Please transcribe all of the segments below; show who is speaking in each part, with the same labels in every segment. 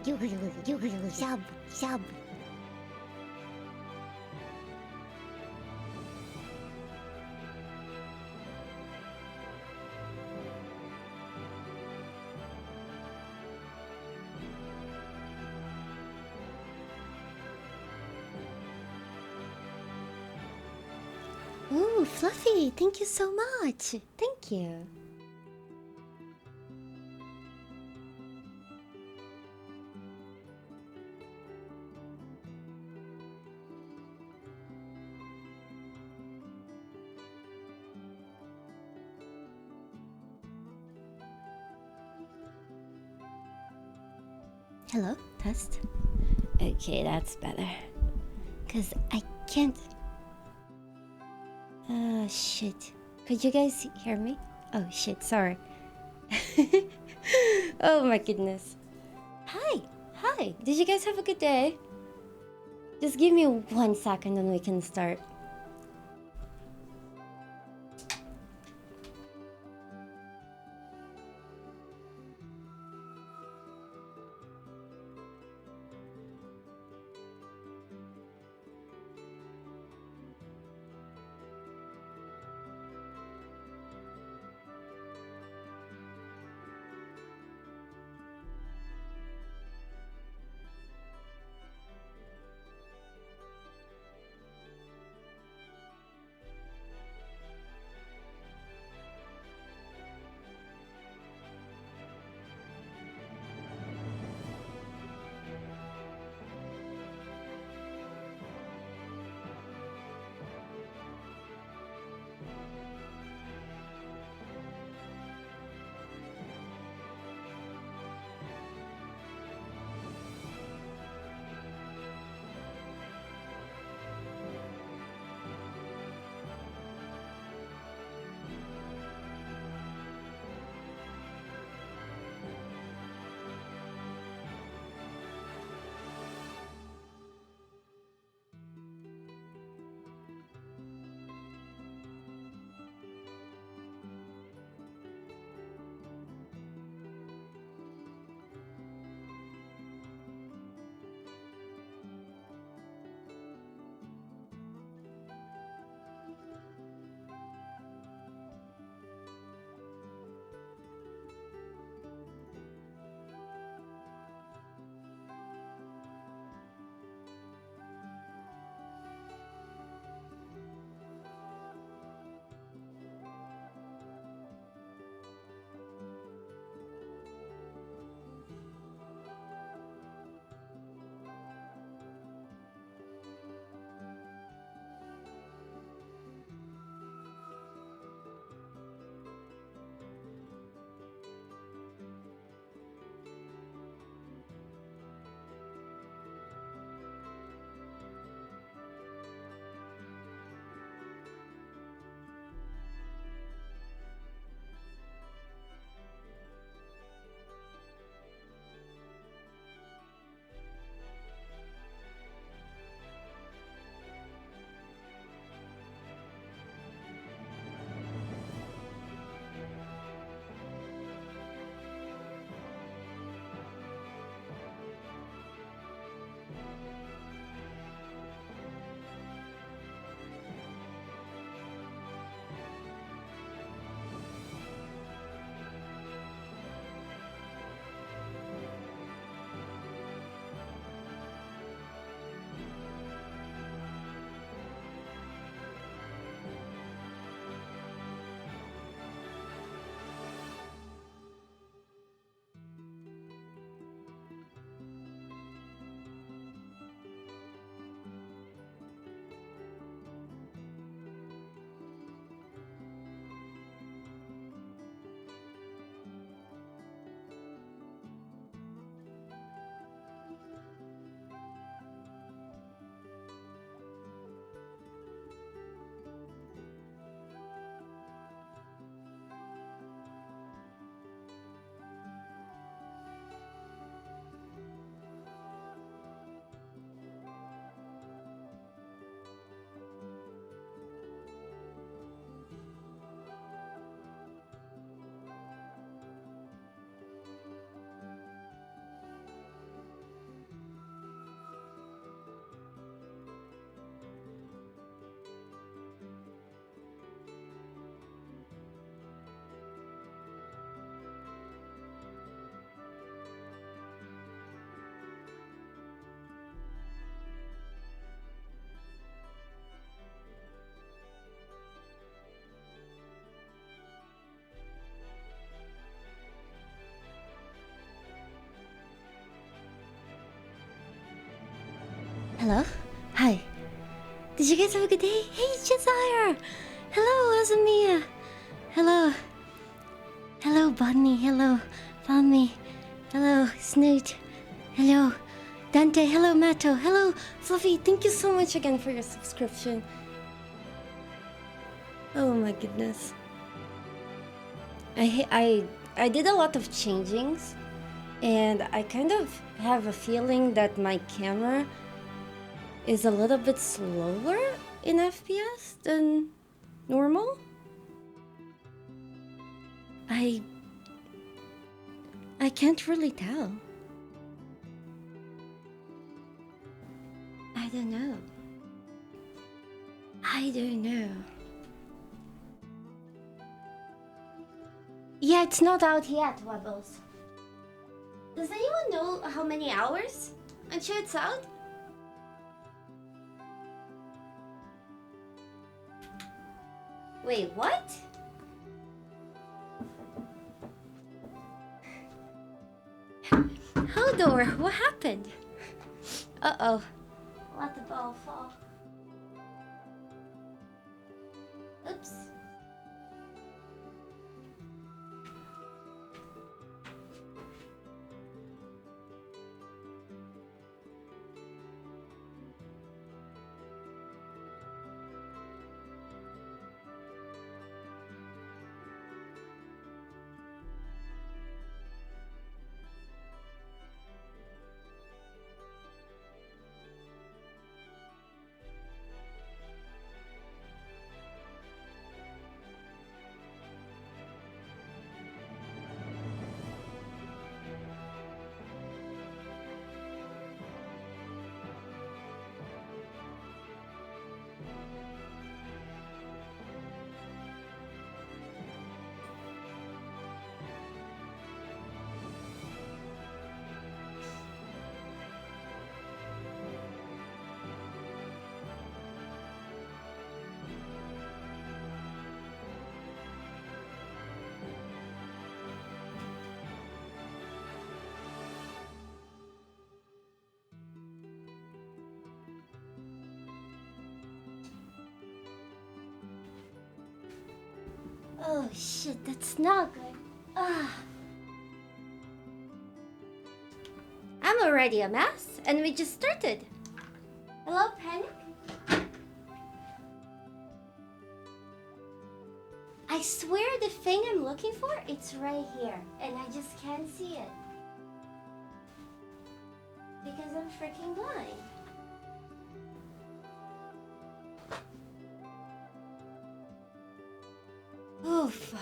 Speaker 1: Shab, shab. Ooh, Fluffy, thank you so much. Thank you. Hello, test. Okay, that's better. Cause I can't. Oh shit. Could you guys hear me? Oh shit, sorry. Oh my goodness. Hi, hi. Did you guys have a good day? Just give me 1 second and we can start. Hello? Hi. Did you guys have a good day? Hey, Cheshire! Hello, Azumia! Hello. Hello, Bonnie. Hello, Fami. Hello, Snoot. Hello, Dante. Hello, Matto. Hello, Fluffy. Thank you so much again for your subscription. Oh my goodness. I did a lot of changings, and I kind of have a feeling that my camera is a little bit slower in FPS than normal. I can't really tell. I don't know. I don't know. Yeah, it's not out yet, Webbles. Does anyone know how many hours until it's out? Wait, what? Hodor, what happened? Uh-oh. Let the ball fall. Oops. Oh shit, that's not good. I'm already a mess, and we just started. Hello, Panic? I swear the thing I'm looking for, it's right here, and I just can't see it. Because I'm freaking blind. Oof.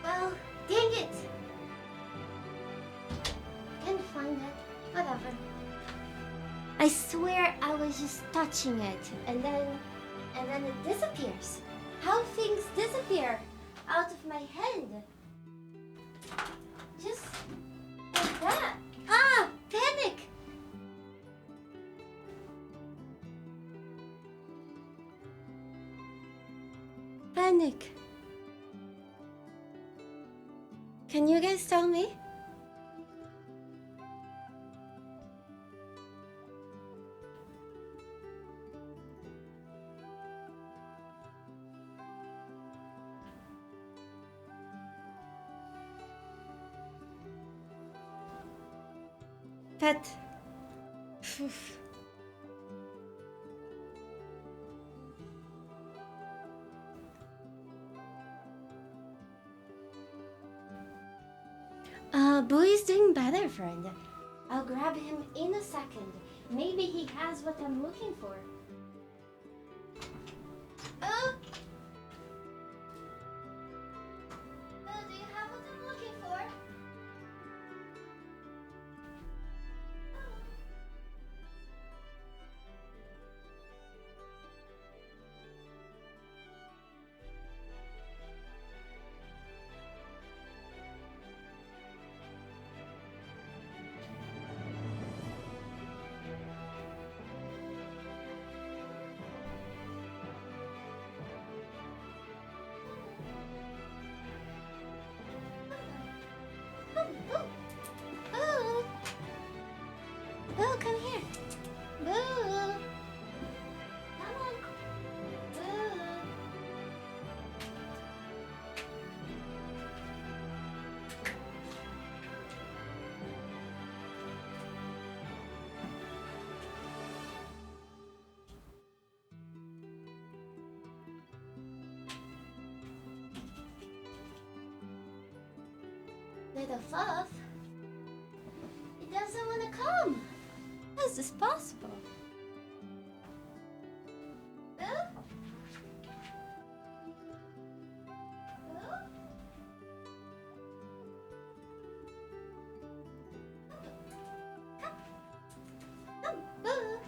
Speaker 1: Well, dang it! Can't find it. Whatever. I swear I was just touching it, and then it disappears. How things disappear out of my hand? Just like that. Ah! Panic! Panic. Can you guys tell me? Pet. Boy's doing better, friend. I'll grab him in a second. Maybe he has what I'm looking for. Do you have what I'm looking for? Boo! Boo, come here. Boo! Come on. Boo! Little Fluff. He doesn't want to come. How is this possible? Boo? Boo? Come, Boo.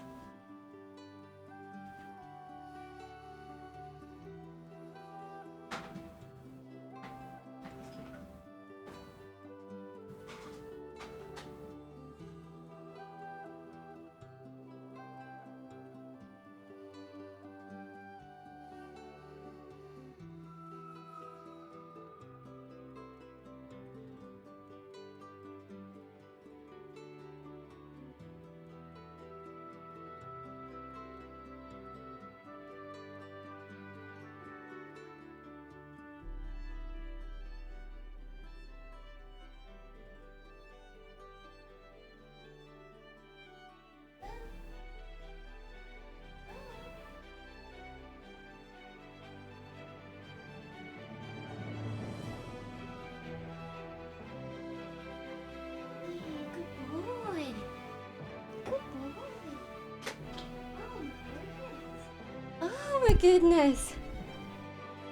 Speaker 1: Oh my goodness.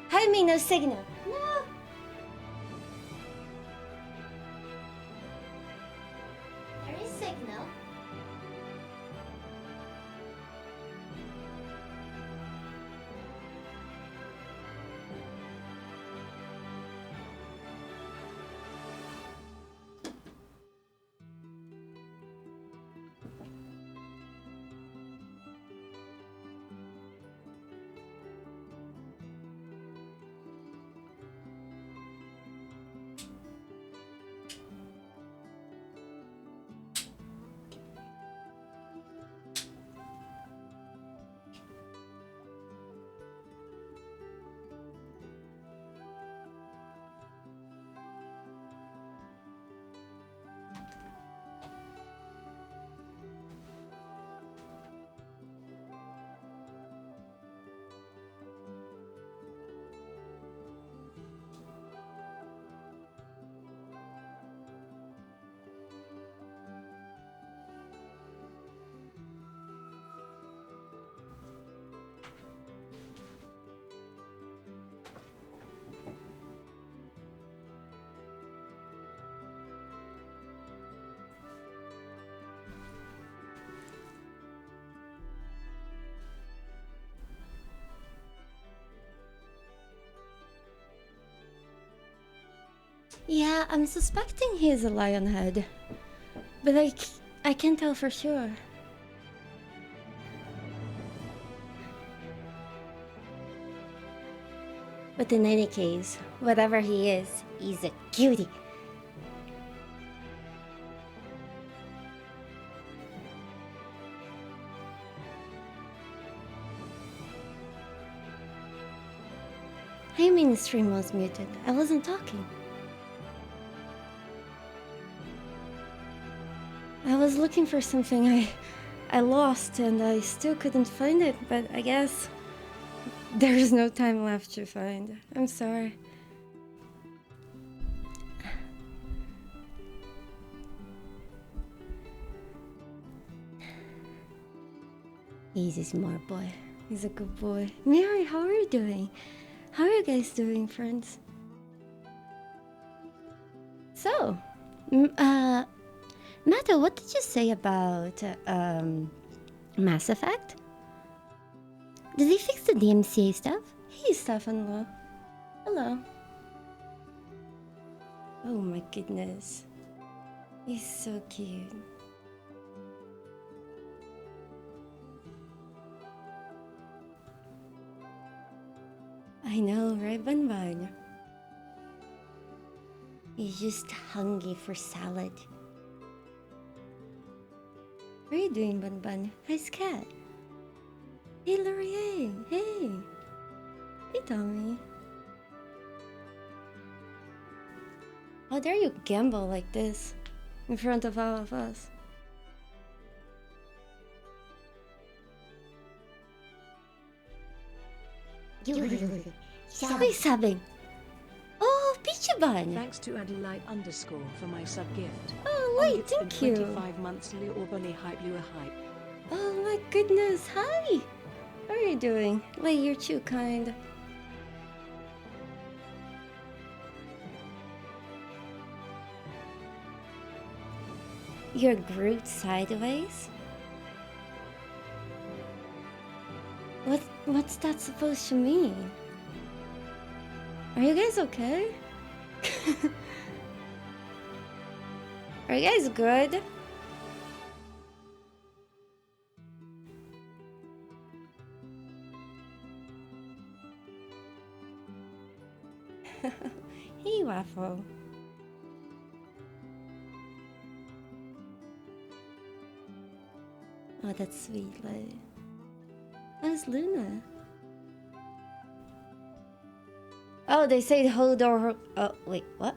Speaker 1: Hide me, no signal. No. There is signal. Yeah, I'm suspecting he's a lion head. But I can't tell for sure. But in any case, whatever he is, he's a cutie. I mean, the stream was muted. I wasn't talking. I was looking for something I lost and I still couldn't find it, but I guess there's no time left to find. I'm sorry. He's a smart boy. He's a good boy. Mary, how are you doing? How are you guys doing, friends? So, Matto, what did you say about Mass Effect? Did he fix the DMCA stuff? Hey, Stefan. Hello. Oh my goodness. He's so cute. I know, right, Banban? He's just hungry for salad. What are you doing, Banban? How's cat? Hey, Laurier. Hey. Hey, Tommy. How dare you gamble like this in front of all of us? Who's subbing? Oh, Peachy Bun!
Speaker 2: Thanks to Adelaide_ for my sub gift.
Speaker 1: Oh, wait, thank you.
Speaker 2: 25 months Leo Bunny hype you a hype.
Speaker 1: Oh my goodness, hi! How are you doing? Lei, you're too kind. You're Groot sideways? What's that supposed to mean? Are you guys okay? Are you guys good? Hey, Waffle. Oh, that's sweet, like. How's Luna? Oh, they say hold door. Oh, wait, what?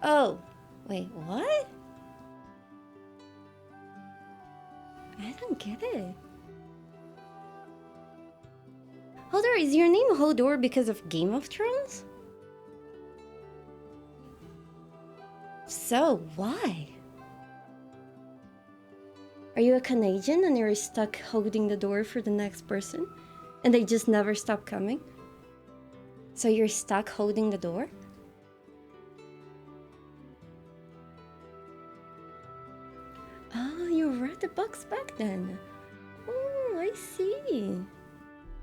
Speaker 1: Oh, wait, what? I don't get it. Hodor, is your name Hodor because of Game of Thrones? So, why? Are you a Canadian and you're stuck holding the door for the next person? And they just never stop coming? So you're stuck holding the door? Oh, you read the books back then. Oh, I see.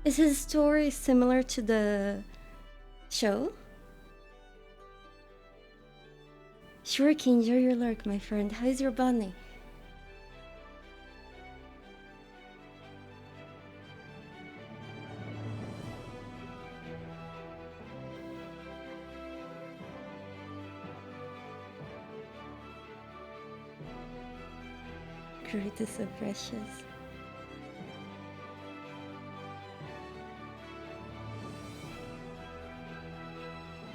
Speaker 1: Is his story similar to the show? Sure, enjoy your lurk, my friend. How's your bunny? Groot is so precious.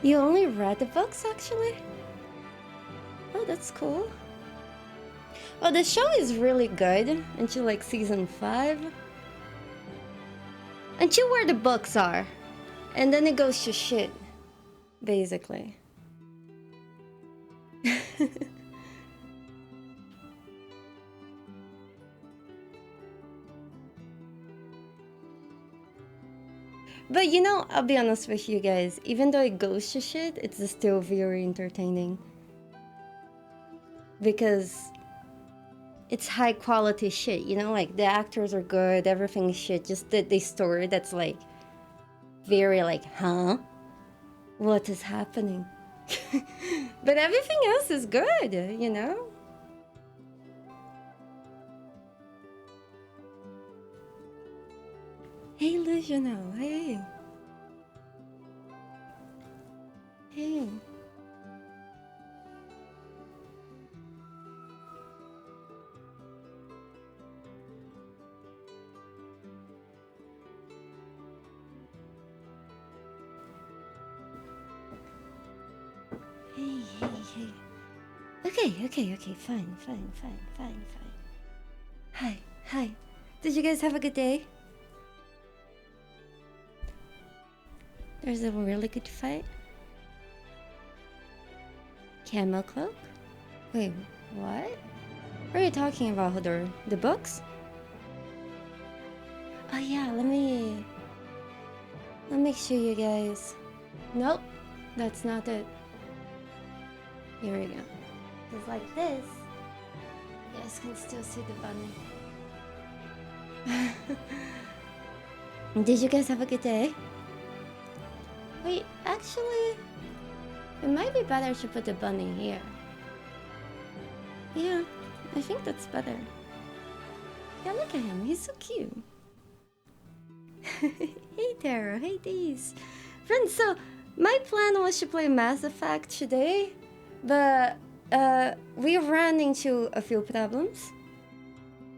Speaker 1: You only read the books, actually? Oh, that's cool. Oh, the show is really good until like season 5. Until where the books are. And then it goes to shit, basically. But you know, I'll be honest with you guys, even though it goes to shit, it's still very entertaining. Because it's high quality shit, you know, like the actors are good, everything's shit, just the story that's like, very like, huh? What is happening? But everything else is good, you know? Hey, Luciano, hey. Hey. Hey. Okay, fine. Hi. Did you guys have a good day? There's a really good fight. Camel cloak? Wait, what? What are you talking about, Hodor? The books? Oh yeah, let me make sure you guys. Nope, that's not it. Here we go. Just like this, you guys can still see the bunny. Did you guys have a good day? Wait, actually, it might be better to put the bunny here. Yeah, I think that's better. Yeah, look at him, he's so cute. Hey Tara, hey Deez. Friends, so my plan was to play Mass Effect today, but we ran into a few problems.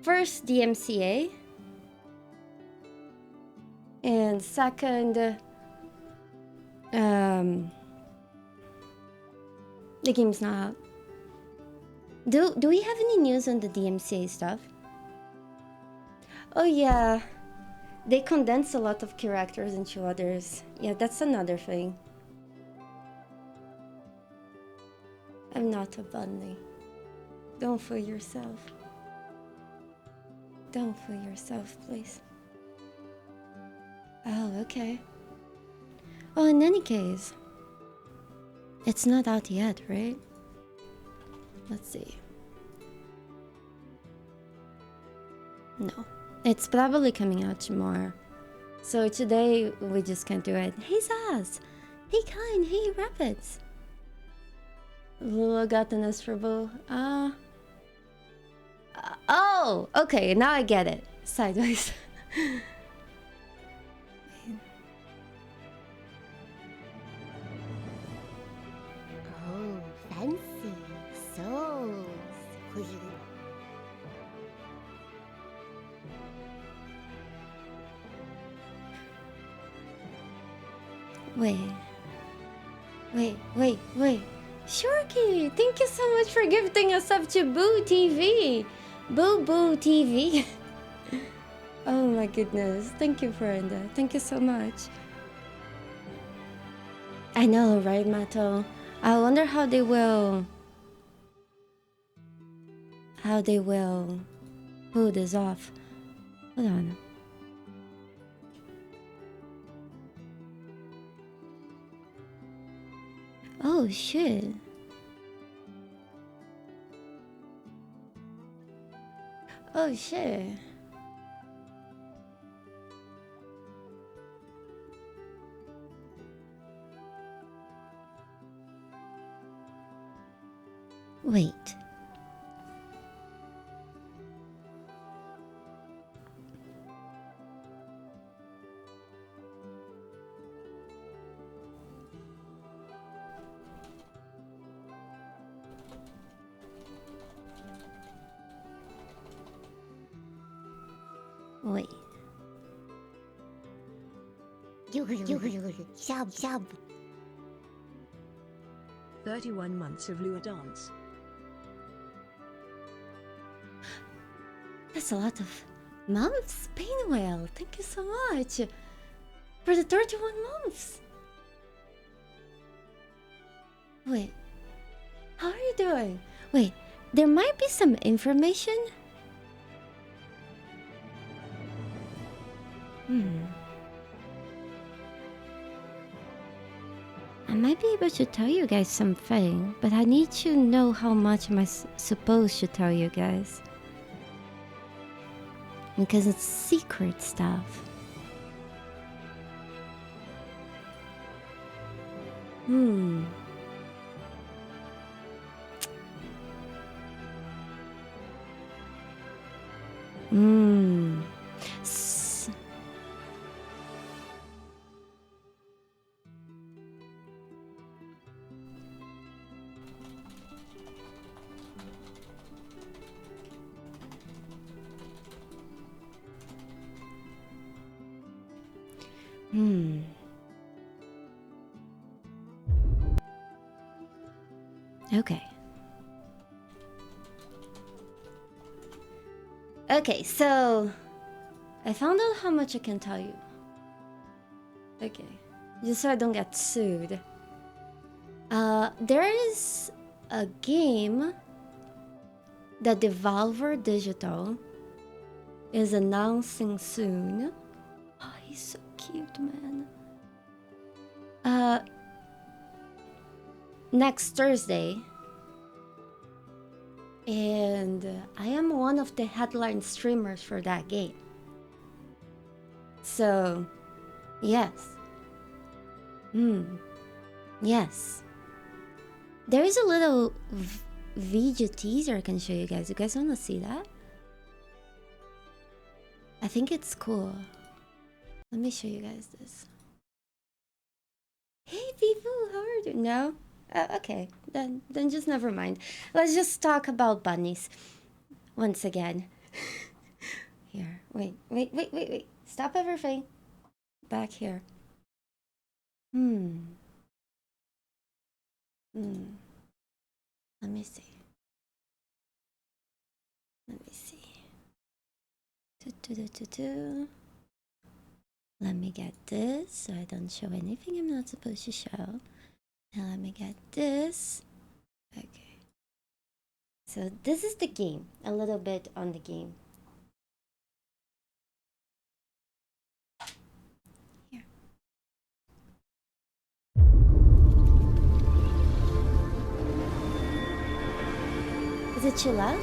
Speaker 1: First, the MCA. And second, the game's not out. Do we have any news on the DMCA stuff? Oh yeah, they condense a lot of characters into others. Yeah, that's another thing. I'm not a bunny. Don't fool yourself. Don't fool yourself, please. Oh, okay. Well, in any case, it's not out yet, right? Let's see. No, it's probably coming out tomorrow. So today, we just can't do it. Hey, Zaz! Hey, Kind! Hey, Rapids! Lula got the nest for Boo. Oh! Okay, now I get it. Sideways.
Speaker 3: Oh, fancy. So sweet.
Speaker 1: Wait. Shorky, thank you so much for gifting us up to Boo TV. Boo TV. Oh my goodness. Thank you, Brenda. Thank you so much. I know, right, Mato? I wonder how they will pull this off. Hold on. Oh shit. Oh shit. Wait. Wait.
Speaker 3: shab.
Speaker 2: 31 months of Lua dance.
Speaker 1: That's a lot of months, Painwell. Thank you so much for the 31 months. Wait, how are you doing? Wait, there might be some information. I might be able to tell you guys something, but I need to know how much am I supposed to tell you guys. Because it's secret stuff. Okay, so I found out how much I can tell you. Okay, just so I don't get sued. There is a game that Devolver Digital is announcing soon He's so cute, man. Next Thursday. And I am one of the headline streamers for that game. So, yes. Yes. There is a little video teaser I can show you guys. You guys want to see that? I think it's cool. Let me show you guys this. Hey people, how are you? No? Okay, then just never mind. Let's just talk about bunnies once again. Here, wait. Stop everything. Back here. Let me see. Let me get this so I don't show anything I'm not supposed to show. Now let me get this. Okay. So this is the game. A little bit on the game. Here. Is it too loud?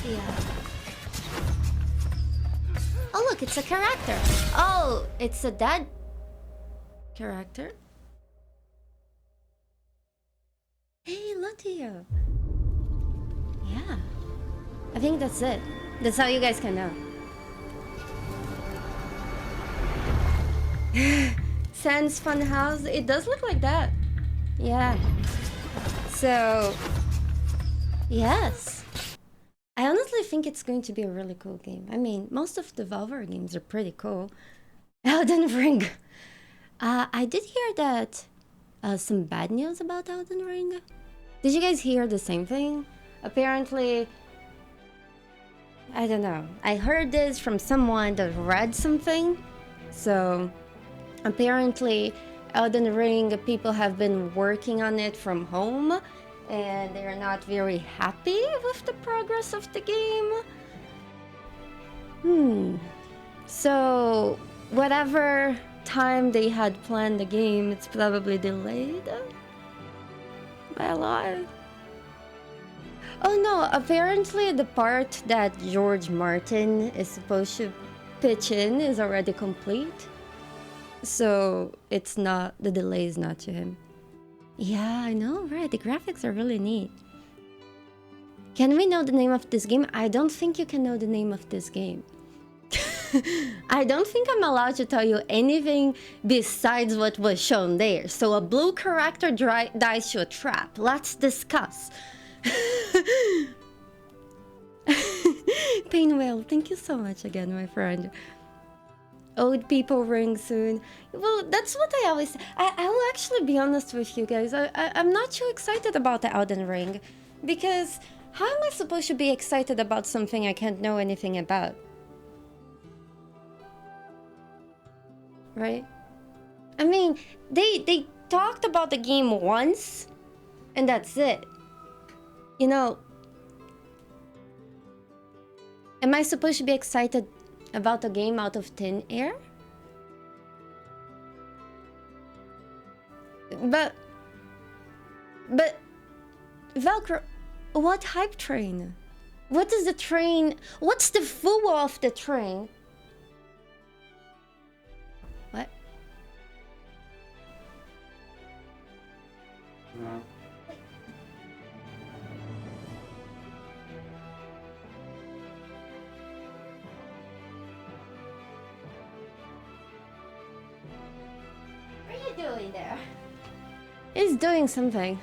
Speaker 1: Yeah. Oh look, it's a character. Oh, it's a dead character. Hey, Lotio. Yeah. I think that's it. That's how you guys can know. Sans Fun House. It does look like that. Yeah. So, yes. I honestly think it's going to be a really cool game. I mean, most of the Valve games are pretty cool. Elden Ring. I did hear that some bad news about Elden Ring. Did you guys hear the same thing? Apparently, I don't know. I heard this from someone that read something. So, apparently, Elden Ring people have been working on it from home. And they're not very happy with the progress of the game. So, whatever time they had planned the game, it's probably delayed by a lot. Oh no, apparently the part that George Martin is supposed to pitch in is already complete. So, it's not, the delay is not to him. Yeah, I know, right? The graphics are really neat. Can we know the name of this game? I don't think you can know the name of this game. I don't think I'm allowed to tell you anything besides what was shown there. So a blue character dies to a trap. Let's discuss. Pain Whale, thank you so much again, my friend. Old people ring soon. Well, that's what I always say. I will actually be honest with you guys. I'm not too excited about the Elden Ring. Because how am I supposed to be excited about something I can't know anything about? Right? I mean, they talked about the game once, and that's it. You know, am I supposed to be excited about the game out of thin air? But Velcro, what hype train? What is the train? What's the full of the train? What? What are you doing there? He's doing something.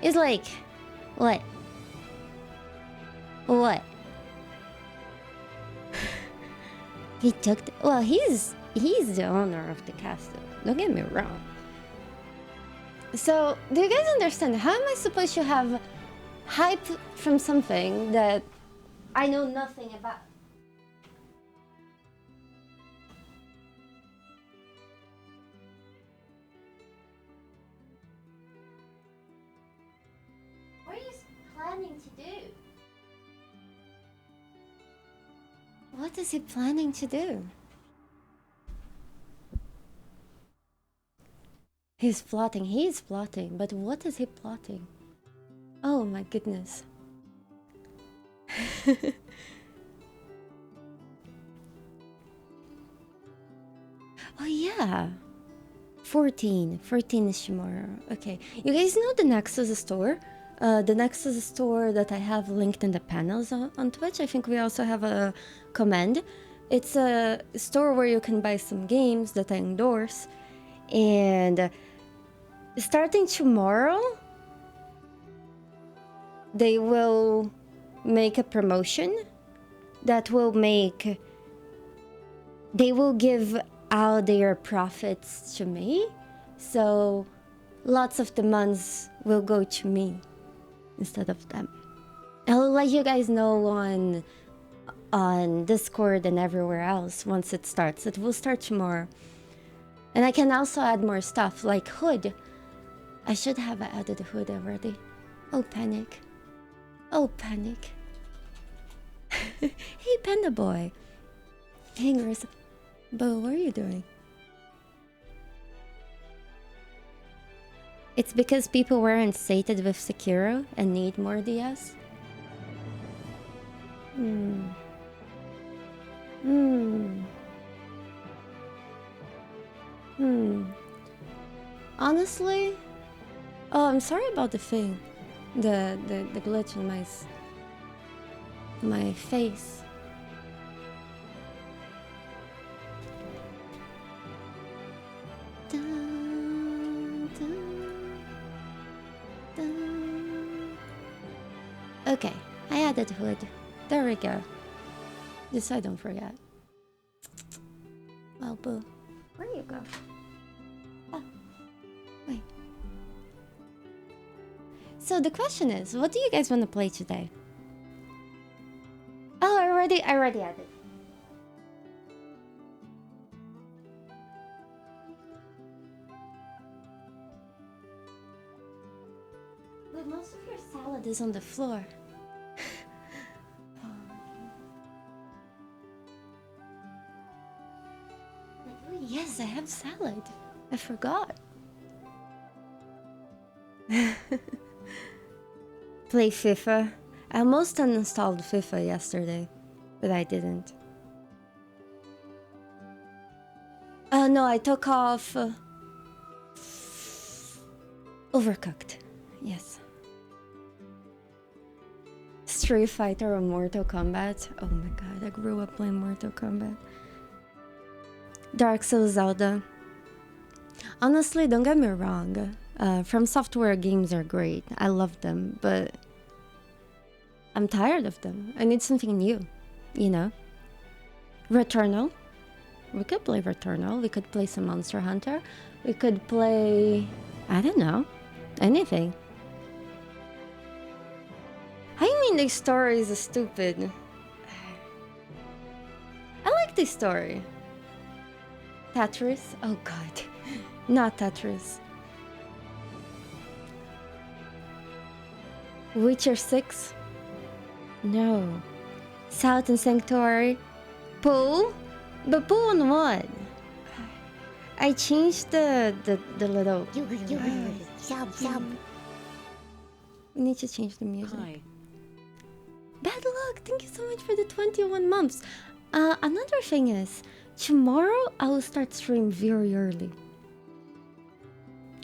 Speaker 1: He's like, what? What? He took the, well, he's the owner of the castle. Don't get me wrong. So, do you guys understand? How am I supposed to have hype from something that I know nothing about? is he planning to do? He's plotting, but what is he plotting? Oh my goodness. Oh yeah. 14 is tomorrow. Okay, you guys know the Nexus store? The Nexus store that I have linked in the panels on Twitch. I think we also have a command. It's a store where you can buy some games that I endorse. And starting tomorrow, they will make a promotion that will make... They will give out their profits to me. So lots of the months will go to me instead of them. I'll let you guys know on Discord and everywhere else once it starts. It will start tomorrow. And I can also add more stuff like Hood. I should have added Hood already. Oh, panic. Oh, panic. Hey, Panda Boy. Hangers. Bo, what are you doing? It's because people weren't sated with Sekiro and need more DS? Honestly... Oh, I'm sorry about the thing. The glitch in my face. Okay, I added Hood. There we go. Just so I don't forget. Well, boo. Where you go? Oh, wait. So the question is, what do you guys want to play today? Oh, I already added. But most of your salad is on the floor. Oh, yes, I have salad. I forgot. Play FIFA. I almost uninstalled FIFA yesterday, but I didn't. Oh no, I took off Overcooked. Yes. Street Fighter or Mortal Kombat. Oh my god, I grew up playing Mortal Kombat. Dark Souls, Zelda. Honestly, don't get me wrong. From Software games are great. I love them, but I'm tired of them. I need something new, you know? Returnal. We could play Returnal. We could play some Monster Hunter. We could play... I don't know. Anything. How you mean this story is stupid? I like this story. Tetris? Oh god. Not Tetris. Witcher 6? No. South and Sanctuary? Pool? But pool on what? I changed the little... We need to change the music.
Speaker 2: Hi.
Speaker 1: Bad luck! Thank you so much for the 21 months. Another thing is, tomorrow I will start stream very early.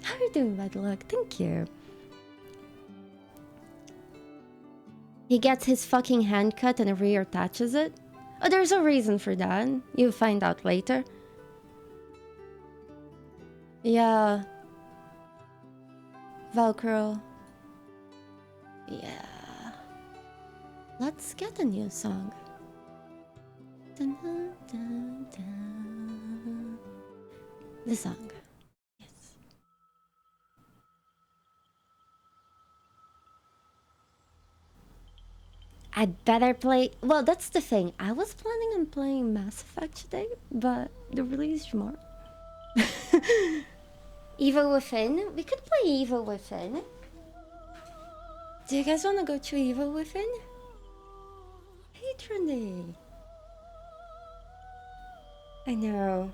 Speaker 1: How are you doing, Bad luck? Thank you. He gets his fucking hand cut and reattaches it. Oh, there's a reason for that. You'll find out later. Yeah. Velcro. Yeah. Let's get a new song. Dun, dun, dun, dun. The song. Yes. I'd better play... Well, that's the thing. I was planning on playing Mass Effect today, but the release tomorrow. Evil Within? We could play Evil Within. Do you guys want to go to Evil Within? Hey, Trendy. I know.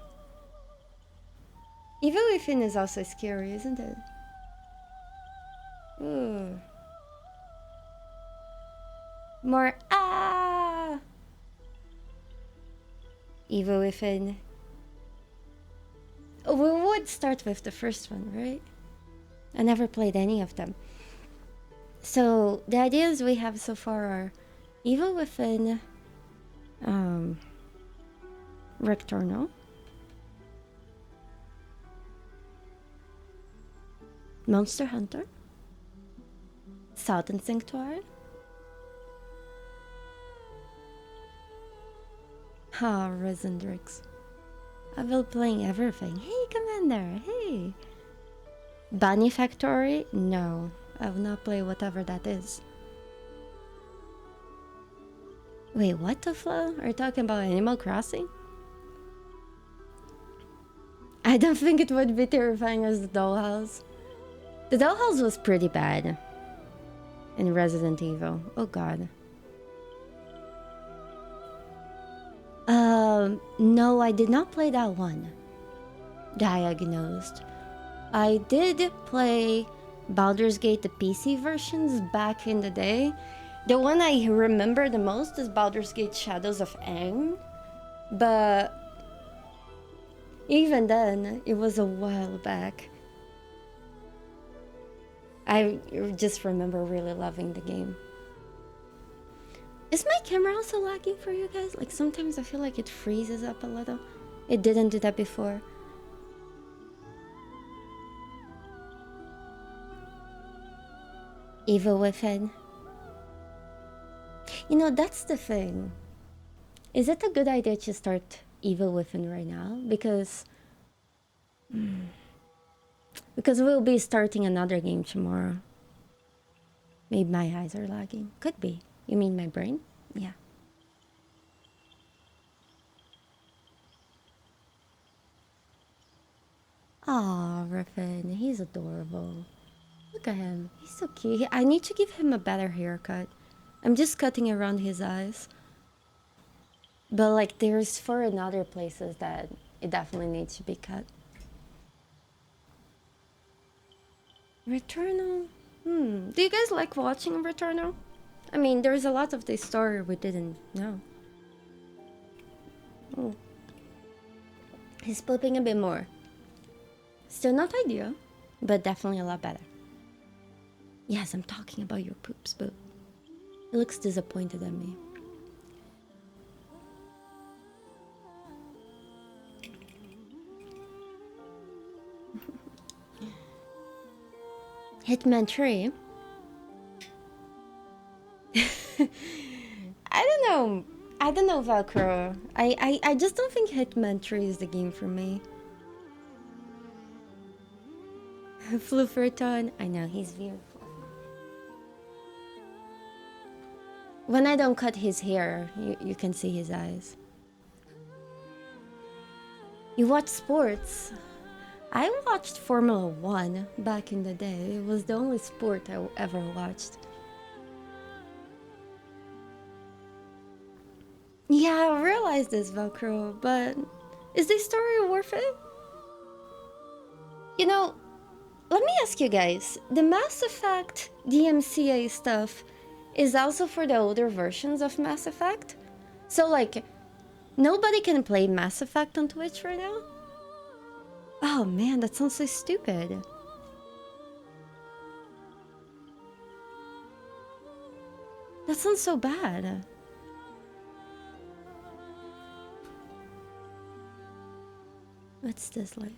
Speaker 1: Evil Within is also scary, isn't it? Ooh. More ah! Evil Within. Oh, we would start with the first one, right? I never played any of them. So the ideas we have so far are Evil Within, Rectorno, Monster Hunter, Southern Sanctuary, Resendrix. I will playing everything. Hey, Commander, hey. Bunny Factory? No, I will not play whatever that is. Wait, what the fuck? Are you talking about Animal Crossing? I don't think it would be terrifying as the dollhouse. The dollhouse was pretty bad in Resident Evil. Oh god. No, I did not play that one. Diagnosed. I did play Baldur's Gate, the PC versions back in the day. The one I remember the most is Baldur's Gate Shadows of Aang. But even then, it was a while back. I just remember really loving the game. Is my camera also lagging for you guys? Like sometimes I feel like it freezes up a little. It didn't do that before. Evil Within. You know, that's the thing. Is it a good idea to start Evil Within right now? Because we'll be starting another game tomorrow. Maybe my eyes are lagging. Could be. You mean my brain? Yeah. Aw, Riffin, he's adorable. Look at him. He's so cute. I need to give him a better haircut. I'm just cutting around his eyes. But like there's foreign other places that it definitely needs to be cut. Returnal? Do you guys like watching Returnal? I mean, there's a lot of this story we didn't know. Oh. He's pooping a bit more. Still not ideal, but definitely a lot better. Yes, I'm talking about your poops, boo. He looks disappointed at me. Hitman 3? I don't know, Velcro. I just don't think Hitman 3 is the game for me. Flufferton, I know, he's beautiful. When I don't cut his hair, you can see his eyes. You watch sports? I watched Formula 1 back in the day. It was the only sport I ever watched. Yeah, I realized this, Velcro, but is this story worth it? You know, let me ask you guys, the Mass Effect DMCA stuff is also for the older versions of Mass Effect? So like, nobody can play Mass Effect on Twitch right now? Oh man, that sounds so stupid. That sounds so bad. What's this like?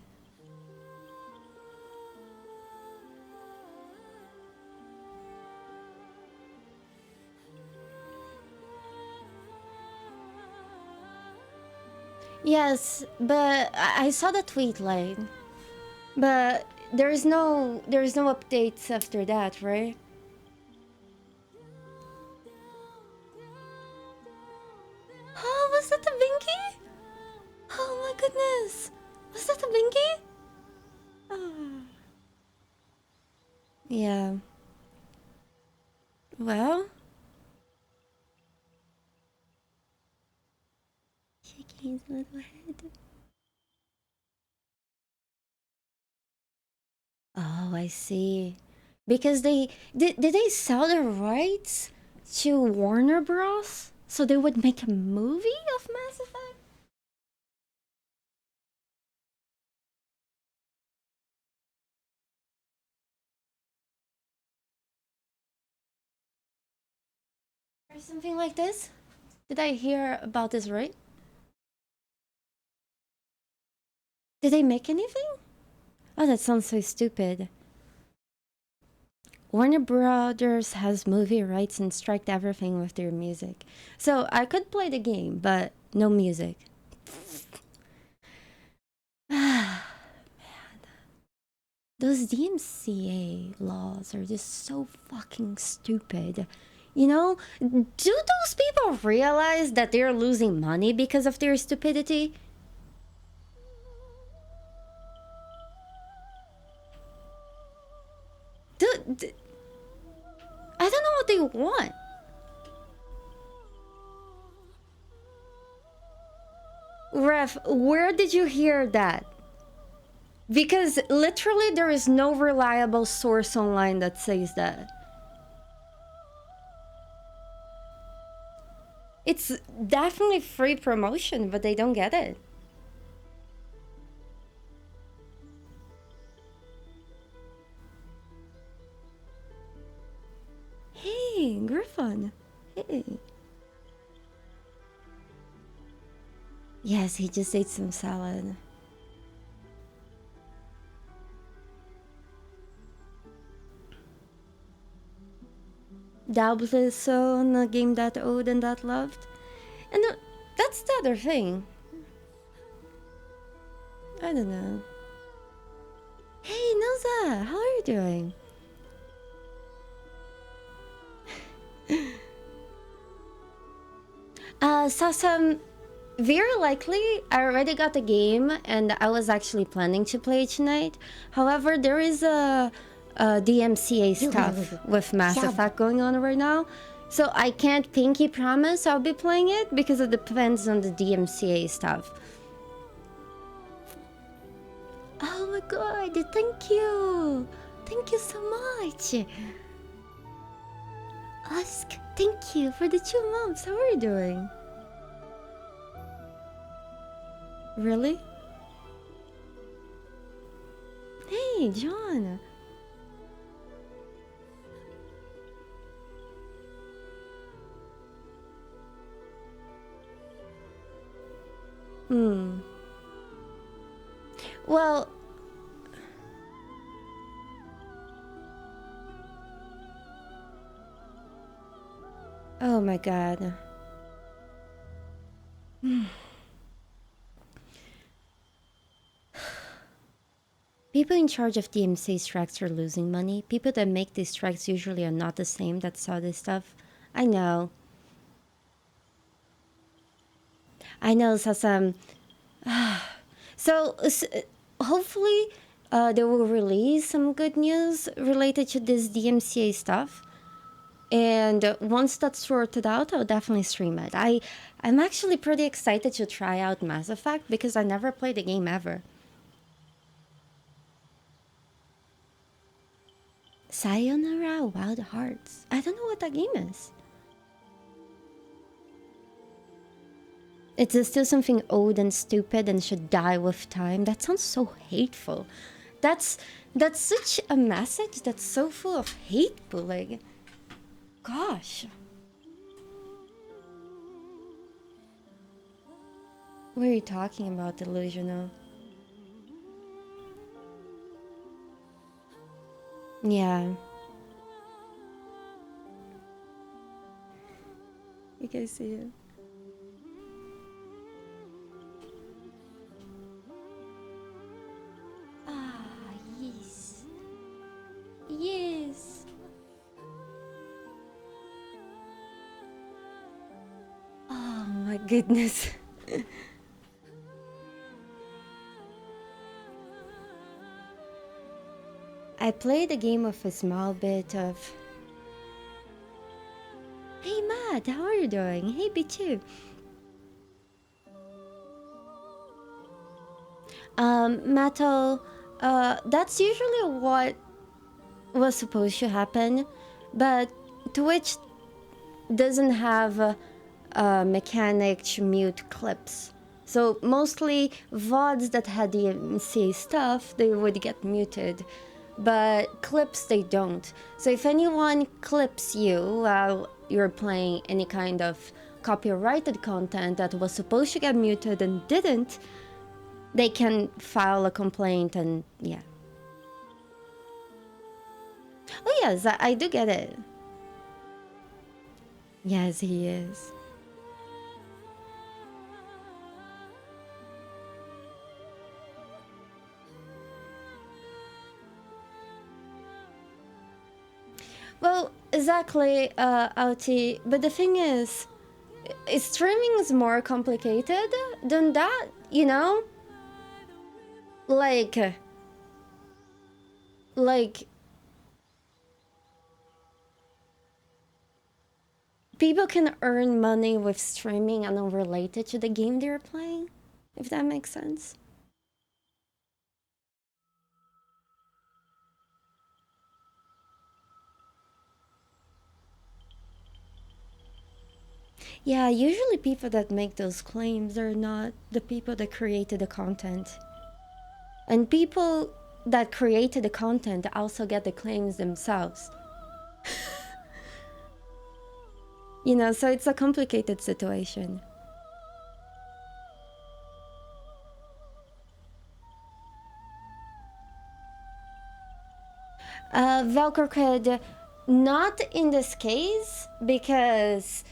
Speaker 1: Yes, but I saw the tweet like, but there's no updates after that, right? Oh, was that the Binky? Oh my goodness, was that the Binky? Oh. Yeah. Well. Shaking his little head. I see. Because did they sell the rights to Warner Bros. So they would make a movie of Mass Effect? Or something like this? Did I hear about this right? Did they make anything? Oh, that sounds so stupid. Warner Brothers has movie rights and striked everything with their music. So I could play the game, but no music. Ah, man. Those DMCA laws are just so fucking stupid. You know, do those people realize that they're losing money because of their stupidity? I don't know what they want. Ref, where did you hear that? Because literally there is no reliable source online that says that. It's definitely free promotion, but they don't get it. Hey, Griffin. Hey. Yes, he just ate some salad. Doubtless so in a game that owed and that loved. And that's the other thing. I don't know. Hey, Noza, how are you doing? Sasam, very likely I already got the game and I was actually planning to play it tonight. However, there is a DMCA stuff with Mass Effect going on right now. So I can't pinky promise I'll be playing it because it depends on the DMCA stuff. Oh my god, thank you! Thank you so much! Ask, thank you for the 2 months. How are you doing? Really? Hey, John! Well... Oh my god. People in charge of DMC strikes are losing money. People that make these strikes usually are not the same that saw this stuff. I know. I know, Sasam. So, hopefully, they will release some good news related to this DMCA stuff. And once that's sorted out, I'll definitely stream it. I'm actually pretty excited to try out Mass Effect because I never played the game ever. Sayonara Wild Hearts. I don't know what that game is. It's still something old and stupid and should die with time. That sounds so hateful. That's such a message that's so full of hate bullying. Gosh. What are you talking about, delusional? Yeah. You guys see it? Ah, yes. Yes. Oh my goodness. I played the game with a small bit of... Hey Matt, how are you doing? Hey B2. Metal, that's usually what was supposed to happen, but Twitch doesn't have a mechanic to mute clips. So mostly VODs that had DMCA stuff, they would get muted, but clips they don't. So if anyone clips you while you're playing any kind of copyrighted content that was supposed to get muted and didn't, they can file a complaint and yeah. Oh yes, I do get it. Yes, he is. Well, exactly, Alti. But the thing is, streaming is more complicated than that, you know? Like, people can earn money with streaming and unrelated to the game they're playing, if that makes sense. Yeah, usually people that make those claims are not the people that created the content. And people that created the content also get the claims themselves. You know, so it's a complicated situation. Velcro could not in this case because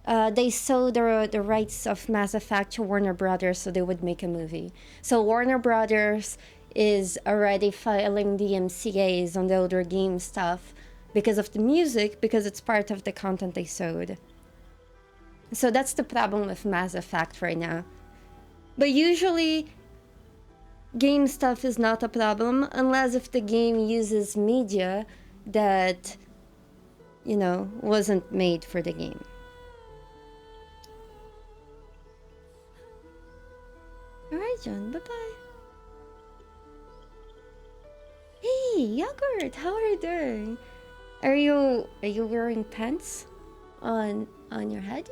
Speaker 1: they sold the rights of Mass Effect to Warner Brothers so they would make a movie. So Warner Brothers is already filing DMCAs on the older game stuff because of the music, because it's part of the content they sold. So that's the problem with Mass Effect right now. But usually game stuff is not a problem unless if the game uses media that, you know, wasn't made for the game. Alright, John, bye-bye. Hey, Yogurt, how are you doing? Are you wearing pants on your head?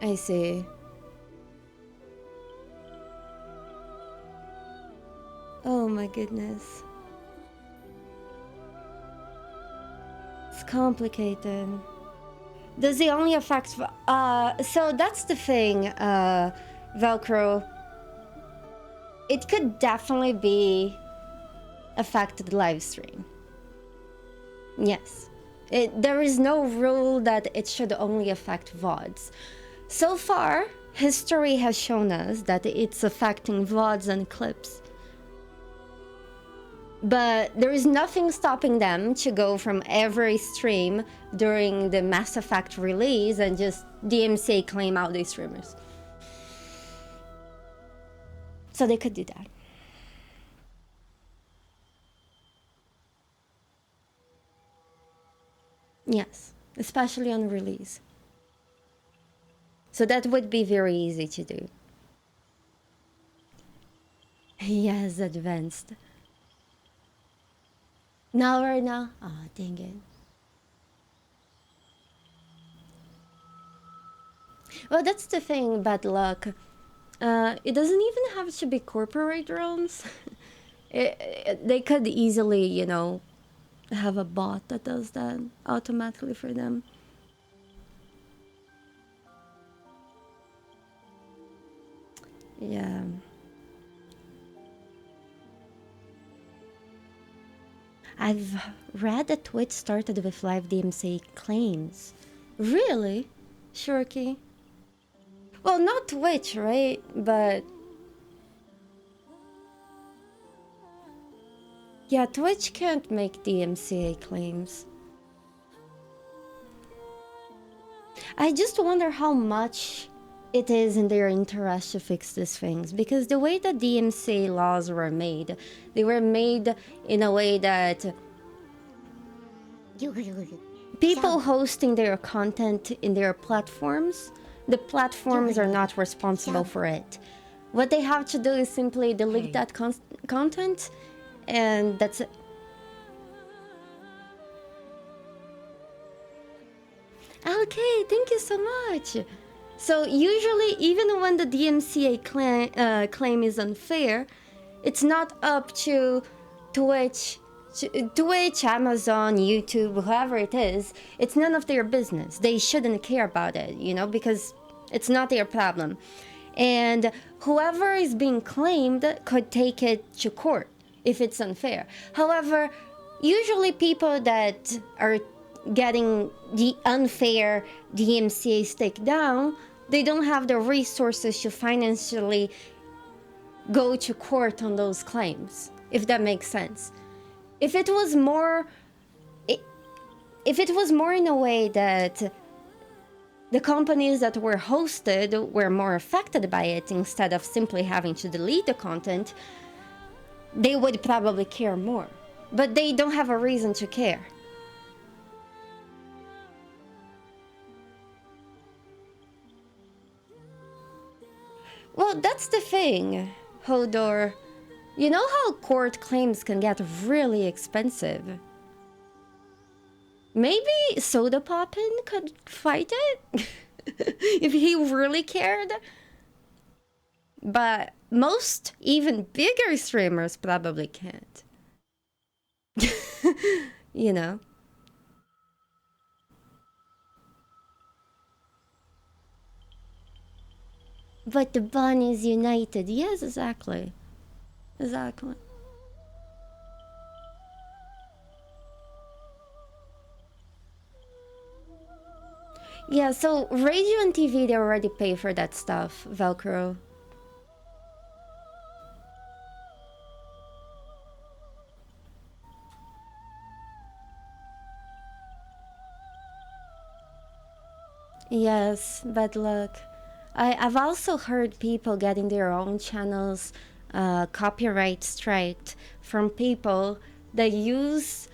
Speaker 1: I see. Oh my goodness. It's complicated. Does it only affect... so that's the thing, Velcro. It could definitely be affected live stream. Yes. There is no rule that it should only affect VODs. So far, history has shown us that it's affecting VODs and clips. But there is nothing stopping them to go from every stream during the Mass Effect release and just DMCA claim out these streamers. So they could do that. Yes, especially on release. So that would be very easy to do. Yes, advanced. Now right now? Oh, dang it. Well, that's the thing, bad luck. It doesn't even have to be corporate realms. They could easily, you know, have a bot that does that automatically for them. Yeah. I've read that Twitch started with live DMCA claims. Really? Shorky? Well, not Twitch, right? But... yeah, Twitch can't make DMCA claims. I just wonder how much it is in their interest to fix these things, because the way that DMCA laws were made, they were made in a way that people hosting their content in their platforms, the platforms are not responsible for it. What they have to do is simply delete that content, and that's it. Okay, thank you so much. So usually, even when the DMCA claim is unfair, it's not up to Twitch, Amazon, YouTube, whoever it is. It's none of their business. They shouldn't care about it, you know, because it's not their problem. And whoever is being claimed could take it to court if it's unfair. However, usually people that are getting the unfair DMCA stake down, they don't have the resources to financially go to court on those claims, if that makes sense. If it was more in a way that the companies that were hosted were more affected by it instead of simply having to delete the content, they would probably care more. But they don't have a reason to care. Well, that's the thing, Hodor. You know how court claims can get really expensive? Maybe Soda Poppin could fight it? If he really cared? But most, even bigger streamers probably can't. You know? But the bunnies united. Yes, exactly. Exactly. Yeah, so radio and TV, they already pay for that stuff, Velcro. Yes, bad luck. I've also heard people getting their own channels copyright striked from people that use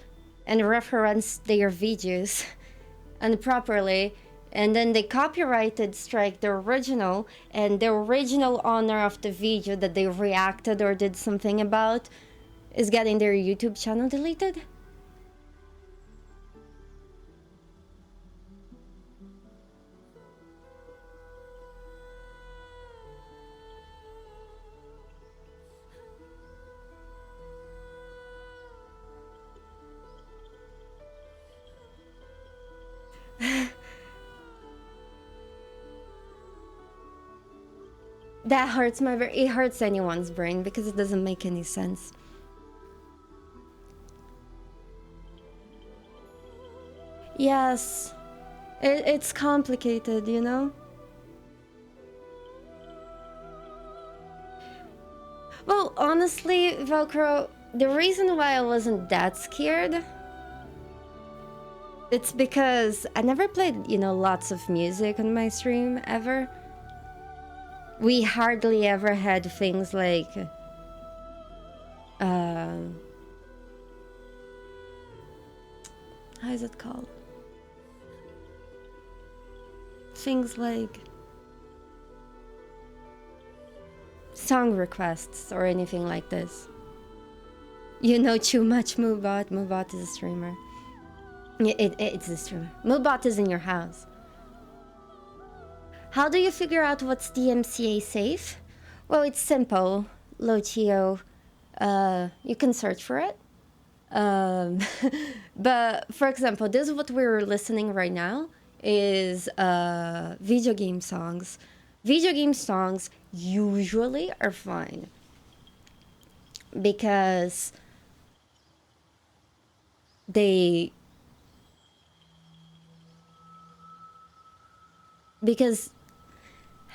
Speaker 1: and reference their videos improperly, and then they copyrighted strike the original, and the original owner of the video that they reacted or did something about is getting their YouTube channel deleted. That hurts my brain. It hurts anyone's brain because it doesn't make any sense. Yes, it's complicated, you know? Well, honestly, Velcro, the reason why I wasn't that scared, it's because I never played, you know, lots of music on my stream ever. We hardly ever had things like how is it called? Things like song requests or anything like this. You know too much, Moobot. Moobot is a streamer. It's a streamer. Moobot is in your house. How do you figure out what's DMCA safe? Well, it's simple, Lochio. You can search for it. But for example, this is what we're listening right now is video game songs. Video game songs usually are fine because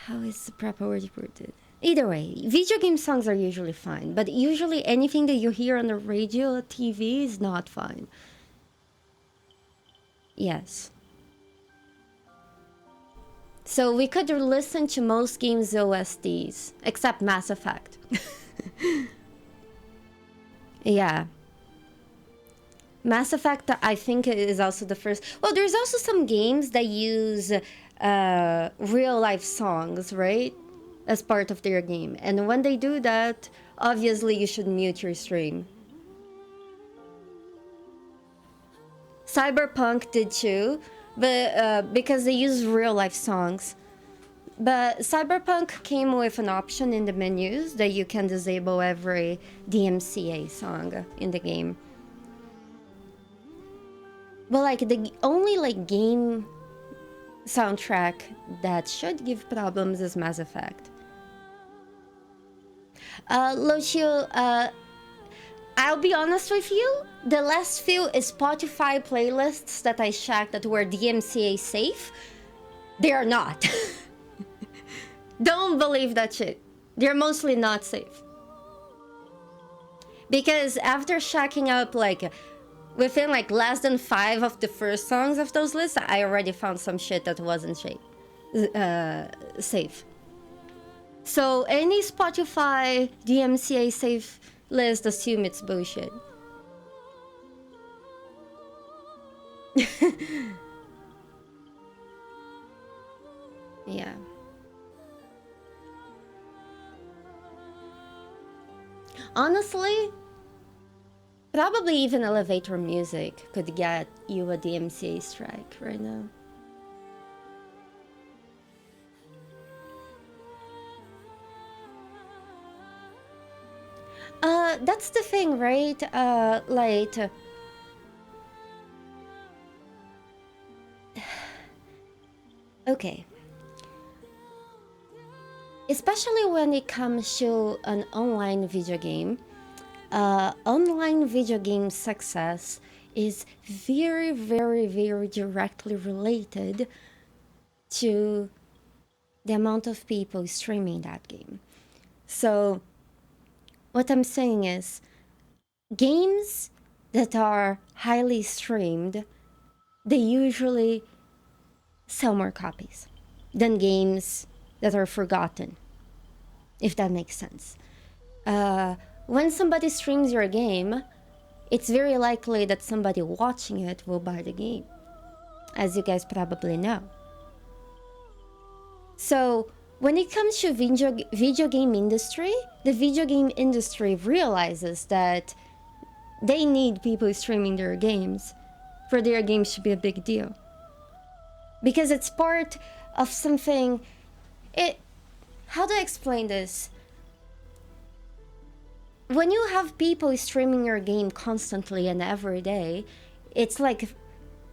Speaker 1: how is the proper word for it? Either way, video game songs are usually fine, but usually anything that you hear on the radio or TV is not fine. Yes. So we could listen to most games OSTs, except Mass Effect. Yeah. Mass Effect, I think, is also the first. Well, there's also some games that use real life songs, right? As part of their game. And when they do that, obviously you should mute your stream. Cyberpunk did too, but because they use real life songs. But Cyberpunk came with an option in the menus that you can disable every DMCA song in the game. But like the only like game soundtrack that should give problems is Mass Effect. Lucio, I'll be honest with you, the last few Spotify playlists that I checked that were DMCA safe, they are not. Don't believe that shit. They're mostly not safe. Because after checking up like within like less than 5 of the first songs of those lists, I already found some shit that wasn't safe. So any Spotify DMCA safe list, assume it's bullshit. Yeah. Honestly, probably even elevator music could get you a DMCA strike right now. That's the thing, right? Okay. Especially when it comes to an online video game, online video game success is very, very, very directly related to the amount of people streaming that game. So, what I'm saying is, games that are highly streamed, they usually sell more copies than games that are forgotten, if that makes sense. When somebody streams your game, it's very likely that somebody watching it will buy the game, as you guys probably know. So when it comes to video game industry, the video game industry realizes that they need people streaming their games for their games to be a big deal. Because it's part of something. How do I explain this? When you have people streaming your game constantly and every day, it's like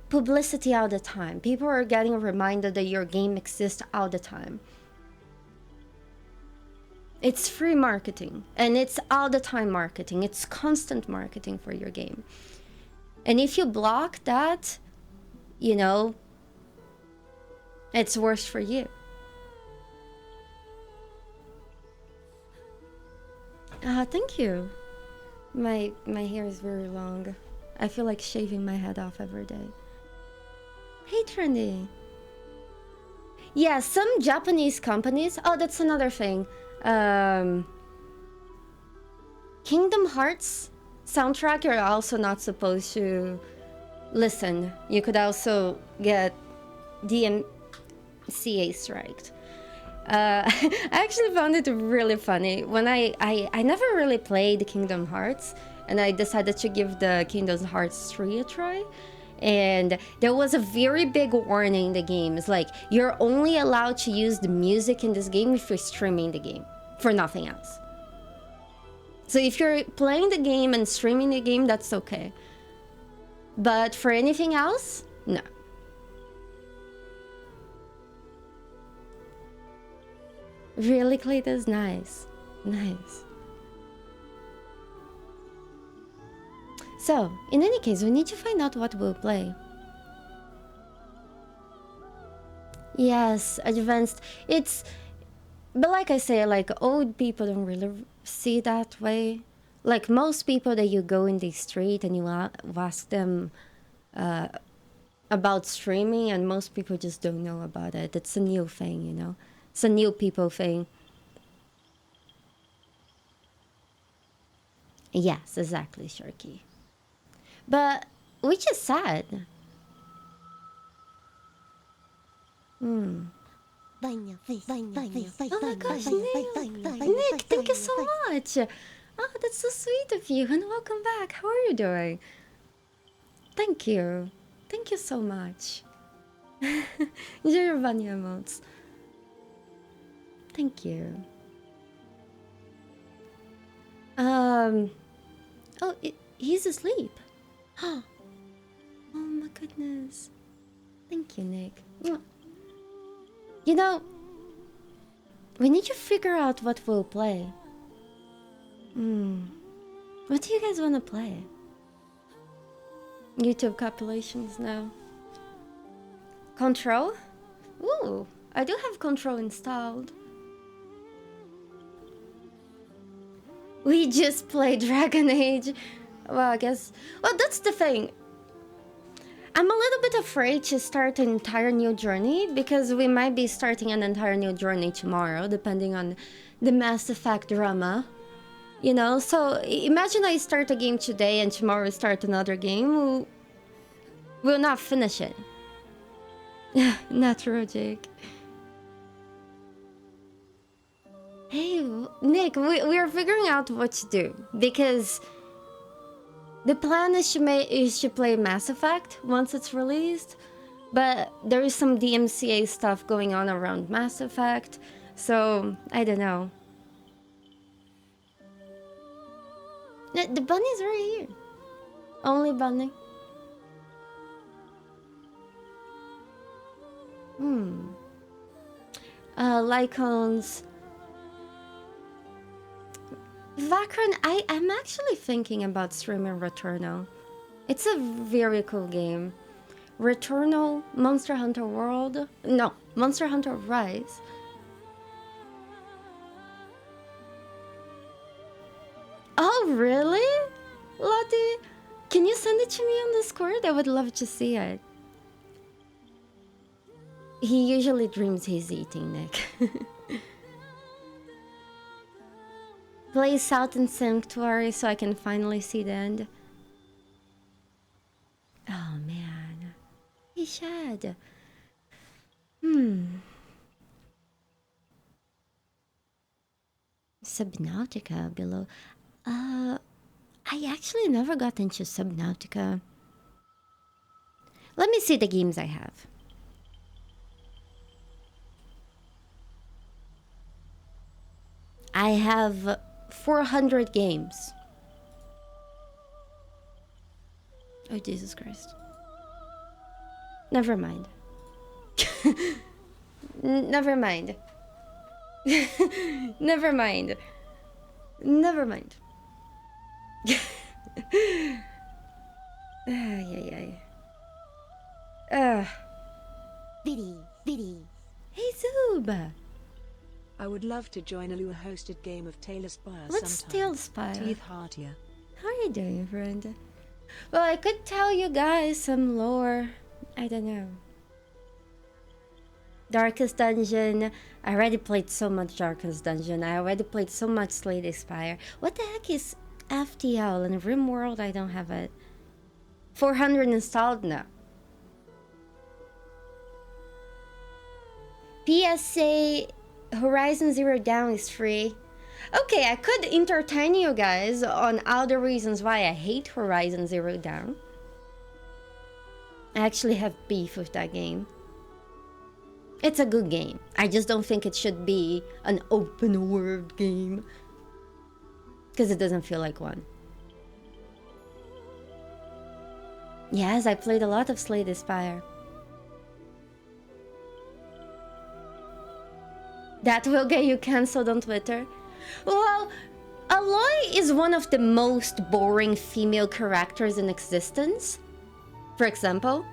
Speaker 1: publicity all the time. People are getting reminded that your game exists all the time. It's free marketing, and it's all the time marketing. It's constant marketing for your game. And if you block that, you know, it's worse for you. Thank you. My hair is very long. I feel like shaving my head off every day. Hey, Trendy. Yeah, some Japanese companies. Oh, that's another thing. Kingdom Hearts soundtrack, you're also not supposed to listen. You could also get DMCA striked. I actually found it really funny when I never really played Kingdom Hearts, and I decided to give the Kingdom Hearts 3 a try. And there was a very big warning in the game. It's like, you're only allowed to use the music in this game if you're streaming the game, for nothing else. So if you're playing the game and streaming the game, that's okay. But for anything else, no. Really, Clayton's nice. Nice. So, in any case, we need to find out what we'll play. Yes, advanced. It's... But like I say, like, old people don't really see that way. Like, most people that you go in the street and you ask them about streaming, and most people just don't know about it. It's a new thing, you know? It's a new people thing. Yes, exactly, Sharky. But which is sad.
Speaker 3: Vanya face,
Speaker 1: Oh my gosh, Nick, thank you so much. Oh, that's so sweet of you, and welcome back. How are you doing? Thank you. Thank you so much. Enjoy your Vanya emotes. Thank you. Oh, he's asleep. Oh my goodness. Thank you, Nick. You know, we need to figure out what we'll play. What do you guys want to play? YouTube compilations now. Control? Ooh, I do have Control installed. We just played Dragon Age. Well, I guess... Well, that's the thing. I'm a little bit afraid to start an entire new journey because we might be starting an entire new journey tomorrow, depending on the Mass Effect drama. You know, so imagine I start a game today and tomorrow start another game. We'll not finish it. Natural Jake. Hey, Nick, we are figuring out what to do because the plan is to play Mass Effect once it's released, but there is some DMCA stuff going on around Mass Effect, so I don't know. The bunny's right here. Only bunny. Lycons. Vakran, I'm actually thinking about streaming Returnal. It's a very cool game. Returnal, Monster Hunter World. No, Monster Hunter Rise. Oh, really? Lottie? Can you send it to me on Discord? I would love to see it. He usually dreams he's eating, Nick. Play Southern Sanctuary so I can finally see the end. Oh man. He should. Subnautica below. I actually never got into Subnautica. Let me see the games I have. I have 400 games. Oh, Jesus Christ. Never mind. Never mind. Never mind. Never mind. Ay.
Speaker 3: Biddy.
Speaker 1: Hey, Zoob.
Speaker 2: I would love to join a Lua-hosted game of Tailspire
Speaker 1: What's
Speaker 2: sometime.
Speaker 1: Tailspire?
Speaker 2: Teeth heartier.
Speaker 1: How are you doing, friend? Well, I could tell you guys some lore. I don't know. Darkest Dungeon. I already played so much Darkest Dungeon. I already played so much Slade Spire. What the heck is FTL? In RimWorld, I don't have it. 400 installed now. PSA Horizon Zero Dawn is free. Okay, I could entertain you guys on all the reasons why I hate Horizon Zero Dawn. I actually have beef with that game. It's a good game. I just don't think it should be an open world game. Because it doesn't feel like one. Yes, I played a lot of Slade Spire. That will get you cancelled on Twitter. Well, Aloy is one of the most boring female characters in existence. For example.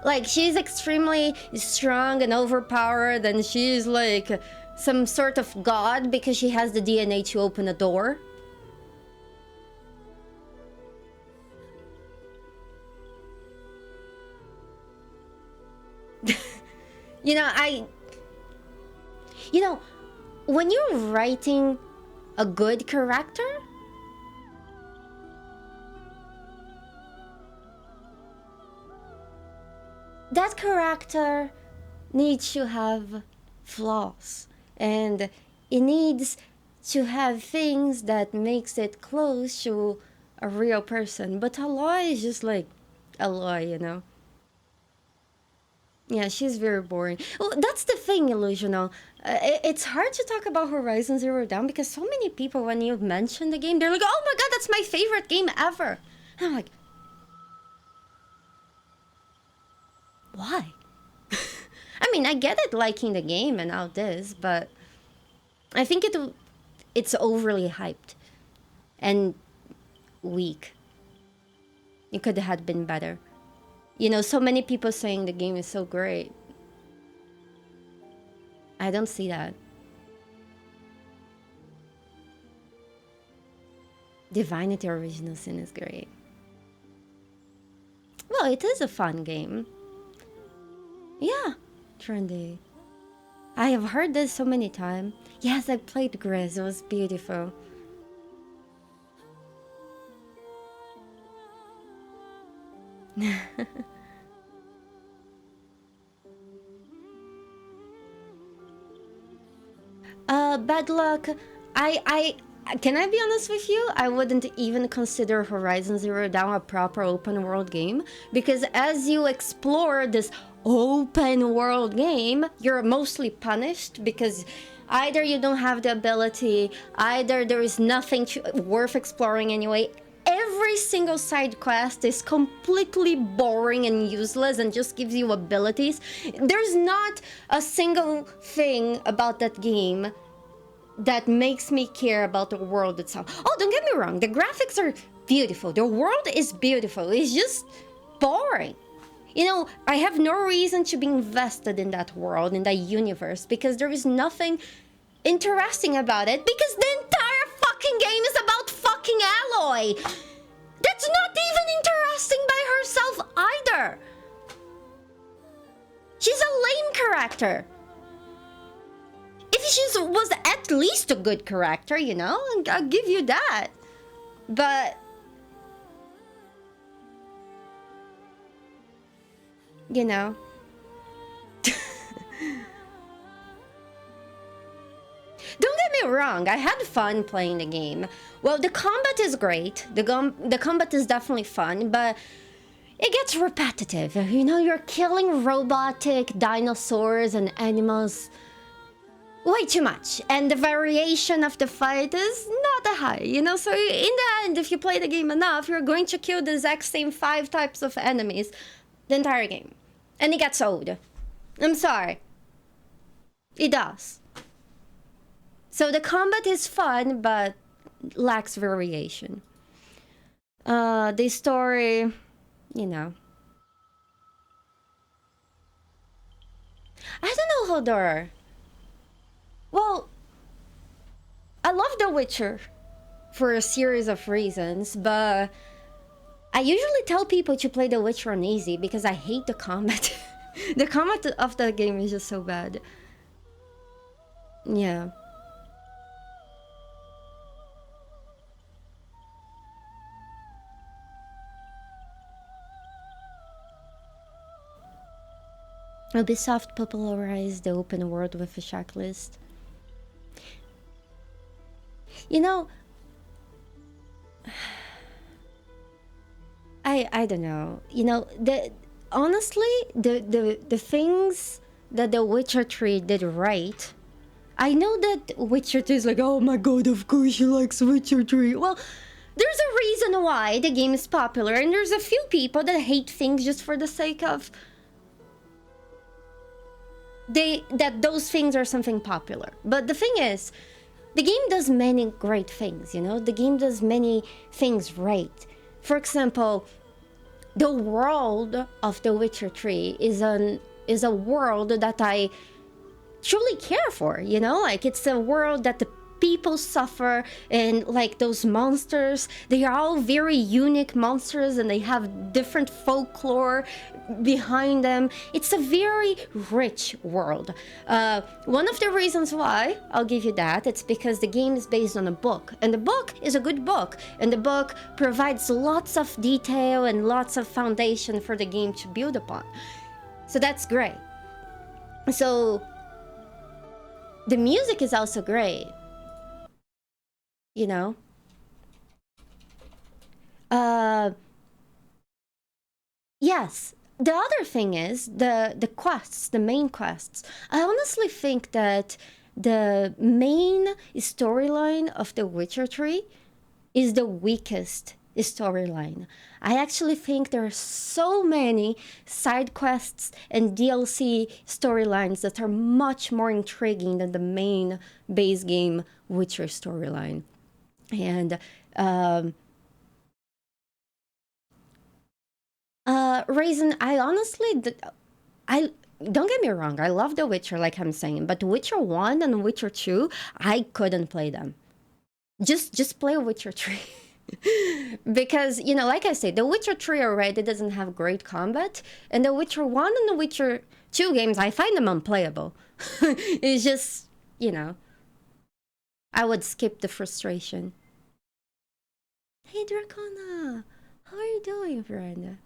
Speaker 1: Like, she's extremely strong and overpowered, and she's like some sort of god because she has the DNA to open a door. You know, when you're writing a good character, that character needs to have flaws, and it needs to have things that makes it close to a real person. But Aloy is just like Aloy, you know. Yeah, she's very boring. Well, that's the thing, Illusional. It's hard to talk about Horizon Zero Dawn because so many people, when you mention the game, they're like, "Oh my god, that's my favorite game ever." And I'm like, why? I mean, I get it liking the game and all this, but I think it's overly hyped and weak. It could have been better. You know, so many people saying the game is so great. I don't see that. Divinity Original Sin is great. Well, it is a fun game. Yeah, trendy. I have heard this so many times. Yes, I played Grizz. It was beautiful. Bad luck. I can I be honest with you? I wouldn't even consider Horizon Zero Dawn a proper open world game because as you explore this open world game, you're mostly punished because either you don't have the ability, either there is nothing worth exploring anyway. Every single side quest is completely boring and useless and just gives you abilities. There's not a single thing about that game that makes me care about the world itself. Oh, don't get me wrong, the graphics are beautiful. The world is beautiful. It's just boring. You know, I have no reason to be invested in that world, in that universe, because there is nothing interesting about it, because the entire fucking game is about fucking Aloy. That's not even interesting by herself either. She's a lame character. If she was at least a good character, you know, I'll give you that. But you know, don't get me wrong, I had fun playing the game. Well, the combat is great. The combat is definitely fun, but it gets repetitive. You know, you're killing robotic dinosaurs and animals way too much, and the variation of the fight is not that high, you know. So in the end, if you play the game enough, you're going to kill the exact same 5 types of enemies the entire game, and it gets old. I'm sorry, it does. So the combat is fun but lacks variation. The story, you know, I don't know, Hodor. Well, I love The Witcher for a series of reasons, but I usually tell people to play The Witcher on easy because I hate the combat. The combat of the game is just so bad. Yeah. Ubisoft popularized the open world with a checklist. You know, I don't know. You know, honestly, the things that The Witcher 3 did right. I know that Witcher 2 is like, oh my god, of course she likes Witcher 3. Well, there's a reason why the game is popular, and there's a few people that hate things just for the sake of that those things are something popular. But the thing is, the game does many great things, you know? The game does many things right. For example, the world of The Witcher 3 is a world that I truly care for, you know? Like, it's a world that the people suffer, and like those monsters, they are all very unique monsters and they have different folklore behind them. It's a very rich world. One of the reasons why, I'll give you that, it's because the game is based on a book, and the book is a good book, and the book provides lots of detail and lots of foundation for the game to build upon. So that's great. So the music is also great, you know. Yes, the other thing is the quests, the main quests. I honestly think that the main storyline of The Witcher 3 is the weakest storyline. I actually think there are so many side quests and DLC storylines that are much more intriguing than the main base game Witcher storyline. And Raisin, I honestly, I don't get me wrong, I love The Witcher, like I'm saying, but Witcher 1 and Witcher 2, I couldn't play them. Just play Witcher 3. Because, you know, like I say, The Witcher 3 already doesn't have great combat, and The Witcher 1 and The Witcher 2 games, I find them unplayable. It's just, you know, I would skip the frustration. Hey, Dracona! How are you doing, friend?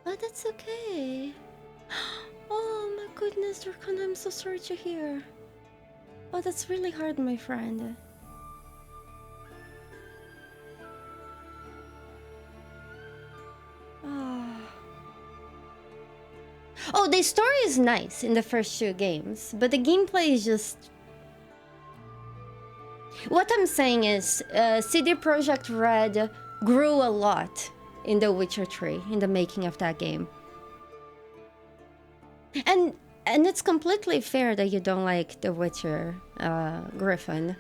Speaker 1: Oh, that's okay. Oh my goodness, Dracona, I'm so sorry to hear. Oh, that's really hard, my friend. Oh. Oh, the story is nice in the first 2 games, but the gameplay is just... What I'm saying is, CD Projekt Red grew a lot in The Witcher 3, in the making of that game. And it's completely fair that you don't like The Witcher, Griffin.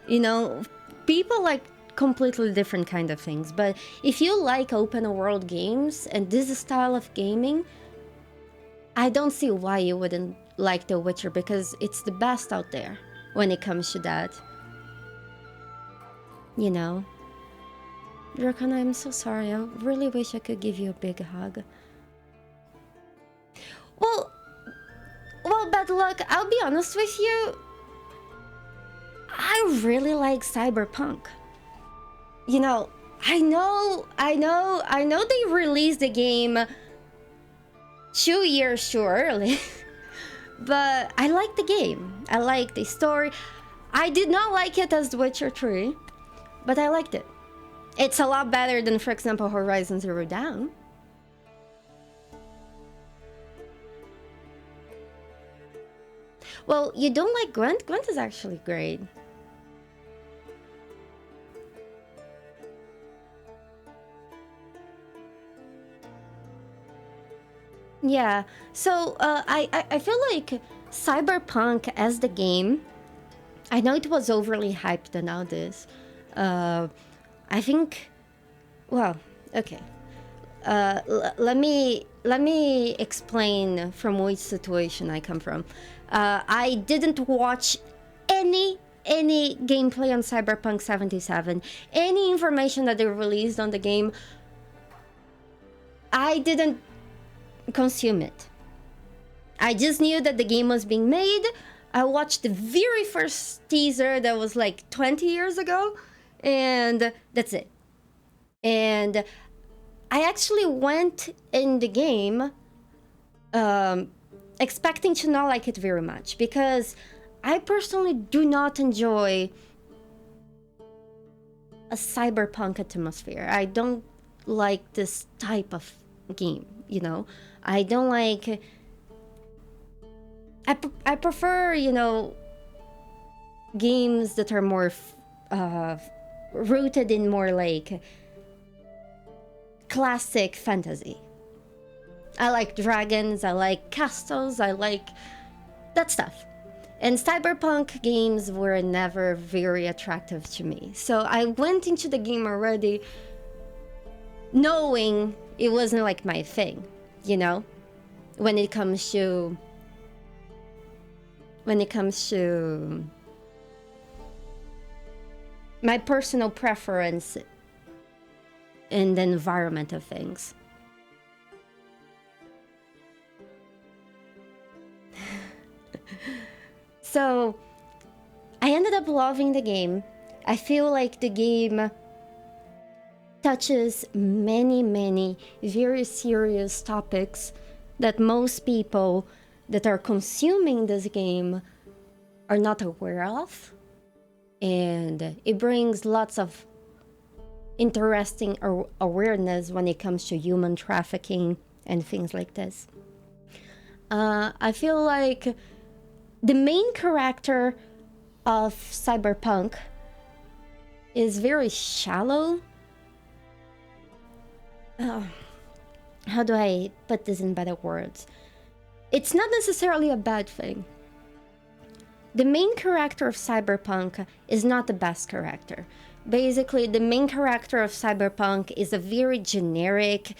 Speaker 1: You know, people like completely different kind of things, but if you like open world games and this style of gaming, I don't see why you wouldn't like The Witcher, because it's the best out there when it comes to that. You know? Dracona, I'm so sorry. I really wish I could give you a big hug. Well, bad luck. I'll be honest with you. I really like Cyberpunk. You know, I know they released the game 2 years too early. But I like the game. I like the story. I did not like it as The Witcher 3, but I liked it. It's a lot better than, for example, Horizon Zero Dawn. Well, you don't like Gwent? Gwent is actually great. Yeah, so I feel like Cyberpunk as the game, I know it was overly hyped and all this. I think, well, okay. Let me explain from which situation I come from. I didn't watch any gameplay on Cyberpunk 77. Any information that they released on the game, I didn't consume it. I just knew that the game was being made. I watched the very first teaser that was like 20 years ago, and that's it. And I actually went in the game expecting to not like it very much, because I personally do not enjoy a cyberpunk atmosphere. I don't like this type of game, you know? I don't like... I prefer, you know, games that are more rooted in more like classic fantasy. I like dragons, I like castles, I like that stuff. And cyberpunk games were never very attractive to me. So I went into the game already knowing it wasn't like my thing, you know? When it comes to my personal preference in the environment of things. So I ended up loving the game. I feel like the game touches many very serious topics that most people that are consuming this game are not aware of. And it brings lots of interesting awareness when it comes to human trafficking and things like this. I feel like the main character of Cyberpunk is very shallow. How do I put this in better words? It's not necessarily a bad thing. The main character of Cyberpunk is not the best character. Basically, the main character of Cyberpunk is a very generic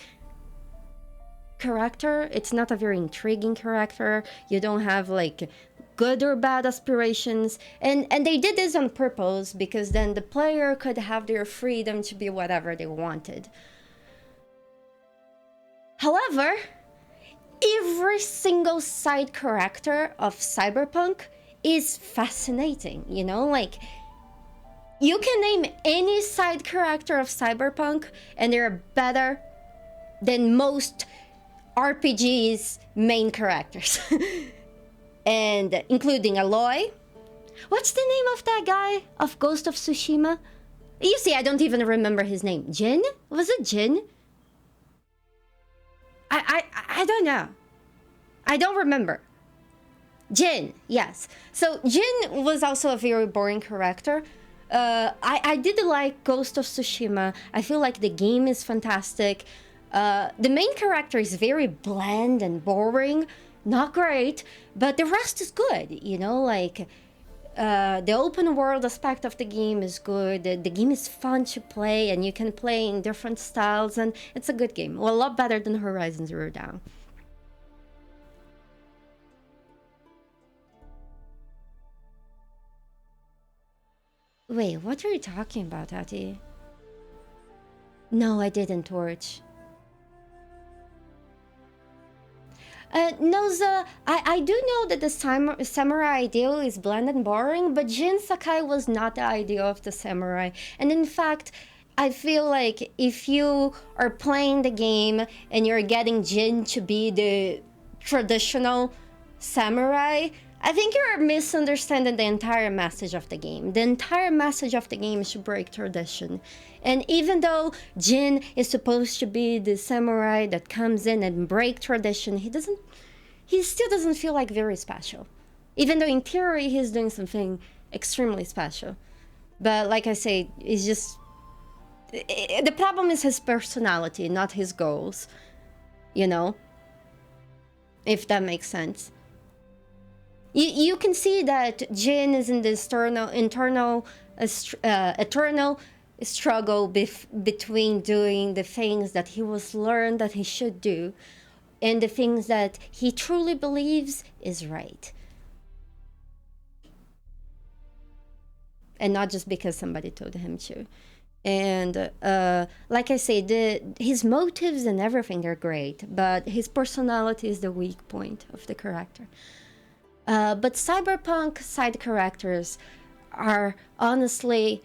Speaker 1: character. It's not a very intriguing character. You don't have like good or bad aspirations. And they did this on purpose because then the player could have their freedom to be whatever they wanted. However, every single side character of Cyberpunk is fascinating, you know? Like, you can name any side character of Cyberpunk and they're better than most RPGs' main characters. And including Aloy. What's the name of that guy of Ghost of Tsushima? You see, I don't even remember his name. Jin? Was it Jin? I don't know. I don't remember. Jin, yes. So Jin was also a very boring character. I did like Ghost of Tsushima. I feel like the game is fantastic. The main character is very bland and boring. Not great, but the rest is good, you know, like the open world aspect of the game is good. The game is fun to play and you can play in different styles and it's a good game. Well, a lot better than Horizon Zero Dawn. Wait, what are you talking about, Ati? No, I didn't, Torch. Noza, I do know that the samurai ideal is bland and boring, but Jin Sakai was not the ideal of the samurai. And in fact, I feel like if you are playing the game and you're getting Jin to be the traditional samurai, I think you're misunderstanding the entire message of the game. The entire message of the game is to break tradition. And even though Jin is supposed to be the samurai that comes in and break tradition, he still doesn't feel like very special. Even though in theory he's doing something extremely special. But like I say, it's just... the problem is his personality, not his goals. You know? If that makes sense. You can see that Jin is in this eternal struggle between doing the things that he was learned that he should do and the things that he truly believes is right. And not just because somebody told him to. And like I say, his motives and everything are great, but his personality is the weak point of the character. But Cyberpunk side characters are honestly...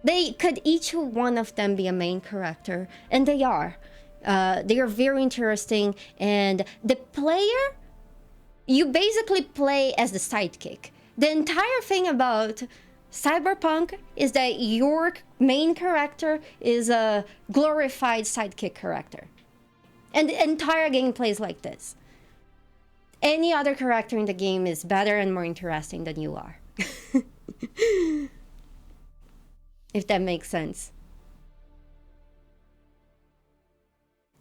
Speaker 1: they could each one of them be a main character, and they are. They are very interesting, and the player, you basically play as the sidekick. The entire thing about Cyberpunk is that your main character is a glorified sidekick character. And the entire game plays like this. Any other character in the game is better and more interesting than you are. If that makes sense.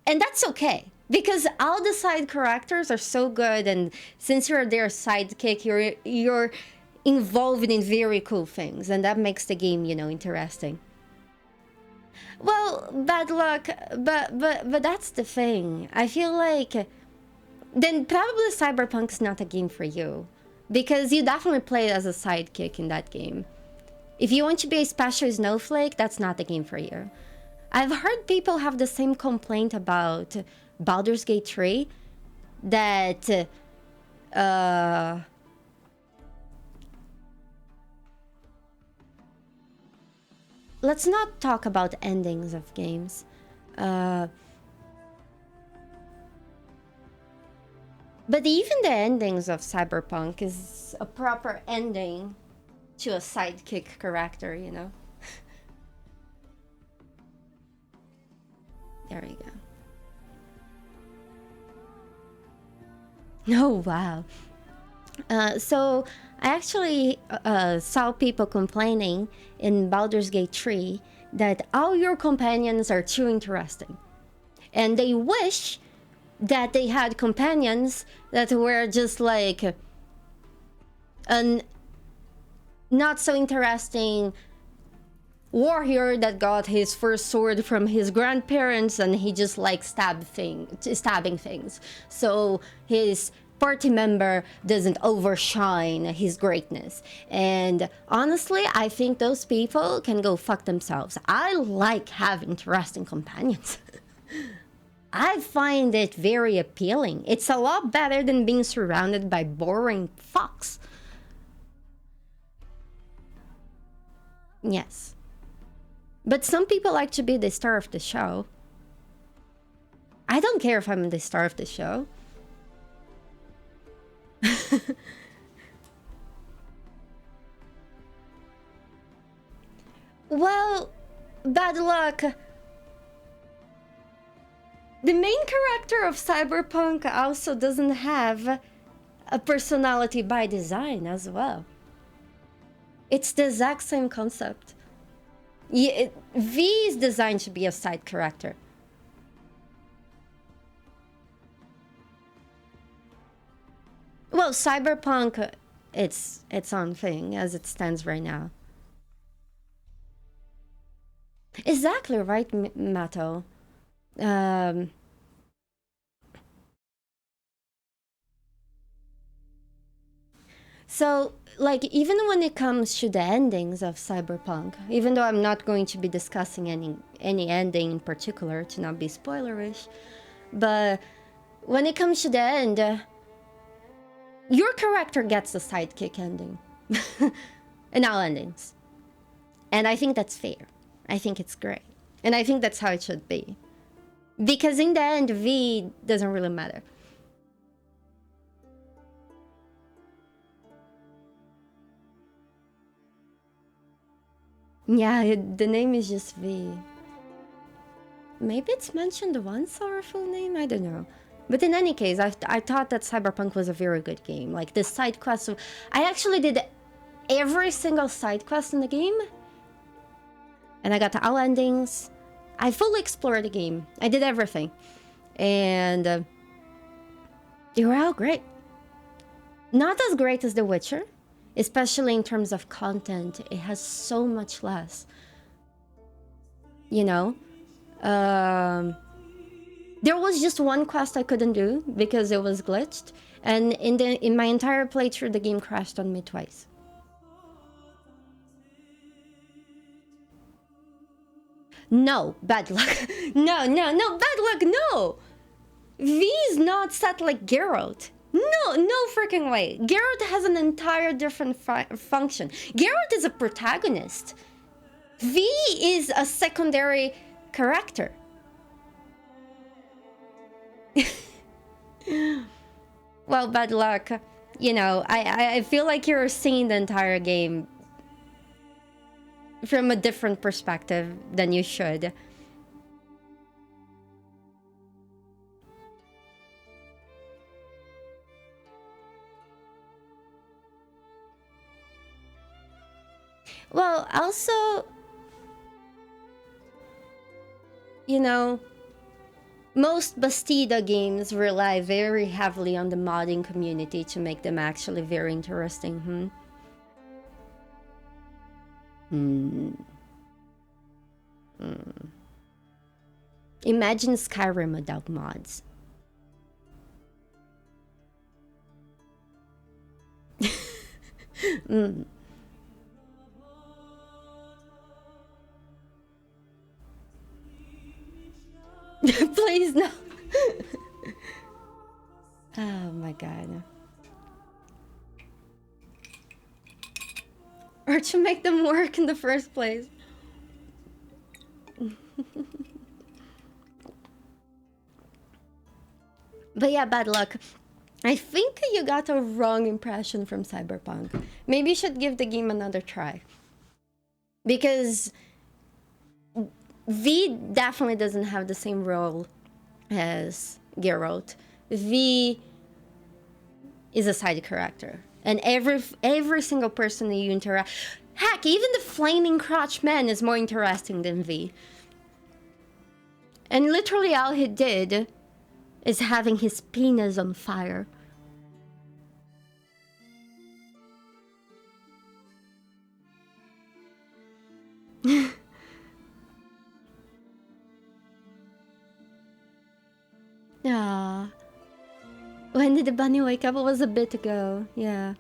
Speaker 1: And that's okay, because all the side characters are so good, and since you're their sidekick, you're involved in very cool things, and that makes the game, you know, interesting. Well, bad luck, but that's the thing. I feel like then probably Cyberpunk's not a game for you, because you definitely play as a sidekick in that game. If you want to be a special snowflake, that's not the game for you. I've heard people have the same complaint about Baldur's Gate 3, that let's not talk about endings of games. But even the endings of Cyberpunk is a proper ending to a sidekick character, you know? There we go. Oh, wow. So I actually saw people complaining in Baldur's Gate 3 that all your companions are too interesting. And they wish that they had companions that were just like an not so interesting warrior that got his first sword from his grandparents and he just like stabbing things. So his party member doesn't overshine his greatness. And honestly, I think those people can go fuck themselves. I like having interesting companions. I find it very appealing. It's a lot better than being surrounded by boring fucks. Yes. But some people like to be the star of the show. I don't care if I'm the star of the show. Well, bad luck. The main character of Cyberpunk also doesn't have a personality by design as well. It's the exact same concept. V is designed to be a side character. Well, Cyberpunk, it's its own thing as it stands right now. Exactly right, Mato. So, like, even when it comes to the endings of Cyberpunk, even though I'm not going to be discussing any ending in particular to not be spoilerish, but when it comes to the end, your character gets the sidekick ending in all endings. And I think that's fair. I think it's great. And I think that's how it should be. Because in the end, V doesn't really matter. Yeah, the name is just V. Maybe it's mentioned once or a full name, I don't know. But in any case, I thought that Cyberpunk was a very good game. Like, the side quests, I actually did every single side quest in the game. And I got all endings. I fully explored the game. I did everything. And they were all great. Not as great as The Witcher, especially in terms of content. It has so much less. You know? There was just one quest I couldn't do because it was glitched. And in my entire playthrough, the game crashed on me twice. No, bad luck. No, bad luck, no! V's not set like Geralt. No freaking way. Geralt has an entire different function. Geralt is a protagonist. V is a secondary character. Well, bad luck. You know, I feel like you're seeing the entire game from a different perspective than you should. Well, also, you know, most Bastida games rely very heavily on the modding community to make them actually very interesting, Imagine Skyrim without mods. Please no. Oh my god. Or to make them work in the first place. But yeah, bad luck. I think you got a wrong impression from Cyberpunk. Maybe you should give the game another try. Because V definitely doesn't have the same role as Geralt. V is a side character. And every single person that you interact... Heck, even the flaming crotch man is more interesting than V. And literally all he did is having his penis on fire. Ah, when did the bunny wake up? It was a bit ago. Yeah.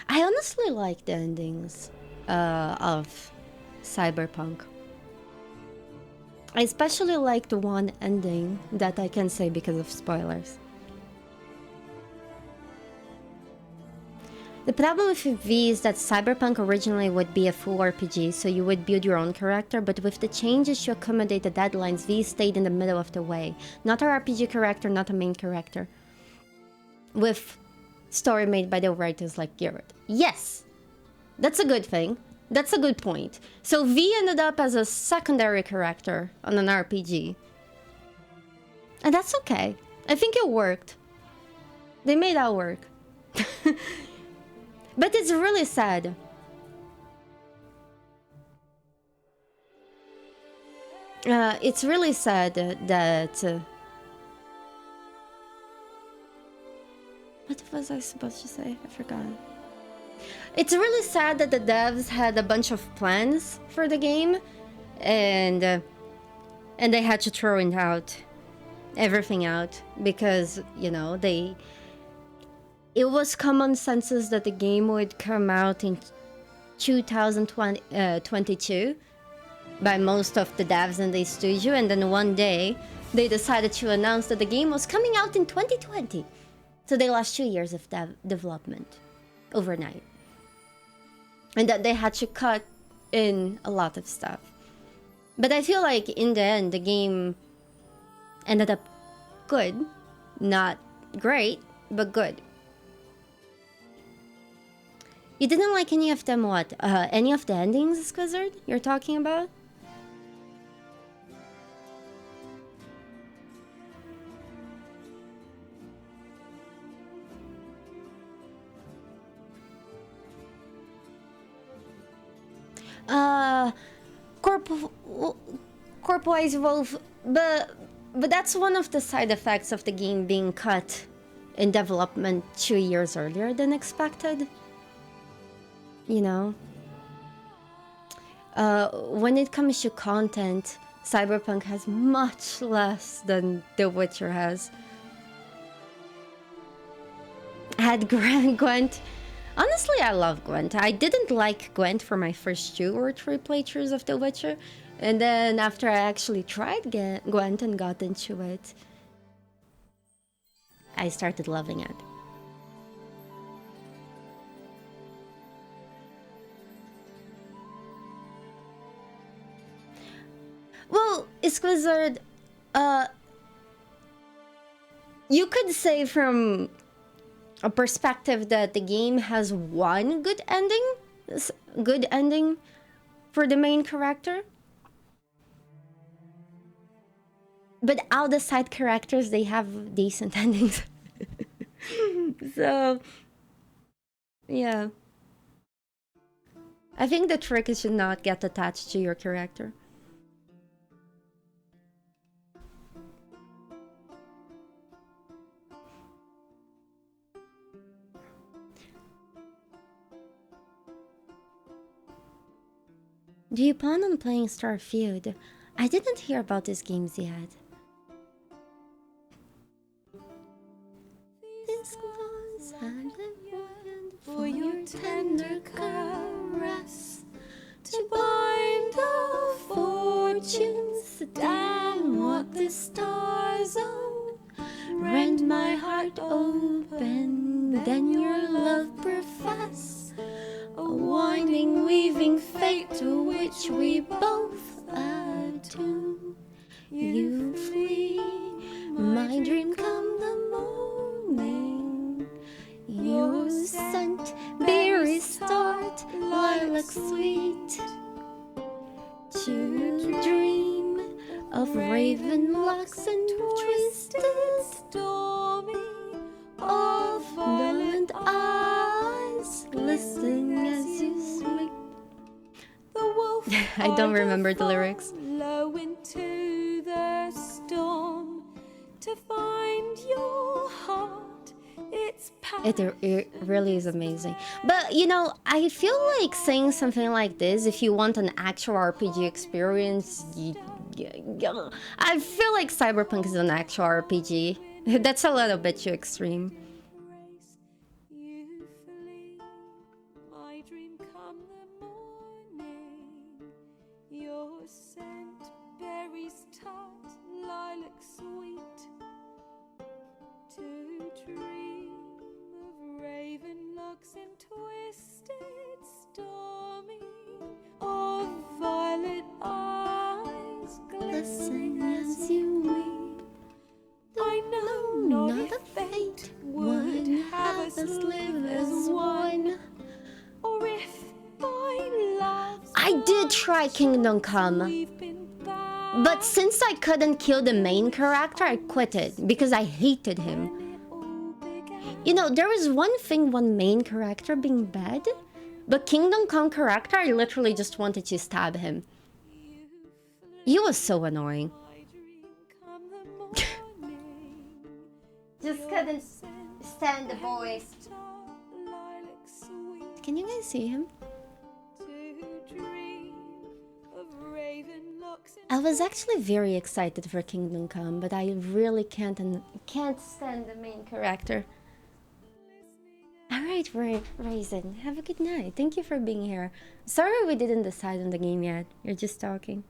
Speaker 1: I honestly like the endings of Cyberpunk. I especially like the one ending that I can say because of spoilers. The problem with V is that Cyberpunk originally would be a full RPG, so you would build your own character, but with the changes to accommodate the deadlines, V stayed in the middle of the way. Not a RPG character, not a main character. With story made by the writers like Garrett. Yes! That's a good thing. That's a good point. So V ended up as a secondary character on an RPG. And that's okay. I think it worked. They made that work. But it's really sad. It's really sad that... what was I supposed to say? I forgot. It's really sad that the devs had a bunch of plans for the game, and they had to throw it out, everything out, because, you know, it was common consensus that the game would come out in 2022 by most of the devs in the studio, and then one day they decided to announce that the game was coming out in 2020. So they lost 2 years of development overnight. And that they had to cut in a lot of stuff. But I feel like in the end, the game ended up good. Not great, but good. You didn't like any of them, what? Any of the endings, Squizzard, you're talking about? Corp-wise Wolf, but that's one of the side effects of the game being cut in development 2 years earlier than expected. You know? When it comes to content, Cyberpunk has much less than The Witcher has. Had Gwent. Honestly, I love Gwent. I didn't like Gwent for my first 2 or 3 playthroughs of The Witcher. And then after I actually tried Gwent and got into it, I started loving it. Well, Squizzard, you could say from a perspective that the game has one good ending for the main character. But all the side characters, they have decent endings. So, yeah. I think the trick is to not get attached to your character. Do you plan on playing Starfield? I didn't hear about these games yet. This was for your tender caress, to bind the fortunes, damn what the stars own, rend my heart open then your love profess, a winding, weaving fate to which we both attune. You flee, my dream come the morning. Your scent, berry start, lilac sweet. To dream of raven locks and twisted stormy, of violet eyes glistening as you sleep.
Speaker 4: The wolf
Speaker 1: I don't remember the lyrics.
Speaker 4: Low into the storm to find your heart. It's
Speaker 1: It really is amazing. But you know, I feel like saying something like this, if you want an actual RPG experience, I feel like Cyberpunk is an actual RPG. That's a little bit too extreme.
Speaker 4: you flee. My dream come the morning. Your scent berries tart, lilac sweet. To dream of raven locks and twisted stormy, of violet eyes glistening as you weep. I know not if fate would have us live as one, or if by love
Speaker 1: I did try Kingdom Come,
Speaker 4: we've been bound.
Speaker 1: but since I couldn't kill the main character, I quit it because I hated him. You know, there is one thing, one main character being bad, but Kingdom Come character, I literally just wanted to stab him. He was so annoying. Just couldn't stand the voice. Can you guys see him? I was actually very excited for Kingdom Come, but I really can't stand the main character. Alright, Raisin, have a good night. Thank you for being here. Sorry we didn't decide on the game yet. You're just talking.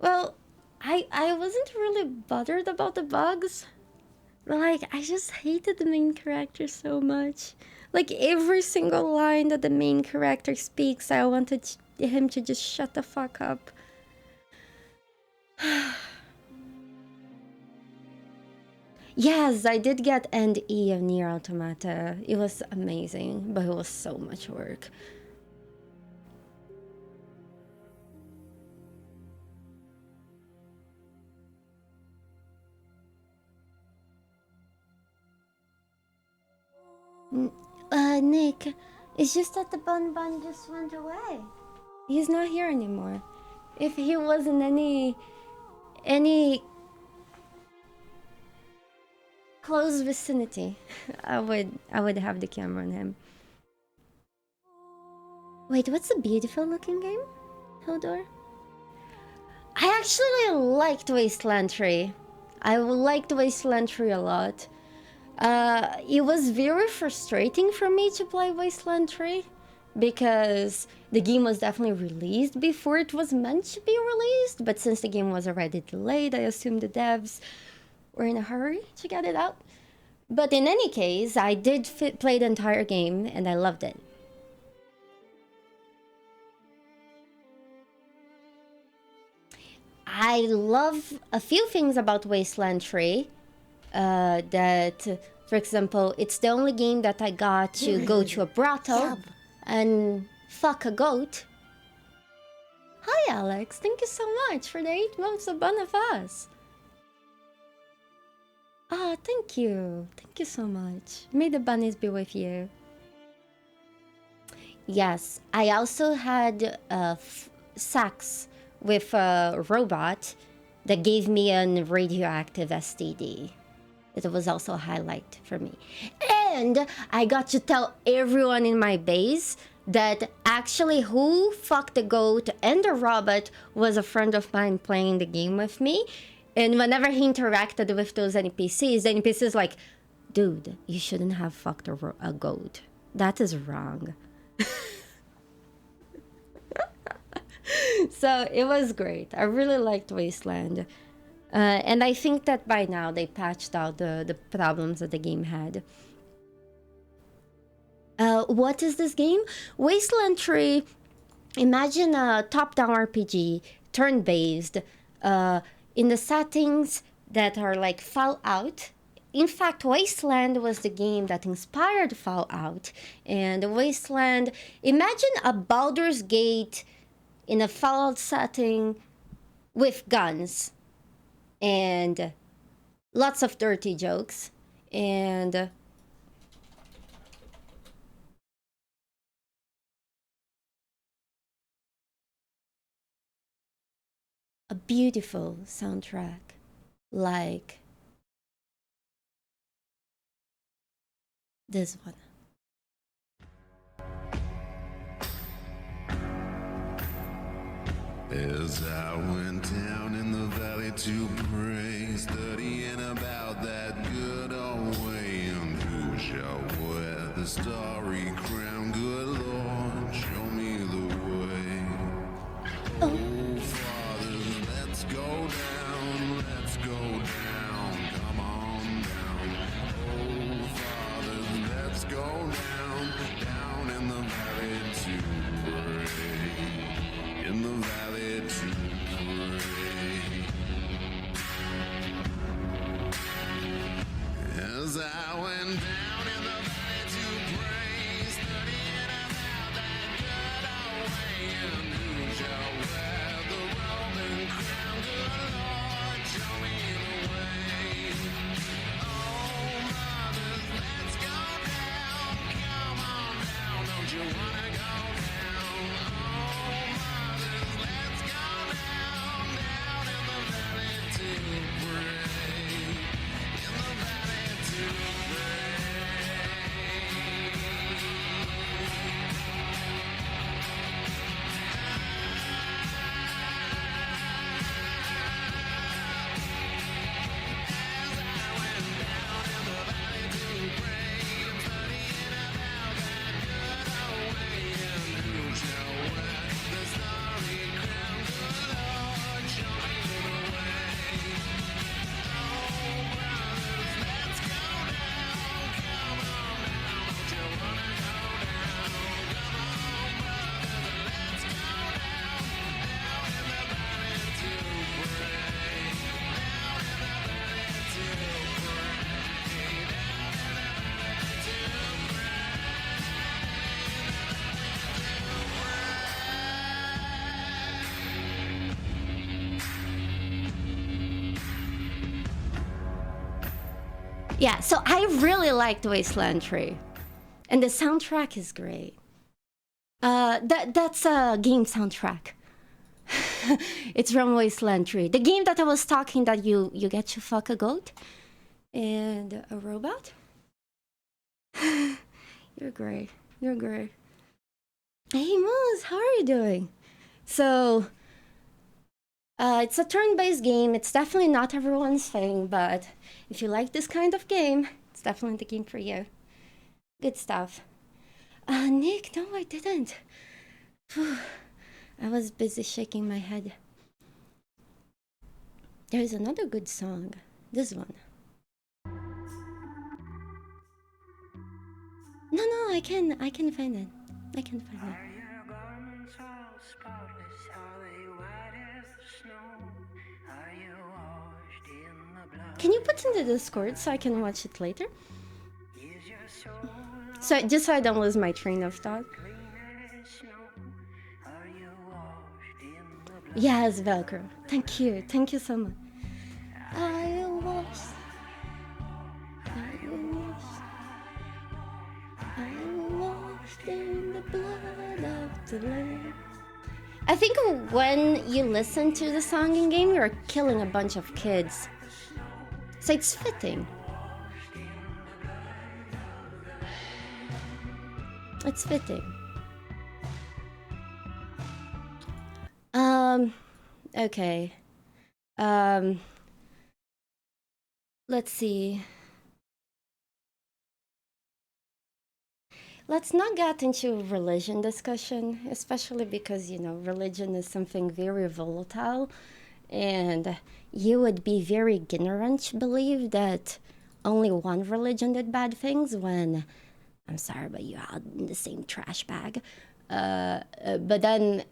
Speaker 1: Well, I wasn't really bothered about the bugs. Like, I just hated the main character so much. Like, every single line that the main character speaks, I wanted him to just shut the fuck up. Yes, I did get End E of Nier Automata. It was amazing, but it was so much work. Nick, it's just that the Bun Bun just went away. He's not here anymore. If he was in any close vicinity, I would have the camera on him. Wait, what's the beautiful looking game, Hildor? I actually liked Wasteland 3. I liked Wasteland 3 a lot. It was very frustrating for me to play Wasteland 3 because the game was definitely released before it was meant to be released, but since the game was already delayed, I assume the devs were in a hurry to get it out. But in any case, I did play the entire game and I loved it. I love a few things about Wasteland 3. That, for example, it's the only game that I got to go to a brothel and fuck a goat. Hi, Alex. Thank you so much for the 8 months of Bonifaz. Ah, thank you. Thank you so much. May the bunnies be with you. Yes, I also had sex with a robot that gave me a radioactive STD. It was also a highlight for me. And I got to tell everyone in my base that actually who fucked the goat and the robot was a friend of mine playing the game with me. And whenever he interacted with those NPCs, the NPCs like, dude, you shouldn't have fucked a goat. That is wrong. So it was great. I really liked Wasteland. And I think that by now they patched out the problems that the game had. What is this game? Wasteland 3. Imagine a top-down RPG, turn-based, in the settings that are like Fallout. In fact, Wasteland was the game that inspired Fallout. And Wasteland, imagine a Baldur's Gate in a Fallout setting with guns and lots of dirty jokes and a beautiful soundtrack like this one.
Speaker 5: As I went down in the valley to pray, studying about that good old way, and who shall wear the starry crown? Good Lord, show me the way. Oh, fathers, let's go down, let's go down, come on down. Oh, fathers, let's go down, down in the valley to pray, in the valley to pray. As I went down in the valley to pray, studying about that good old way, and who shall wear the robe and crown? Good Lord, show me the way. Oh, mothers, let's go down, come on down, don't you wanna go down? Oh, mothers, let's go down, down in the valley to pray, in the valley to pray.
Speaker 1: Yeah, so I really liked Wasteland 3. And the soundtrack is great. That's a game soundtrack. It's from Wasteland 3. The game that I was talking that you get to fuck a goat and a robot. You're great. You're great. Hey Moose, how are you doing? So it's a turn-based game. It's definitely not everyone's thing, but if you like this kind of game, it's definitely the game for you. Good stuff. Nick, no, I didn't. I was busy shaking my head. There's another good song. This one. No, I can find it. I can find it. Can you put in the Discord so I can watch it later? So just so I don't lose my train of thought. Yes, Velcro. Thank you so much. I washed in the blood of the Lamb. I think when you listen to the song in game, you're killing a bunch of kids. So it's fitting. It's fitting. Okay. Let's see. Let's not get into religion discussion, especially because, you know, religion is something very volatile and you would be very ignorant to believe that only one religion did bad things when, I'm sorry, but you're all in the same trash bag. But then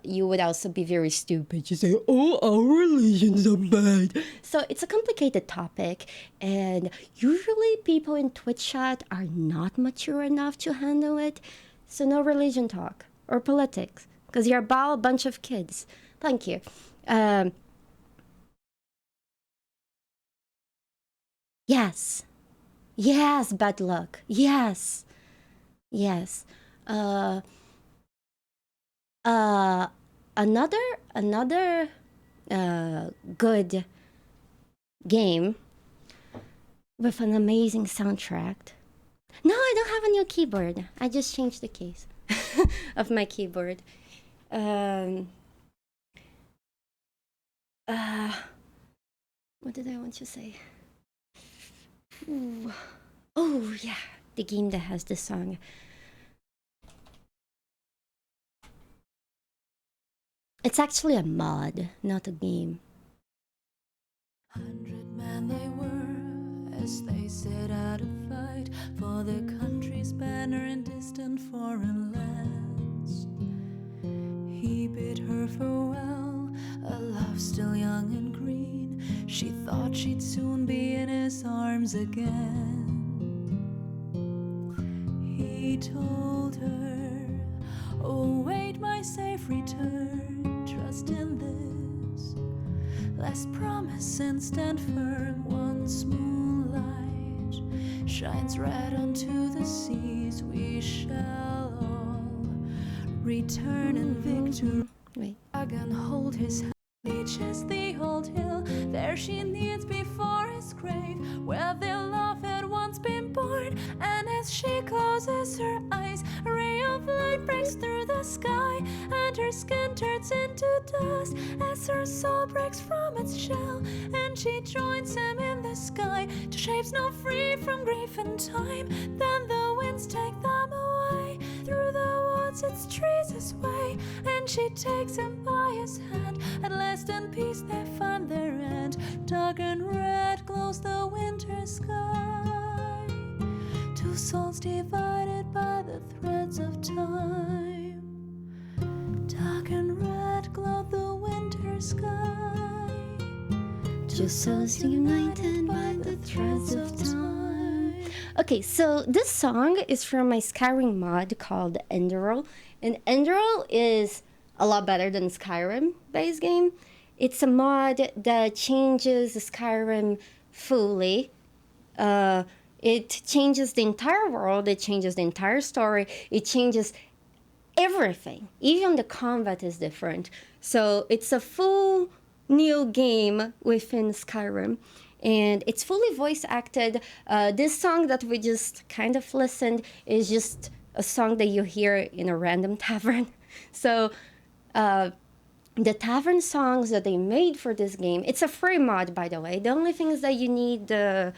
Speaker 1: you would also be very stupid to say, oh, our religions are bad. So it's a complicated topic, and usually people in Twitch chat are not mature enough to handle it. So no religion talk or politics, because you're a bunch of kids. Thank you. Yes. Yes, bad luck. Yes. Yes. Another good game with an amazing soundtrack. No, I don't have a new keyboard. I just changed the case of my keyboard. What did I want to say? Ooh. Oh, yeah, the game that has the song. It's actually a mod, not a game.
Speaker 4: 100 men they were, as they set out to fight for their country's banner in distant foreign lands. He bid her farewell, a love still young and green. She thought she'd soon be in his arms again. He told her, oh, wait my safe return, trust in this. Last promise and stand firm. Once moonlight shines red onto the seas, we shall all return in victory.
Speaker 1: Wait.
Speaker 4: Dragon hold his hand, reaches the old hill. There she kneels before his grave, where their love had once been born. And as she closes her eyes, a ray of light breaks through the sky, and her skin turns into dust as her soul breaks from its shell. And she joins him in the sky to shapes now free from grief and time. Then the winds take them away, through the woods its trees his way. And she takes him by his hand, at last in peace they find their end. Dark and red glows the winter sky, two souls divided by the threads of time. Dark and red glow the winter sky, two souls united by the threads of time.
Speaker 1: Okay, so this song is from my Skyrim mod called Enderal. And Enderal is a lot better than Skyrim base game. It's a mod that changes Skyrim fully. It changes the entire world, it changes the entire story, it changes everything. Even the combat is different. So it's a full new game within Skyrim. And it's fully voice acted. This song that we just kind of listened is just a song that you hear in a random tavern. So the tavern songs that they made for this game, it's a free mod, by the way. The only thing is that you need the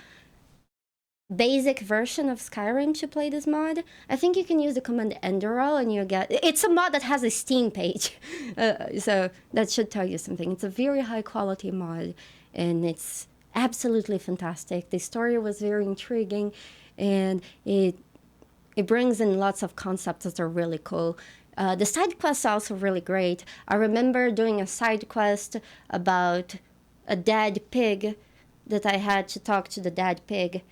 Speaker 1: basic version of Skyrim to play this mod. I think you can use the command Enderal and you get... It's a mod that has a Steam page. So that should tell you something. It's a very high quality mod and it's absolutely fantastic. The story was very intriguing and it brings in lots of concepts that are really cool. The side quests are also really great. I remember doing a side quest about a dead pig that I had to talk to the dead pig,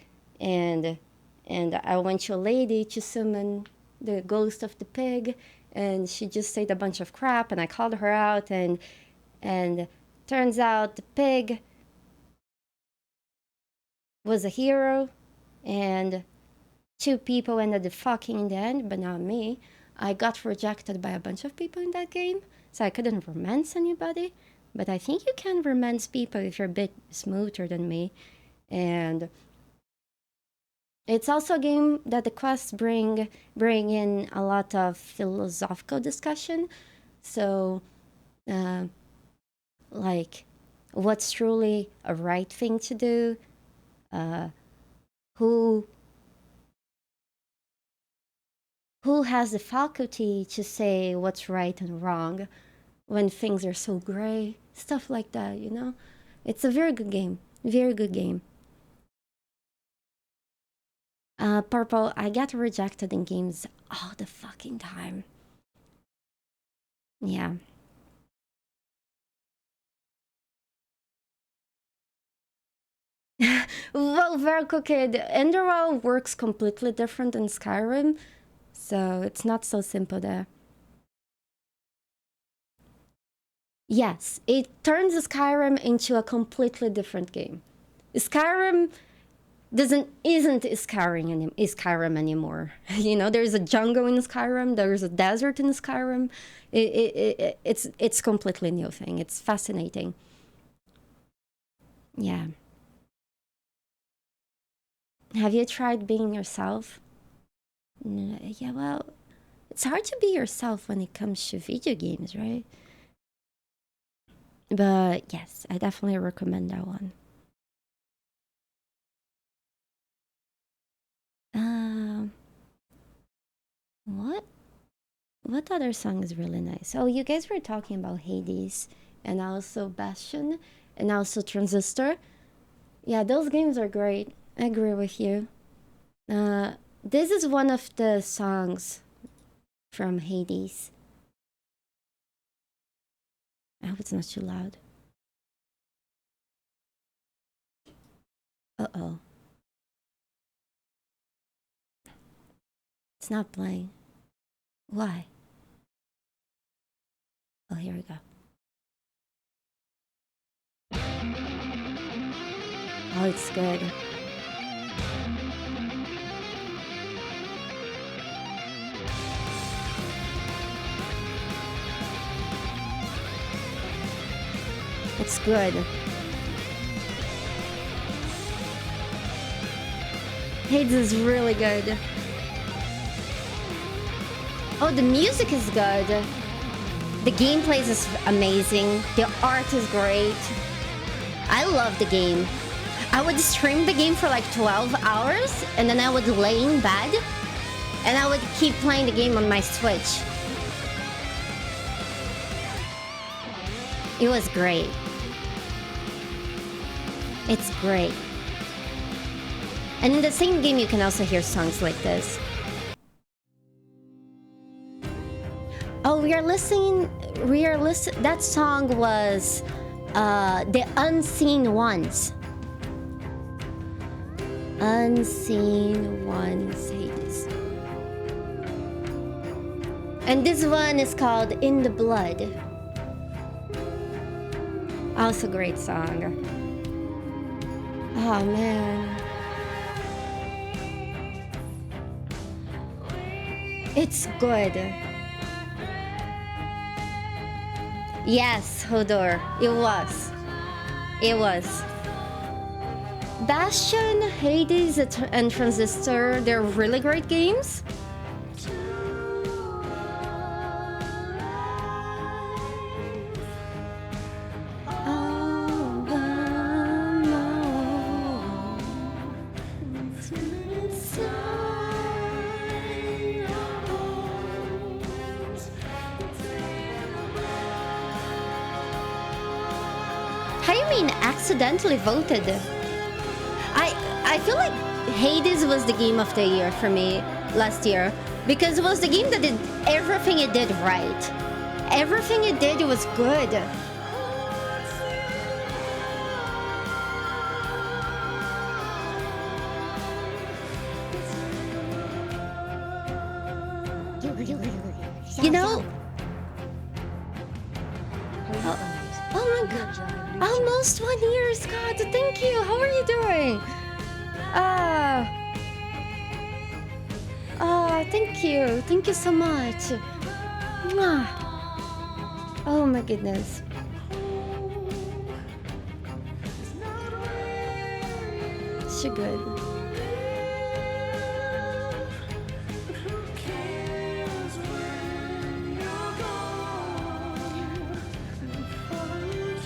Speaker 1: and I went to a lady to summon the ghost of the pig, and she just said a bunch of crap, and I called her out, and turns out the pig was a hero, and 2 people ended up fucking in the end, but not me. I got rejected by a bunch of people in that game, so I couldn't romance anybody. But I think you can romance people if you're a bit smoother than me. And it's also a game that the quests bring in a lot of philosophical discussion. So, like, what's truly a right thing to do? Who has the faculty to say what's right and wrong? when things are so gray, stuff like that, you know? It's a very good game. Very good game. Purple, I get rejected in games all the fucking time. Yeah. Well, very crooked. Enderall works completely different in Skyrim, so it's not so simple there. Yes, it turns Skyrim into a completely different game. Skyrim isn't Skyrim anymore. You know, there's a jungle in Skyrim, there's a desert in Skyrim. It's completely new thing. It's fascinating. Yeah. Have you tried being yourself? Yeah, well, it's hard to be yourself when it comes to video games, right? But yes, I definitely recommend that one. What other song is really nice? Oh, you guys were talking about Hades and also Bastion and also Transistor. Yeah, those games are great. I agree with you. This is one of the songs from Hades. I hope it's not too loud. Uh-oh. It's not playing. Why? Oh, here we go. Oh, it's good. It's good. Hades is really good. Oh, the music is good. The gameplay is amazing. The art is great. I love the game. I would stream the game for like 12 hours and then I would lay in bed and I would keep playing the game on my Switch. It was great. It's great. And in the same game, you can also hear songs like this. Oh, that song was The Unseen Ones. Unseen Ones, Hades. And this one is called In the Blood. Also a great song. Oh man. It's good. Yes, Hodor. It was. It was. Bastion, Hades, and Transistor, they're really great games. How do you mean accidentally voted? I feel like Hades was the game of the year for me last year because it was the game that did everything it did right. Everything it did, it was good. You know? Oh my god. Almost 1 year, Scott. Thank you. How are you doing? Thank you. Thank you so much. Mwah. Oh my goodness. So good.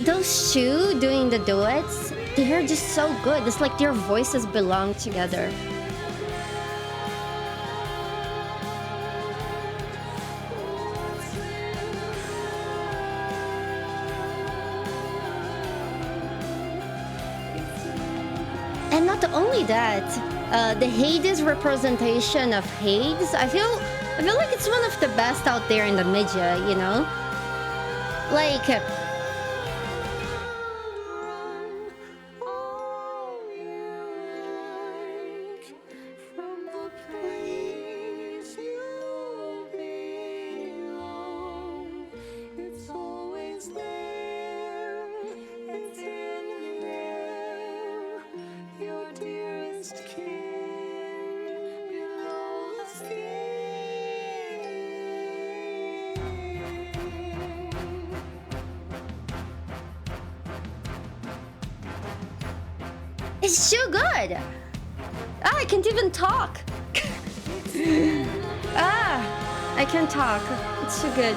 Speaker 1: Those two doing the duets, they're just so good. It's like their voices belong together. And not only that, the Hades representation of Hades, I feel like it's one of the best out there in the media, you know? Like, it's too good. Ah, I can't even talk. I can't talk. It's too good.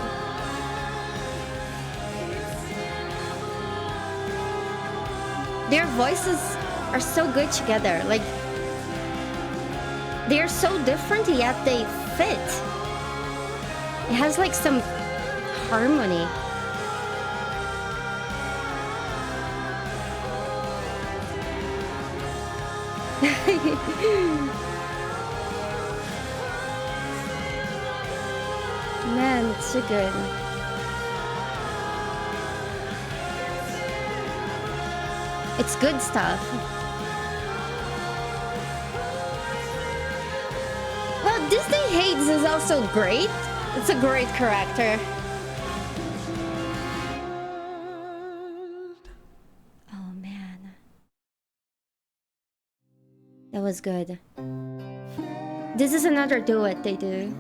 Speaker 1: Their voices are so good together. Like, they're so different, yet they fit. It has like some harmony. Man, it's so good. It's good stuff. Well, Disney Hades is also great. It's a great character. Oh man. That was good. This is another duet they do.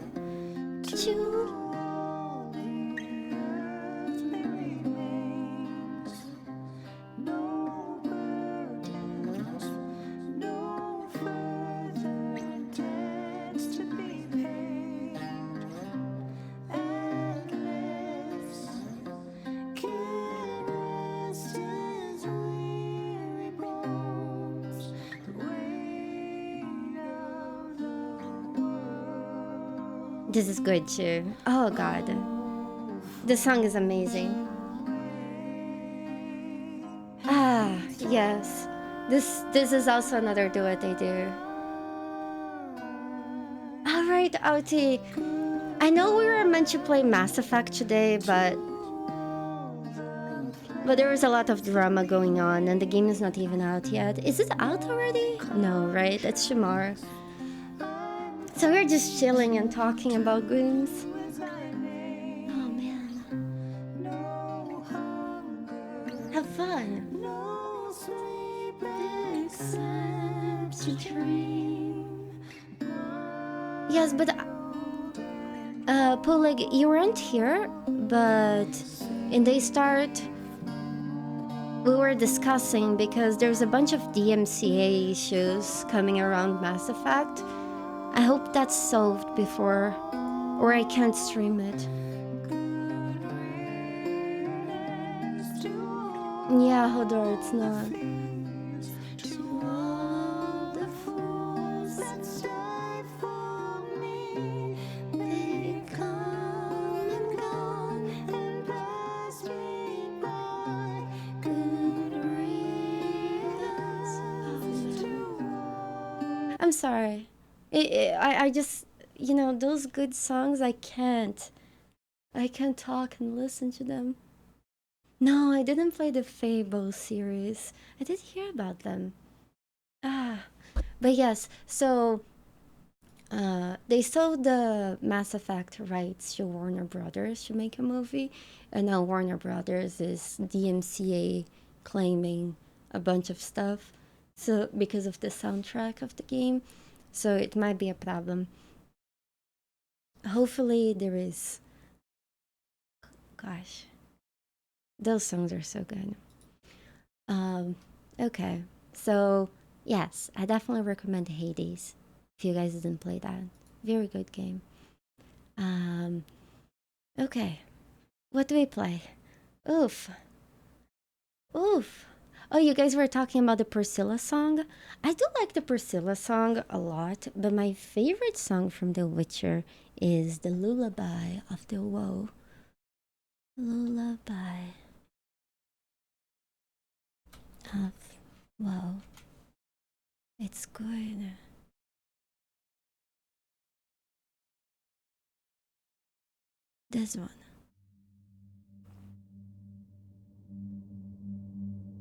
Speaker 1: This is good too. Oh god. The song is amazing. Ah, yes. This is also another duet they do. Alright, Outie. I know we were meant to play Mass Effect today, but there was a lot of drama going on and the game is not even out yet. Is it out already? No, right? It's tomorrow. So we're just chilling and talking about games. Oh man. Have fun. Yes, but Polig, you weren't here, but in the start we were discussing because there's a bunch of DMCA issues coming around Mass Effect. I hope that's solved before, or I can't stream it. Yeah, Hodor, it's not. I'm sorry. I just, you know, those good songs, I can't talk and listen to them. No, I didn't play the Fable series. I did hear about them. But yes, so they sold the Mass Effect rights to Warner Brothers to make a movie, and now Warner Brothers is DMCA claiming a bunch of stuff, so because of the soundtrack of the game. So it might be a problem. Hopefully there is. Gosh, those songs are so good. Okay, so yes, I definitely recommend Hades if you guys didn't play that. Very good game. Okay, what do we play? Oof. Oh, you guys were talking about the Priscilla song. I do like the Priscilla song a lot, but my favorite song from The Witcher is the Lullaby of the Woe. Lullaby of Woe. It's good. This one.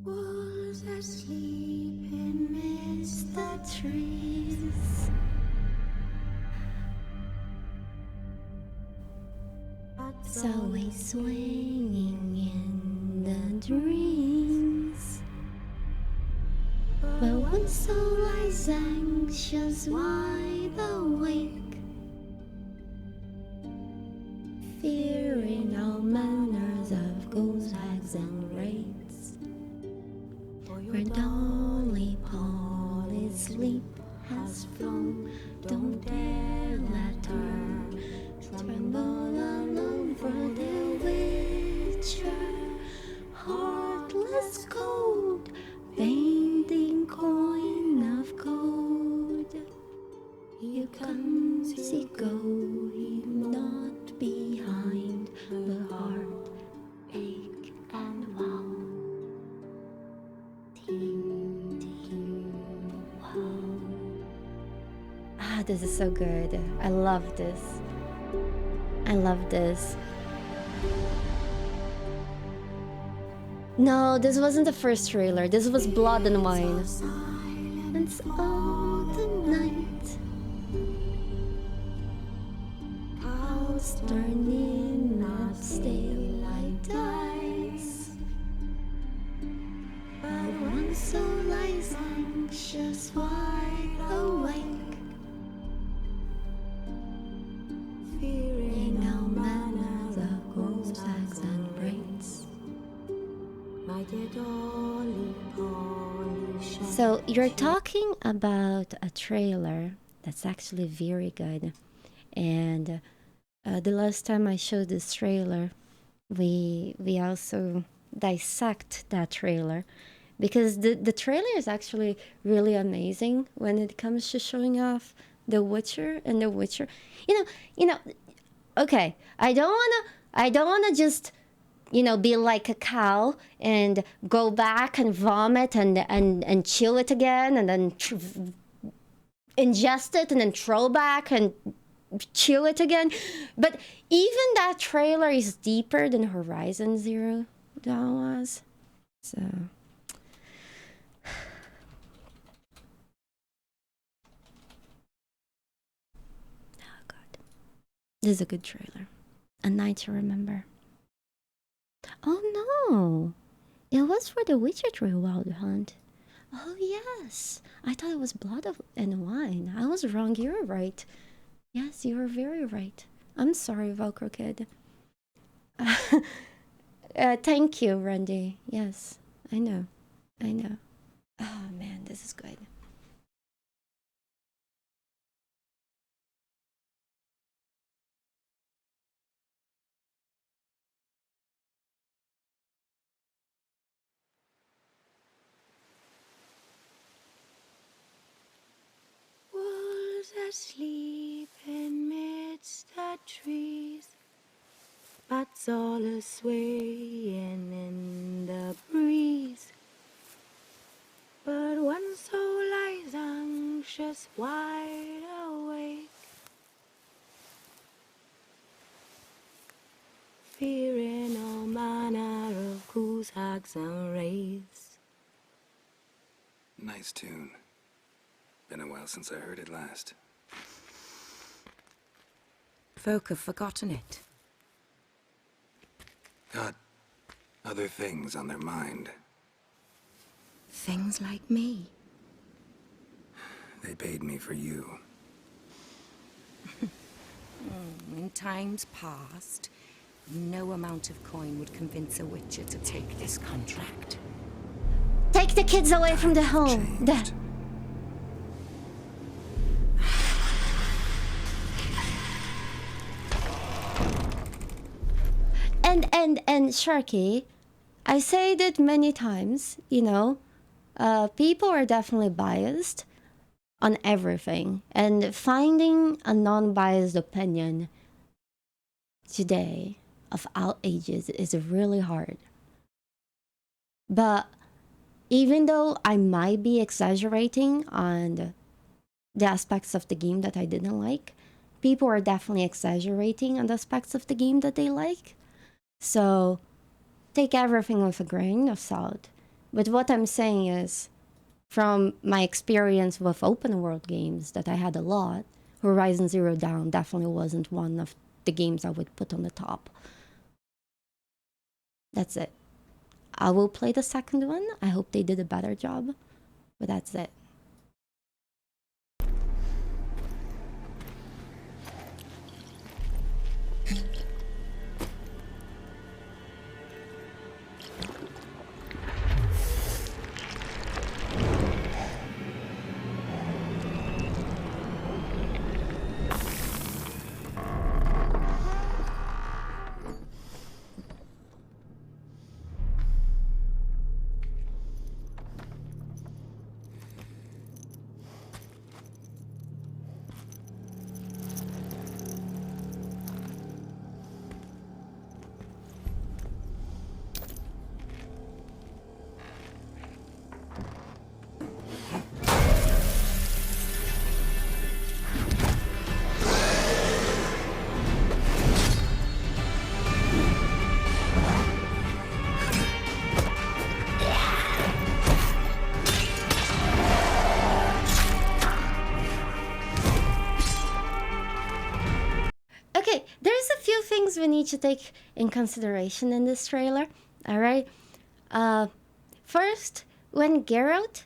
Speaker 1: Wolves asleep amidst the trees. It's always swinging in the dreams. But one soul lies anxious, wide awake, fearing all manners of ghosts, hags, and wraiths. Where Dolly Polly's sleep has flown, don't dare let her tremble alone, for the witcher, heartless cold, painting coin of gold. You come, see, go, he not behind, but heart ache and wow. Wow. Ah, this is so good. I love this. I love this. No, this wasn't the first trailer. This was Blood and Wine. It's all the night. House turning up, stale like dice. But one soul lies anxious, wide awake, fearing all manners of ghosts, hags, and wraiths. My dear Dolly Polly. So you're talking about a trailer that's actually very good, and the last time I showed this trailer, we also dissect that trailer, because the trailer is actually really amazing when it comes to showing off The Witcher and The Witcher. You know. Okay, I don't wanna just be like a cow and go back and vomit and chew it again and then ingest it and then throw back and chew it again. But even that trailer is deeper than Horizon Zero Dawn was. So oh god, this is a good trailer. A Night to Remember. Oh no, it was for The Witcher 3 Wild Hunt. Oh yes, I thought it was Blood and Wine. I was wrong. You're right. Yes, you are very right. I'm sorry, Velcro Kid. Thank you, Randy. Yes, I know. Oh man, this is good. Wolves asleep amidst the trees, bats all a swaying in the breeze. But one soul lies anxious, wide awake, fearing all manner of ghouls, hags, and wraiths.
Speaker 6: Nice tune. Been a while since I heard it last.
Speaker 7: Folk have forgotten it.
Speaker 6: Got other things on their mind.
Speaker 7: Things like me.
Speaker 6: They paid me for you.
Speaker 7: In times past, no amount of coin would convince a witcher to take this contract.
Speaker 1: Take the kids away from the home.
Speaker 6: Changed.
Speaker 1: And Sharky, I say that many times, people are definitely biased on everything, and finding a non-biased opinion today of all ages is really hard. But even though I might be exaggerating on the aspects of the game that I didn't like, people are definitely exaggerating on the aspects of the game that they like. So take everything with a grain of salt. But what I'm saying is, from my experience with open world games that I had a lot, Horizon Zero Dawn definitely wasn't one of the games I would put on the top. That's it. I will play the second one. I hope they did a better job, but that's it. Okay, there's a few things we need to take in consideration in this trailer. All right. First, when Geralt,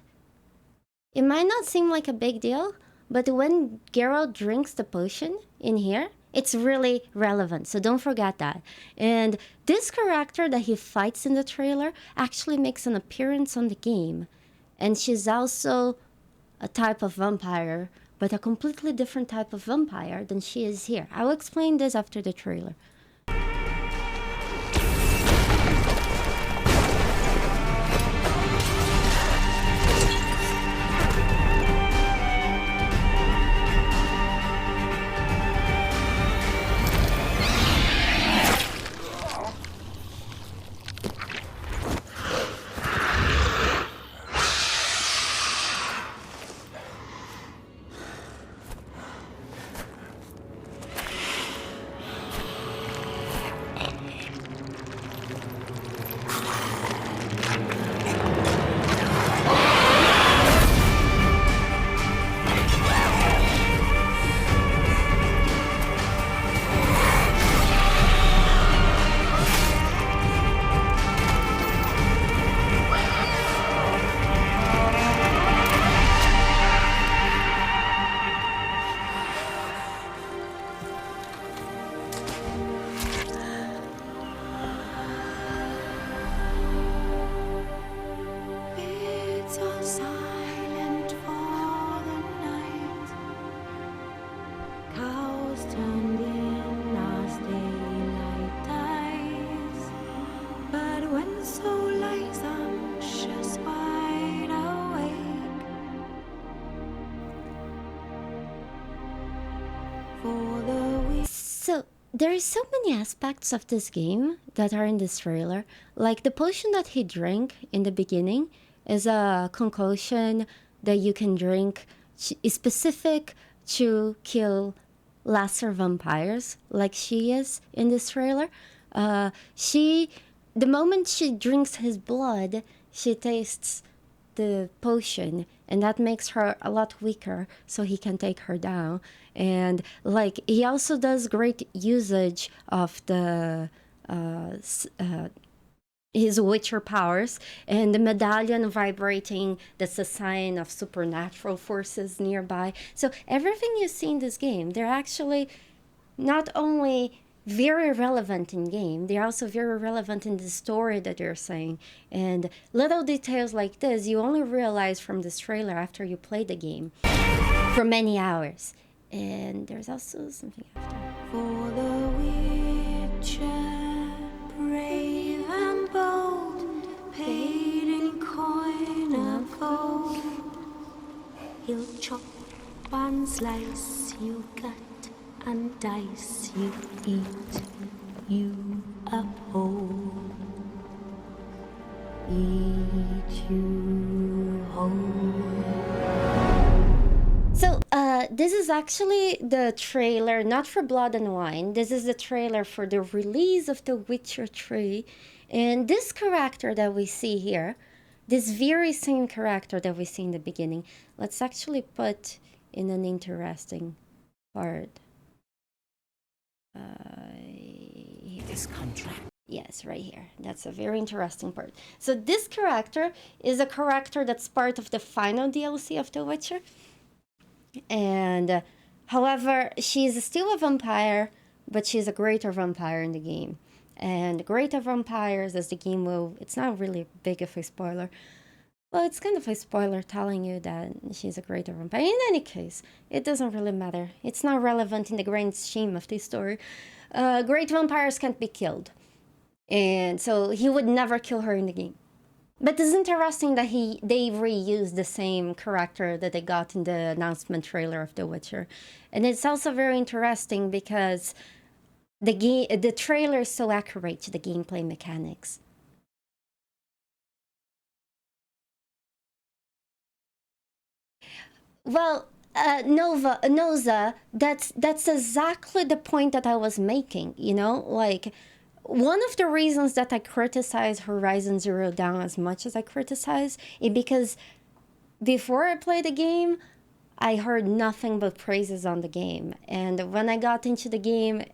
Speaker 1: it might not seem like a big deal, but when Geralt drinks the potion in here, it's really relevant. So don't forget that. And this character that he fights in the trailer actually makes an appearance on the game, and she's also a type of vampire, but a completely different type of vampire than she is here. I'll explain this after the trailer.
Speaker 4: It's all silent for the night. Cows turned in as daylight dies. But when soul lies anxious, wide awake for the weak.
Speaker 1: So there are so many aspects of this game that are in this trailer. Like the potion that he drank in the beginning is a concoction that you can drink is specific to kill lesser vampires, like she is in this trailer. The moment she drinks his blood, she tastes the potion, and that makes her a lot weaker, so he can take her down. And like he also does great usage of the his witcher powers, and the medallion vibrating, that's a sign of supernatural forces nearby. So everything you see in this game, they're actually not only very relevant in game, they're also very relevant in the story that they're saying. And little details like this you only realize from this trailer after you play the game for many hours. And there's also something after.
Speaker 4: For the witcher, brave and bold, paid in coin of gold. He'll chop and slice you, cut and dice you, eat you up whole.
Speaker 1: So, this is actually the trailer, not for Blood and Wine. This is the trailer for the release of The Witcher 3. And this character that we see here, this very same character that we see in the beginning, let's actually put in an interesting part.
Speaker 7: This contract.
Speaker 1: Yes, right here. That's a very interesting part. So this character is a character that's part of the final DLC of The Witcher. And however, she's still a vampire, but she's a greater vampire in the game. And greater vampires, as the game will, it's not really big of a spoiler. Well, it's kind of a spoiler telling you that she's a greater vampire. In any case, it doesn't really matter. It's not relevant in the grand scheme of this story. Great vampires can't be killed. And so he would never kill her in the game. But it's interesting that they reused the same character that they got in the announcement trailer of The Witcher. And it's also very interesting because the trailer is so accurate to the gameplay mechanics. Well, Noza, that's exactly the point that I was making, you know? Like, one of the reasons that I criticize Horizon Zero Dawn as much as I criticize is because before I played the game, I heard nothing but praises on the game. And when I got into the game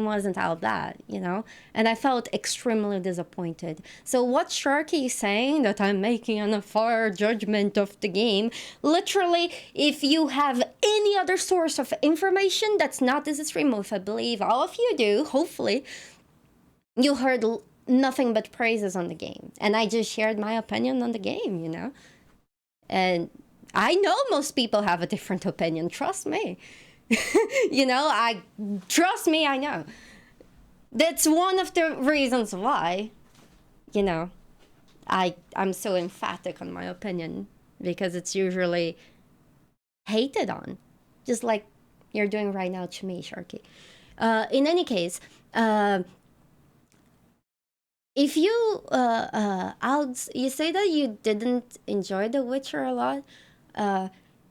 Speaker 1: wasn't all that, you know? And I felt extremely disappointed. So what Sharky is saying, that I'm making an unfair judgment of the game, literally, if you have any other source of information that's not this stream, which I believe all of you do, hopefully, you heard nothing but praises on the game. And I just shared my opinion on the game, you know? And I know most people have a different opinion, trust me. You know, trust me, I know. That's one of the reasons why, you know, I'm so emphatic on my opinion, because it's usually hated on, just like you're doing right now to me, Sharky. In any case, if you, Alex, you say that you didn't enjoy The Witcher a lot.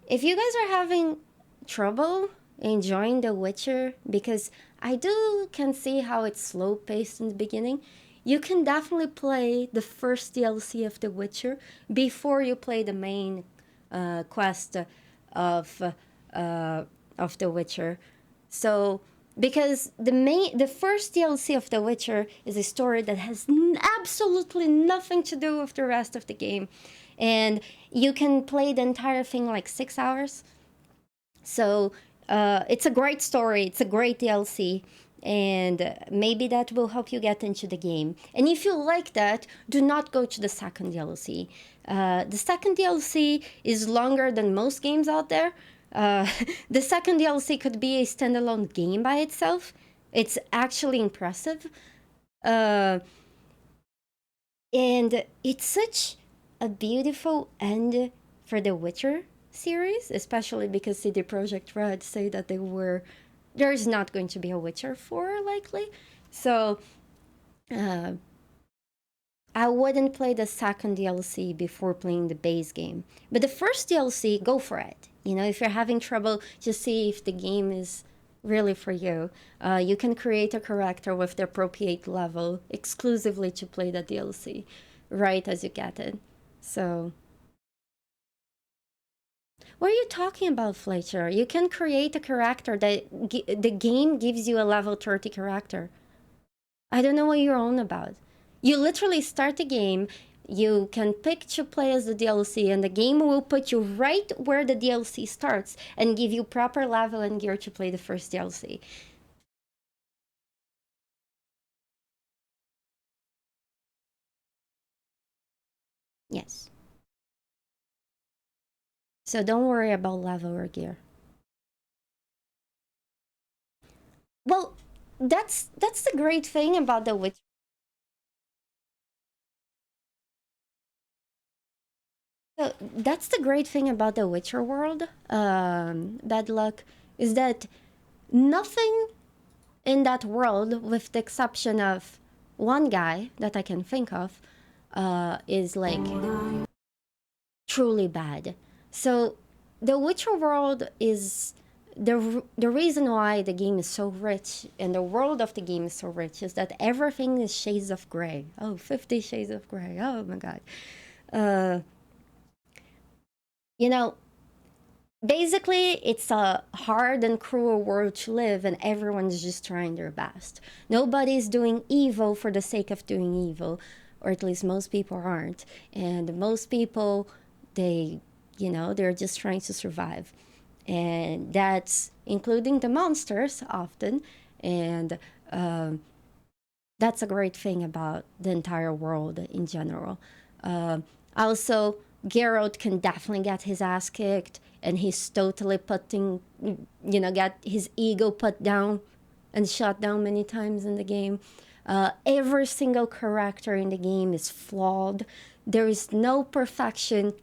Speaker 1: If you guys are having trouble enjoying The Witcher, because I can see how it's slow paced in the beginning, you can definitely play the first DLC of The Witcher before you play the main quest of The Witcher. So, because the first DLC of The Witcher is a story that has absolutely nothing to do with the rest of the game. And you can play the entire thing like 6 hours. So it's a great story. It's a great DLC. And maybe that will help you get into the game. And if you like that, do not go to the second DLC. The second DLC is longer than most games out there. The second DLC could be a standalone game by itself. It's actually impressive. And it's such a beautiful end for the Witcher series, especially because CD Projekt Red say that there is not going to be a Witcher 4 likely. So I wouldn't play the second DLC before playing the base game. But the first DLC, go for it. You know, if you're having trouble, just see if the game is really for you. You can create a character with the appropriate level exclusively to play the DLC right as you get it. So, what are you talking about, Fletcher? You can create a character that the game gives you a level 30 character. I don't know what you're on about. You literally start the game, you can pick to play as the DLC, and the game will put you right where the DLC starts and give you proper level and gear to play the first DLC. Yes. So don't worry about level or gear. Well, that's the great thing about the Witcher. So that's the great thing about the Witcher world, Bad Luck, is that nothing in that world, with the exception of one guy that I can think of, is like truly bad. So the Witcher world is the reason why the game is so rich and the world of the game is so rich is that everything is shades of gray. Oh, 50 shades of gray. Oh my god. You know, basically it's a hard and cruel world to live and everyone's just trying their best. Nobody's doing evil for the sake of doing evil, or at least most people aren't. And most people, they're just trying to survive. And that's including the monsters often. And that's a great thing about the entire world in general. Also, Geralt can definitely get his ass kicked, and he's totally get his ego put down and shut down many times in the game. Every single character in the game is flawed. There is no perfection.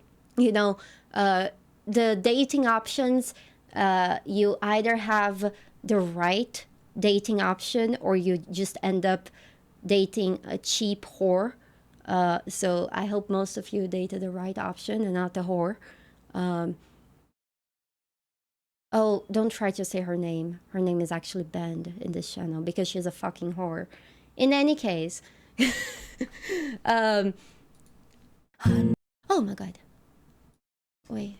Speaker 1: The dating options, you either have the right dating option or you just end up dating a cheap whore. So I hope most of you dated the right option and not the whore. Oh, don't try to say her name. Her name is actually banned in this channel because she's a fucking whore. In any case, oh my god. Wait.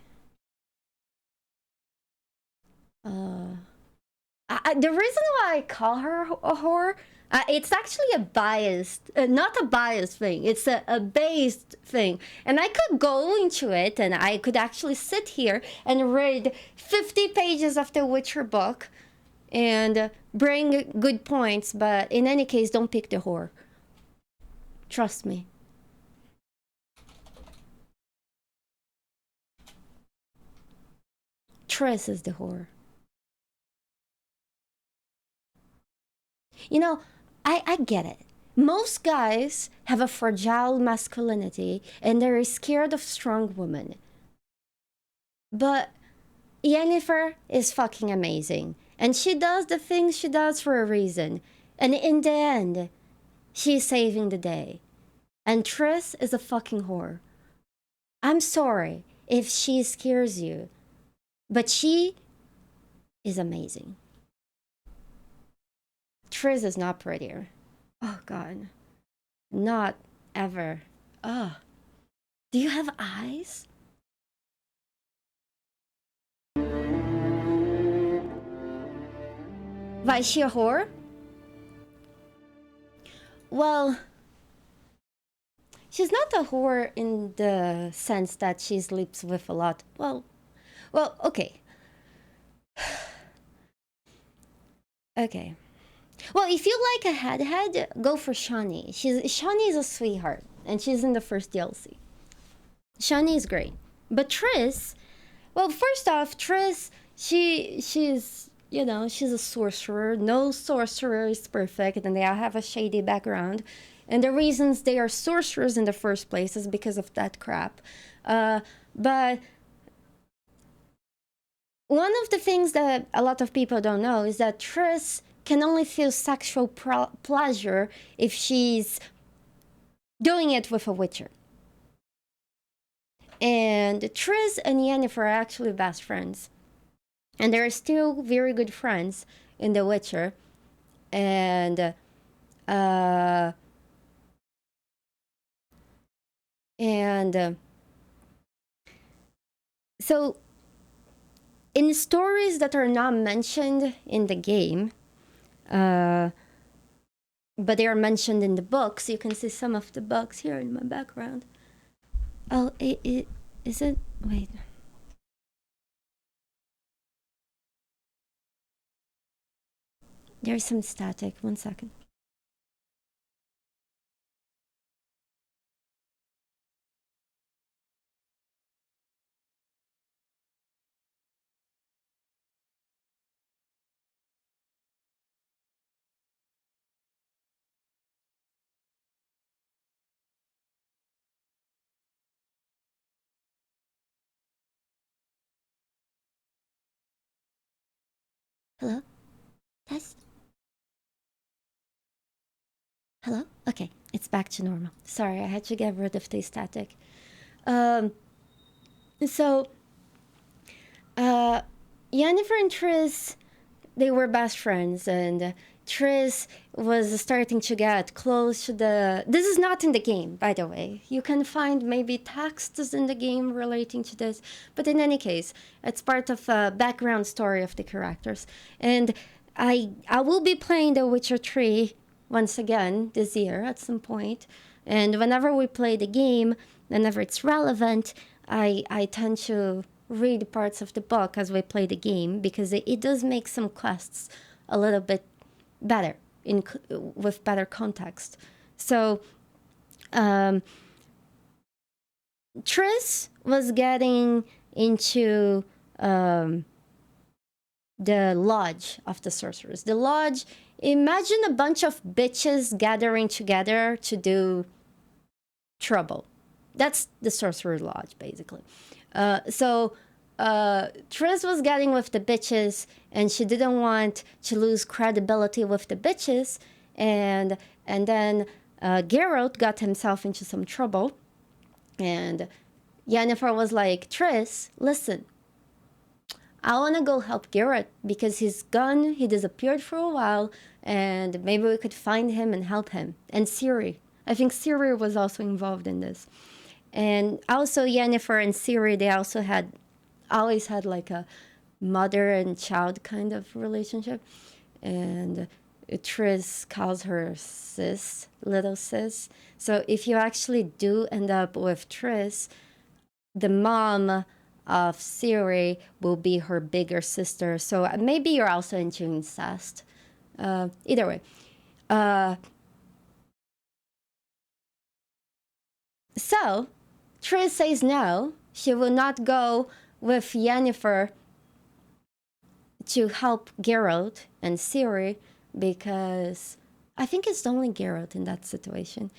Speaker 1: The reason why I call her a whore, it's actually a biased, not a biased thing. It's a based thing. And I could go into it and I could actually sit here and read 50 pages of the Witcher book and bring good points. But in any case, don't pick the whore. Trust me. Triss is the whore. I get it. Most guys have a fragile masculinity and they're scared of strong women. But Yennefer is fucking amazing. And she does the things she does for a reason. And in the end, she's saving the day. And Triss is a fucking whore. I'm sorry if she scares you. But she is amazing. Triss is not prettier. Oh god. Not ever. Ugh. Do you have eyes? Why, is she a whore? Well, she's not a whore in the sense that she sleeps with a lot. Well, okay. Okay. Well, if you like a head, go for Shani. Shani is a sweetheart, and she's in the first DLC. Shani is great. But Triss, well, first off, Triss, she's a sorcerer. No sorcerer is perfect, and they all have a shady background. And the reasons they are sorcerers in the first place is because of that crap. But one of the things that a lot of people don't know is that Triss can only feel sexual pleasure if she's doing it with a Witcher. And Triss and Yennefer are actually best friends. And they're still very good friends in The Witcher. And so in stories that are not mentioned in the game, but they are mentioned in the books. You can see some of the books here in my background. Oh, is it? Wait. There's some static. 1 second. Hello? Test? Hello? Okay. It's back to normal. Sorry, I had to get rid of the static. So, Yennefer and Triss, they were best friends, and Triss was starting to get close to the... This is not in the game, by the way. You can find maybe texts in the game relating to this, but in any case, it's part of a background story of the characters. And I will be playing The Witcher 3 once again this year at some point. And whenever we play the game, whenever it's relevant, I tend to read parts of the book as we play the game, because it does make some quests a little bit better with better context. So Triss was getting into the lodge of the sorcerers. The lodge, imagine a bunch of bitches gathering together to do trouble. That's the sorcerer lodge, basically. So Triss was getting with the bitches, and she didn't want to lose credibility with the bitches. And then Geralt got himself into some trouble. And Yennefer was like, Triss, listen, I want to go help Geralt because he's gone. He disappeared for a while, and maybe we could find him and help him. And Ciri. I think Ciri was also involved in this. And also Yennefer and Ciri, they also always had like a mother and child kind of relationship. And Triss calls her sis, little sis. So if you actually do end up with Triss, the mom of Ciri will be her bigger sister. So maybe you're also into incest. Either way. So Triss says no, she will not go with Yennefer to help Geralt and Ciri, because I think it's only Geralt in that situation,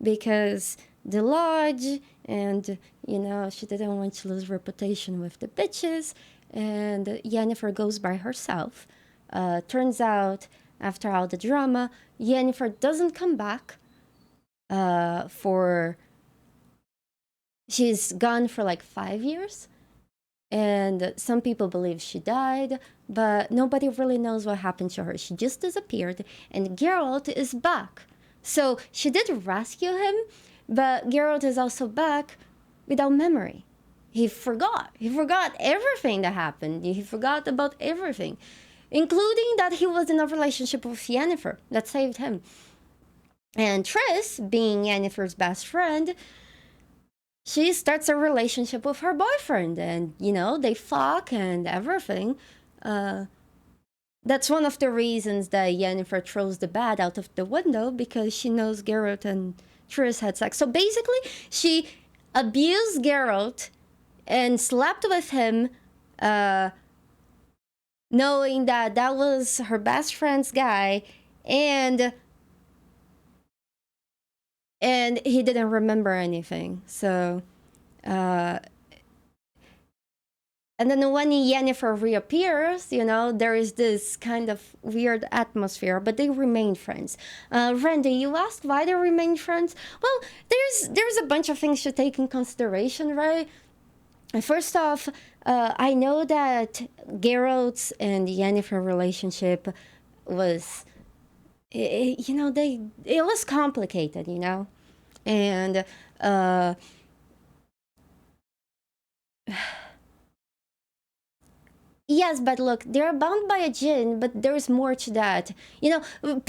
Speaker 1: because the lodge, and you know, she didn't want to lose reputation with the bitches, and Yennefer goes by herself. Turns out, after all the drama, Yennefer doesn't come back she's gone for like 5 years, and some people believe she died, but nobody really knows what happened to her. She just disappeared, and Geralt is back. So she did rescue him, but Geralt is also back without memory. He forgot everything that happened. He forgot about everything, including that he was in a relationship with Yennefer that saved him. And Triss, being Yennefer's best friend, she starts a relationship with her boyfriend, and you know, they fuck and everything. That's one of the reasons that Yennefer throws the bat out of the window, because she knows Geralt and Triss had sex. So basically, she abused Geralt and slept with him, knowing that that was her best friend's guy, and he didn't remember anything. So, and then when Yennefer reappears, you know, there is this kind of weird atmosphere, but they remain friends. Randy, you asked why they remain friends? Well, there's a bunch of things to take in consideration, right? First off, I know that Geralt's and Yennefer relationship was... it was complicated, you know, and yes, but look, they're bound by a djinn, but there's more to that. You know,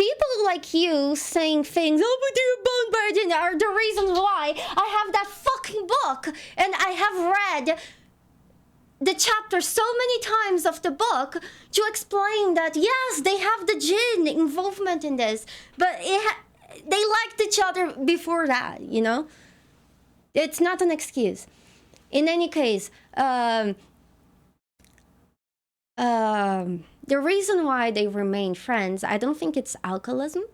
Speaker 1: people like you saying things, oh, but they're bound by a djinn, are the reasons why I have that fucking book, and I have read the chapter so many times of the book to explain that yes, they have the djinn involvement in this, but they liked each other before that, you know? It's not an excuse. In any case, the reason why they remain friends, I don't think it's alcoholism,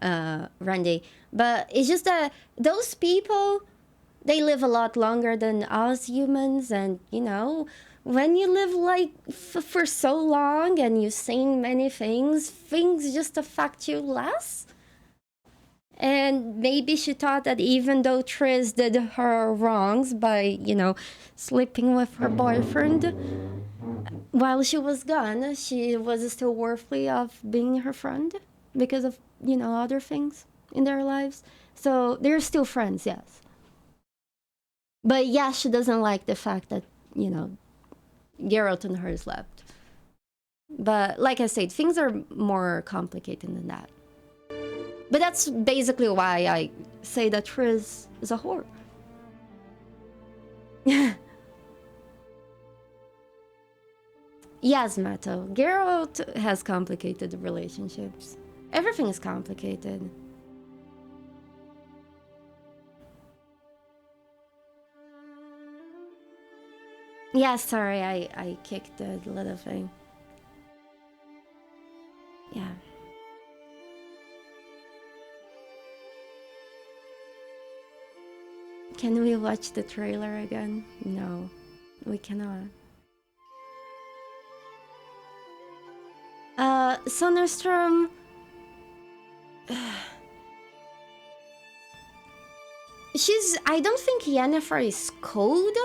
Speaker 1: Randy, but it's just that those people, they live a lot longer than us humans, and you know, when you live like for so long and you've seen many things just affect you less. And maybe she thought that even though Triss did her wrongs by, you know, sleeping with her boyfriend while she was gone, she was still worthy of being her friend because of, you know, other things in their lives. So they're still friends, yes. But yeah, she doesn't like the fact that, you know, Geralt and her slept. But like I said, things are more complicated than that. But that's basically why I say that Triss is a whore. Yes, Mato. Geralt has complicated relationships. Everything is complicated. Yeah, sorry, I kicked the little thing. Yeah. Can we watch the trailer again? No, we cannot. Soderstrom... I don't think Yennefer is cold.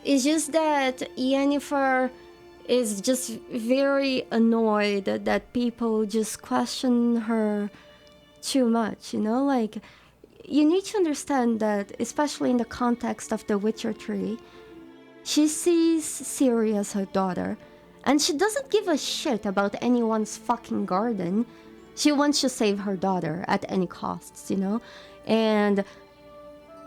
Speaker 1: It's just that Yennefer is just very annoyed that people just question her too much, you know? Like, you need to understand that, especially in the context of the Witcher tree, she sees Ciri as her daughter, and she doesn't give a shit about anyone's fucking garden. She wants to save her daughter at any costs, you know? And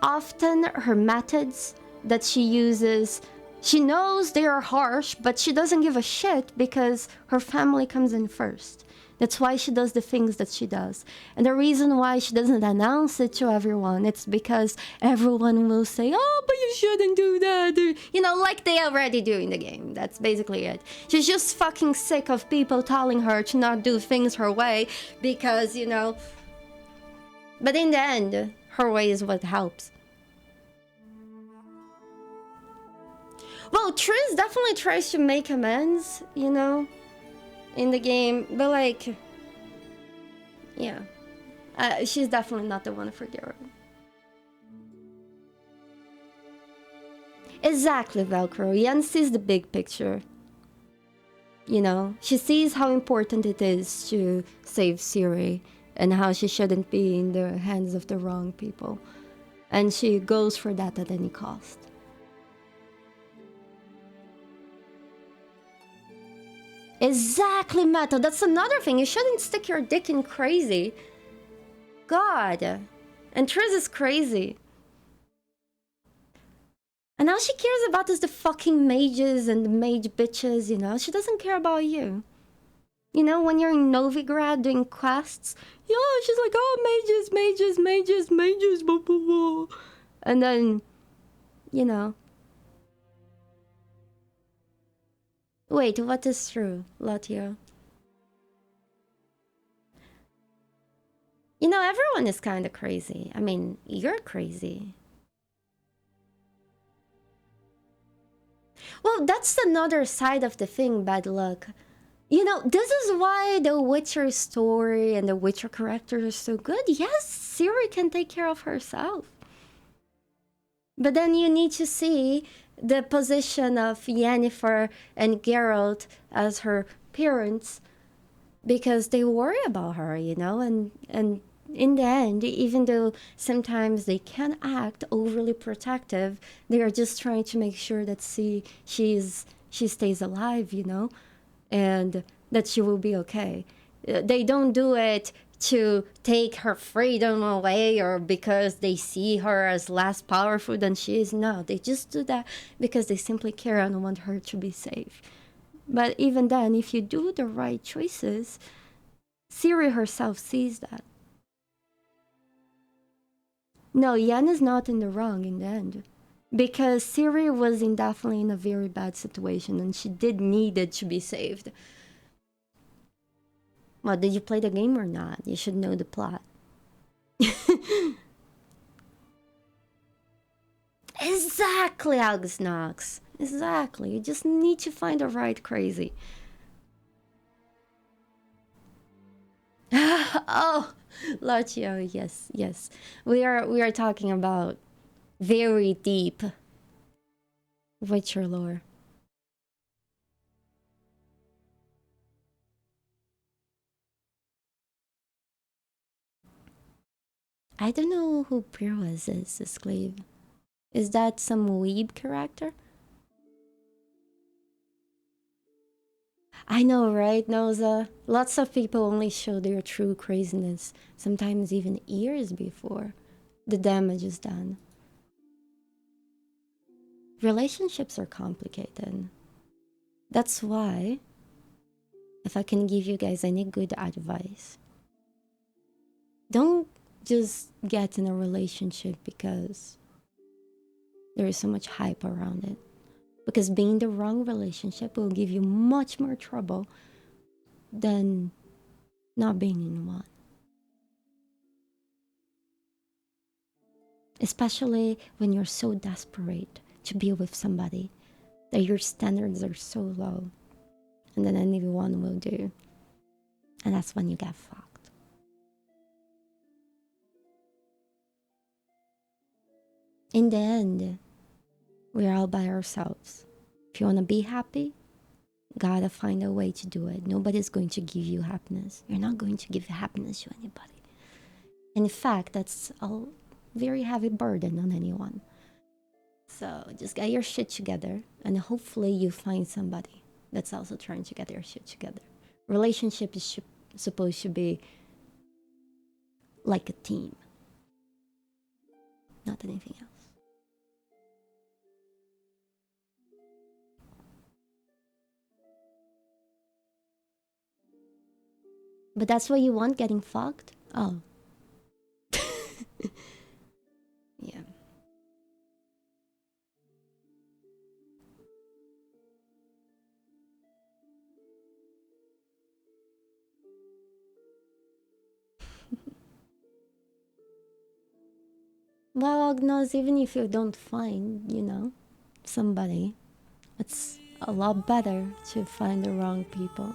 Speaker 1: often her methods that she uses, she knows they are harsh, but she doesn't give a shit because her family comes in first. That's why she does the things that she does. And the reason why she doesn't announce it to everyone, it's because everyone will say, oh, but you shouldn't do that. You know, like they already do in the game. That's basically it. She's just fucking sick of people telling her to not do things her way because, you know... But in the end, her way is what helps. Well, Triss definitely tries to make amends, you know, in the game, but like, yeah, she's definitely not the one for Geralt. Exactly, Velcro. Yen sees the big picture. You know, she sees how important it is to save Ciri and how she shouldn't be in the hands of the wrong people. And she goes for that at any cost. Exactly, Meta. That's another thing. You shouldn't stick your dick in crazy. God. And Triss is crazy. And all she cares about is the fucking mages and the mage bitches, you know? She doesn't care about you. You know, when you're in Novigrad doing quests, yeah, she's like, oh, mages, mages, mages, mages, blah, blah, blah. And then, you know. Wait, what is true, Latio? You know, everyone is kind of crazy. I mean, you're crazy. Well, that's another side of the thing, bad luck. You know, this is why the Witcher story and the Witcher characters are so good. Yes, Ciri can take care of herself. But then you need to see the position of Yennefer and Geralt as her parents because they worry about her, you know, and in the end, even though sometimes they can act overly protective, they are just trying to make sure that she stays alive, you know, and that she will be okay. They don't do it to take her freedom away or because they see her as less powerful than she is. No, they just do that because they simply care and want her to be safe. But even then, if you do the right choices, Ciri herself sees that. No, Yen is not in the wrong in the end. Because Ciri was definitely in a very bad situation and she did needed to be saved. Well, did you play the game or not? You should know the plot. Exactly, Algsnox. Exactly. You just need to find the right crazy. Oh, Lucio, yes, yes. We are talking about very deep Witcher lore. I don't know who Pirwas is, Esclave. Is that some weeb character? I know, right, Noza? Lots of people only show their true craziness, sometimes even years before the damage is done. Relationships are complicated. That's why, if I can give you guys any good advice, don't just get in a relationship because there is so much hype around it. Because being in the wrong relationship will give you much more trouble than not being in one. Especially when you're so desperate to be with somebody that your standards are so low, and then anyone will do. And that's when you get fucked. In the end, we're all by ourselves. If you want to be happy, gotta find a way to do it. Nobody's going to give you happiness. You're not going to give happiness to anybody. In fact, that's a very heavy burden on anyone. So just get your shit together, and hopefully you find somebody that's also trying to get their shit together. Relationship is supposed to be like a team, not anything else. But that's what you want, getting fucked? Oh. Yeah. Well, Agnos, even if you don't find, somebody, it's a lot better to find the wrong people.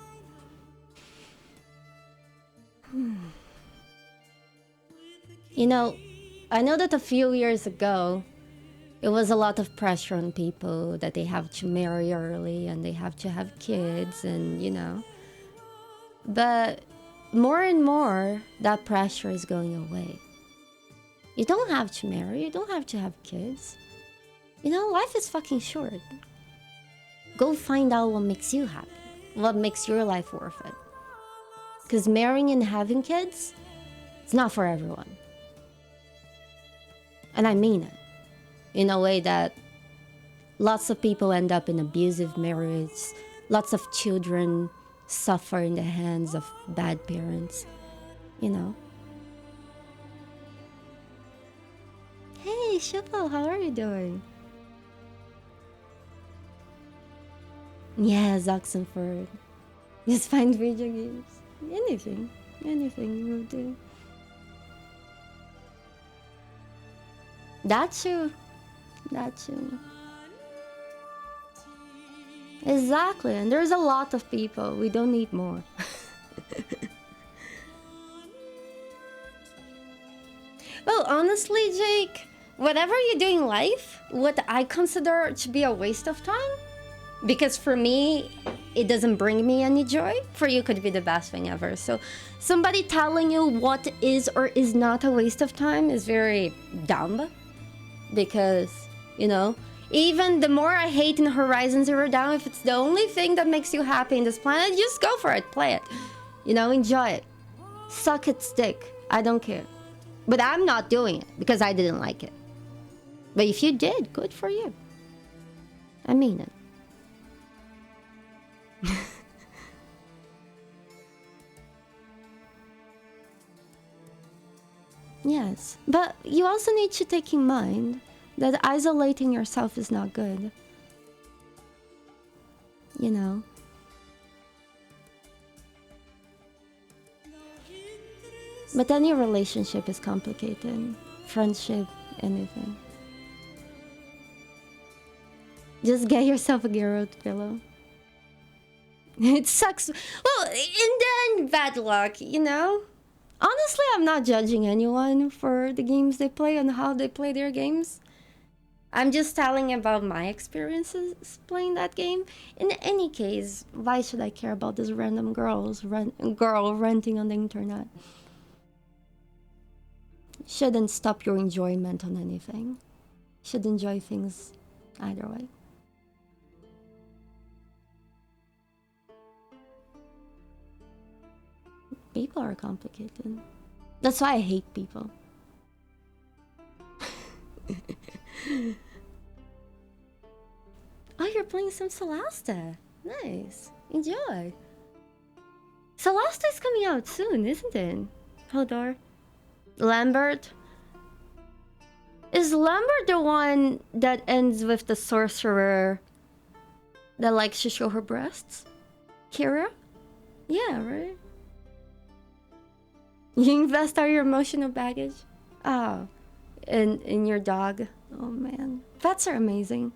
Speaker 1: I know that a few years ago, it was a lot of pressure on people that they have to marry early and they have to have kids and. But more and more, that pressure is going away. You don't have to marry, you don't have to have kids. Life is fucking short. Go find out what makes you happy, what makes your life worth it. Because marrying and having kids, it's not for everyone. And I mean it. In a way that lots of people end up in abusive marriage, lots of children suffer in the hands of bad parents, Hey, Shuffle, how are you doing? Yes, Oxenford. Just find video games. Anything will do. That too. Exactly, and there's a lot of people. We don't need more. Well, honestly, Jake, whatever you do in life, what I consider to be a waste of time, because for me, it doesn't bring me any joy. For you, could be the best thing ever. So somebody telling you what is or is not a waste of time is very dumb. Because, even the more I hate in Horizon Zero Dawn, if it's the only thing that makes you happy in this planet, just go for it, play it. Enjoy it. Suck its dick. I don't care. But I'm not doing it because I didn't like it. But if you did, good for you. I mean it. Yes, but you also need to take in mind that isolating yourself is not good. But any relationship is complicated. Friendship, anything. Just get yourself a Geralt pillow. It sucks. Well, in the end, bad luck, you know? Honestly, I'm not judging anyone for the games they play and how they play their games. I'm just telling about my experiences playing that game. In any case, why should I care about this random girl renting on the internet? Shouldn't stop your enjoyment on anything. Should enjoy things either way. People are complicated. That's why I hate people. Oh, you're playing some Celeste. Nice. Enjoy. Celeste is coming out soon, isn't it? Hodor. Lambert. Is Lambert the one that ends with the sorcerer that likes to show her breasts? Kira? Yeah, right? You invest all your emotional baggage? Oh. In your dog? Oh man. Pets are amazing.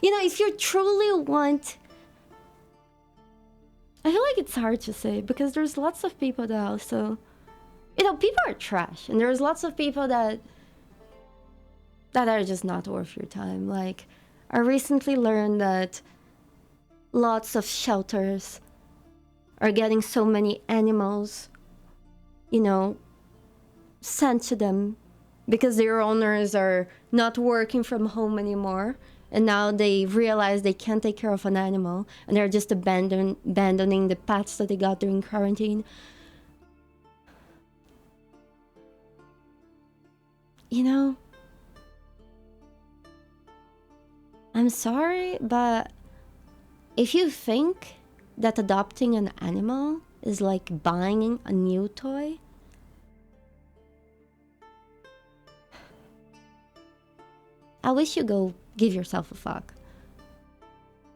Speaker 1: You know, if you truly want... I feel like it's hard to say because there's lots of people that also... You know, people are trash. And there's lots of people that are just not worth your time. Like, I recently learned that lots of shelters are getting so many animals, you know, sent to them because their owners are not working from home anymore. And now they realize they can't take care of an animal and they're just abandoning the pets that they got during quarantine. You know, I'm sorry, but if you think that adopting an animal is like buying a new toy, I wish you go give yourself a fuck.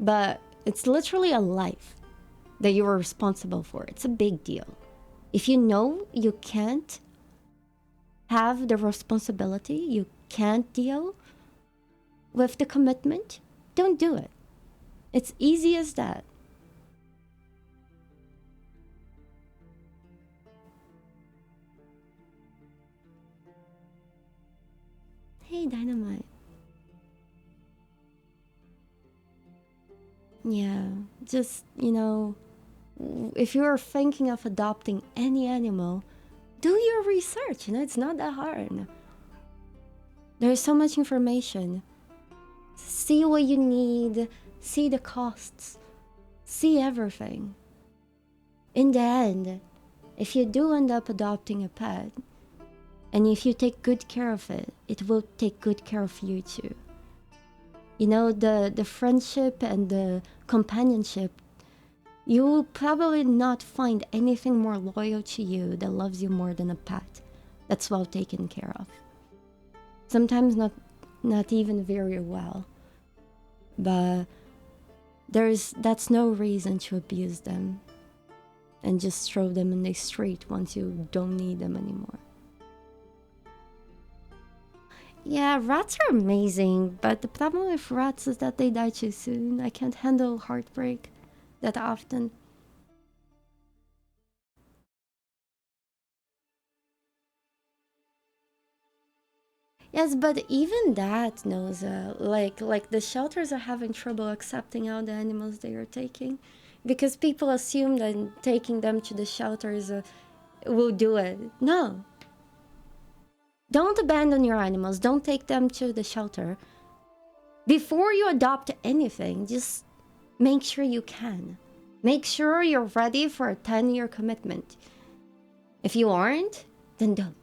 Speaker 1: But it's literally a life that you are responsible for. It's a big deal. If you know you can't have the responsibility, you can't deal with the commitment, don't do it. It's easy as that. Hey, Dynamite. Yeah, just, you know, if you're thinking of adopting any animal, do your research, you know, it's not that hard. There's so much information. See what you need, see the costs, see everything. In the end, if you do end up adopting a pet, and if you take good care of it, it will take good care of you too. You know, the friendship and the companionship, you will probably not find anything more loyal to you that loves you more than a pet that's well taken care of. Sometimes not even very well. But that's no reason to abuse them and just throw them in the street once you don't need them anymore. Yeah, rats are amazing, but the problem with rats is that they die too soon. I can't handle heartbreak that often. Yes, but even that, Noza, like the shelters are having trouble accepting all the animals they are taking, because people assume that taking them to the shelters will do it. No. Don't abandon your animals. Don't take them to the shelter. Before you adopt anything, just make sure you can. Make sure you're ready for a 10-year commitment. If you aren't, then don't.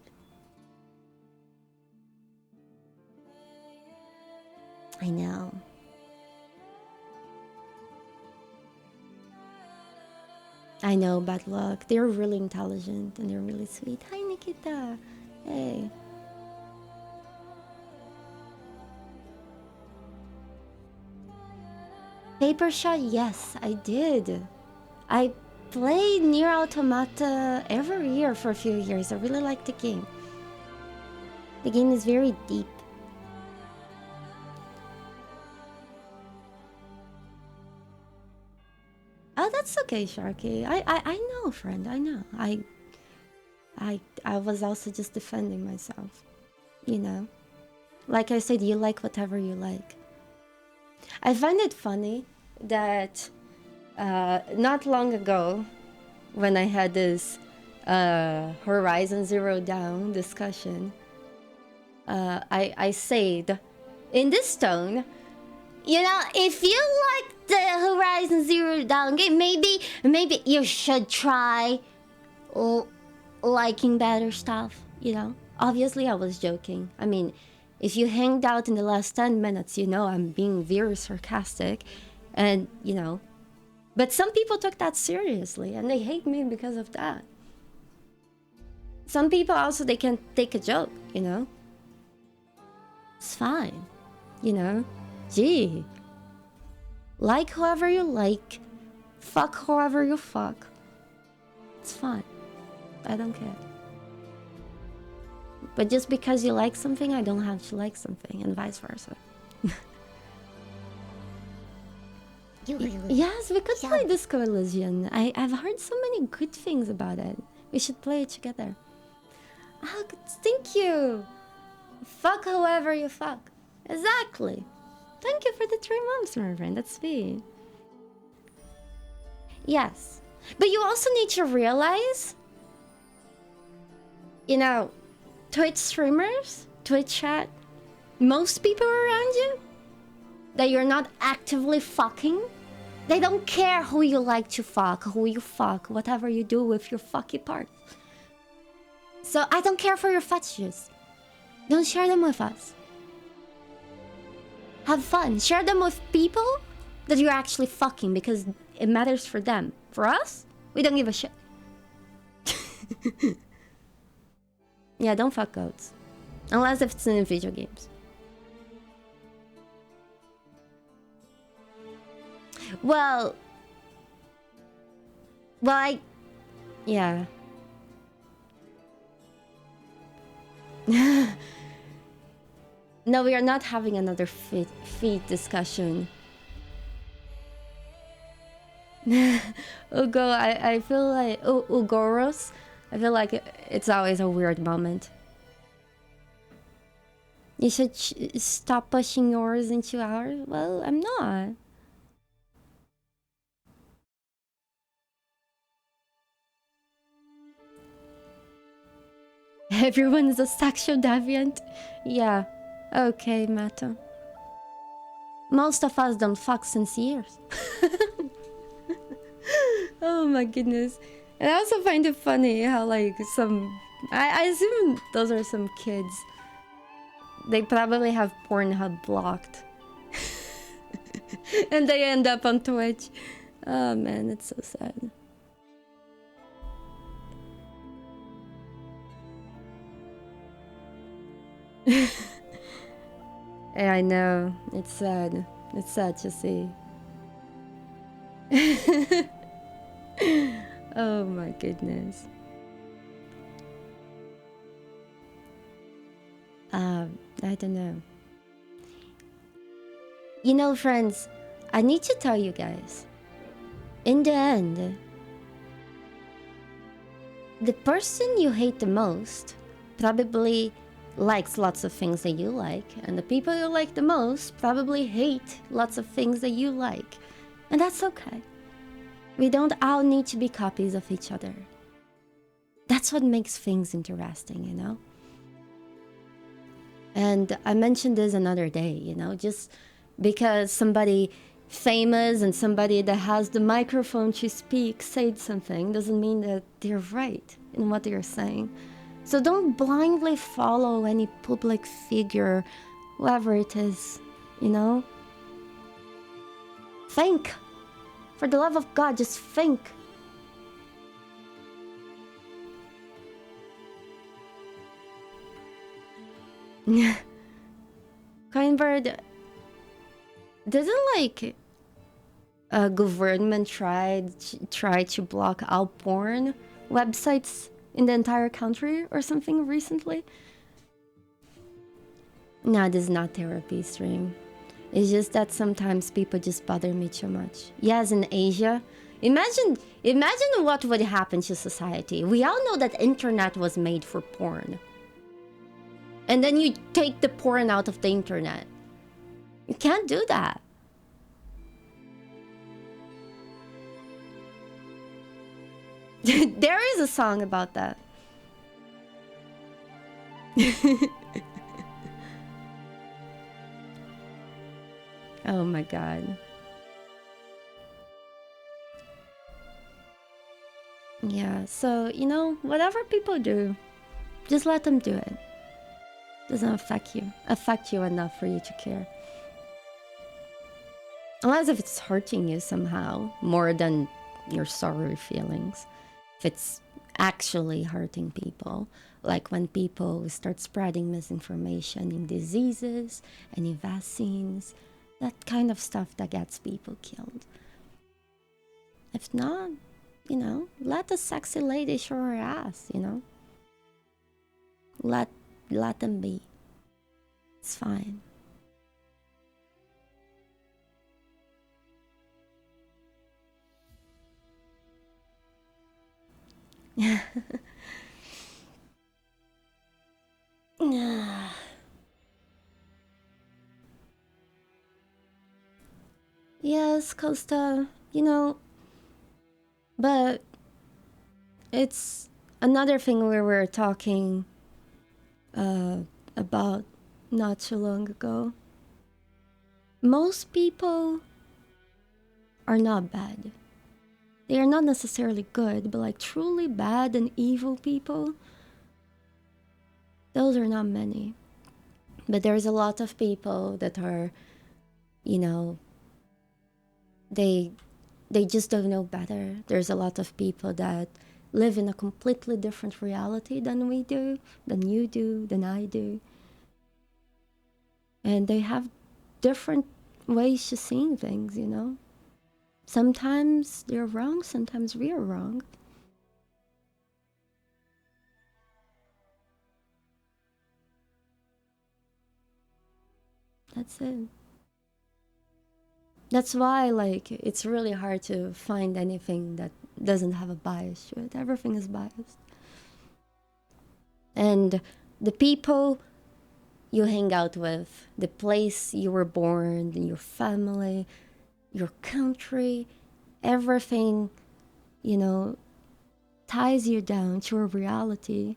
Speaker 1: I know. I know, bad luck. They're really intelligent and they're really sweet. Hi, Nikita. Hey. Paper Shot, yes, I did. I played Nier Automata every year for a few years. I really like the game. The game is very deep. Oh, that's okay, Sharky. I know, friend. I know. I was also just defending myself. You know, like I said, you like whatever you like. I find it funny that not long ago, when I had this Horizon Zero Dawn discussion, I said in this tone, you know, if you like the Horizon Zero Dawn game, maybe you should try liking better stuff, you know? Obviously, I was joking. I mean, if you hanged out in the last 10 minutes, you know I'm being very sarcastic. And, you know, but some people took that seriously and they hate me because of that. Some people also, they can take a joke, you know? It's fine, you know? Gee. Like whoever you like. Fuck whoever you fuck. It's fine. I don't care. But just because you like something, I don't have to like something, and vice versa. Yes, we could play Disco Elysian. I've heard so many good things about it. We should play it together. Oh, thank you. Fuck whoever you fuck. Exactly. Thank you for the 3 months, my friend. That's sweet. Yes. But you also need to realize, you know, Twitch streamers, Twitch chat, most people around you, that you're not actively fucking, they don't care who you like to fuck, who you fuck, whatever you do with your fucky parts. So I don't care for your fetishes. Don't share them with us. Have fun. Share them with people that you're actually fucking because it matters for them. For us, we don't give a shit. Yeah, don't fuck goats. Unless if it's in video games. Well, yeah. No, we are not having another feet discussion. Ugo, I feel like Ugoros. I feel like it's always a weird moment. You should stop pushing yours into ours. Well, I'm not. Everyone is a sexual deviant. Yeah. Okay, Mato. Most of us don't fuck since years. Oh my goodness. And I also find it funny how like I assume those are some kids. They probably have Pornhub blocked. And they end up on Twitch. Oh man, it's so sad. Yeah, I know. It's sad. It's sad to see. Oh my goodness. I don't know. You know, friends, I need to tell you guys. In the end, the person you hate the most probably likes lots of things that you like, and the people you like the most probably hate lots of things that you like. And that's okay. We don't all need to be copies of each other. That's what makes things interesting, you know? And I mentioned this another day, you know, just because somebody famous and somebody that has the microphone to speak said something doesn't mean that they're right in what they're saying. So don't blindly follow any public figure, whoever it is, you know? Think. For the love of God, just think. Coinbird, doesn't like a government try to block all porn websites in the entire country or something recently? No, this is not therapy stream. It's just that sometimes people just bother me too much. Yes, in Asia, imagine what would happen to society. We all know that internet was made for porn. And then you take the porn out of the internet. You can't do that. There is a song about that. Oh my god. Yeah, so, you know, whatever people do, just let them do it. Doesn't affect you enough for you to care. Unless if it's hurting you somehow, more than your sorry feelings. If it's actually hurting people, like when people start spreading misinformation in diseases and in vaccines, that kind of stuff that gets people killed. If not, you know, let the sexy lady show her ass, you know? Let them be. It's fine. Yes, Costa, you know, but it's another thing we were talking about not too long ago. Most people are not bad. They are not necessarily good, but like truly bad and evil people, those are not many. But there's a lot of people that are, you know, they just don't know better. There's a lot of people that live in a completely different reality than we do, than you do, than I do. And they have different ways to seeing things, you know? Sometimes they're wrong, sometimes we are wrong. That's it. That's why, like, it's really hard to find anything that doesn't have a bias to it. Everything is biased. And the people you hang out with, the place you were born, your family, your country, everything, you know, ties you down to a reality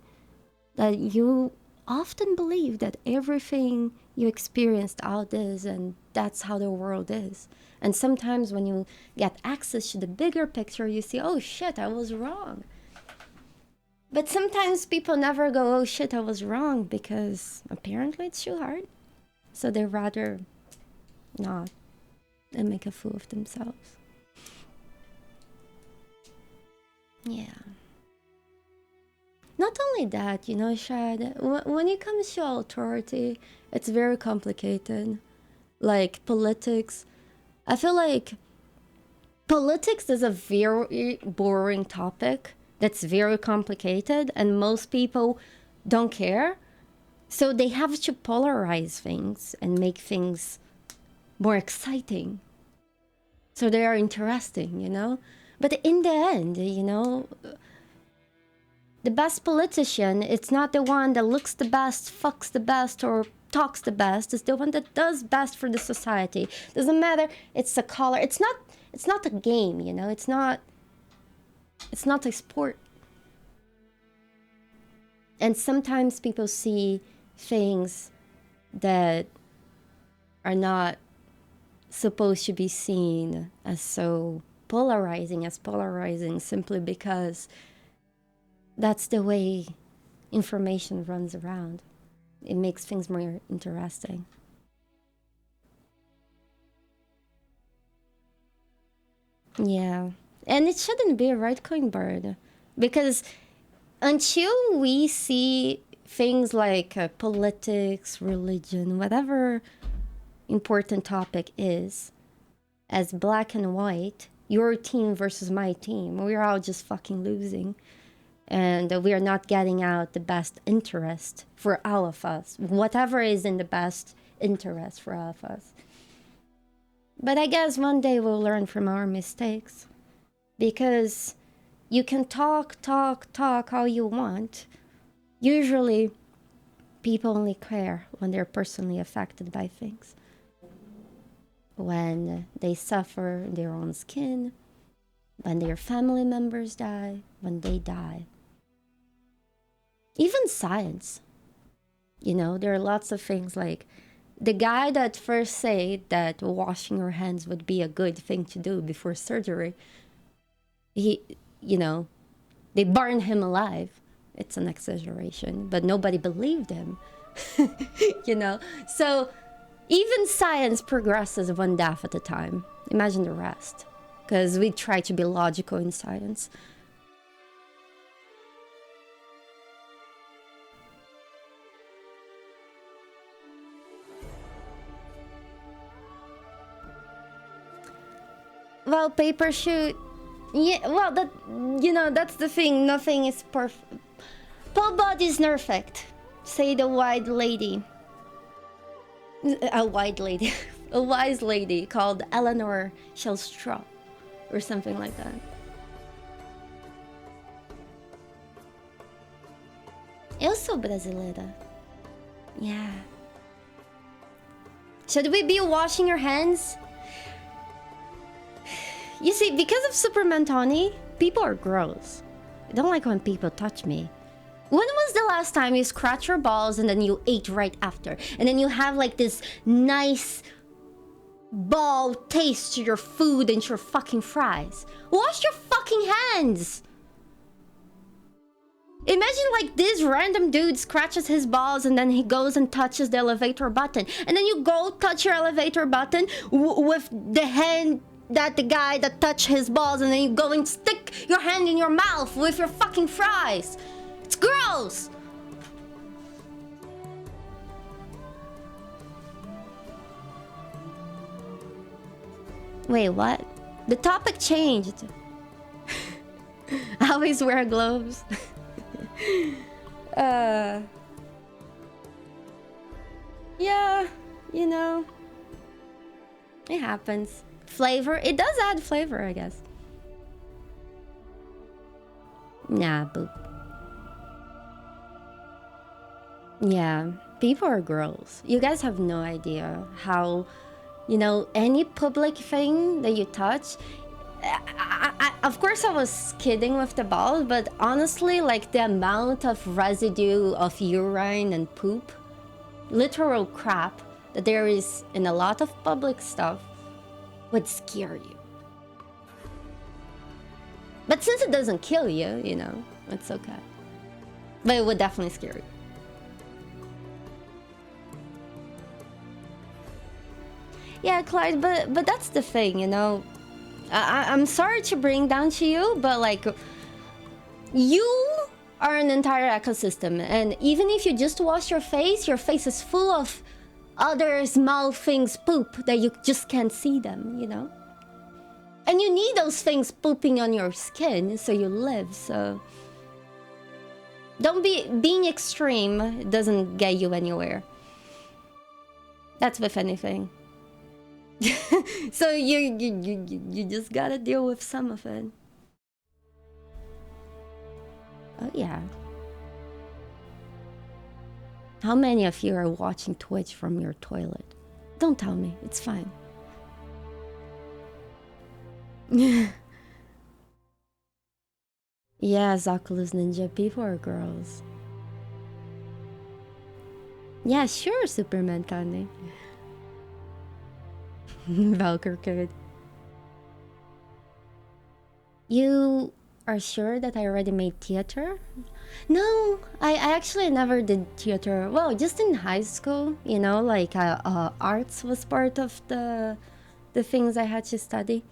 Speaker 1: that you often believe that everything you experienced out is, and that's how the world is. And sometimes when you get access to the bigger picture, you see, oh shit, I was wrong. But sometimes people never go, oh shit, I was wrong, because apparently it's too hard. So they rather not and make a fool of themselves. Yeah. Not only that, you know, Shad, when it comes to authority, it's very complicated. Like politics, I feel like politics is a very boring topic that's very complicated, and most people don't care. So they have to polarize things and make things more exciting. So they are interesting, you know? But in the end, you know, the best politician, it's not the one that looks the best, fucks the best, or talks the best. It's the one that does best for the society. Doesn't matter, it's a color. It's not a game, you know? It's not a sport. And sometimes people see things that are not supposed to be seen as so polarizing simply because that's the way information runs around. It makes things more interesting. Yeah. And it shouldn't be a right coin bird, because until we see things like politics, religion, whatever important topic is, as black and white, your team versus my team, we're all just fucking losing. And we are not getting out the best interest for all of us, whatever is in the best interest for all of us. But I guess one day we'll learn from our mistakes. Because you can talk all you want. Usually, people only care when they're personally affected by things. When they suffer in their own skin, when their family members die, when they die. Even science. You know, there are lots of things like the guy that first said that washing your hands would be a good thing to do before surgery, they burned him alive. It's an exaggeration, but nobody believed him. So even science progresses one death at a time. Imagine the rest, because we try to be logical in science. Well, paper shoot. Yeah, well, that's the thing. Nothing is perfect. Full body is perfect. Say the wide lady. A wide lady. A wise lady called Eleanor Shellstrop. Or something like that. Eu sou brasileira. Yeah. Should we be washing your hands? You see, because of Superman Tony, people are gross. I don't like when people touch me. When was the last time you scratched your balls and then you ate right after? And then you have like this nice ball taste to your food and your fucking fries. Wash your fucking hands! Imagine like this random dude scratches his balls and then he goes and touches the elevator button. And then you go touch your elevator button with the hand that the guy that touched his balls, and then you go and stick your hand in your mouth with your fucking fries. It's gross! Wait, what? The topic changed. I always wear gloves. Yeah, it happens. Flavor, it does add flavor, I guess. Nah, boop. Yeah, people are gross. You guys have no idea how, any public thing that you touch. Of course, I was kidding with the balls, but honestly, like the amount of residue of urine and poop, literal crap that there is in a lot of public stuff would scare you. But since it doesn't kill you, it's okay. But it would definitely scare you. Yeah, Clyde, but that's the thing, I'm sorry to bring down to you, but like, you are an entire ecosystem, and even if you just wash your face is full of other small things poop that you just can't see them, And you need those things pooping on your skin so you live, so don't being extreme doesn't get you anywhere. That's with anything. So you just gotta deal with some of it. Oh yeah. How many of you are watching Twitch from your toilet? Don't tell me, it's fine. Yes, Oculus Ninja, people are girls. Yeah, sure, Superman Tony. Valkyr Kid. You are sure that I already made theater? No, I actually never did theater. Well, just in high school, like arts was part of the things I had to study.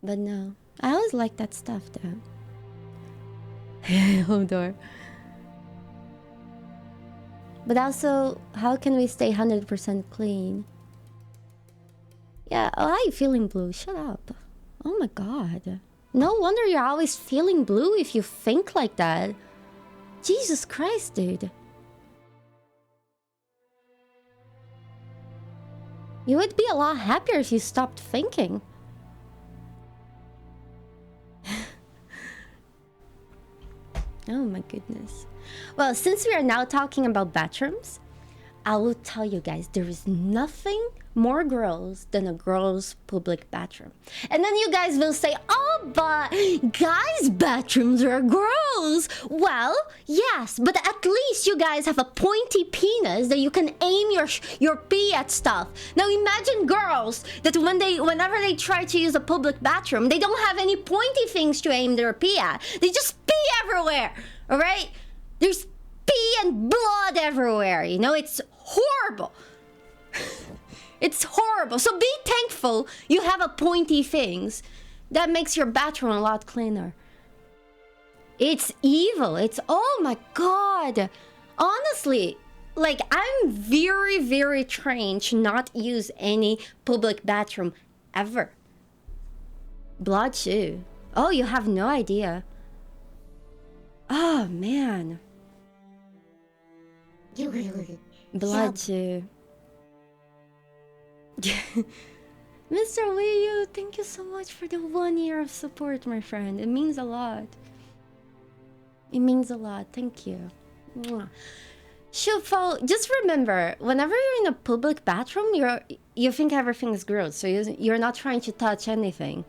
Speaker 1: But no, I always liked that stuff though. Hold on. But also, how can we stay 100% clean? Yeah, why are you feeling blue? Shut up. Oh my god. No wonder you're always feeling blue if you think like that. Jesus Christ, dude. You would be a lot happier if you stopped thinking. Oh my goodness. Well, since we are now talking about bathrooms, I will tell you guys, there is nothing more gross than a girl's public bathroom. And then you guys will say, oh, but guys' bathrooms are gross. Well, yes, but at least you guys have a pointy penis that you can aim your pee at stuff. Now imagine girls that whenever they try to use a public bathroom, they don't have any pointy things to aim their pee at. They just pee everywhere, all right? There's pee and blood everywhere, you know? It's horrible. It's horrible. So be thankful you have a pointy things. That makes your bathroom a lot cleaner. It's evil. It's, oh my god. Honestly, like, I'm very, very trained to not use any public bathroom ever. Blood too. Oh, you have no idea. Oh man. Blood too. Mr. Wii U, thank you so much for the 1 year of support, my friend. It means a lot. It means a lot. Thank you. Mwah. Shufo, just remember, whenever you're in a public bathroom, you think everything is gross, so you're not trying to touch anything.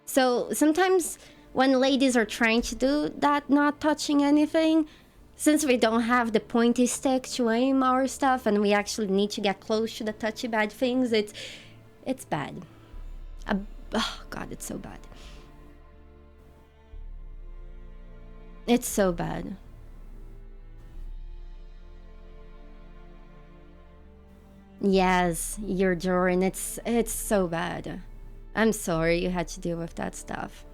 Speaker 1: So sometimes when ladies are trying to do that, not touching anything, since we don't have the pointy stick to aim our stuff and we actually need to get close to the touchy bad things, it's bad. Oh god, it's so bad. It's so bad. Yes, you're Jorin. It's so bad. I'm sorry you had to deal with that stuff.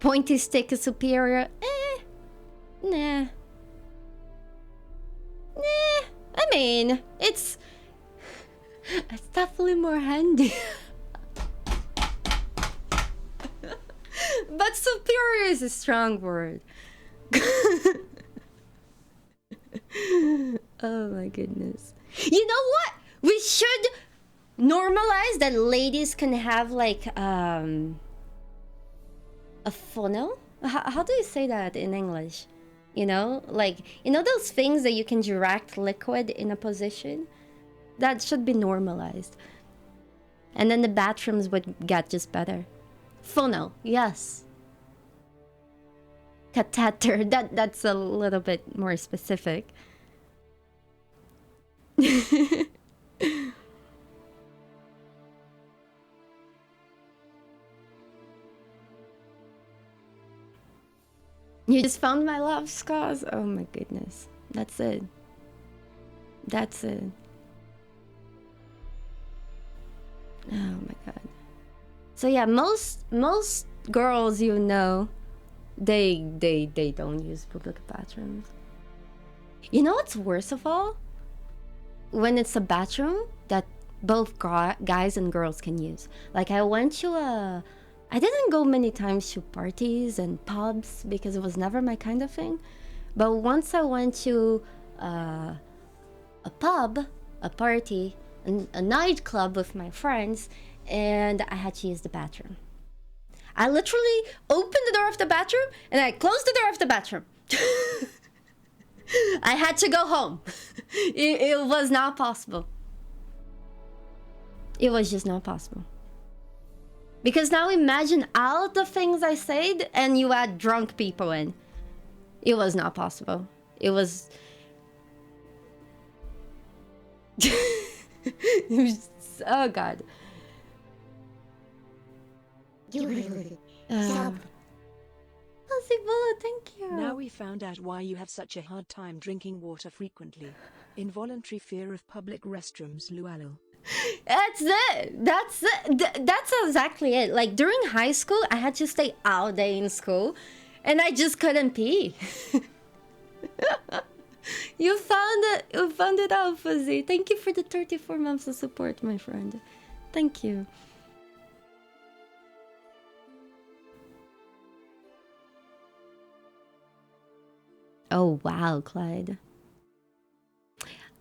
Speaker 1: Pointy stick is superior? Nah. I mean, it's definitely more handy. But superior is a strong word. Oh my goodness. You know what? We should normalize that ladies can have like a funnel. How do you say that in English? You know, like, you know those things that you can direct liquid in a position? That should be normalized. And then the bathrooms would get just better. Funnel, yes. Catheter, that's a little bit more specific. You just found my love scars? Oh my goodness. That's it. That's it. Oh my god. So yeah, most girls, you know, they don't use public bathrooms. You know what's worst of all? When it's a bathroom that both guys and girls can use. Like I didn't go many times to parties and pubs because it was never my kind of thing. But once I went to a pub, a party, a nightclub with my friends, and I had to use the bathroom. I literally opened the door of the bathroom and I closed the door of the bathroom. I had to go home. It was not possible. It was just not possible. Because now imagine all the things I said and you add drunk people in. It was not possible. It was... oh god. Thank you.
Speaker 2: Now we found out why you have such a hard time drinking water frequently. Involuntary fear of public restrooms, Lualil.
Speaker 1: That's it. That's it. That's exactly it. Like during high school, I had to stay all day in school, and I just couldn't pee. You found it. You found it out, Fuzzy. Thank you for the 34 months of support, my friend. Thank you. Oh wow, Clyde.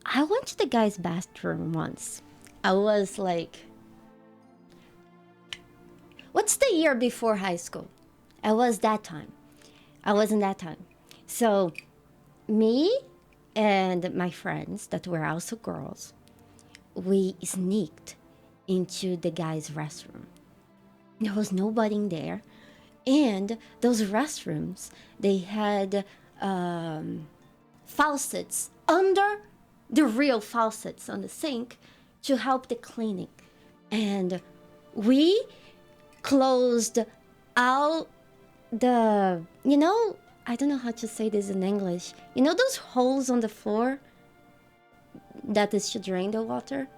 Speaker 1: I went to the guy's bathroom once. I was like, what's the year before high school? I was that time. I wasn't that time. So me and my friends that were also girls, we sneaked into the guy's restroom. There was nobody in there. And those restrooms, they had faucets under the real faucets on the sink to help the cleaning. And we closed out the, I don't know how to say this in English. You know those holes on the floor that is to drain the water?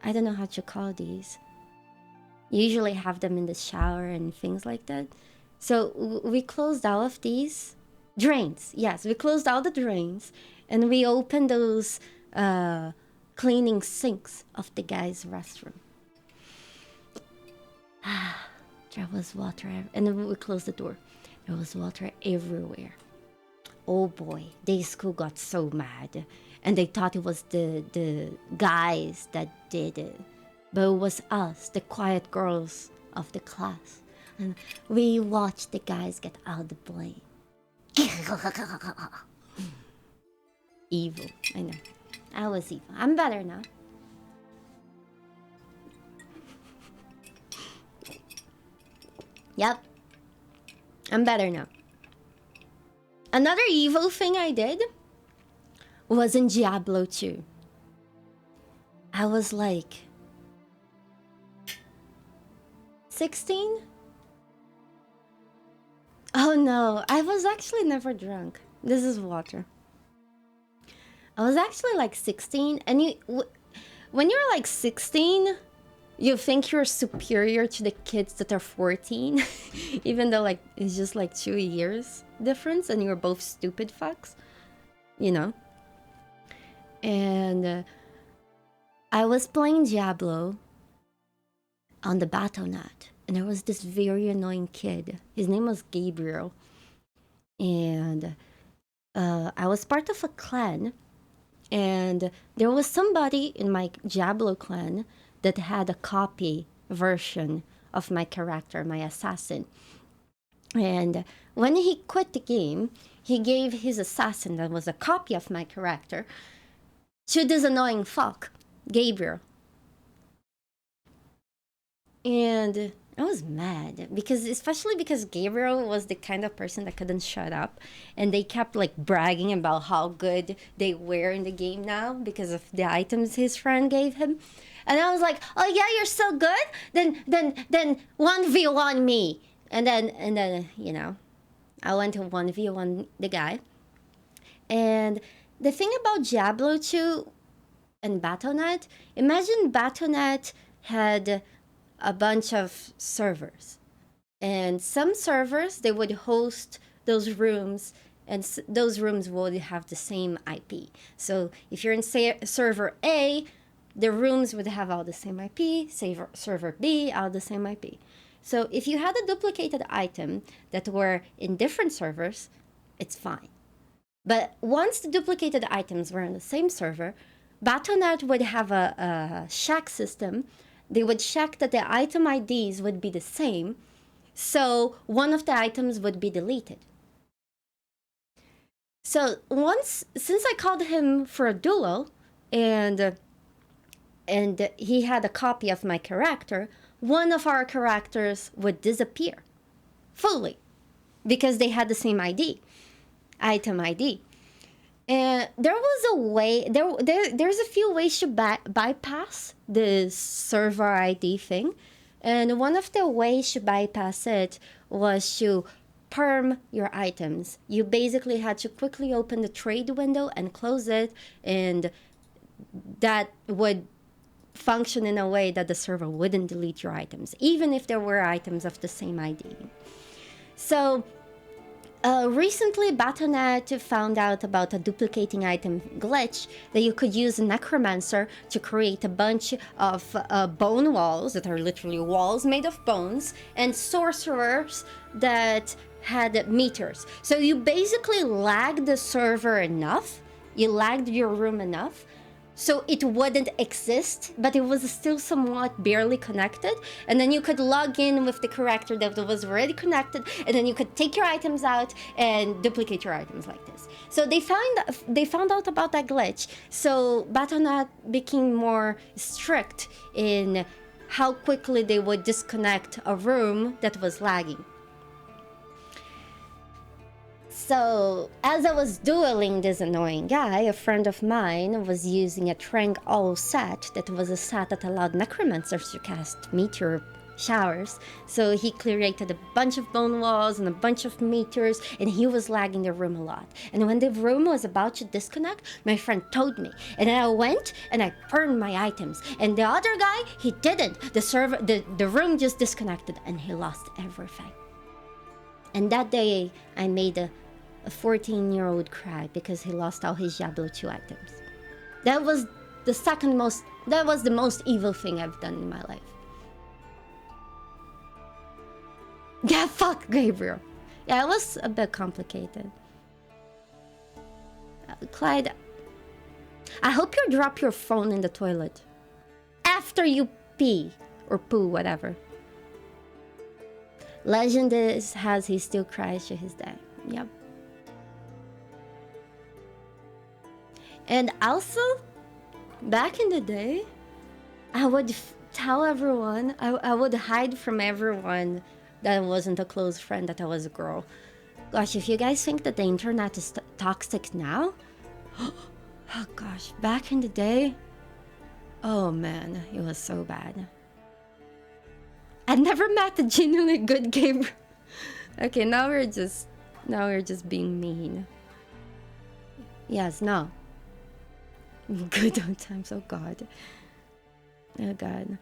Speaker 1: I don't know how to call these. You usually have them in the shower and things like that. So we closed all of these drains. Yes, we closed all the drains and we opened those cleaning sinks of the guy's restroom. There was water, and then we closed the door. There was water everywhere. Oh boy, the school got so mad, and they thought it was the guys that did it, but it was us, the quiet girls of the class, and we watched the guys get all the blame. Evil, I know. I was evil. I'm better now. Yep. I'm better now. Another evil thing I did was in Diablo 2. I was like 16? Oh no, I was actually never drunk. This is water. I was actually like 16, and when you're like 16, you think you're superior to the kids that are 14, even though like it's just like 2 years difference, and you're both stupid fucks, And I was playing Diablo on the Battle.net, and there was this very annoying kid. His name was Gabriel, and I was part of a clan, and there was somebody in my Diablo clan that had a copy version of my character, my assassin. And when he quit the game, he gave his assassin that was a copy of my character to this annoying fuck, Gabriel. And I was mad, especially because Gabriel was the kind of person that couldn't shut up, and they kept like bragging about how good they were in the game now because of the items his friend gave him. And I was like, oh yeah, you're so good? Then 1v1 me. And then I went to 1v1 the guy. And the thing about Diablo 2 and Battle.net, imagine Battle.net had a bunch of servers. And some servers, they would host those rooms, and those rooms would have the same IP. So if you're in server A, the rooms would have all the same IP, server B, all the same IP. So if you had a duplicated item that were in different servers, it's fine. But once the duplicated items were on the same server, Battle.net would have a check system. They would check that the item IDs would be the same, so one of the items would be deleted. So since I called him for a duel, and he had a copy of my character, one of our characters would disappear fully because they had the same item ID. And there was a way, there's a few ways to bypass the server ID thing. And one of the ways to bypass it was to perm your items. You basically had to quickly open the trade window and close it, and that would function in a way that the server wouldn't delete your items, even if there were items of the same ID. So recently, Battle.net found out about a duplicating item glitch that you could use Necromancer to create a bunch of bone walls that are literally walls made of bones, and sorcerers that had meters. So you basically lagged the server enough, you lagged your room enough, so it wouldn't exist, but it was still somewhat barely connected. And then you could log in with the character that was already connected, and then you could take your items out and duplicate your items like this. So they found out about that glitch. So Battle.net became more strict in how quickly they would disconnect a room that was lagging. So, as I was dueling this annoying guy, a friend of mine was using a Trang All set that was a set that allowed necromancers to cast meteor showers. So he created a bunch of bone walls and a bunch of meteors, and he was lagging the room a lot. And when the room was about to disconnect, my friend told me, and then I went and I burned my items. And the other guy, he didn't. The room just disconnected, and he lost everything. And that day, I made a 14-year-old cry because he lost all his Diablo 2 items. That was the most evil thing I've done in my life. Yeah, fuck Gabriel. Yeah, it was a bit complicated. Clyde, I hope you drop your phone in the toilet after you pee or poo, whatever. Legend has he still cries to his day. Yep. And also, back in the day, I would tell everyone, I would hide from everyone that I wasn't a close friend, that I was a girl. Gosh, if you guys think that the internet is toxic now, oh gosh, back in the day, oh man, it was so bad. I never met a genuinely good gamer. Okay, now we're just being mean. Yes, no. Good old times, oh god. Oh god.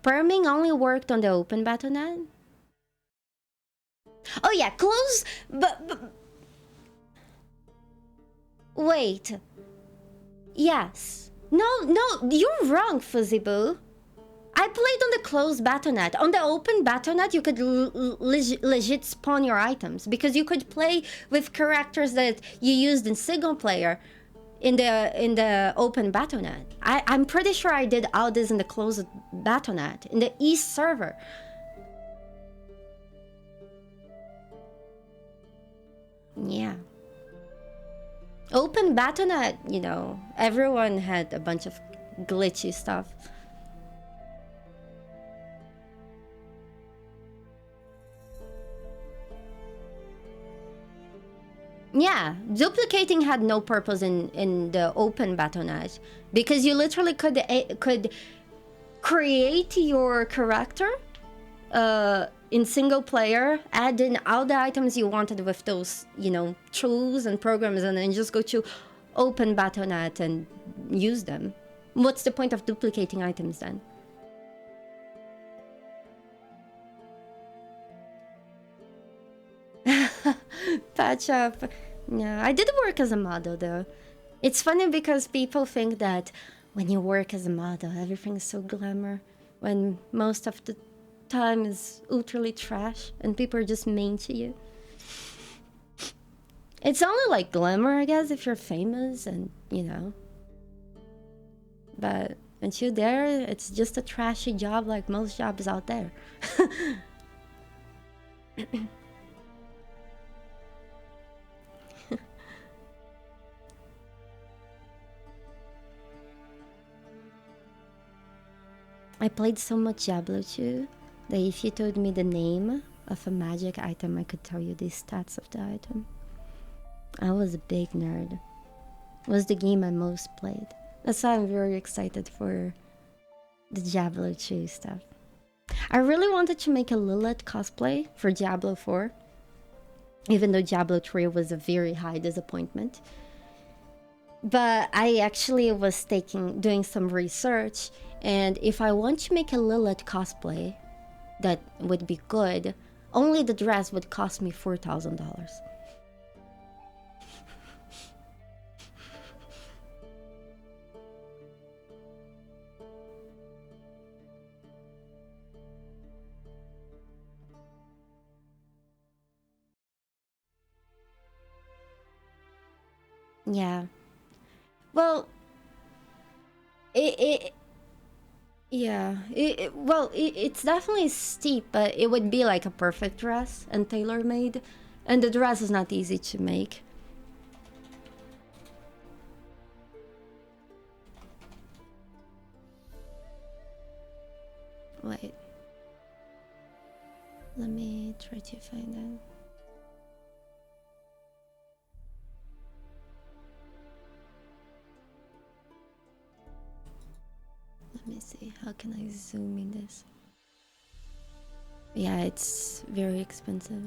Speaker 1: Perming only worked on the open Battle.net? Oh yeah, close, but... Wait. Yes. No, you're wrong, Fuzzy Boo. I played on the closed Battle.net. On the open Battle.net, you could legit spawn your items, because you could play with characters that you used in single player in the open Battle.net. I'm pretty sure I did all this in the closed Battle.net, in the East server. Yeah. Open Battle.net, you know, everyone had a bunch of glitchy stuff. Yeah, duplicating had no purpose in the open Battle.net, because you literally could create your character in single player, add in all the items you wanted with those, you know, tools and programs, and then just go to open Battle.net and use them. What's the point of duplicating items then? Patch up. Yeah, I did work as a model though. It's funny because people think that when you work as a model, everything is so glamour, when most of the time is utterly trash and people are just mean to you. It's only like glamour, I guess, if you're famous and, you know. But until there, it's just a trashy job like most jobs out there. I played so much Diablo 2 that if you told me the name of a magic item, I could tell you the stats of the item. I was a big nerd. It was the game I most played. That's why I'm very excited for the Diablo 2 stuff. I really wanted to make a Lilith cosplay for Diablo 4, even though Diablo 3 was a very high disappointment. But I actually was doing some research, and if I want to make a Lilith cosplay that would be good, only the dress would cost me $4,000. Yeah. Well, it yeah, well, it's definitely steep, but it would be like a perfect dress and tailor-made, and the dress is not easy to make. Wait, let me try to find it. Let me see, how can I zoom in this? Yeah, it's very expensive.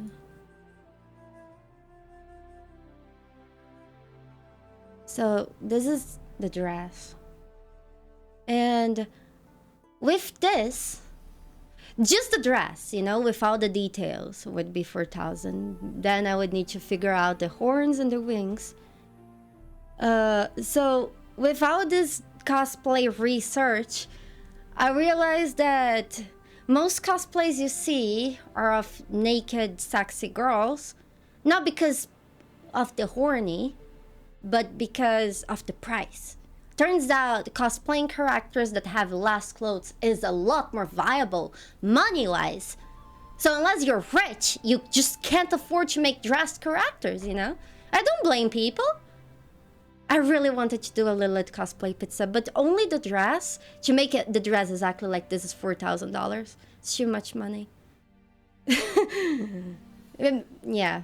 Speaker 1: So this is the dress. And with this, just the dress, you know, with all the details would be 4,000. Then I would need to figure out the horns and the wings. So without this cosplay research, I realized that most cosplays you see are of naked, sexy girls, not because of the horny, but because of the price. Turns out cosplaying characters that have less clothes is a lot more viable money-wise. So unless you're rich, you just can't afford to make dressed characters, you know? I don't blame people. I really wanted to do a Lilith cosplay pizza, but only the dress. To make it the dress exactly like this is $4,000. It's too much money. Yeah.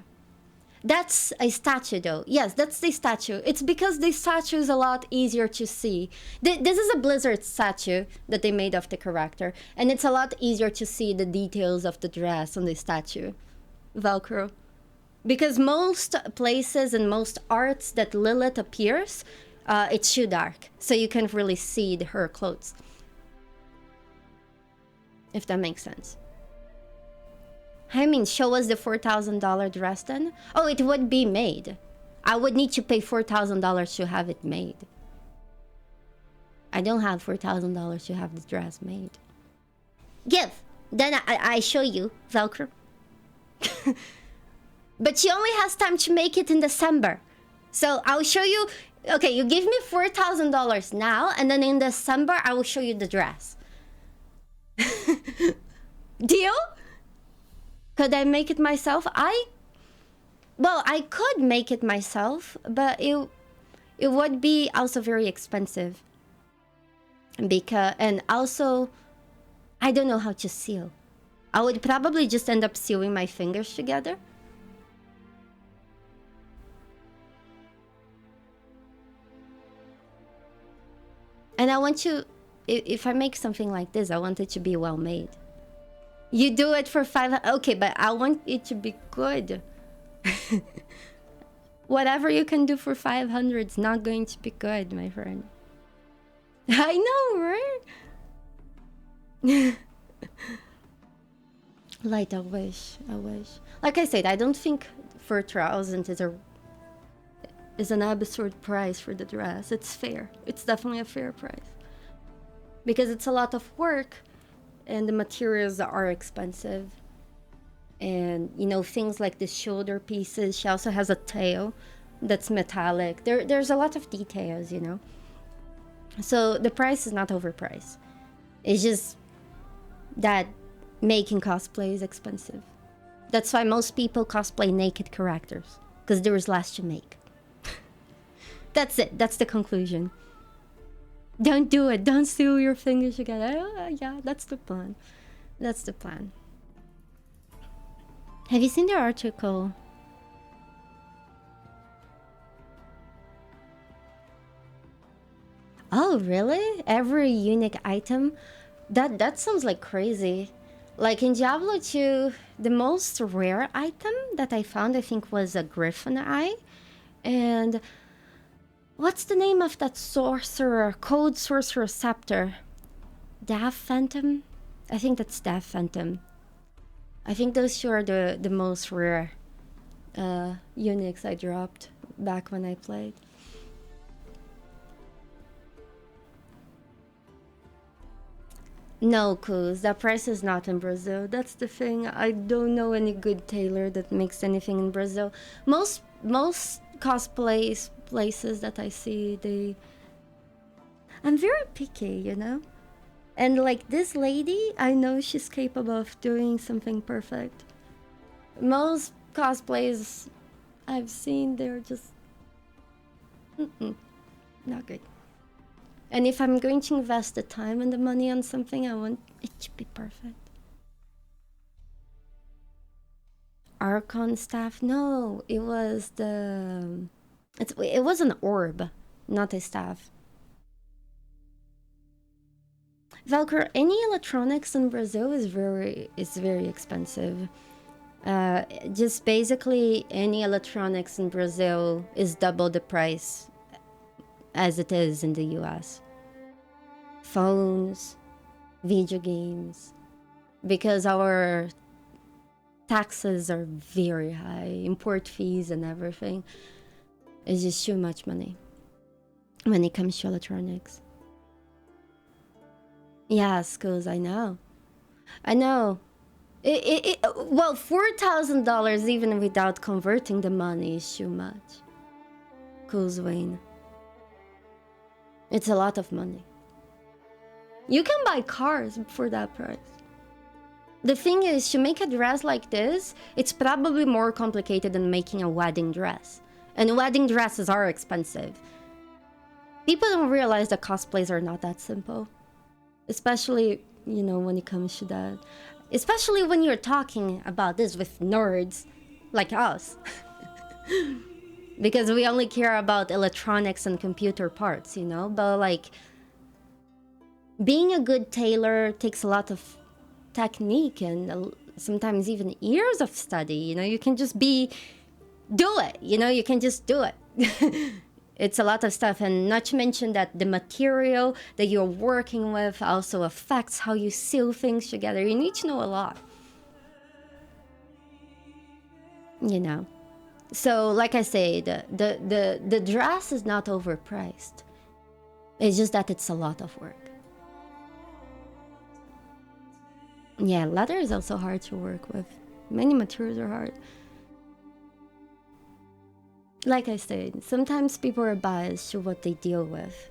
Speaker 1: That's a statue though. Yes, that's the statue. It's because the statue is a lot easier to see. This is a Blizzard statue that they made of the character, and it's a lot easier to see the details of the dress on the statue. Velcro. Because most places and most arts that Lilith appears, it's too dark. So you can't really see her clothes. If that makes sense. I mean, show us the $4,000 dress then. Oh, it would be made. I would need to pay $4,000 to have it made. I don't have $4,000 to have the dress made. Give. Then I show you, Velcro. But she only has time to make it in December. So I'll show you. Okay, you give me $4,000 now, and then in December, I will show you the dress. Deal? Could I make it myself? Well, I could make it myself, but it would be also very expensive. And also, I don't know how to seal. I would probably just end up sewing my fingers together. And I want to, if I make something like this, I want it to be well made. You do it for okay, but I want it to be good. Whatever you can do for 500 is not going to be good, my friend. I know, right? Like, I wish. Like I said, I don't think 4,000 is an absurd price for the dress. It's fair. It's definitely a fair price. Because it's a lot of work, and the materials are expensive. And, you know, things like the shoulder pieces. She also has a tail that's metallic. There's a lot of details, you know. So the price is not overpriced. It's just that making cosplay is expensive. That's why most people cosplay naked characters, because there is less to make. That's it. That's the conclusion. Don't do it. Don't seal your fingers together. Yeah, that's the plan. That's the plan. Have you seen the article? Oh, really? Every unique item? That sounds like crazy. Like in Diablo 2, the most rare item that I found, I think, was a griffin eye. And what's the name of that sorcerer, code sorcerer scepter? Death Phantom? I think that's Death Phantom. I think those two are the most rare uniques I dropped back when I played. No, Kuz, that price is not in Brazil. That's the thing. I don't know any good tailor that makes anything in Brazil. Most cosplay places that I see, I'm very picky, you know? And like this lady, I know she's capable of doing something perfect. Most cosplays I've seen, they're just not good. And if I'm going to invest the time and the money on something, I want it to be perfect. Archon staff? No, it was it was an orb, not a staff. Velcro, any electronics in Brazil is very expensive. Just basically any electronics in Brazil is double the price as it is in the US. Phones, video games, because our taxes are very high, import fees and everything. It's just too much money when it comes to electronics. Yeah, schools, I know. Well, $4,000 even without converting the money is too much. Cool, Wayne. It's a lot of money. You can buy cars for that price. The thing is, to make a dress like this, it's probably more complicated than making a wedding dress. And wedding dresses are expensive. People don't realize that cosplays are not that simple. Especially, you know, when it comes to that. Especially when you're talking about this with nerds like us. Because we only care about electronics and computer parts, you know? But like, being a good tailor takes a lot of technique and sometimes even years of study. You know, you can just do it. You know, you can just do it. It's a lot of stuff, and not to mention that the material that you're working with also affects how you sew things together. You need to know a lot. You know. So, like I say, the dress is not overpriced. It's just that it's a lot of work. Yeah, leather is also hard to work with. Many materials are hard. Like I said, sometimes people are biased to what they deal with.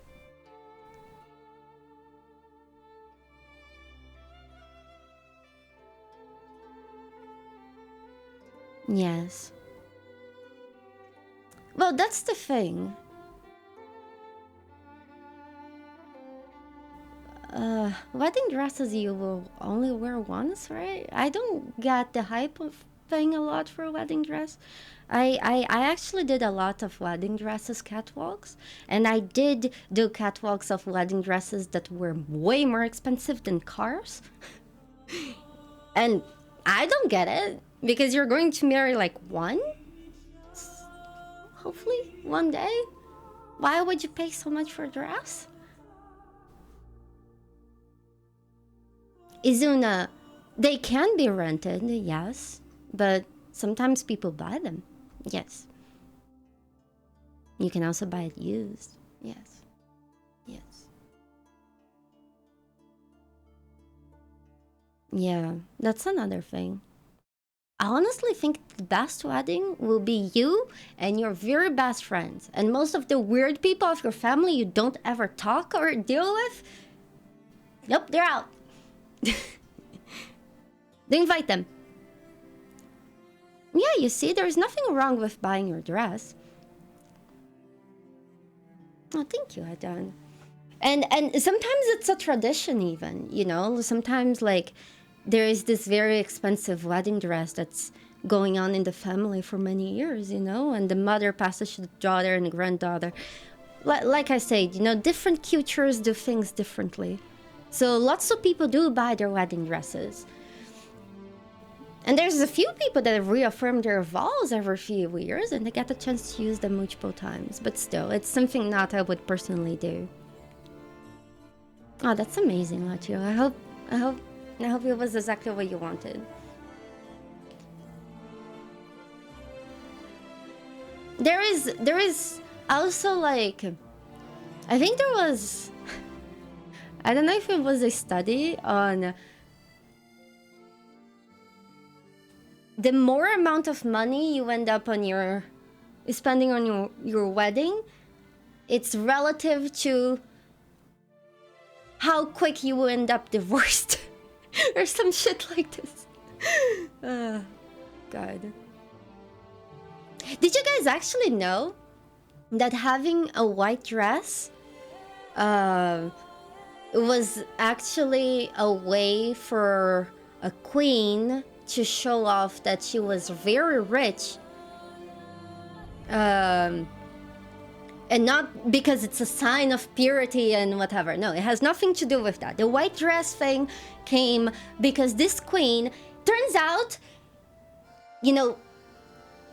Speaker 1: Yes. Well, that's the thing. Wedding dresses you will only wear once, right? I don't get the hype of paying a lot for a wedding dress. I actually did a lot of wedding dresses catwalks, and I did do catwalks of wedding dresses that were way more expensive than cars. And I don't get it, because you're going to marry like once, hopefully one day. Why would you pay so much for a dress? Izuna, they can be rented, yes, but sometimes people buy them, yes. You can also buy it used, yes, yes. Yeah, that's another thing. I honestly think the best wedding will be you and your very best friends, and most of the weird people of your family you don't ever talk or deal with. Nope, they're out. They invite them. Yeah, you see, there's nothing wrong with buying your dress. Oh, thank you, Adan. And sometimes it's a tradition even, you know? Sometimes, like, there is this very expensive wedding dress that's going on in the family for many years, you know? And the mother passes to the daughter and the granddaughter. Like I said, you know, different cultures do things differently. So lots of people do buy their wedding dresses. And there's a few people that have reaffirmed their vows every few years and they get the chance to use them multiple times. But still, it's something not I would personally do. Oh, that's amazing, Lacho. I hope it was exactly what you wanted. There is also, like, I think there was, I don't know if it was a study on the more amount of money you end up on spending on your wedding, it's relative to how quick you will end up divorced. Or some shit like this. God. Did you guys actually know that having a white dress was actually a way for a queen to show off that she was very rich? And not because it's a sign of purity and whatever. No, it has nothing to do with that. The white dress thing came because this queen, turns out, you know,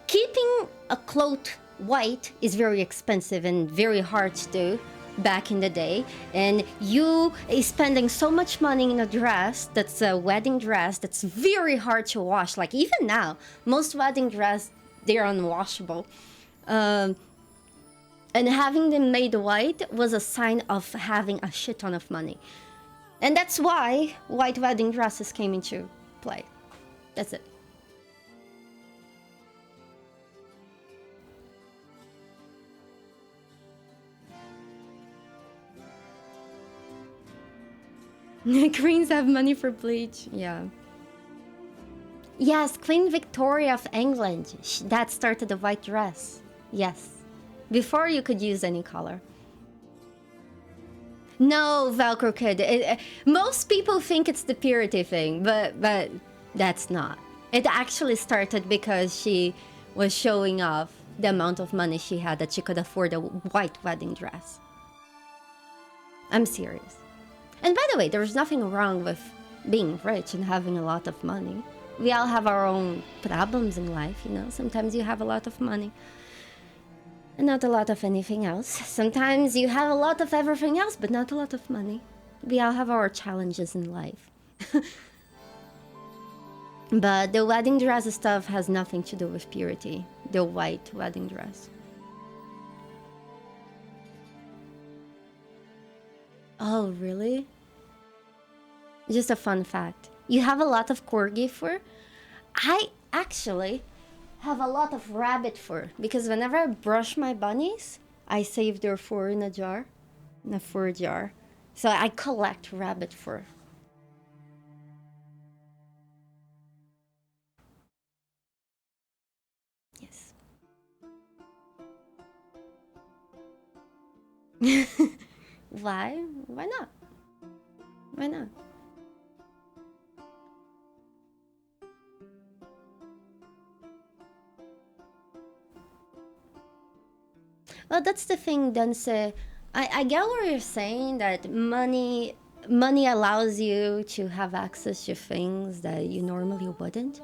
Speaker 1: keeping a cloth white is very expensive and very hard to do back in the day. And you is spending so much money in a dress that's a wedding dress that's very hard to wash. Like even now, most wedding dress, they're unwashable. And having them made white was a sign of having a shit ton of money. And that's why white wedding dresses came into play. That's it. Queens have money for bleach. Yeah. Yes, Queen Victoria of England. That started the white dress. Yes. Before you could use any color. No, Velcro Kid. Most people think it's the purity thing, but that's not. It actually started because she was showing off the amount of money she had that she could afford a white wedding dress. I'm serious. And by the way, there's nothing wrong with being rich and having a lot of money. We all have our own problems in life, you know. Sometimes you have a lot of money and not a lot of anything else. Sometimes you have a lot of everything else, but not a lot of money. We all have our challenges in life. But the wedding dress stuff has nothing to do with purity. The white wedding dress. Oh, really? Just a fun fact. You have a lot of corgi fur? I actually have a lot of rabbit fur because whenever I brush my bunnies, I save their fur in a jar, in a fur jar. So I collect rabbit fur. Yes. Why? Why not? Why not? Well, that's the thing, Dense. I get what you're saying, that money allows you to have access to things that you normally wouldn't.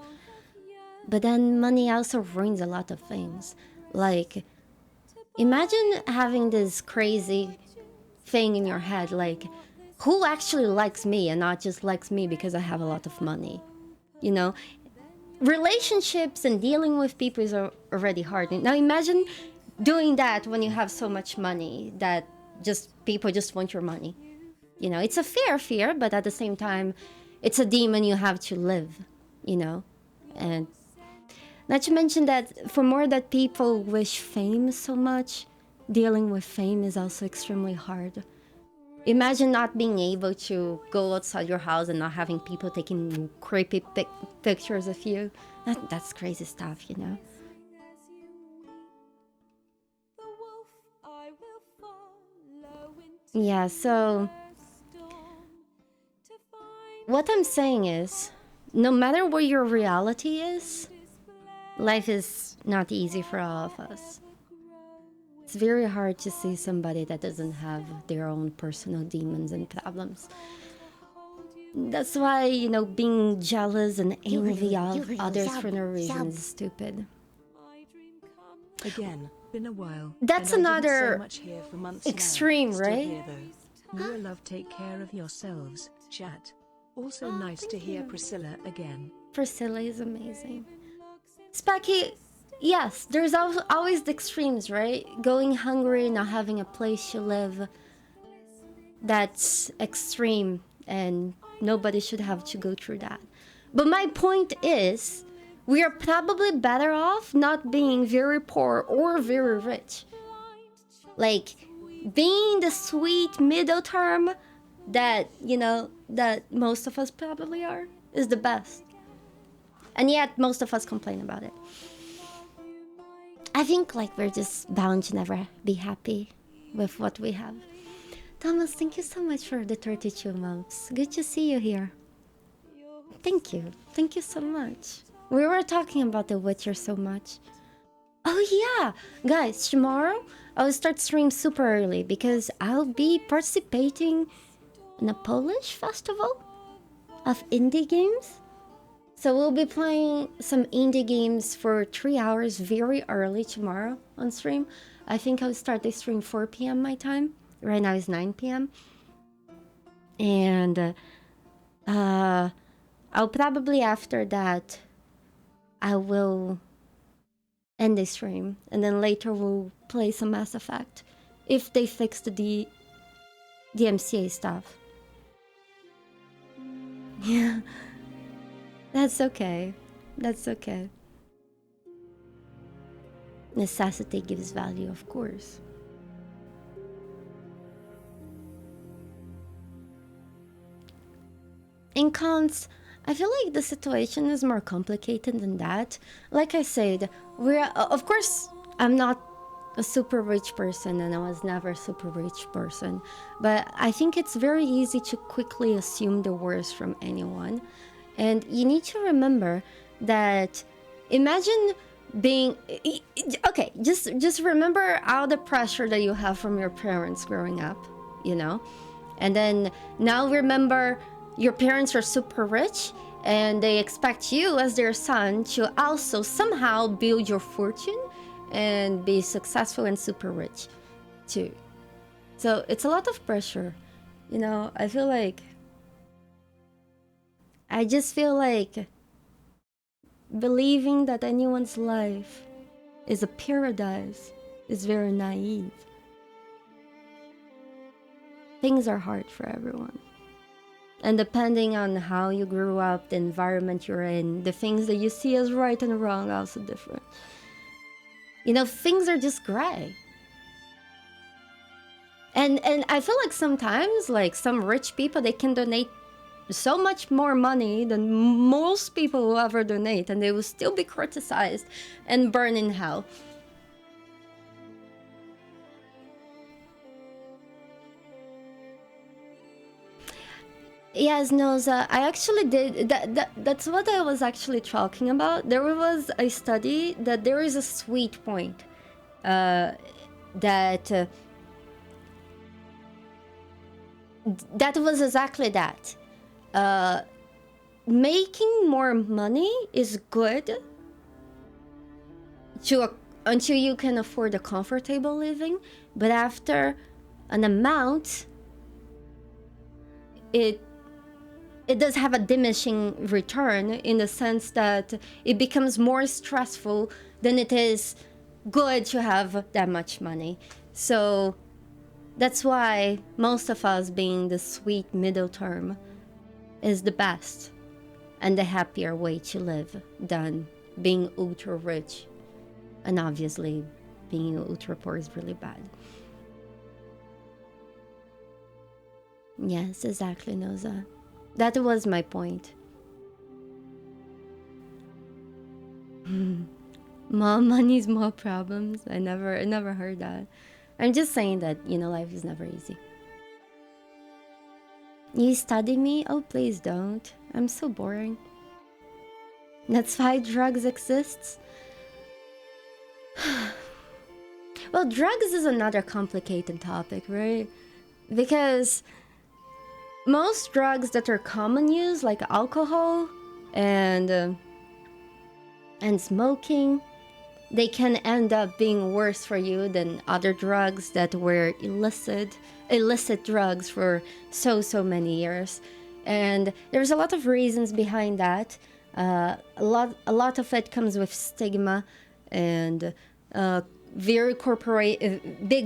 Speaker 1: But then money also ruins a lot of things. Like, imagine having this crazy thing in your head, like, who actually likes me and not just likes me because I have a lot of money? You know? Relationships and dealing with people is already hard. Now imagine doing that when you have so much money that just people just want your money. You know, it's a fair fear, but at the same time, it's a demon you have to live, you know? And not to mention that for more that people wish fame so much, dealing with fame is also extremely hard. Imagine not being able to go outside your house and not having people taking creepy pictures of you. That's crazy stuff, you know? Yeah, so what I'm saying is, no matter what your reality is, life is not easy for all of us. It's very hard to see somebody that doesn't have their own personal demons and problems. That's why, you know, being jealous and envy others for no reason is stupid.
Speaker 2: Again, been a while.
Speaker 1: That's
Speaker 2: and I didn't
Speaker 1: another
Speaker 2: say much here for months
Speaker 1: extreme,
Speaker 2: now. Still
Speaker 1: right?
Speaker 2: here, though. Mua love, take care of yourselves, chat. Also nice to hear Priscilla again.
Speaker 1: Priscilla is amazing. Specky, yes, there's always the extremes, right? Going hungry, not having a place to live. That's extreme, and nobody should have to go through that. But my point is, we are probably better off not being very poor or very rich. Like, being the sweet middle term, that, you know, that most of us probably are, is the best. And yet, most of us complain about it. I think like we're just bound to never be happy with what we have. Thomas, thank you so much for the 32 months. Good to see you here. Thank you. Thank you so much. We were talking about The Witcher so much. Oh yeah! Guys, tomorrow I'll start stream super early because I'll be participating in a Polish festival of indie games. So we'll be playing some indie games for 3 hours very early tomorrow on stream. I think I'll start the stream 4 p.m. my time. Right now it's 9 p.m. And I'll probably after that I will end the stream, and then later we'll play some Mass Effect if they fixed the DMCA stuff. Yeah. That's okay. That's okay. Necessity gives value, of course. In cons, I feel like the situation is more complicated than that. Like I said, of course, I'm not a super rich person and I was never a super rich person, but I think it's very easy to quickly assume the worst from anyone. And you need to remember that, imagine being, okay, just remember all the pressure that you have from your parents growing up, you know? And then now remember your parents are super rich and they expect you as their son to also somehow build your fortune and be successful and super rich too. So it's a lot of pressure, you know? I just feel like believing that anyone's life is a paradise is very naive. Things are hard for everyone. And depending on how you grew up, the environment you're in, the things that you see as right and wrong are also different. You know, things are just gray. And I feel like sometimes, like some rich people, they can donate so much more money than most people will ever donate, and they will still be criticized and burn in hell. Yes, Noza, I actually did that's what I was actually talking about. There was a study that there is a sweet point that that was exactly that. Making more money is good until you can afford a comfortable living, but after an amount, it does have a diminishing return in the sense that it becomes more stressful than it is good to have that much money. So that's why most of us being the sweet middle term is the best and the happier way to live than being ultra rich. And obviously being ultra poor is really bad. Yes, exactly, Noza. That was my point. More money's more problems. I never heard that. I'm just saying that, you know, life is never easy. You study me? Oh, please don't. I'm so boring. That's why drugs exists. Well, drugs is another complicated topic, right? Because most drugs that are common use, like alcohol and smoking, they can end up being worse for you than other drugs that were illicit drugs for so many years. And there's a lot of reasons behind that. A lot of it comes with stigma and big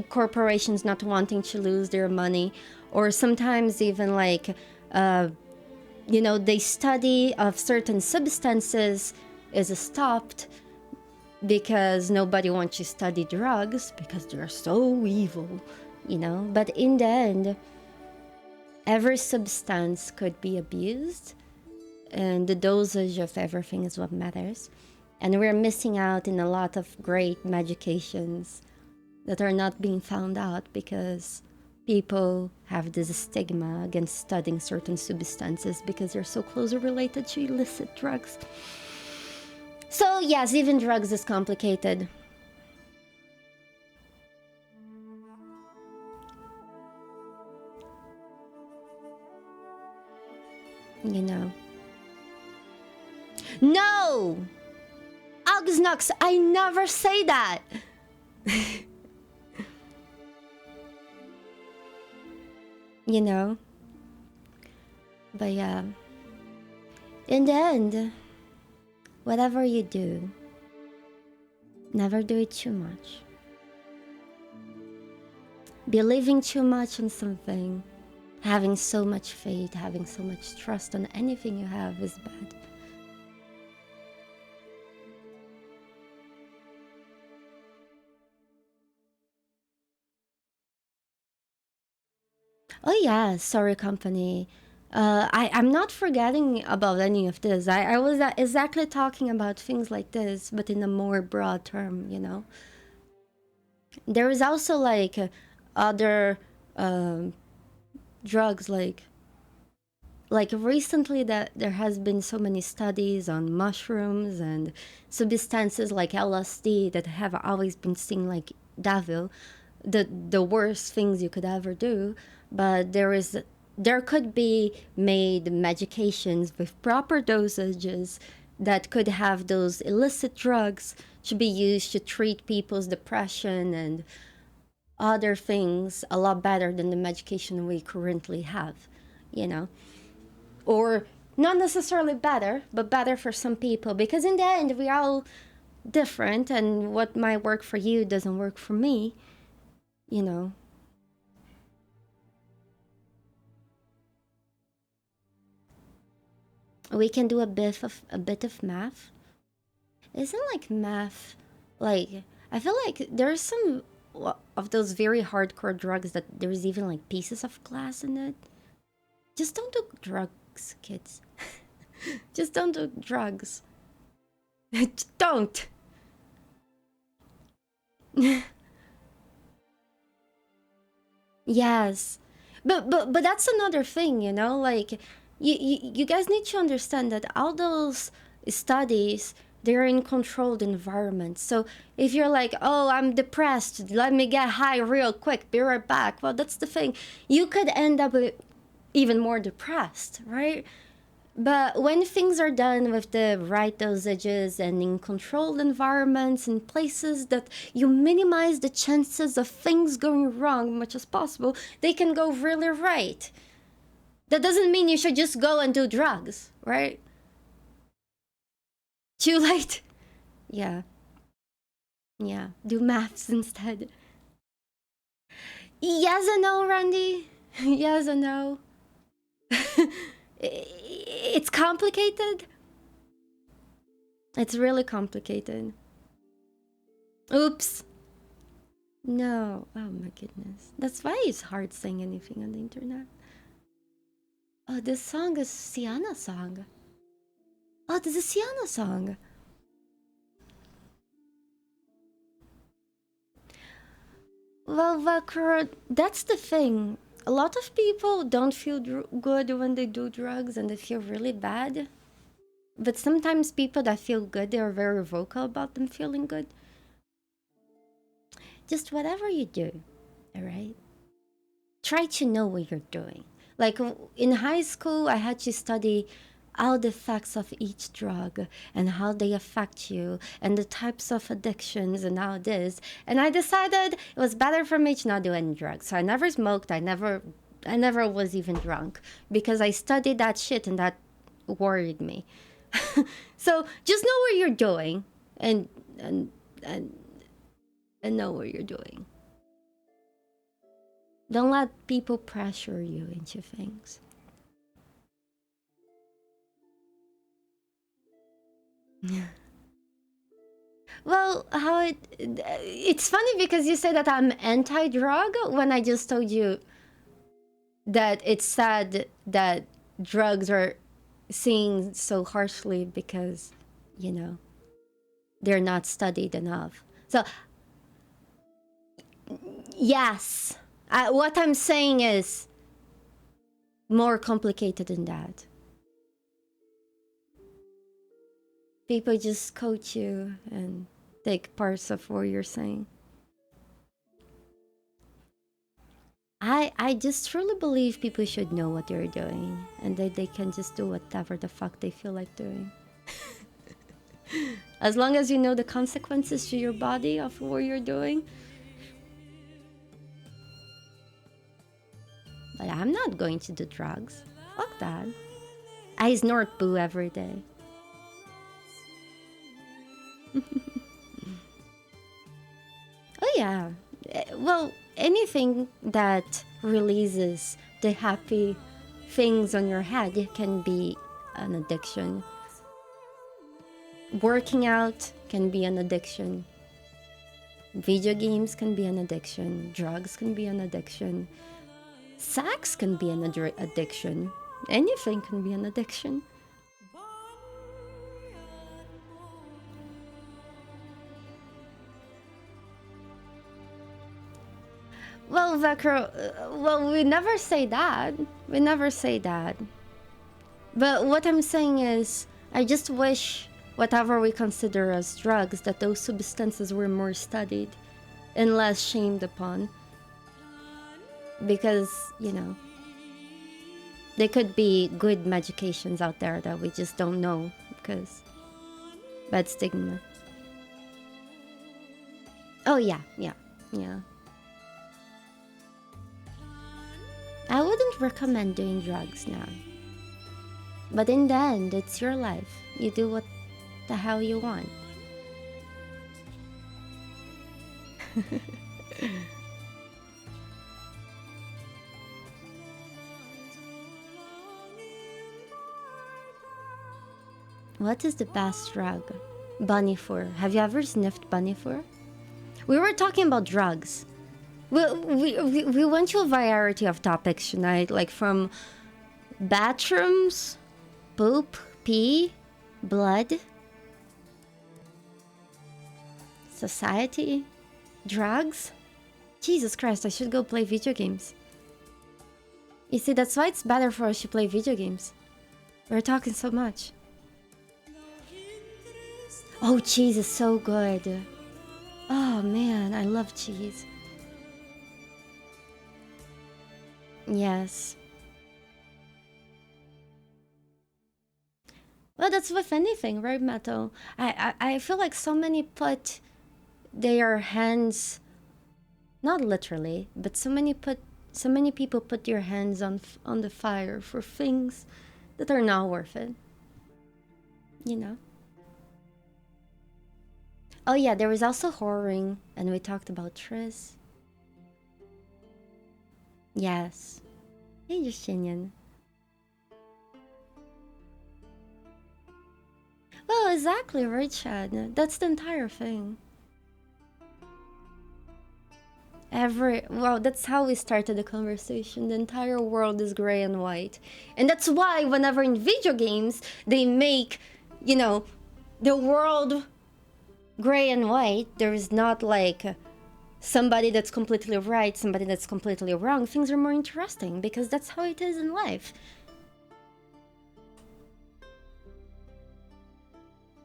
Speaker 1: corporations not wanting to lose their money, or sometimes even like you know, the study of certain substances is stopped because nobody wants to study drugs because they're so evil, you know. But in the end, every substance could be abused, and the dosage of everything is what matters. And we're missing out in a lot of great medications that are not being found out because people have this stigma against studying certain substances because they're so closely related to illicit drugs. So yes, even drugs is complicated. You know. No! Augsnox, I never say that! You know? But yeah. In the end, whatever you do, never do it too much. Believing too much on something, having so much faith, having so much trust on anything you have is bad. Oh yeah, sorry company. I'm not forgetting about any of this. I was exactly talking about things like this, but in a more broad term, you know. There is also like other drugs like recently that there has been so many studies on mushrooms and substances like LSD that have always been seen like devil, the worst things you could ever do. But there could be made medications with proper dosages that could have those illicit drugs to be used to treat people's depression and other things a lot better than the medication we currently have, you know. Or not necessarily better, but better for some people, because in the end we're all different, and what might work for you doesn't work for me, you know. We can do a bit of math. Isn't like math like, I feel like there's some of those very hardcore drugs that there's even like pieces of glass in it. Just don't do drugs, kids. Just don't do drugs. Don't. Yes, but that's another thing, you know. Like, you guys need to understand that all those studies, they're in controlled environments. So if you're like, oh, I'm depressed, let me get high real quick, be right back. Well, that's the thing. You could end up even more depressed, right? But when things are done with the right dosages and in controlled environments, in places that you minimize the chances of things going wrong much as possible, they can go really right. That doesn't mean you should just go and do drugs, right? Too late. Yeah. Yeah, do maths instead. Yes or no, Randy? Yes or no? It's complicated. It's really complicated. Oops. No. Oh my goodness. That's why it's hard saying anything on the internet. Oh, this song is Sienna song. Oh, this is Sienna song. Well, Vakura, that's the thing. A lot of people don't feel good when they do drugs, and they feel really bad. But sometimes people that feel good, they are very vocal about them feeling good. Just whatever you do, alright? Try to know what you're doing. Like in high school, I had to study all the effects of each drug and how they affect you and the types of addictions and all this. And I decided it was better for me to not do any drugs. So I never smoked. I never was even drunk because I studied that shit and that worried me. So just know what you're doing and know what you're doing. Don't let people pressure you into things. Well, it's funny because you say that I'm anti-drug when I just told you that it's sad that drugs are seen so harshly because, you know, they're not studied enough. So, yes, what I'm saying is more complicated than that. People just coach you and take parts of what you're saying. I just truly believe people should know what they're doing and that they can just do whatever the fuck they feel like doing. As long as you know the consequences to your body of what you're doing. But I'm not going to do drugs. Fuck that. I snort boo every day. Oh yeah. Well, anything that releases the happy things on your head can be an addiction. Working out can be an addiction. Video games can be an addiction. Drugs can be an addiction. Sex can be an addiction. Anything can be an addiction. Well, Vecro, well, we never say that. We never say that. But what I'm saying is, I just wish whatever we consider as drugs, that those substances were more studied and less shamed upon. Because, you know, there could be good medications out there that we just don't know because bad stigma. Oh yeah. I wouldn't recommend doing drugs now. But in the end, it's your life. You do what the hell you want. What is the best drug? Bunny fur. Have you ever sniffed bunny fur? We were talking about drugs. We went to a variety of topics tonight, like from bathrooms, poop, pee, blood, society, drugs. Jesus Christ, I should go play video games. You see, that's why it's better for us to play video games. We're talking so much. Oh, cheese is so good. Oh man, I love cheese. Yes. Well, that's with anything, right, Metal? I feel like so many put their hands, not literally, but so many people put their hands on the fire for things that are not worth it. You know? Oh yeah, there was also whoring, and we talked about Triss. Yes. Hey, Justinian. Well, exactly, right, Chad? That's the entire thing. Well, that's how we started the conversation. The entire world is gray and white. And that's why whenever in video games, they make, you know, the world gray and white, there is not like somebody that's completely right, somebody that's completely wrong. Things are more interesting because that's how it is in life.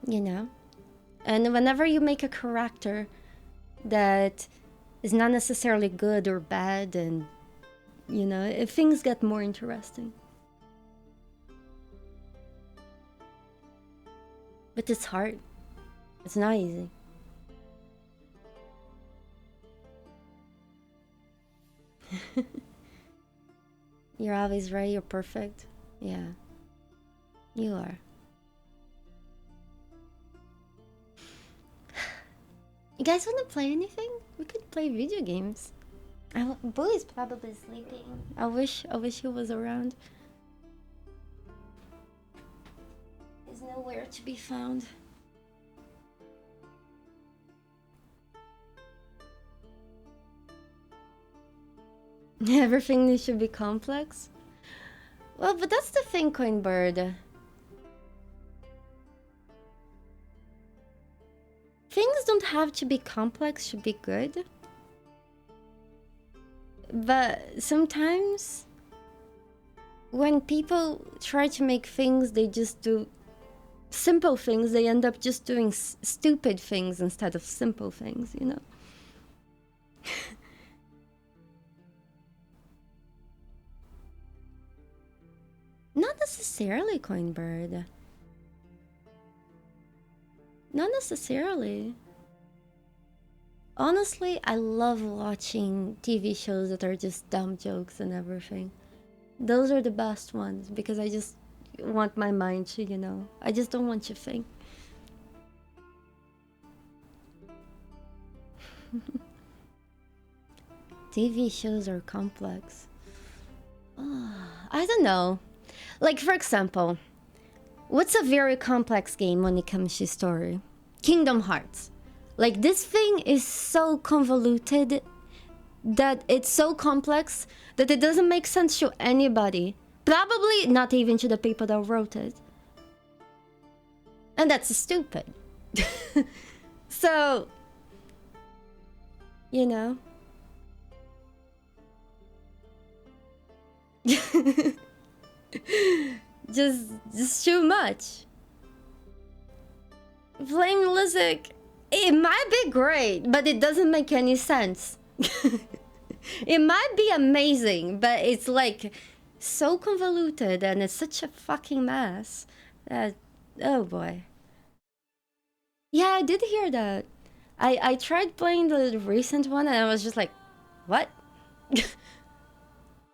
Speaker 1: You know? And whenever you make a character that is not necessarily good or bad, and, you know, if things get more interesting. But it's hard. It's not easy. You're always right, you're perfect. Yeah. You are. You guys wanna play anything? We could play video games. Boo is probably sleeping. I wish he was around. He's nowhere to be found. Everything should be complex? Well, but that's the thing, Coinbird. Things don't have to be complex, should be good. But sometimes, when people try to make things, they just do simple things. They end up just doing stupid things instead of simple things, you know? Not necessarily, Coinbird. Not necessarily. Honestly, I love watching TV shows that are just dumb jokes and everything. Those are the best ones because I just want my mind to, you know, I just don't want to think. TV shows are complex. I don't know. Like, for example, what's a very complex game when it comes to story? Kingdom Hearts. Like, this thing is so convoluted that it's so complex that it doesn't make sense to anybody. Probably not even to the people that wrote it. And that's stupid. So, you know. just too much. Flame Lizard, it might be great, but it doesn't make any sense. It might be amazing, but it's like so convoluted and it's such a fucking mess that, oh boy. Yeah, I did hear that. I tried playing the recent one and I was just like, what?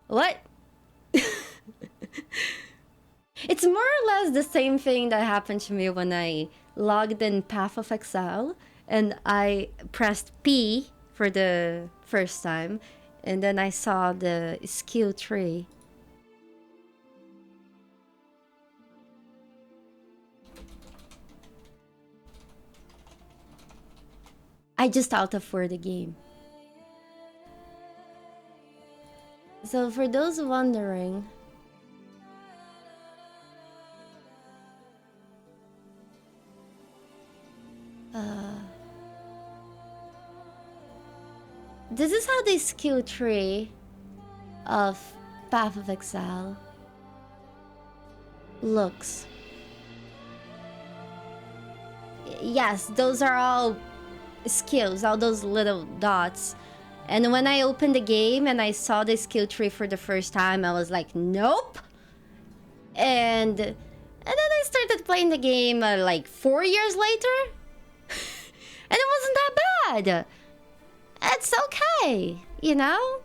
Speaker 1: What? It's more or less the same thing that happened to me when I logged in Path of Exile and I pressed P for the first time and then I saw the skill tree. I just out of for the game. So for those wondering, this is how the skill tree of Path of Exile looks. Yes, those are all skills, all those little dots. And when I opened the game and I saw the skill tree for the first time, I was like, nope. And then I started playing the game like 4 years later. And it wasn't that bad. It's okay, you know?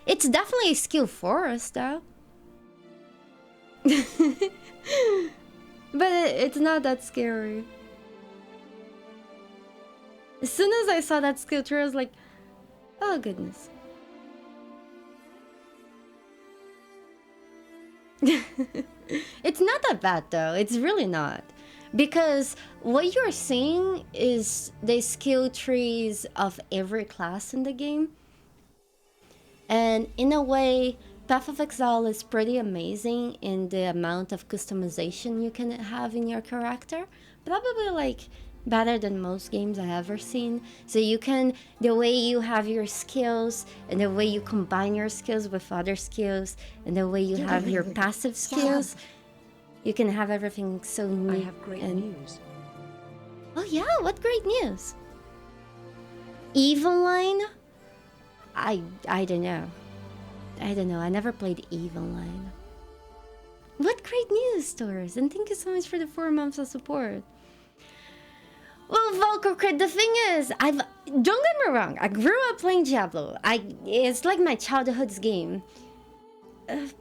Speaker 1: It's definitely a skill forest, though. But it's not that scary. As soon as I saw that skill tree, I was like, oh goodness. It's not that bad though, it's really not. Because what you're seeing is the skill trees of every class in the game. And in a way, Path of Exile is pretty amazing in the amount of customization you can have in your character. Probably like better than most games I've ever seen. So you can, the way you have your skills and the way you combine your skills with other skills and the way you have your passive skills, you can have everything so neat.
Speaker 2: I have great news.
Speaker 1: Oh yeah, what great news? Evenline? I don't know. I don't know, I never played Evenline. What great news, Taurus, and thank you so much for the 4 months of support. Well, Volcocrit, the thing is, don't get me wrong, I grew up playing Diablo. It's like my childhood's game.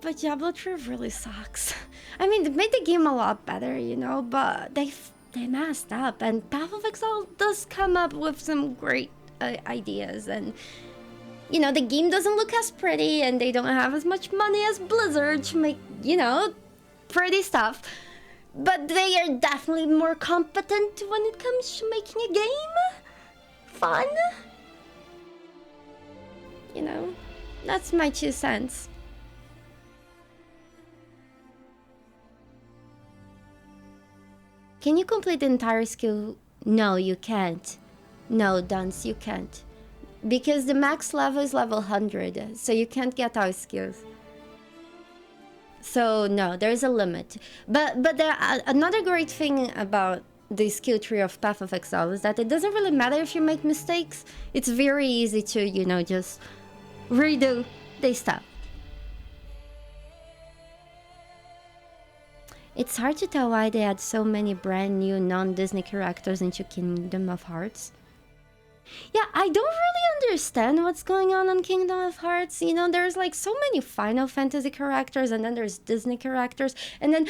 Speaker 1: But Diablo 3 really sucks. I mean, they made the game a lot better, you know, but they messed up. And Path of Exile does come up with some great ideas. And, you know, the game doesn't look as pretty and they don't have as much money as Blizzard to make, you know, pretty stuff. But they are definitely more competent when it comes to making a game fun. You know? That's my 2 cents. Can you complete the entire skill? No, you can't. No, Dunce, you can't. Because the max level is level 100, so you can't get all skills. So no, there's a limit. But there, another great thing about the skill tree of Path of Exile is that it doesn't really matter if you make mistakes. It's very easy to, you know, just redo the stuff. It's hard to tell why they add so many brand new non-Disney characters into Kingdom of Hearts. Yeah, I don't really understand what's going on Kingdom of Hearts. You know, there's like so many Final Fantasy characters, and then there's Disney characters, and then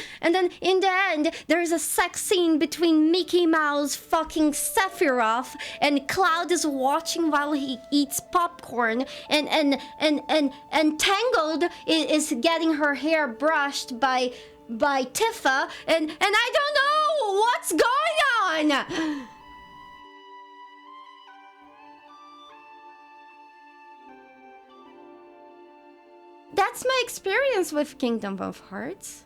Speaker 1: in the end, there's a sex scene between Mickey Mouse fucking Sephiroth, and Cloud is watching while he eats popcorn, and Tangled is getting her hair brushed by Tifa, and I don't know what's going on. That's my experience with Kingdom of Hearts.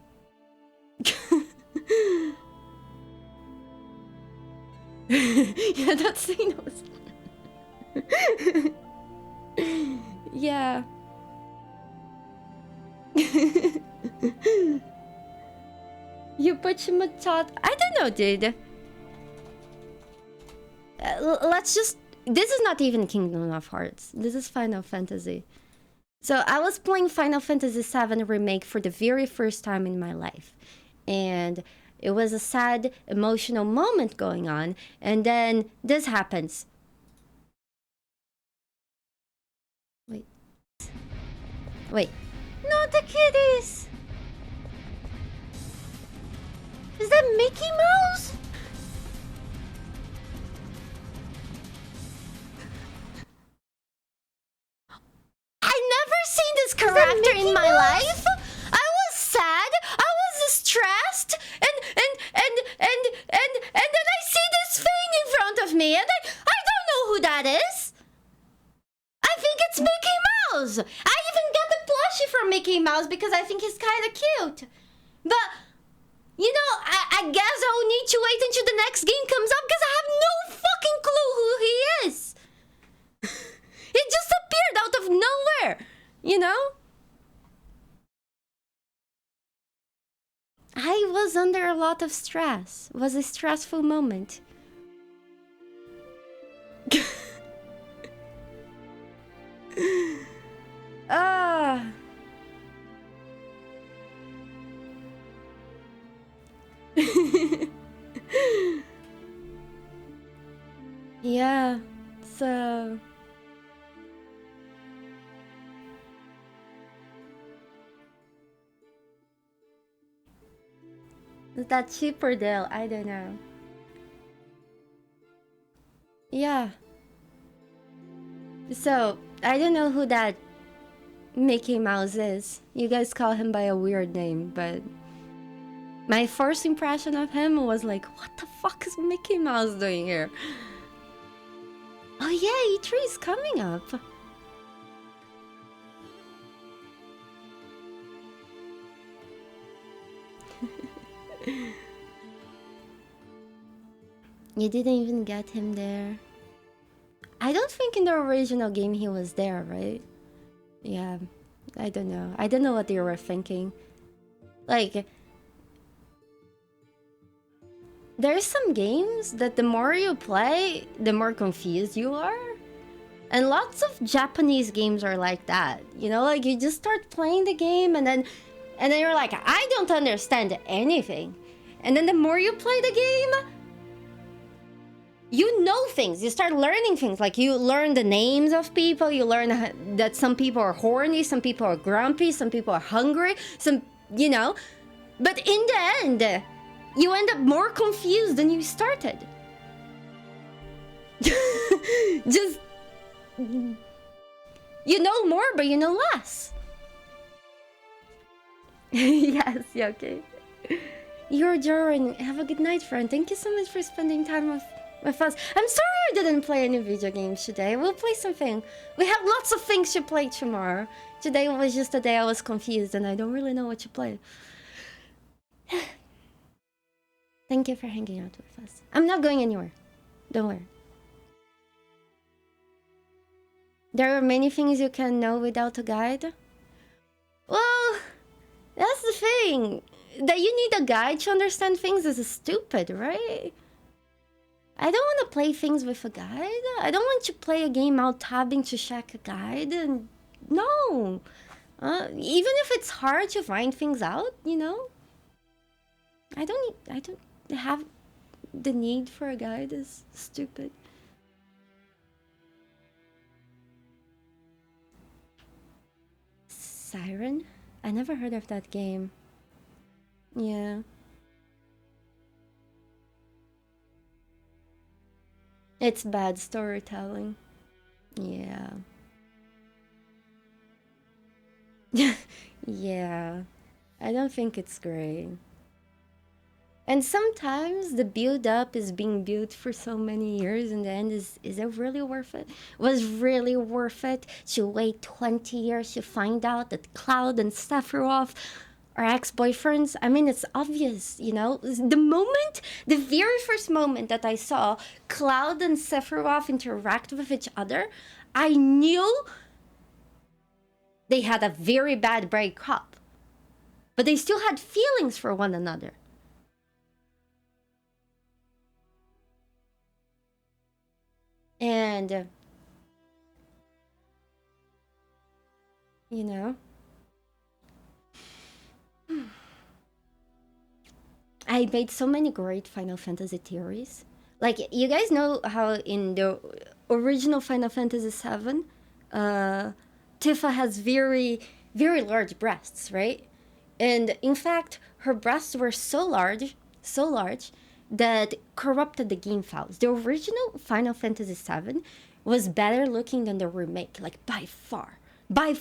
Speaker 1: Yeah, that's Thanos. Yeah. You put him a tot. I don't know, dude. Let's just. This is not even Kingdom of Hearts. This is Final Fantasy. So I was playing Final Fantasy VII Remake for the very first time in my life. And it was a sad, emotional moment going on. And then this happens. Wait. Not the kitties! Is that Mickey Mouse? I never seen this character in my life. I was sad. I was distressed, and then I see this thing in front of me, and I don't know who that is. I think it's Mickey Mouse. I even got the plushie from Mickey Mouse because I think he's kind of cute. But you know, I guess I'll need to wait until the next game comes up because I have no fucking clue who he is. It just appeared out of nowhere, you know? I was under a lot of stress. It was a stressful moment. Ah. Yeah, so is that cheaper deal? I don't know. Yeah. So I don't know who that Mickey Mouse is. You guys call him by a weird name, but my first impression of him was like, what the fuck is Mickey Mouse doing here? Oh yeah, E3 is coming up. You didn't even get him there. I don't think in the original game he was there, right? Yeah, I don't know. I don't know what they were thinking. Like, there's some games that the more you play, the more confused you are. And lots of Japanese games are like that. You know, like you just start playing the game and then you're like, I don't understand anything. And then the more you play the game, you know things. You start learning things. Like you learn the names of people. You learn that some people are horny, some people are grumpy, some people are hungry, some, you know. But in the end, you end up more confused than you started. Just, you know more, but you know less. Yes, yeah, okay. You're Joran. Have a good night, friend. Thank you so much for spending time with us. I'm sorry I didn't play any video games today. We'll play something. We have lots of things to play tomorrow. Today was just a day I was confused and I don't really know what to play. Thank you for hanging out with us. I'm not going anywhere. Don't worry. There are many things you can know without a guide. Well, that's the thing. That you need a guide to understand things is stupid, right? I don't want to play things with a guide. I don't want to play a game out tabbing to check a guide. And no. Even if it's hard to find things out, you know? I don't have the need for a guide is stupid. Siren? I never heard of that game. Yeah. It's bad storytelling. Yeah. Yeah. I don't think it's great. And sometimes the build up is being built for so many years in the end is it really worth it? Was really worth it to wait 20 years to find out that Cloud and Sephiroth are ex-boyfriends? I mean, it's obvious, you know? The very first moment that I saw Cloud and Sephiroth interact with each other, I knew they had a very bad breakup. But they still had feelings for one another. And, you know, I made so many great Final Fantasy theories. Like, you guys know how in the original Final Fantasy VII, Tifa has very, very large breasts, right? And in fact, her breasts were so large, that corrupted the game files. The original Final Fantasy VII was better looking than the remake, like by far. But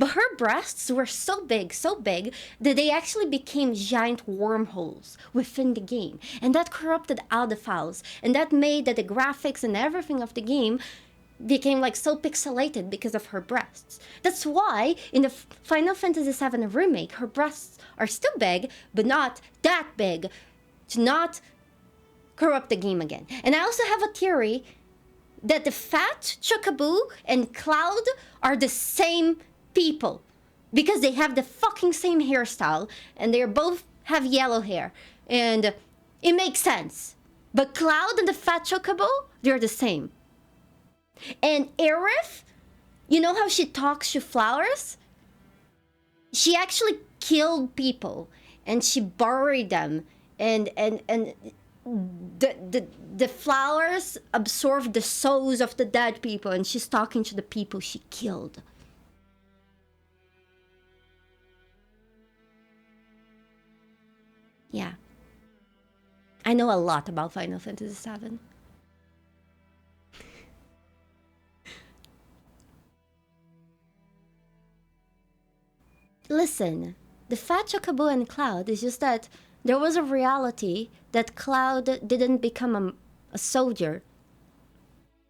Speaker 1: her breasts were so big that they actually became giant wormholes within the game. And that corrupted all the files. And that made that the graphics and everything of the game became like so pixelated because of her breasts. That's why in the Final Fantasy VII remake, her breasts are still big, but not that big to not corrupt the game again. And I also have a theory that the fat Chocobo and Cloud are the same people because they have the fucking same hairstyle and they both have yellow hair and it makes sense. But Cloud and the fat Chocobo, they're the same. And Aerith, you know how she talks to flowers? She actually killed people and she buried them and the flowers absorb the souls of the dead people and she's talking to the people she killed. Yeah. I know a lot about Final Fantasy VII. Listen, the fat Chocobo and Cloud is just that there was a reality that Cloud didn't become a soldier.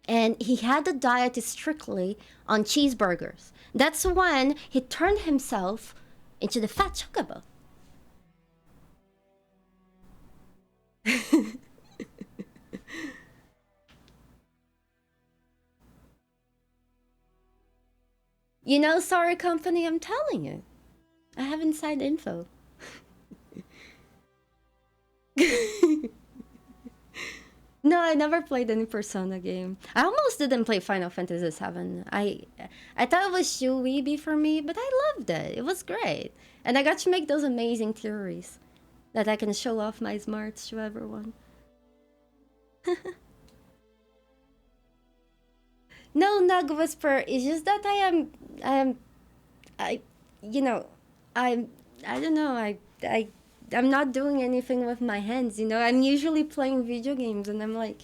Speaker 1: And he had a diet strictly on cheeseburgers. That's when he turned himself into the fat Chocobo. You know, sorry company, I'm telling you. I have inside info. No, I never played any Persona game. I almost didn't play Final Fantasy VII. I thought it was too weeby for me, but I loved it. It was great. And I got to make those amazing theories that I can show off my smarts to everyone. No, Nug Whisper, it's just that I don't know, I'm not doing anything with my hands, you know? I'm usually playing video games and I'm like...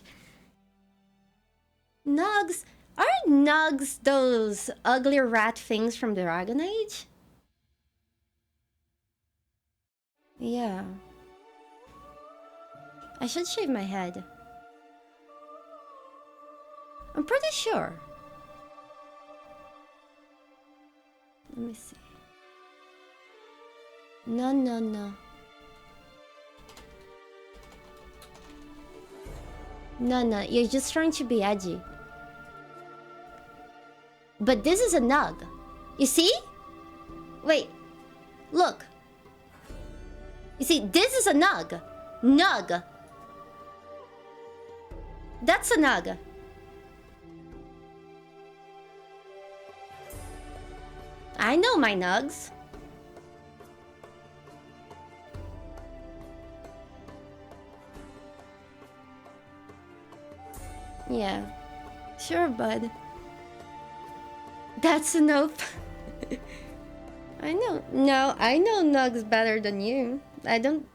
Speaker 1: Nugs? Aren't Nugs those ugly rat things from the Dragon Age? Yeah. I should shave my head. I'm pretty sure. Let me see. No, no, no. No, no, you're just trying to be edgy. But this is a nug. You see? Wait. Look. You see, this is a nug. Nug. That's a nug. I know my nugs. Yeah. Sure, bud. That's a nope. I know. No, I know nugs better than you. I don't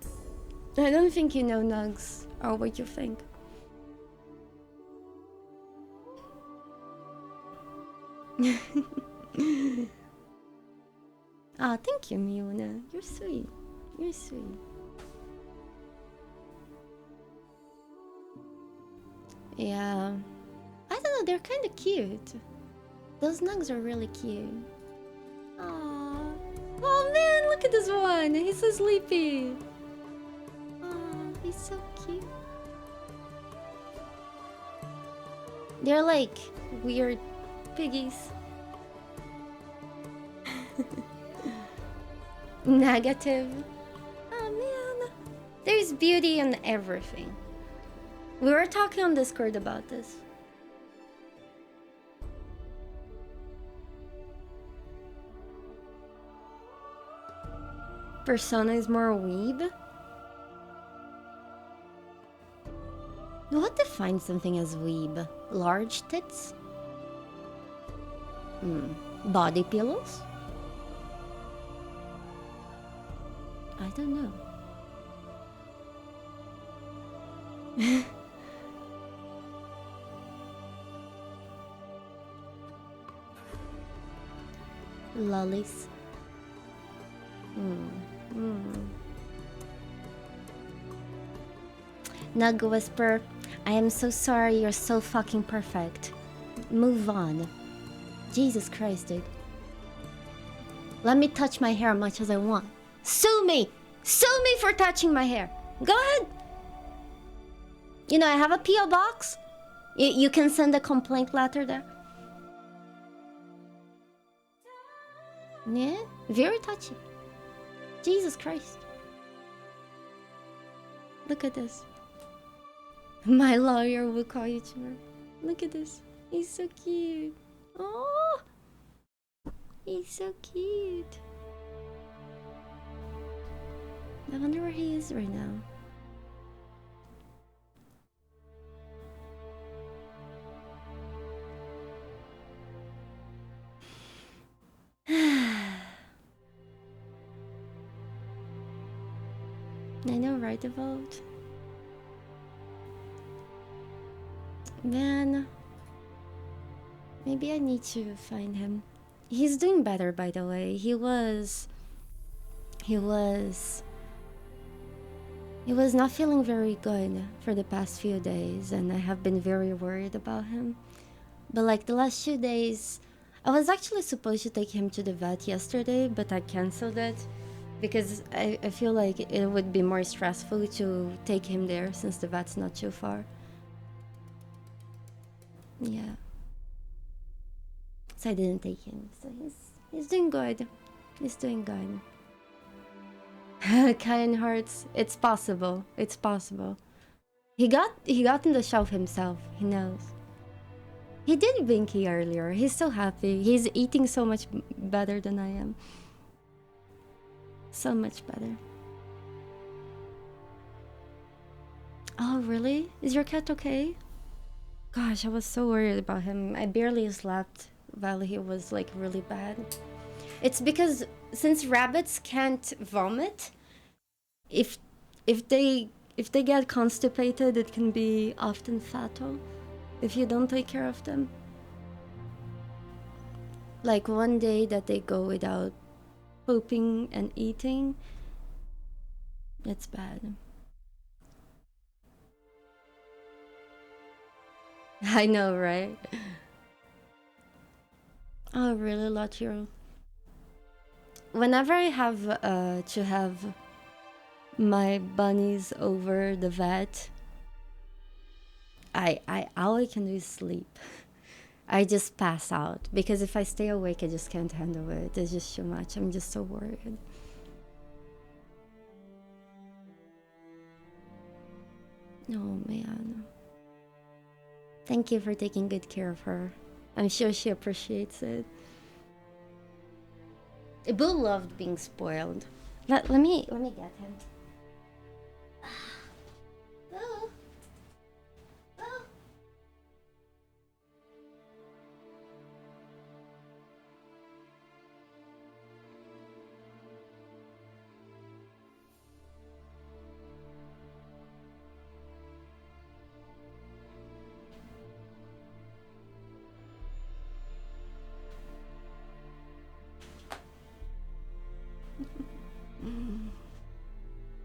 Speaker 1: think you know nugs or what you think. Ah, thank you, Miona. You're sweet. You're sweet. Yeah. I don't know, they're kind of cute. Those nugs are really cute. Aww. Oh man, look at this one. He's so sleepy. Aww, he's so cute. They're like weird piggies. Negative. Oh man. There's beauty in everything. We were talking on Discord about this. Persona is more weeb? What defines something as weeb? Large tits? Body pillows? I don't know. Lollies. Nug Whisper, I am so sorry, you're so fucking perfect. Move on. Jesus Christ, dude. Let me touch my hair as much as I want. Sue me! Sue me for touching my hair! Go ahead! You know, I have a P.O. box. You can send a complaint letter there. Yeah, very touchy. Jesus Christ. Look at this. My lawyer will call you tomorrow. Look at this. He's so cute. Oh, he's so cute. I wonder where he is right now. I know, right, Evolved? Man, maybe I need to find him. He's doing better, by the way. He was not feeling very good for the past few days, and I have been very worried about him. But like the last 2 days, I was actually supposed to take him to the vet yesterday, but I canceled it because I feel like it would be more stressful to take him there since the vet's not too far. Yeah. So I didn't take him. So he's doing good. He's doing good. Kind hearts. It's possible. It's possible. He got in the shelf himself. He knows. He did Binky earlier. He's so happy. He's eating so much better than I am. So much better. Oh, really? Is your cat okay? Gosh, I was so worried about him. I barely slept while he was like really bad. It's because since rabbits can't vomit, if they get constipated, it can be often fatal if you don't take care of them. Like one day that they go without pooping and eating, it's bad. I know, right? Oh, really, Lotiro? Whenever I have to have my bunnies over the vet, I all I can do is sleep. I just pass out because if I stay awake, I just can't handle it. It's just too much. I'm just so worried. Oh man. Thank you for taking good care of her. I'm sure she appreciates it. Boo loved being spoiled. Let me get him. Boo. Boo.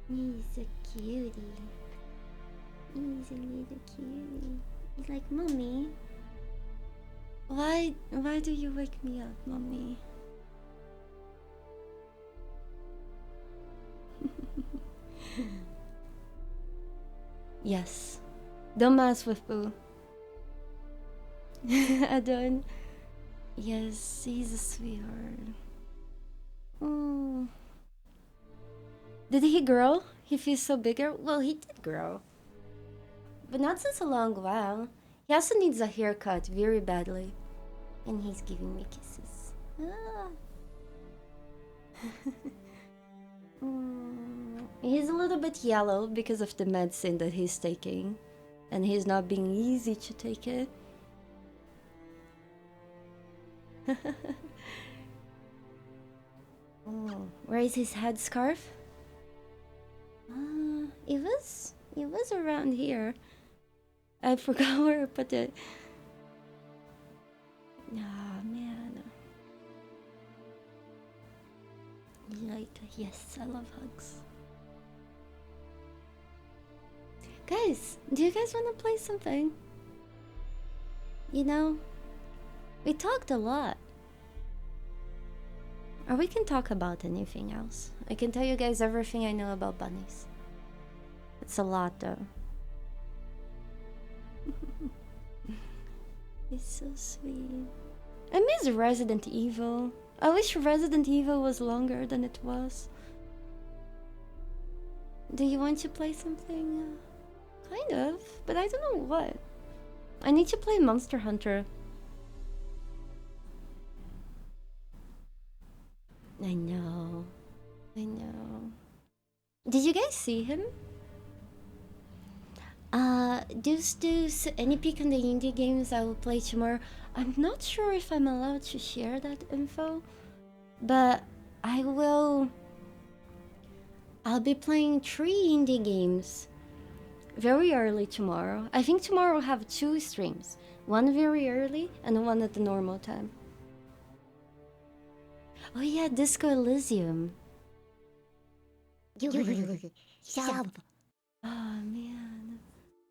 Speaker 1: He's a cutie. He's a little cutie. He's like, Mommy. Why do you wake me up, Mommy? Yes. Don't mess with Boo. I don't. Yes, he's a sweetheart. Oh. Did he grow? He feels so bigger? Well, he did grow. But not since a long while. He also needs a haircut very badly. And he's giving me kisses. Ah. He's a little bit yellow because of the medicine that he's taking. And he's not being easy to take it. Oh, where is his headscarf? It was around here. I forgot where I put it. Ah, man. Like, yes, I love hugs. Guys, do you guys want to play something? You know, we talked a lot. Or we can talk about anything else. I can tell you guys everything I know about bunnies. It's a lot though. It's so sweet. I miss Resident Evil. I wish Resident Evil was longer than it was. Do you want to play something? Kind of, but I don't know what. I need to play Monster Hunter. I know. Did you guys see him? Deuce, any peek on the indie games I will play tomorrow? I'm not sure if I'm allowed to share that info, but I will. I'll be playing 3 indie games very early tomorrow. I think tomorrow I'll have 2 streams. One very early and one at the normal time. Oh yeah, Disco Elysium.
Speaker 3: Shab.
Speaker 1: Oh man.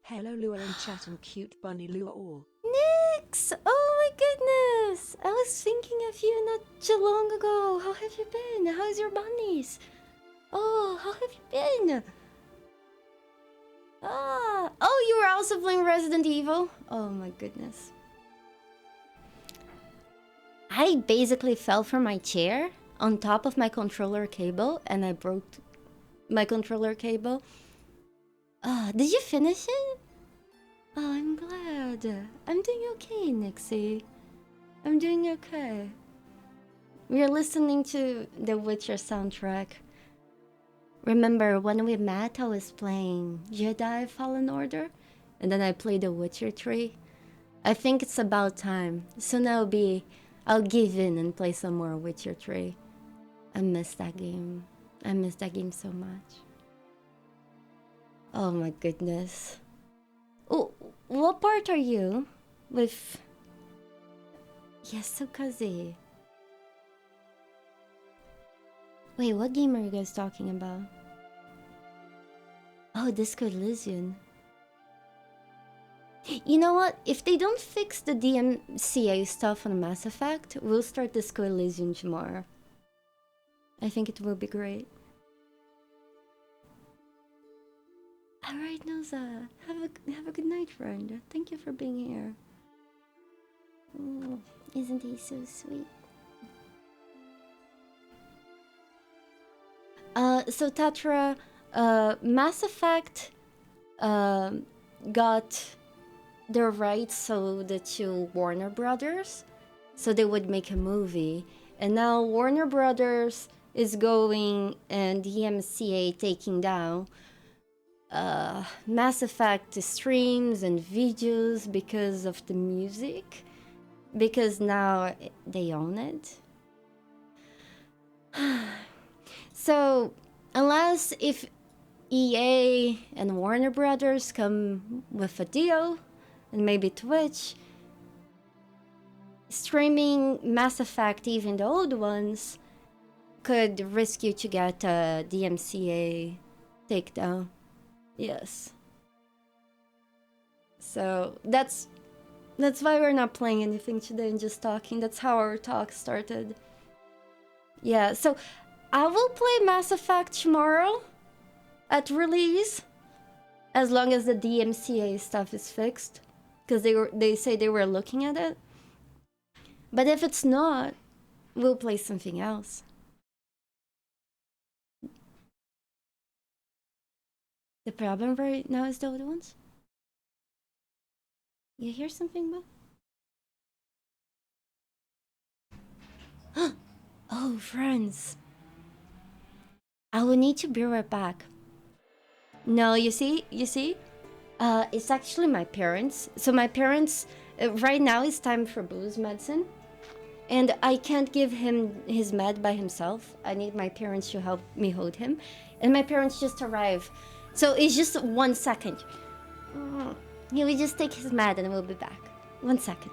Speaker 2: Hello Lua in chat and cute bunny Lua all.
Speaker 1: Nix! Oh my goodness! I was thinking of you not too long ago. How have you been? How's your bunnies? Oh, how have you been? Oh, you were also playing Resident Evil? Oh my goodness. I basically fell from my chair on top of my controller cable and I broke my controller cable. Did you finish it? Oh, I'm glad. I'm doing okay, Nixie. I'm doing okay. We're listening to the Witcher soundtrack. Remember, when we met, I was playing Jedi Fallen Order, and then I played The Witcher 3. I think it's about time. Soon I'll give in and play some more Witcher 3. I miss that game. I miss that game so much. Oh my goodness. Oh, what part are you? With Yasukaze. Wait, what game are you guys talking about? Oh, Disco Elysium. You know what? If they don't fix the DMCA stuff on Mass Effect, we'll start Disco Elysium tomorrow. I think it will be great. Alright, Noza. Have a good night, friend. Thank you for being here. Oh, isn't he so sweet? So Tatra, Mass Effect got their rights sold to Warner Brothers, so they would make a movie. And now Warner Brothers is going and the MCA taking down Mass Effect streams and videos because of the music, because now they own it. So unless if EA and Warner Brothers come with a deal, and maybe Twitch, streaming Mass Effect, even the old ones, could risk you to get a DMCA takedown. Yes. So that's why we're not playing anything today and just talking. That's how our talk started. Yeah, so I will play Mass Effect tomorrow at release, as long as the DMCA stuff is fixed, because they say they were looking at it. But if it's not, we'll play something else. The problem right now is the old ones. You hear something, Bo? Oh, friends. I will need to be right back. No, you see? It's actually my parents. So my parents, right now it's time for Boo's medicine. And I can't give him his med by himself. I need my parents to help me hold him. And my parents just arrived. So it's just 1 second. He will just take his med and we'll be back. 1 second.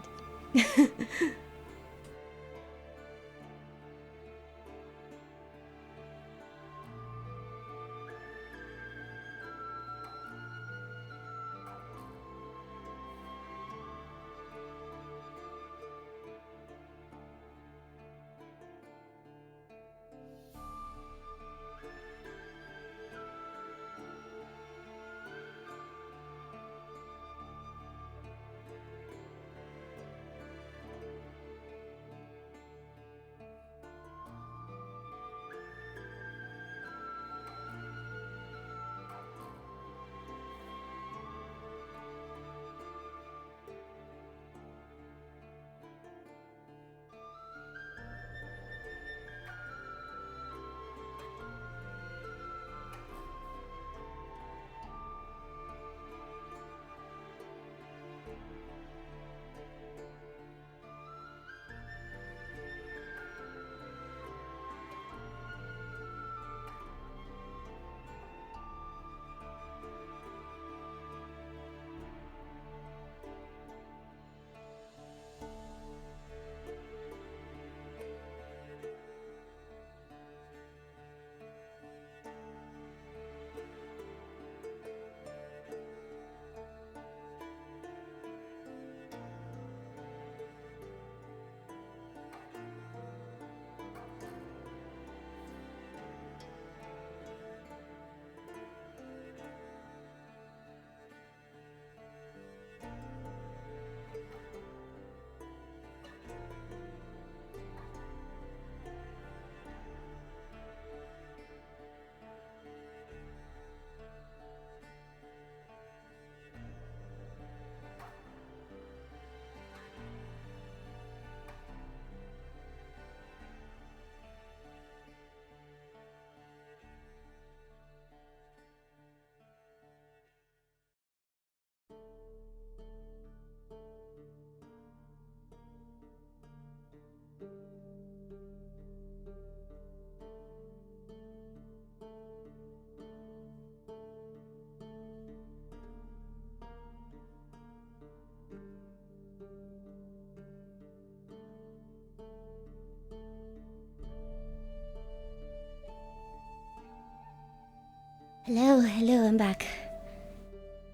Speaker 1: Hello, I'm back.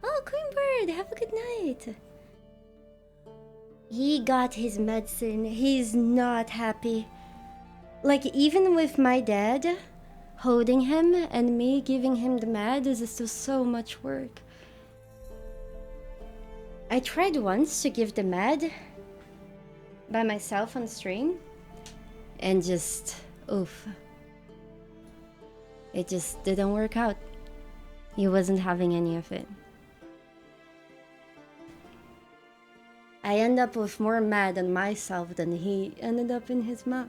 Speaker 1: Oh, Queen tired. Have a good night. He got his medicine. He's not happy. Like, even with my dad holding him and me giving him the med, this is still so much work. I tried once to give the med by myself on stream and just, oof. It just didn't work out. He wasn't having any of it. I end up with more med on myself than he ended up in his mouth.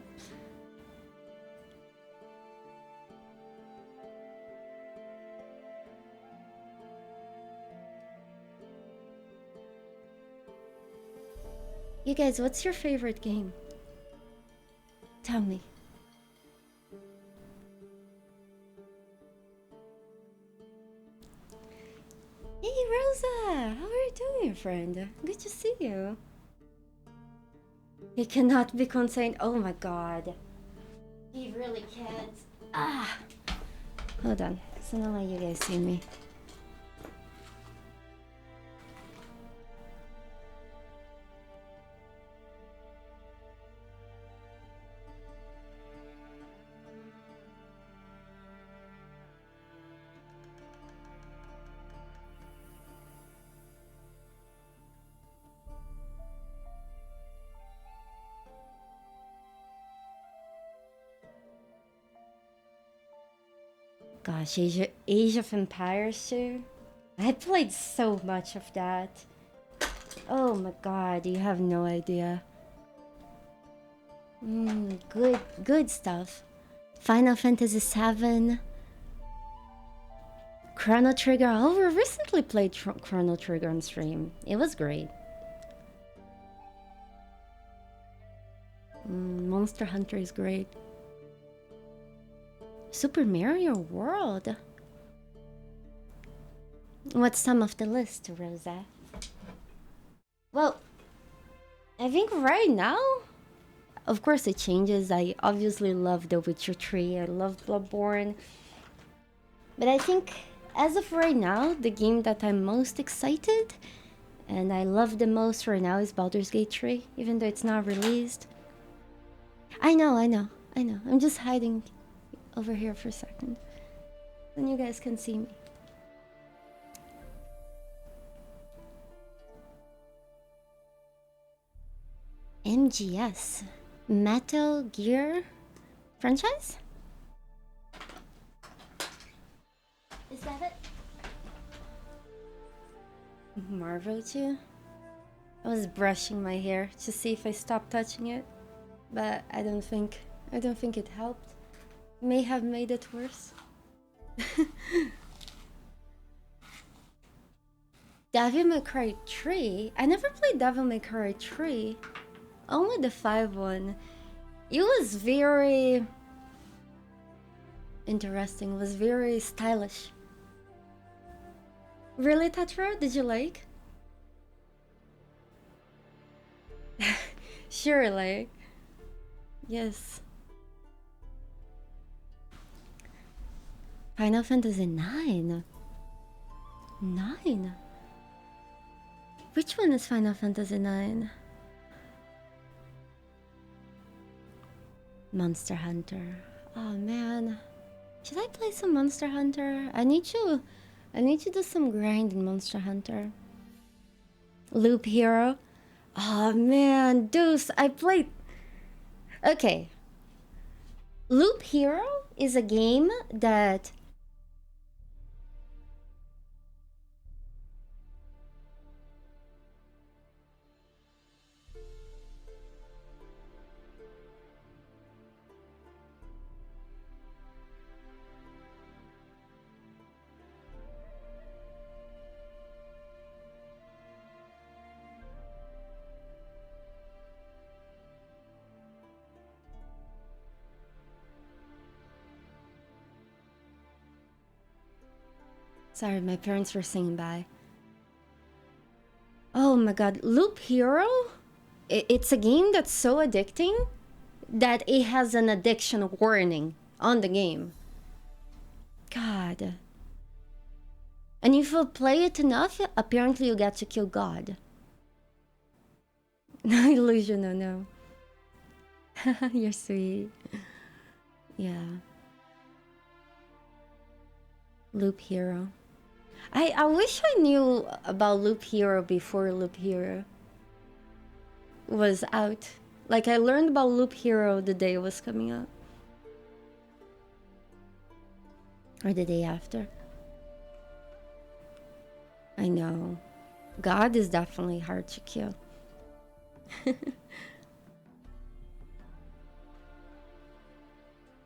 Speaker 1: You guys, what's your favorite game? Tell me. Hey Rosa, how are you doing, friend? Good to see you. He cannot be contained. Oh my god. He really can't. Ah. Hold on. So now let you guys see me. Gosh, Age of Empires 2. I played so much of that. Oh my god, you have no idea. Good stuff. Final Fantasy 7. Chrono Trigger. Oh, we recently played Chrono Trigger on stream. It was great. Monster Hunter is great. Super Mario World. What's top of the list, Rosa? Well, I think right now, of course it changes. I obviously love The Witcher 3. I love Bloodborne. But I think as of right now, the game that I'm most excited and I love the most right now is Baldur's Gate 3, even though it's not released. I know. I'm just hiding over here for a second. Then you guys can see me. MGS. Metal Gear franchise? Is that it? Marvel 2? I was brushing my hair to see if I stopped touching it, but I don't think it helped. May have made it worse. Devil May Cry 3? I never played Devil May Cry 3. Only the 5 one. It was very interesting. It was very stylish. Really, Tatra? Did you like? Sure, like. Yes. Final Fantasy 9. 9? Which one is Final Fantasy 9? Monster Hunter. Oh man. Should I play some Monster Hunter? I need to do some grind in Monster Hunter. Loop Hero. Oh man, Deuce, I played. Okay. Loop Hero is a game that sorry, my parents were saying bye. Oh my god, Loop Hero? It's a game that's so addicting that it has an addiction warning on the game. God. And if you play it enough, apparently you get to kill God. No illusion, no. You're sweet. Yeah. Loop Hero. I wish I knew about Loop Hero before Loop Hero was out. Like, I learned about Loop Hero the day it was coming out. Or the day after. I know. God is definitely hard to kill.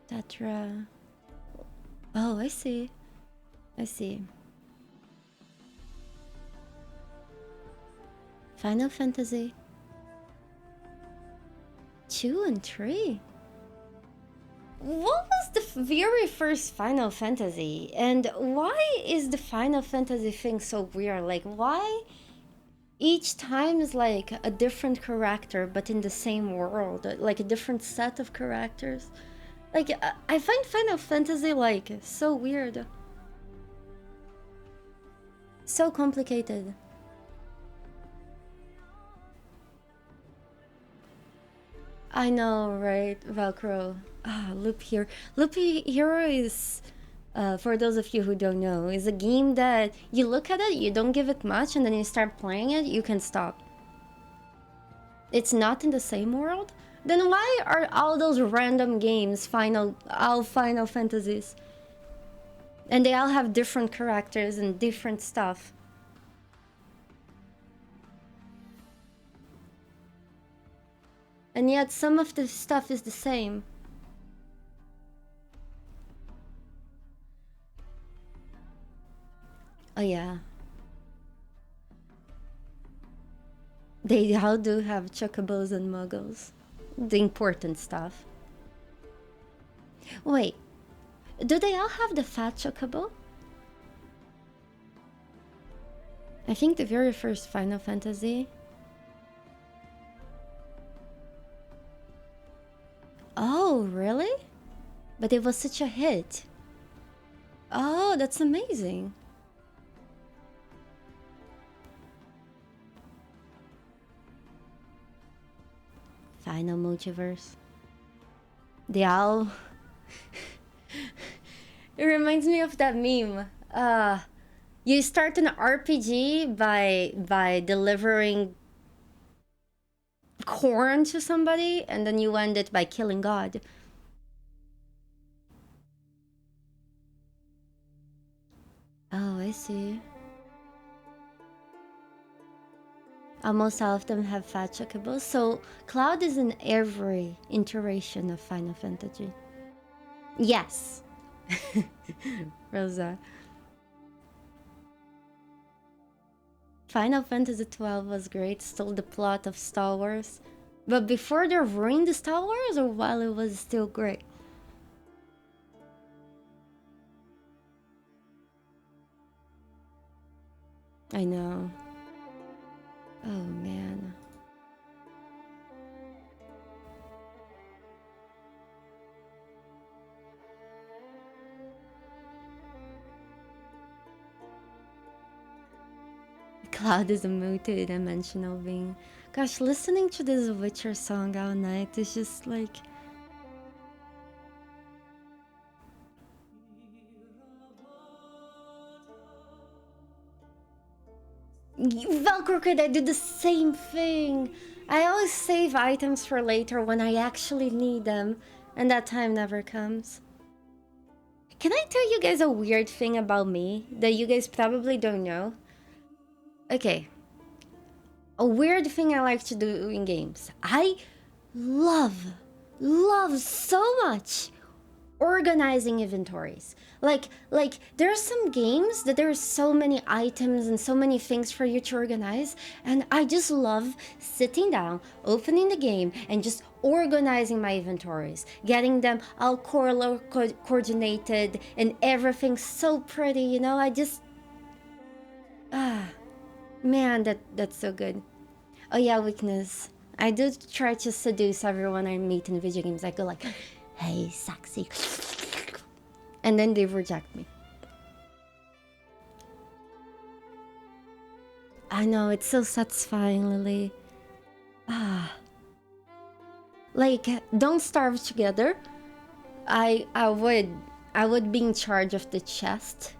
Speaker 1: Tetra. Oh, I see. I see. Final Fantasy 2 and 3. What was the very first Final Fantasy? And why is the Final Fantasy thing so weird? Like, why each time is like a different character but in the same world? Like a different set of characters? Like, I find Final Fantasy like so weird. So complicated. I know, right? Velcro. Loop Hero. Loop Hero is, for those of you who don't know, is a game that you look at it, you don't give it much, and then you start playing it, you can stop. It's not in the same world? Then why are all those random games all Final Fantasies? And they all have different characters and different stuff. And yet some of the stuff is the same. Oh yeah. They all do have chocobos and muggles. The important stuff. Wait. Do they all have the fat chocobo? I think the very first Final Fantasy. Oh, really? But it was such a hit. Oh, that's amazing. Final Multiverse. They all... It reminds me of that meme. You start an RPG by delivering corn to somebody, and then you end it by killing God. Oh, I see. Almost all of them have fat chocobos. So Cloud is in every iteration of Final Fantasy. Yes. Rosa. Final Fantasy XII was great, stole the plot of Star Wars. But before they ruined the Star Wars, or while it was still great? I know. Oh man. Cloud is a multi-dimensional being. Gosh, listening to this Witcher song all night is just like... Velcro, I do the same thing. I always save items for later when I actually need them, and that time never comes. Can I tell you guys a weird thing about me that you guys probably don't know? Okay. A weird thing I like to do in games. I love so much organizing inventories. Like there are some games that there are so many items and so many things for you to organize, and I just love sitting down, opening the game, and just organizing my inventories, getting them all color coordinated and everything so pretty, you know. I just man, that's so good. Oh yeah, weakness. I do try to seduce everyone I meet in video games. I go like, hey, sexy. And then they reject me. I know, it's so satisfying, Lily. Ah. Like, don't starve together. I would be in charge of the chests,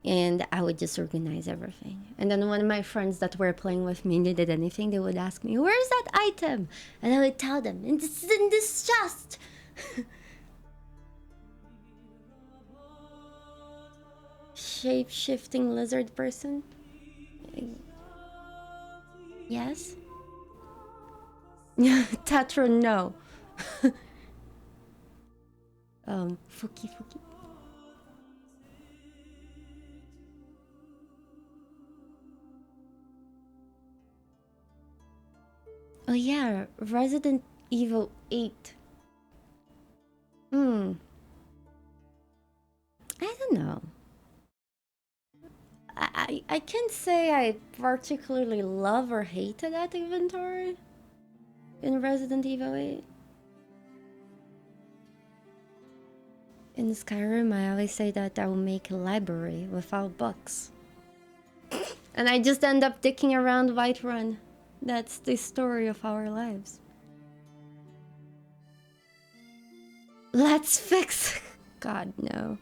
Speaker 1: and I would just organize everything. And then when my friends that were playing with me needed anything, they would ask me, "Where's that item?" And I would tell them, "It's in this chest." Shape-shifting lizard person. Yes. Tetra, no. Fuki. Oh yeah, Resident Evil 8. I don't know. I can't say I particularly love or hated that inventory in Resident Evil 8. In Skyrim, I always say that I will make a library without books. And I just end up dicking around Whiterun. That's the story of our lives. Let's fix... God, no.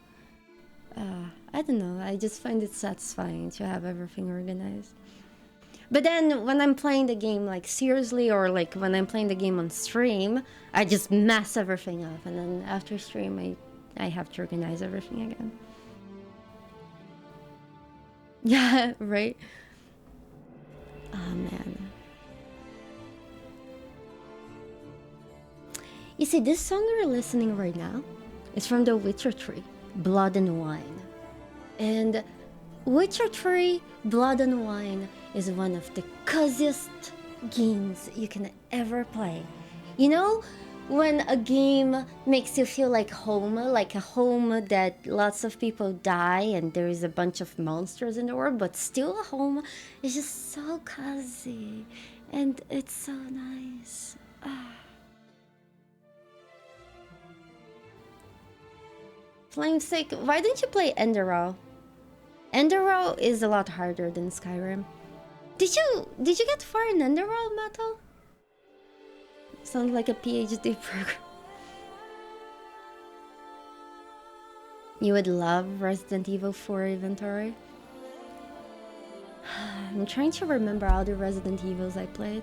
Speaker 1: I don't know, I just find it satisfying to have everything organized. But then when I'm playing the game like seriously, or like when I'm playing the game on stream, I just mess everything up, and then after stream I have to organize everything again. Yeah, right? Oh man. You see, this song we're listening right now is from The Witcher 3, Blood and Wine. And Witcher 3 Blood and Wine is one of the coziest games you can ever play. You know, when a game makes you feel like a home that lots of people die and there is a bunch of monsters in the world, but still a home, is just so cozy and it's so nice. Flamesake, why didn't you play Enderal? Enderal is a lot harder than Skyrim. Did you get far in Enderal, Metal? Sounds like a PhD program. You would love Resident Evil 4 inventory. I'm trying to remember other Resident Evils I played.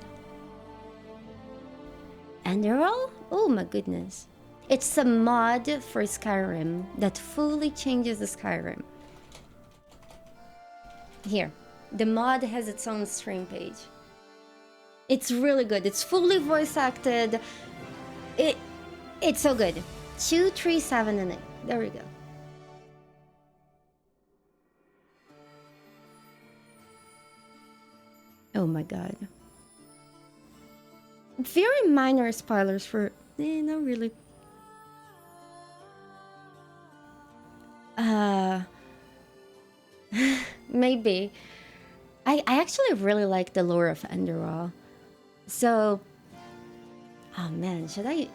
Speaker 1: Enderal? Oh my goodness. It's a mod for Skyrim that fully changes the Skyrim. Here, the mod has its own stream page. It's really good. It's fully voice acted. It's so good. 2, 3, 7, and 8. There we go. Oh my god. Very minor spoilers for... not really. Maybe. I actually really like the lore of Enderal. So... Oh man, should I?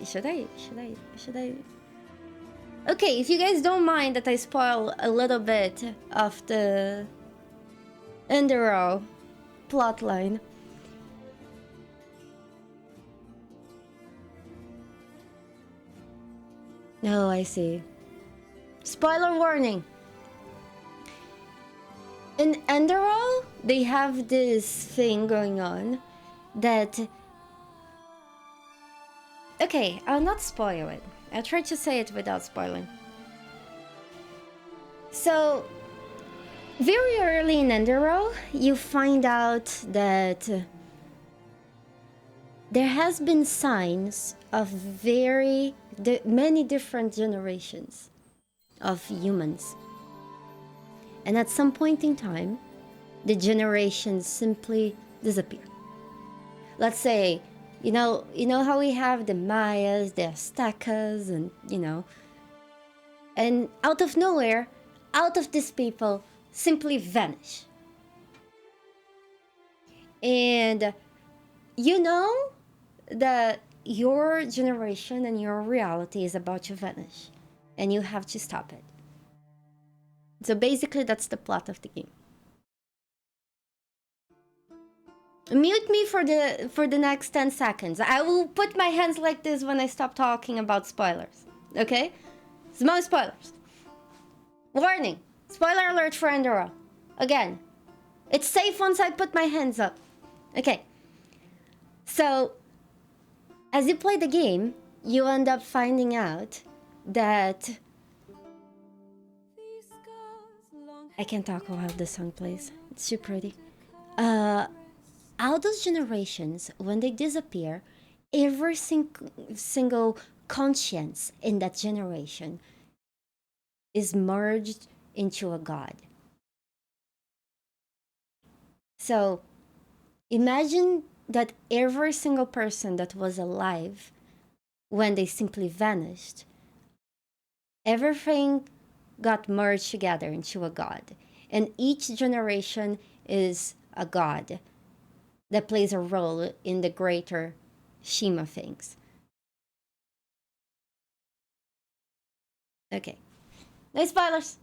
Speaker 1: Okay, if you guys don't mind that I spoil a little bit of the Enderal plotline. Oh, I see. Spoiler warning. In Enderal, they have this thing going on that... Okay, I'll not spoil it. I'll try to say it without spoiling. So, very early in Enderal, you find out that there has been signs of many different generations of humans. And at some point in time, the generations simply disappear. Let's say, you know how we have the Mayas, the Aztecas, and and out of nowhere, out of these people simply vanish. And you know that your generation and your reality is about to vanish, and you have to stop it. So basically, that's the plot of the game. Mute me for the next 10 seconds. I will put my hands like this when I stop talking about spoilers. Okay? Small spoilers. Warning. Spoiler alert for Endora. Again. It's safe once I put my hands up. Okay. So, as you play the game, you end up finding out that... I can't talk while the song plays. It's too pretty. All those generations, when they disappear, every single conscience in that generation is merged into a god. So imagine that every single person that was alive when they simply vanished, everything got merged together into a god. And each generation is a god that plays a role in the greater scheme of things. Okay. No spoilers.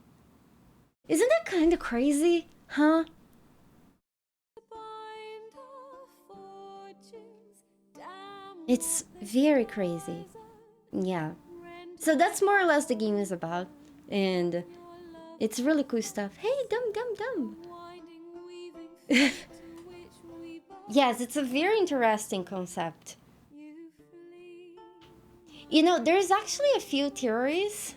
Speaker 1: Isn't that kind of crazy? Huh? It's very crazy. Yeah. So that's more or less the game is about. And it's really cool stuff. Hey, dum. Yes, it's a very interesting concept. You know, there's actually a few theories.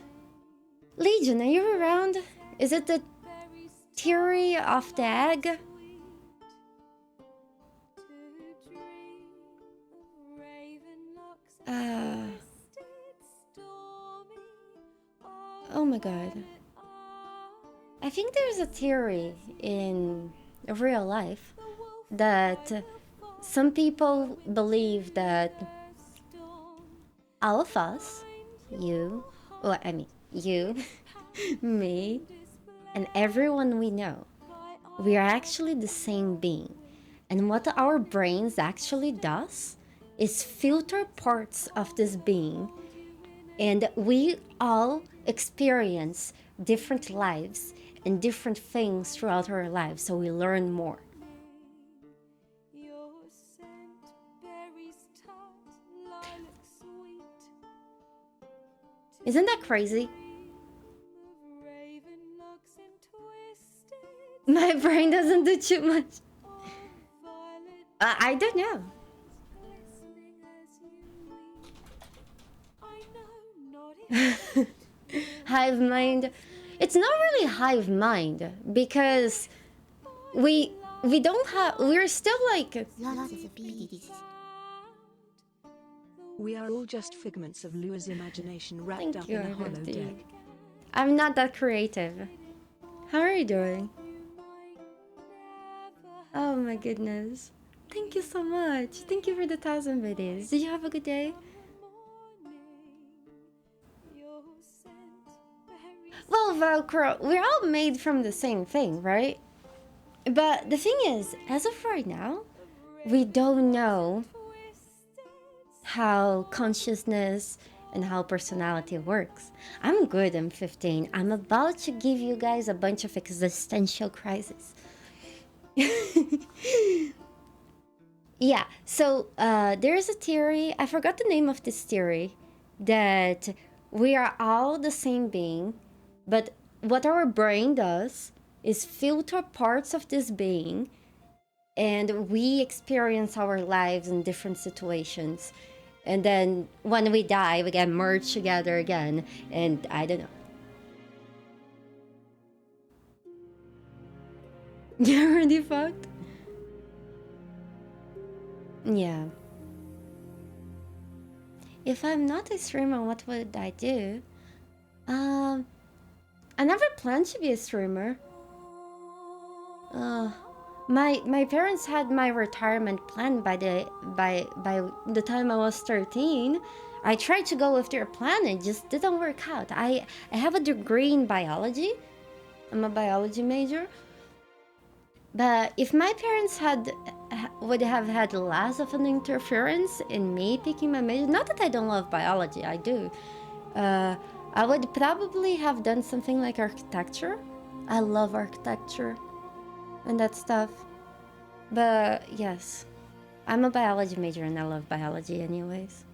Speaker 1: Legion, are you around? Is it the theory of the egg? Oh my god. I think there's a theory in real life that some people believe that all of us, you, me, and everyone we know, we are actually the same being. And what our brains actually does is filter parts of this being, and we all experience different lives and different things throughout our lives, so we learn more. Isn't that crazy? My brain doesn't do too much. I don't know. Hive mind. It's not really hive mind because we're still like...
Speaker 2: We are all just figments of Lua's imagination wrapped
Speaker 1: Thank
Speaker 2: up
Speaker 1: you,
Speaker 2: in a hollow
Speaker 1: Artie.
Speaker 2: deck.
Speaker 1: I'm not that creative. How are you doing? Oh my goodness. Thank you so much. Thank you for the 1,000 videos. Did you have a good day? Well, Velcro, we're all made from the same thing, right? But the thing is, as of right now, we don't know how consciousness and how personality works. I'm good, I'm 15. I'm about to give you guys a bunch of existential crises. Yeah, so there's a theory, I forgot the name of this theory, that we are all the same being, but what our brain does is filter parts of this being, and we experience our lives in different situations. And then when we die, we get merged together again, and I don't know. You're already fucked? Yeah. If I'm not a streamer, what would I do? I never planned to be a streamer. My parents had my retirement plan by the time I was 13. I tried to go with their plan, it just didn't work out. I have a degree in biology. I'm a biology major. But if my parents would have had less of an interference in me picking my major, not that I don't love biology, I do. I would probably have done something like architecture. I love architecture and that stuff. But yes, I'm a biology major and I love biology anyways.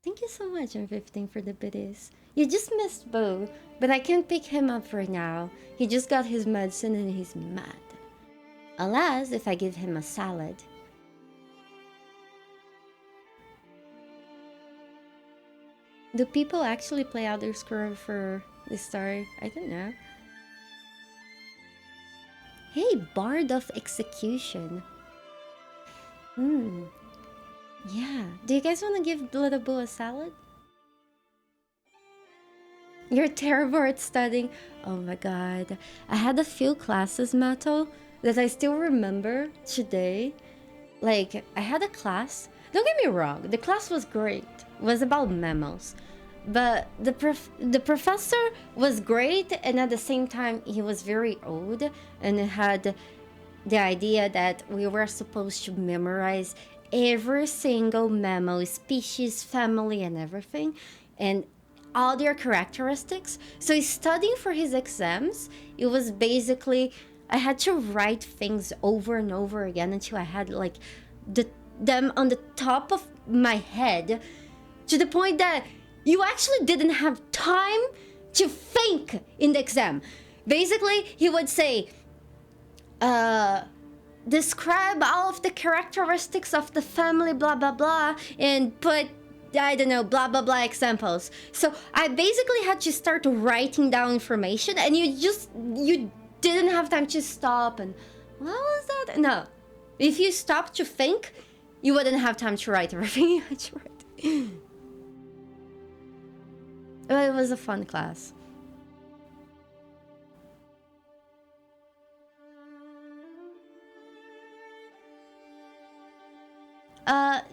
Speaker 1: Thank you so much, M15, for the biddies. You just missed Bo, but I can't pick him up right now. He just got his medicine and he's mad. Alas, if I give him a salad. Do people actually play Elder Scrolls for this story? I don't know. Hey, Bard of Execution. Yeah. Do you guys want to give Little Boo a salad? You're terrible at studying. Oh my god. I had a few classes, Mato, that I still remember today. Like, I had a class. Don't get me wrong, the class was great. It was about mammals. But the professor was great, and at the same time, he was very old and had the idea that we were supposed to memorize every single mammal species, family, and everything, and all their characteristics. So studying for his exams, it was basically I had to write things over and over again until I had like them on the top of my head, to the point that you actually didn't have time to think in the exam. Basically, he would say, describe all of the characteristics of the family, blah, blah, blah, and put, I don't know, blah, blah, blah examples. So I basically had to start writing down information, and you didn't have time to stop and, what was that? No. If you stopped to think, you wouldn't have time to write everything you had to write. It was a fun class.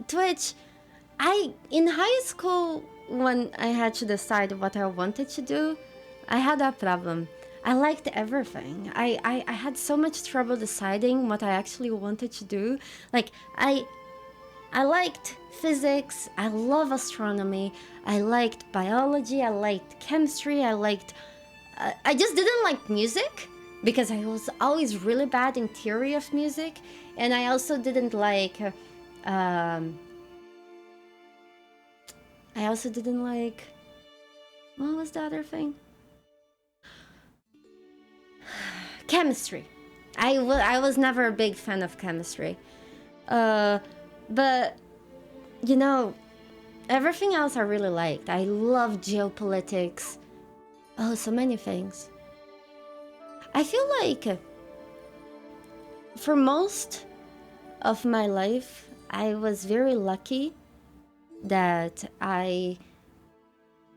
Speaker 1: Twitch, in high school, when I had to decide what I wanted to do, I had that problem. I liked everything. I had so much trouble deciding what I actually wanted to do. Like, I liked physics, I love astronomy, I liked biology, I liked chemistry, I just didn't like music, because I was always really bad in theory of music, and I also didn't like, what was the other thing? Chemistry. I was never a big fan of chemistry. But, you know, everything else I really liked. I love geopolitics. Oh, so many things. I feel like for most of my life, I was very lucky that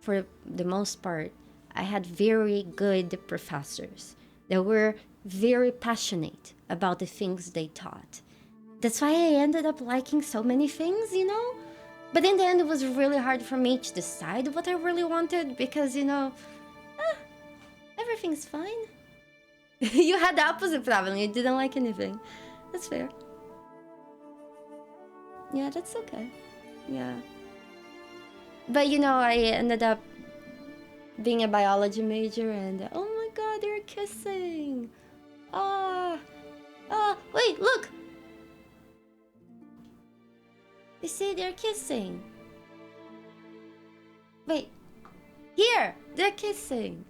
Speaker 1: for the most part, I had very good professors that were very passionate about the things they taught. That's why I ended up liking so many things, you know? But in the end, it was really hard for me to decide what I really wanted because, you know, everything's fine. You had the opposite problem. You didn't like anything. That's fair. Yeah, that's okay. Yeah. But, you know, I ended up being a biology major and, oh my god, they're kissing. Wait, look. You see, they're kissing. Wait. Here, they're kissing.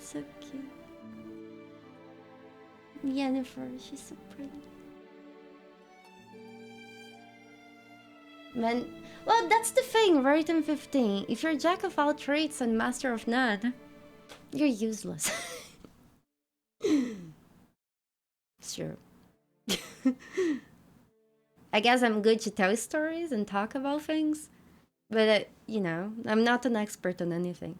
Speaker 1: So cute. Jennifer, she's so pretty. Man, well, that's the thing, right? In 15, if you're jack of all trades and master of none, you're useless. Sure. I guess I'm good to tell stories and talk about things, but you know, I'm not an expert on anything.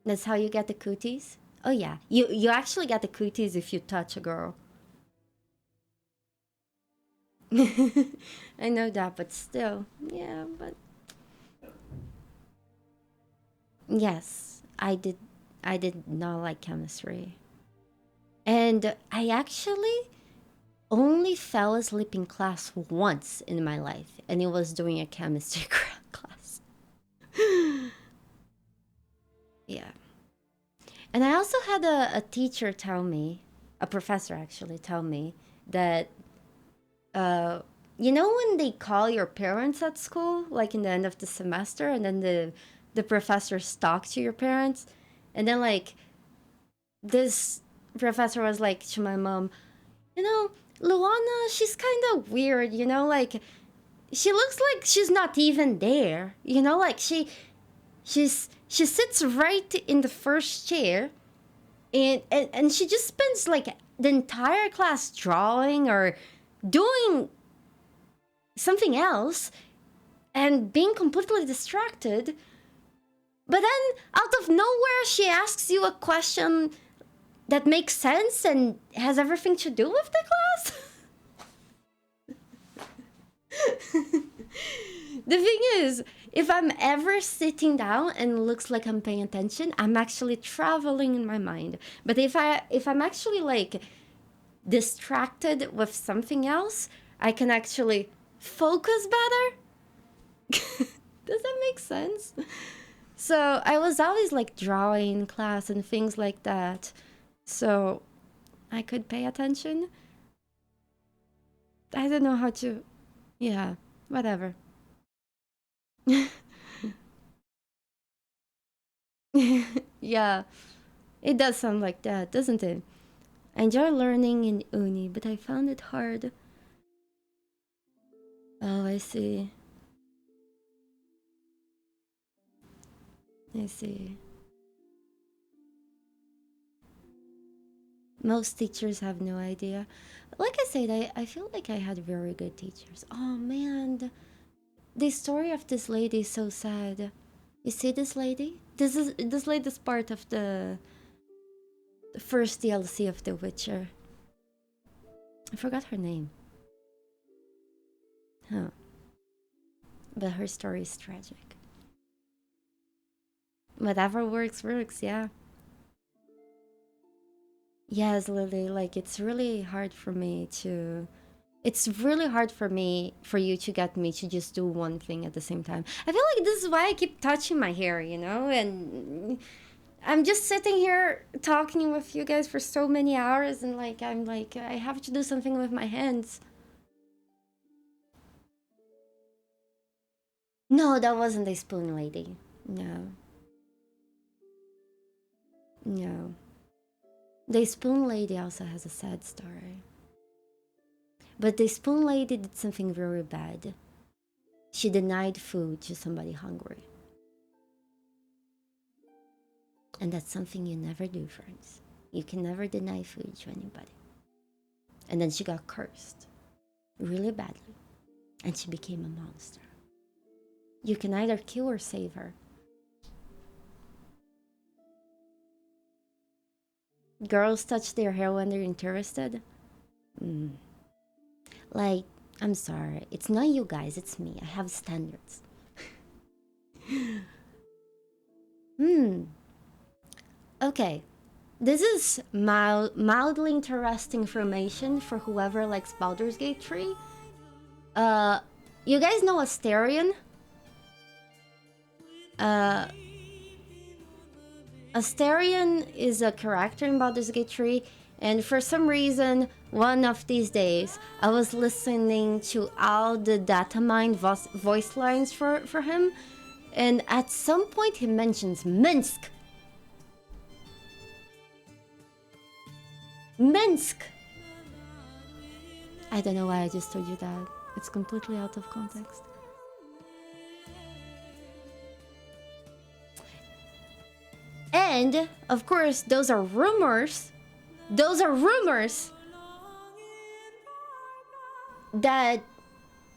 Speaker 1: That's how you get the cooties? Oh yeah, you actually get the cooties if you touch a girl. I know that, but still, yeah, but yes, I did not like chemistry. And I actually only fell asleep in class once in my life, and it was during a chemistry class. Yeah. And I also had a teacher tell me, a professor actually tell me that, you know when they call your parents at school, like in the end of the semester, and then the professors talk to your parents, and then like this professor was like to my mom, you know, Luana, she's kind of weird, you know, like she looks like she's not even there, you know, like she sits right in the first chair, and she just spends like the entire class drawing or doing something else and being completely distracted. But then out of nowhere she asks you a question that makes sense and has everything to do with the class. The thing is, if I'm ever sitting down and it looks like I'm paying attention, I'm actually traveling in my mind. But if I'm actually like distracted with something else, I can actually focus better. Does that make sense? So I was always like drawing in class and things like that, so I could pay attention. I don't know how to, yeah, whatever. Yeah, it does sound like that, doesn't it? I enjoy learning in uni, but I found it hard. Oh, I see. I see. Most teachers have no idea. Like I said, I feel like I had very good teachers. Oh man, the story of this lady is so sad. You see this lady? This lady's part of the first DLC of The Witcher. I forgot her name. Huh. But her story is tragic. Whatever works, yeah. Yes, Lily, like it's really hard for me to... It's really hard for me, for you to get me to just do one thing at the same time. I feel like this is why I keep touching my hair, you know? And I'm just sitting here talking with you guys for so many hours and like, I'm like, I have to do something with my hands. No, that wasn't the spoon lady. No. No. The spoon lady also has a sad story. But the spoon lady did something very bad. She denied food to somebody hungry. And that's something you never do, friends. You can never deny food to anybody. And then she got cursed really badly. And she became a monster. You can either kill or save her. Girls touch their hair when they're interested. Like, I'm sorry. It's not you guys, it's me. I have standards. Okay. This is mildly interesting information for whoever likes Baldur's Gate 3. You guys know Astarion? Astarion is a character in Baldur's Gate 3, and for some reason, one of these days, I was listening to all the data mine voice lines for him, and at some point he mentions Minsk. Minsk! I don't know why I just told you that. It's completely out of context. And, of course, those are rumors. Those are rumors that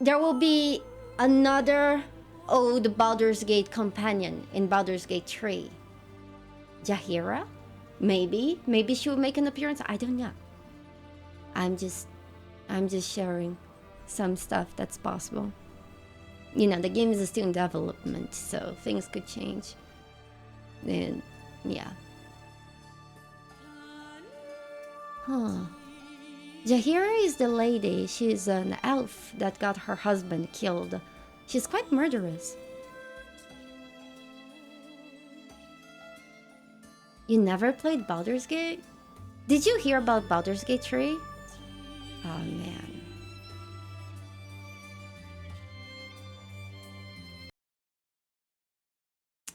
Speaker 1: there will be another old Baldur's Gate companion in Baldur's Gate 3. Jaheira? Maybe. Maybe she will make an appearance. I don't know. I'm just sharing some stuff that's possible. You know, the game is still in development, so things could change. And yeah. Huh. Jaheira is the lady. She's an elf that got her husband killed. She's quite murderous. You never played Baldur's Gate? Did you hear about Baldur's Gate 3? Oh man.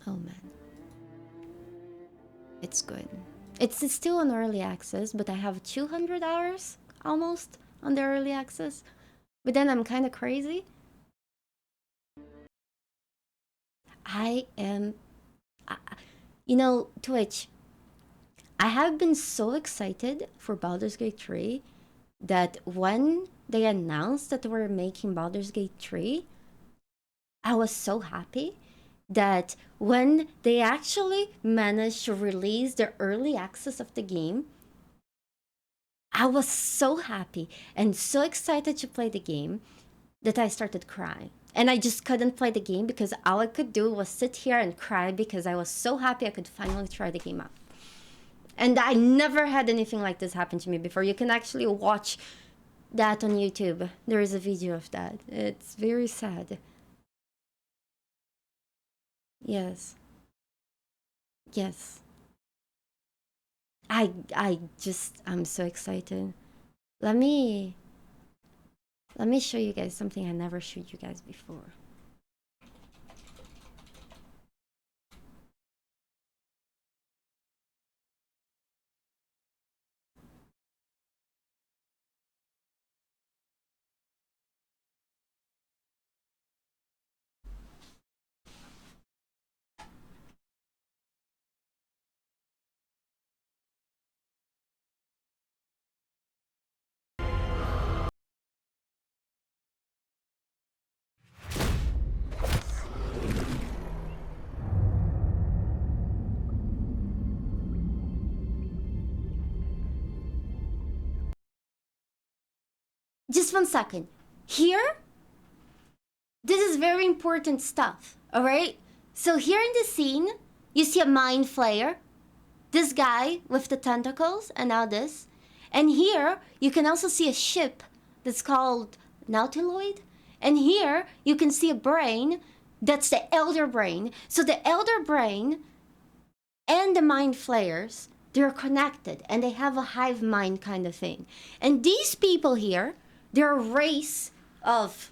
Speaker 1: Oh man. It's good. It's still on early access, but I have 200 hours almost on the early access. But then I'm kind of crazy. You know, Twitch, I have been so excited for Baldur's Gate 3 that when they announced that they were making Baldur's Gate 3, I was so happy that when they actually managed to release the early access of the game, I was so happy and so excited to play the game that I started crying. And I just couldn't play the game because all I could do was sit here and cry because I was so happy I could finally try the game out. And I never had anything like this happen to me before. You can actually watch that on YouTube. There is a video of that. It's very sad. Yes. Yes. I'm so excited. Let me show you guys something I never showed you guys before. Just 1 second. Here, this is very important stuff, all right? So here in the scene, you see a mind flayer, this guy with the tentacles and all this. And here, you can also see a ship that's called Nautiloid. And here, you can see a brain, that's the Elder Brain. So the Elder Brain and the mind flayers, they're connected and they have a hive mind kind of thing. And these people here, they're a race of,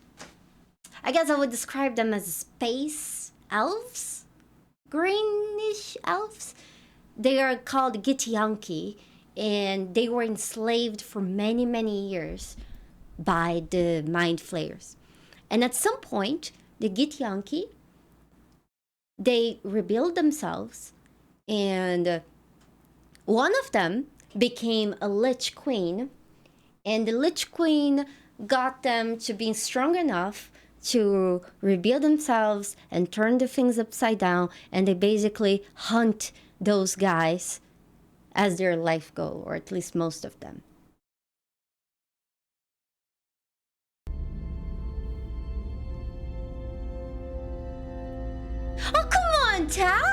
Speaker 1: I guess I would describe them as space elves? Greenish elves? They are called Githyanki, and they were enslaved for many, many years by the mind flayers. And at some point, the Githyanki, they rebuild themselves, and one of them became a Lich Queen. And the Lich Queen got them to be strong enough to rebuild themselves and turn the things upside down. And they basically hunt those guys as their life goal, or at least most of them. Oh, come on, Tav!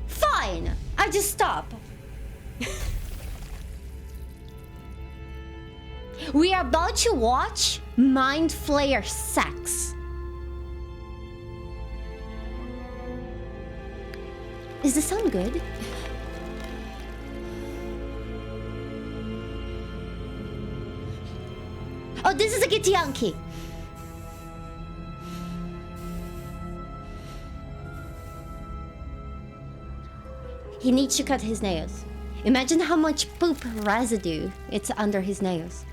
Speaker 1: Fine, I just stop. We are about to watch Mind Flayer sex. Is the sound good? Oh, this is a Githyanki. He needs to cut his nails. Imagine how much poop residue it's under his nails.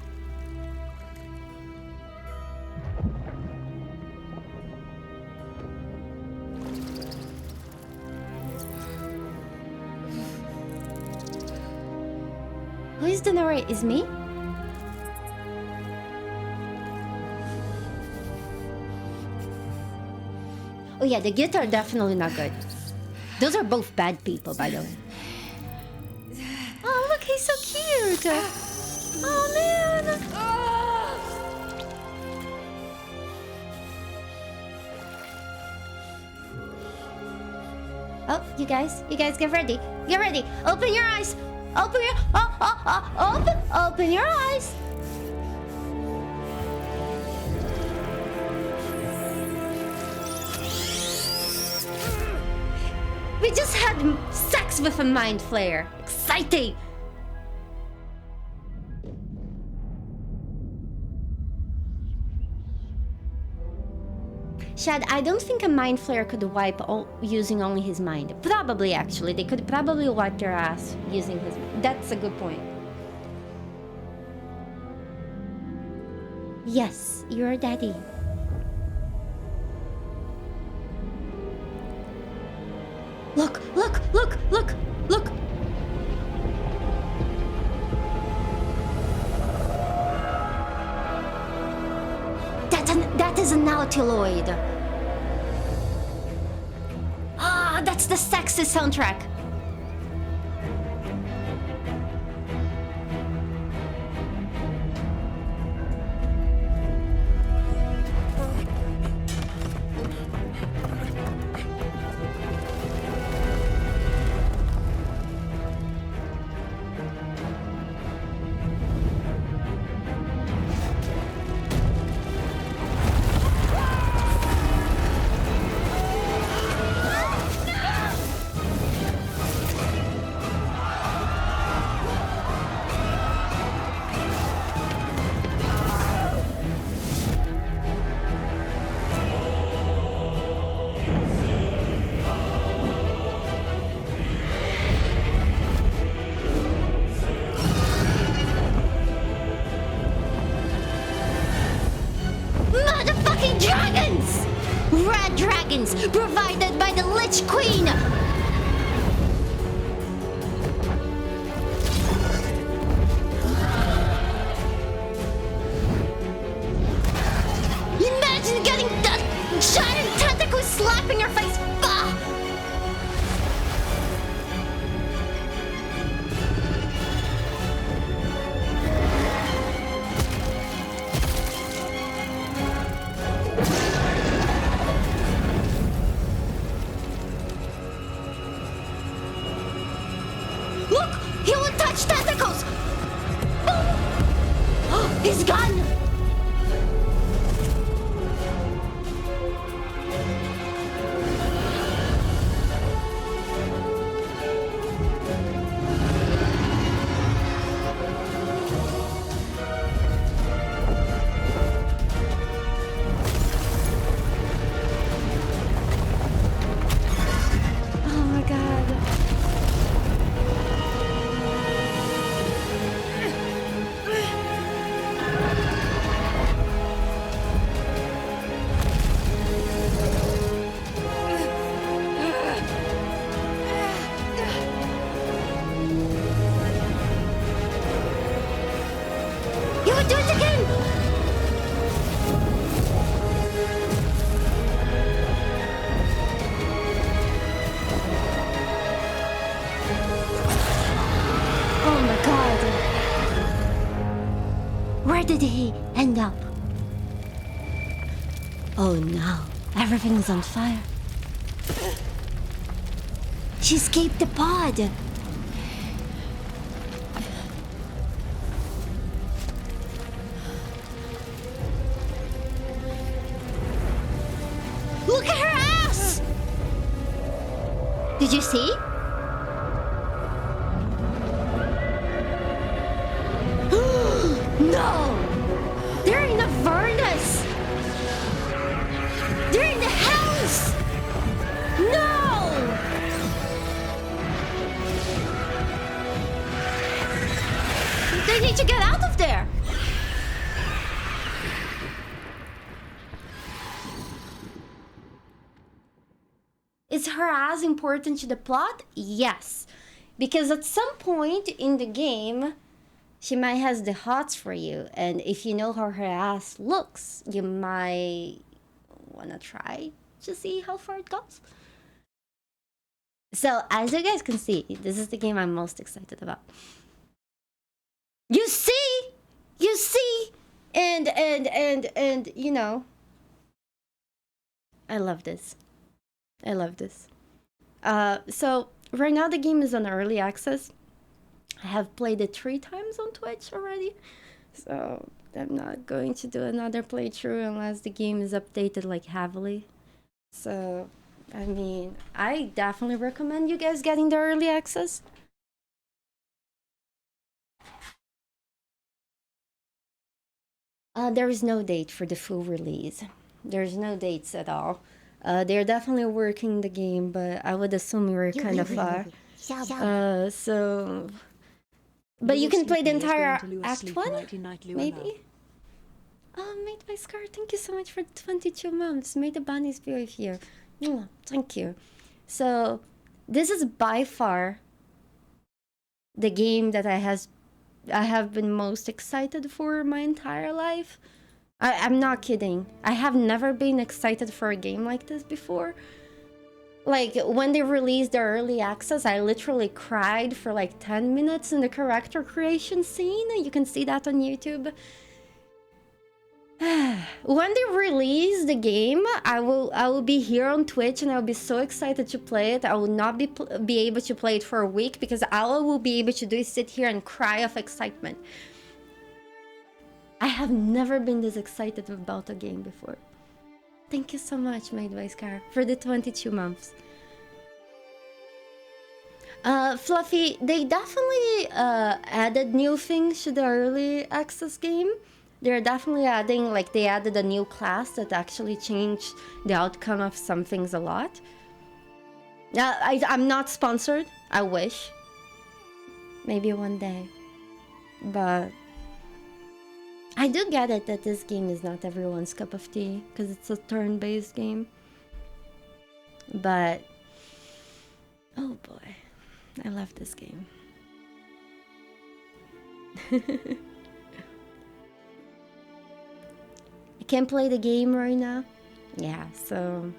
Speaker 1: Who is the narrator? Is me? Oh yeah, the Gith are definitely not good. Those are both bad people, by the way. Oh, look, he's so cute! Oh man! Oh, you guys get ready. Get ready. Open your eyes. Open your open your eyes. We just had sex with a mind flayer. Exciting! Shad, I don't think a mind flayer could wipe using only his mind. Probably, actually. They could probably wipe their ass using his... That's a good point. Yes, you're daddy. Look, look, look, look, look! That is an nautiloid. Ah, that's the sexy soundtrack. Motherfucking dragons! Red dragons, provided by the Lich Queen! Imagine getting that giant tentacle slapping your face! Bah! Look! He will touch tentacles! Boom! Oh, he's gone! Oh my god. You would do it again! Oh my god. Where did he end up? Oh no, everything's on fire. She escaped the pod. Look at her ass! Did you see? No! They're in a furnace! They're in the house! No! They need to get out of there! Is her ass important to the plot? Yes. Because at some point in the game, she might has the hots for you. And if you know how her ass looks, you might wanna try to see how far it goes. So as you guys can see, this is the game I'm most excited about. You see, and you know, I love this. So right now the game is on early access. I have played it 3 times on Twitch already, so I'm not going to do another playthrough unless the game is updated like heavily. So I mean, I definitely recommend you guys getting the early access. There is no date for the full release. There's no dates at all. They're definitely working the game, but I would assume we're kind of far. So... But you can play the entire Act 1, maybe? Oh, Made by Scar, thank you so much for 22 months. May the bunnies be with you. Thank you. So, this is by far the game that I have been most excited for my entire life. I'm not kidding. I have never been excited for a game like this before. Like, when they released the early access, I literally cried for like 10 minutes in the character creation scene. You can see that on YouTube. When they release the game, I will be here on Twitch and I'll be so excited to play it. I will not be able to play it for a week because all I will be able to do is sit here and cry of excitement. I have never been this excited about a game before. Thank you so much, Made by Scar, for the 22 months. Fluffy, they definitely added new things to the early access game. They're definitely adding, like, they added a new class that actually changed the outcome of some things a lot. I'm not sponsored. I wish. Maybe one day. But I do get it that this game is not everyone's cup of tea, because it's a turn-based game. But, oh boy, I love this game. I can't play the game right now. Yeah, so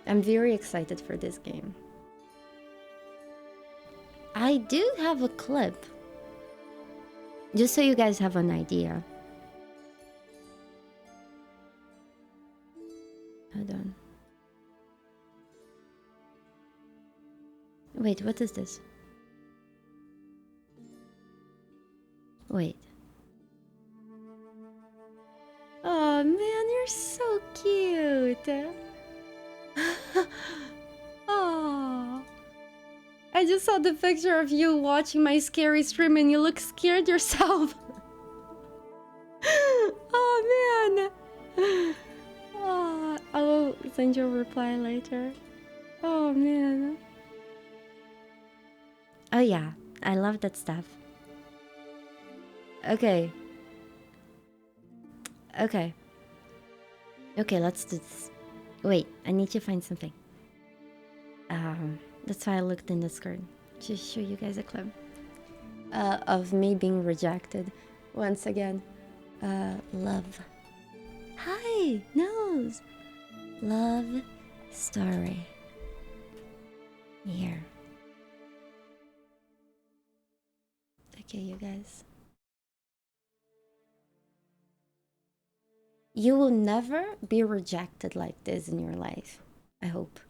Speaker 1: I'm very excited for this game. I do have a clip, just so you guys have an idea. Hold on. Wait, what is this? Wait. Oh man, you're so cute. Oh. I just saw the picture of you watching my scary stream and you look scared yourself. Oh man. Oh, I will send you a reply later. Oh man. Oh yeah, I love that stuff. Okay. Okay. Okay, let's do this. Wait, I need to find something. That's why I looked in the skirt. To show you guys a clip. Of me being rejected. Once again. Love. Hi, Nose. Love story. Here. Okay, you guys. You will never be rejected like this in your life. I hope.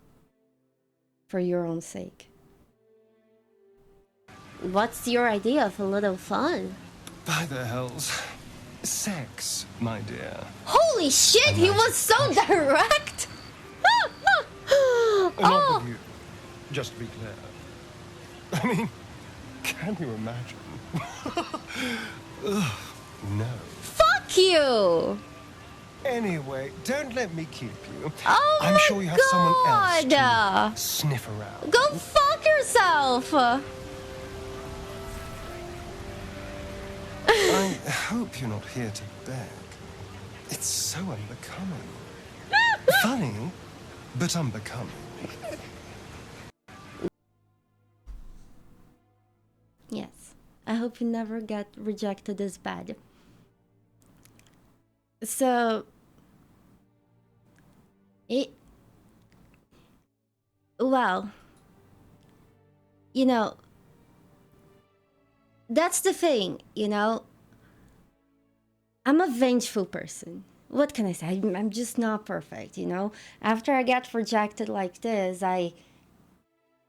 Speaker 1: For your own sake. What's your idea of a little fun?
Speaker 8: By the hells. Sex, my dear.
Speaker 1: Holy shit, he was so direct!
Speaker 8: Not with you, just to be clear. I mean, can you imagine? Ugh, no.
Speaker 1: Fuck you!
Speaker 8: Anyway, don't let me keep you.
Speaker 1: Oh
Speaker 8: I'm sure you have someone else
Speaker 1: God.
Speaker 8: to sniff around.
Speaker 1: Go fuck yourself!
Speaker 8: I hope you're not here to beg. It's so unbecoming. Funny, but unbecoming.
Speaker 1: Yes, I hope you never get rejected as bad. So, well, you know, that's the thing, you know. I'm a vengeful person. What can I say? I'm just not perfect, you know. After I get rejected like this, I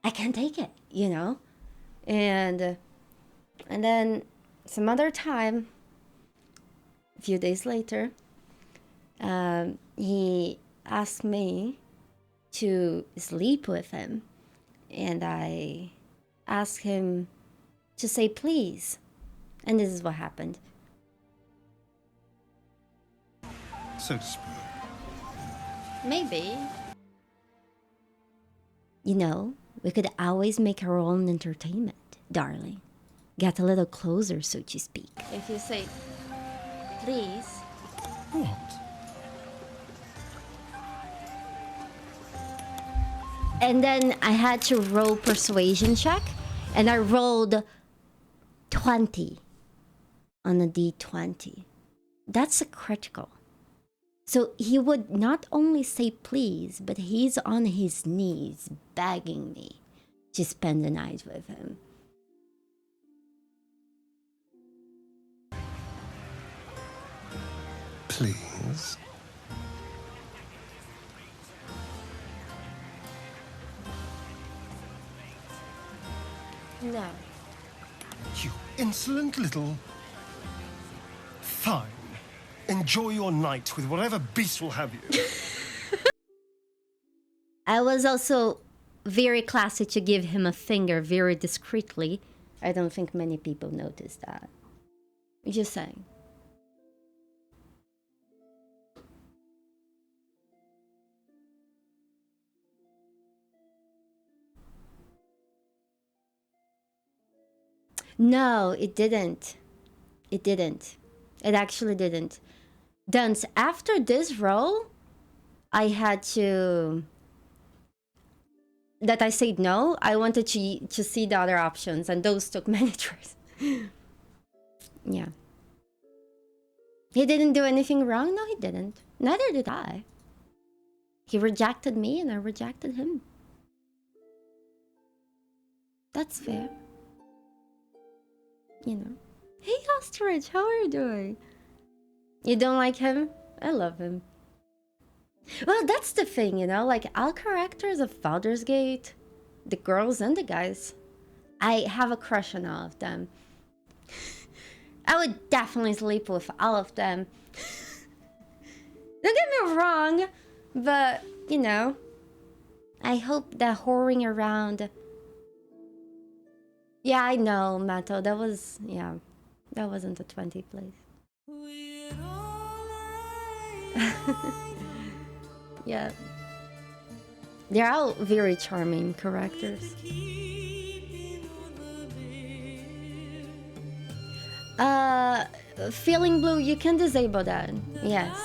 Speaker 1: can't take it, you know. And then some other time, a few days later, he asked me to sleep with him, and I asked him to say please, and this is what happened.
Speaker 8: So to speak.
Speaker 1: Maybe. You know, we could always make our own entertainment, darling. Get a little closer, so to speak. If you say, please.
Speaker 8: What?
Speaker 1: And then I had to roll persuasion check, and I rolled 20 on a d20. That's a critical. So he would not only say please, but he's on his knees begging me to spend the night with him.
Speaker 8: Please?
Speaker 1: No.
Speaker 8: You insolent little... Fine. Enjoy your night with whatever beast will have you.
Speaker 1: I was also very classy to give him a finger very discreetly. I don't think many people noticed that. Just saying. No, it didn't. It didn't. It actually didn't. Dance, after this role, I had to... That I said no, I wanted to see the other options, and those took many tries. Yeah. He didn't do anything wrong? No, he didn't. Neither did I. He rejected me, and I rejected him. That's fair. You know. Hey, Ostrich, how are you doing? You don't like him? I love him. Well, that's the thing, you know, like all characters of Baldur's Gate, the girls and the guys, I have a crush on all of them. I would definitely sleep with all of them. Don't get me wrong, but, you know, I hope that whoring around... Yeah, I know, Mato, that was, yeah, that wasn't a 20, please. Yeah. They're all very charming characters. Feeling blue, you can disable that. Yes.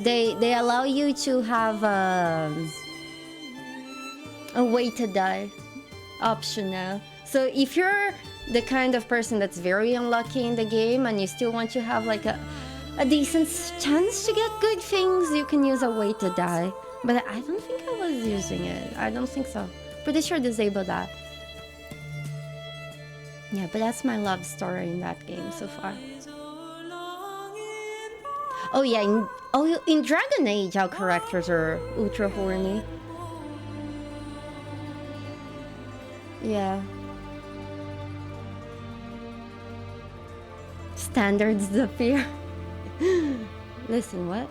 Speaker 1: They allow you to have a way to die option now. So if you're the kind of person that's very unlucky in the game and you still want to have like a decent chance to get good things, you can use a way to die. But I don't think I was using it. I don't think so. Pretty sure disable that. Yeah, but that's my love story in that game so far. Oh yeah, in Dragon Age our characters are ultra horny. Yeah. Standards appear. Listen, what?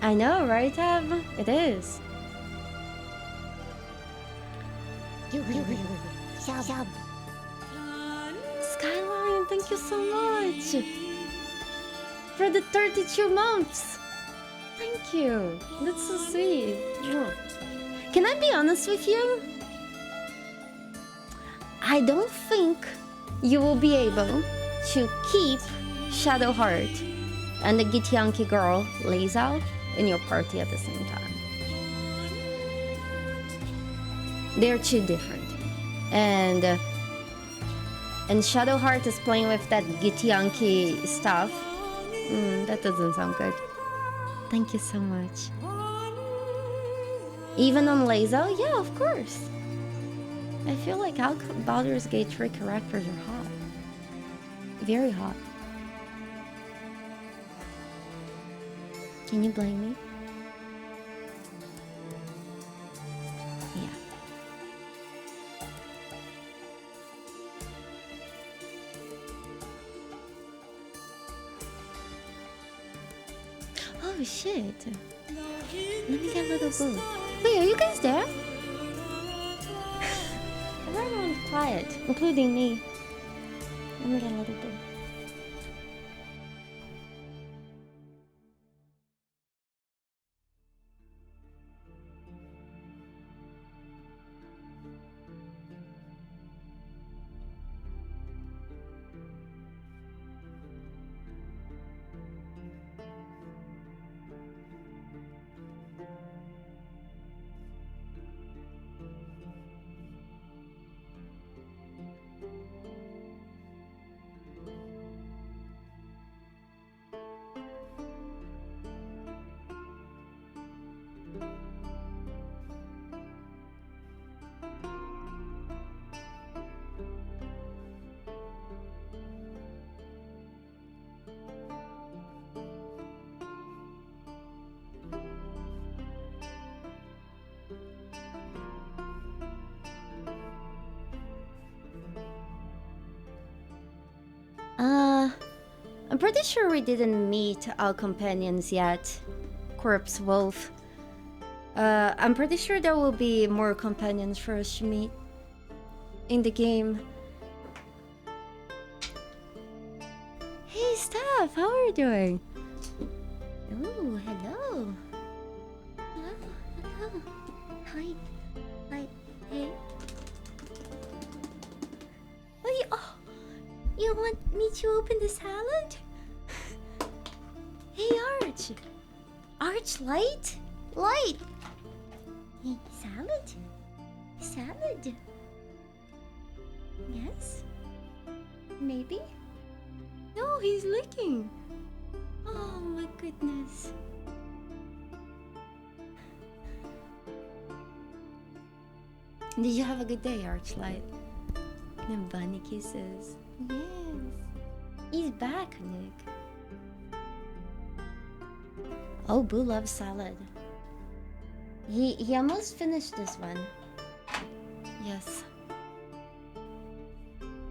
Speaker 1: I know, right, Ab? It is. Skyline, thank you so much for the 32 months. Thank you. That's so sweet. Can I be honest with you? I don't think you will be able to keep Shadowheart and the Githyanki girl Lae'zel in your party at the same time. They're too different. And Shadowheart is playing with that Githyanki stuff. That doesn't sound good. Thank you so much. Even on Lae'zel? Yeah, of course. I feel like all Baldur's Gate 3 characters are hot. Very hot. Can you blame me? Yeah. Oh shit. Let me get little boo. Wait, are you guys there? Everyone's quiet, including me. Let me get little boo. I'm pretty sure we didn't meet our companions yet. Corpse Wolf. I'm pretty sure there will be more companions for us to meet in the game. Hey Steph, how are you doing? Ooh, hello. Hello, hello. Hi. Hi. Hey. Oh, you want me to open the salad? Hey, Arch. Arch, light? Light. Hey, salad? Salad? Yes? Maybe? No, he's licking. Oh my goodness. Did you have a good day, Archlight? And bunny kisses. Yes. He's back, Nick. Oh, Boo loves salad. He almost finished this one. Yes.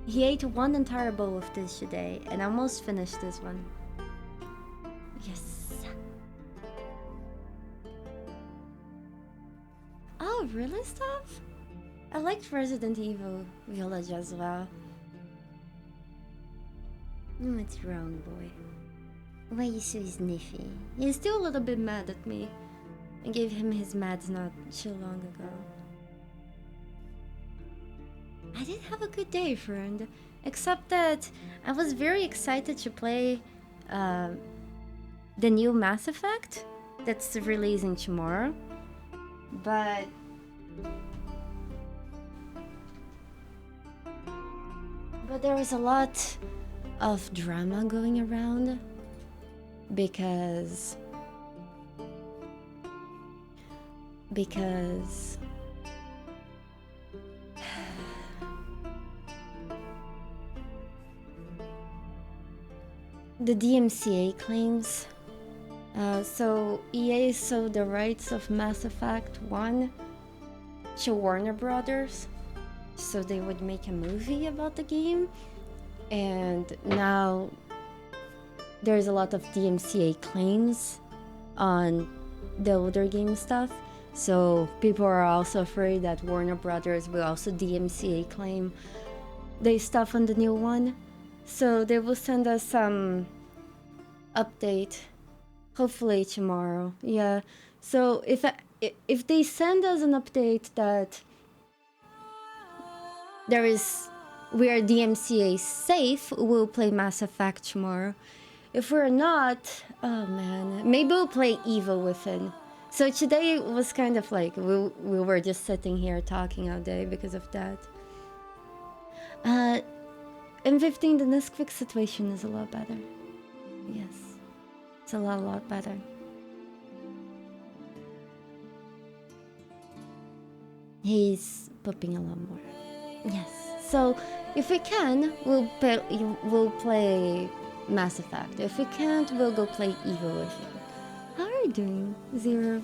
Speaker 1: He ate one entire bowl of this today and almost finished this one. Yes. Oh, really, Steph? I liked Resident Evil Village as well. What's wrong, boy? Why are you so sniffy? He's still a little bit mad at me. I gave him his meds not too long ago. I did have a good day, friend. Except that I was very excited to play the new Mass Effect that's releasing tomorrow. But there was a lot of drama going around because the DMCA claims. So EA sold the rights of Mass Effect 1 to Warner Brothers so they would make a movie about the game, and now there's a lot of DMCA claims on the older game stuff, so people are also afraid that Warner Brothers will also DMCA claim the stuff on the new one. So they will send us some update, hopefully tomorrow. Yeah. So if they send us an update that we are DMCA safe, we'll play Mass Effect tomorrow. If we're not, oh man, maybe we'll play Evil Within. So today was kind of like we were just sitting here talking all day because of that. M15, the Nesquik situation is a lot better. Yes, it's a lot better. He's pooping a lot more. Yes. So if we can, we'll play Mass Effect. If we can't, we'll go play Evil Within. How are you doing, Zero?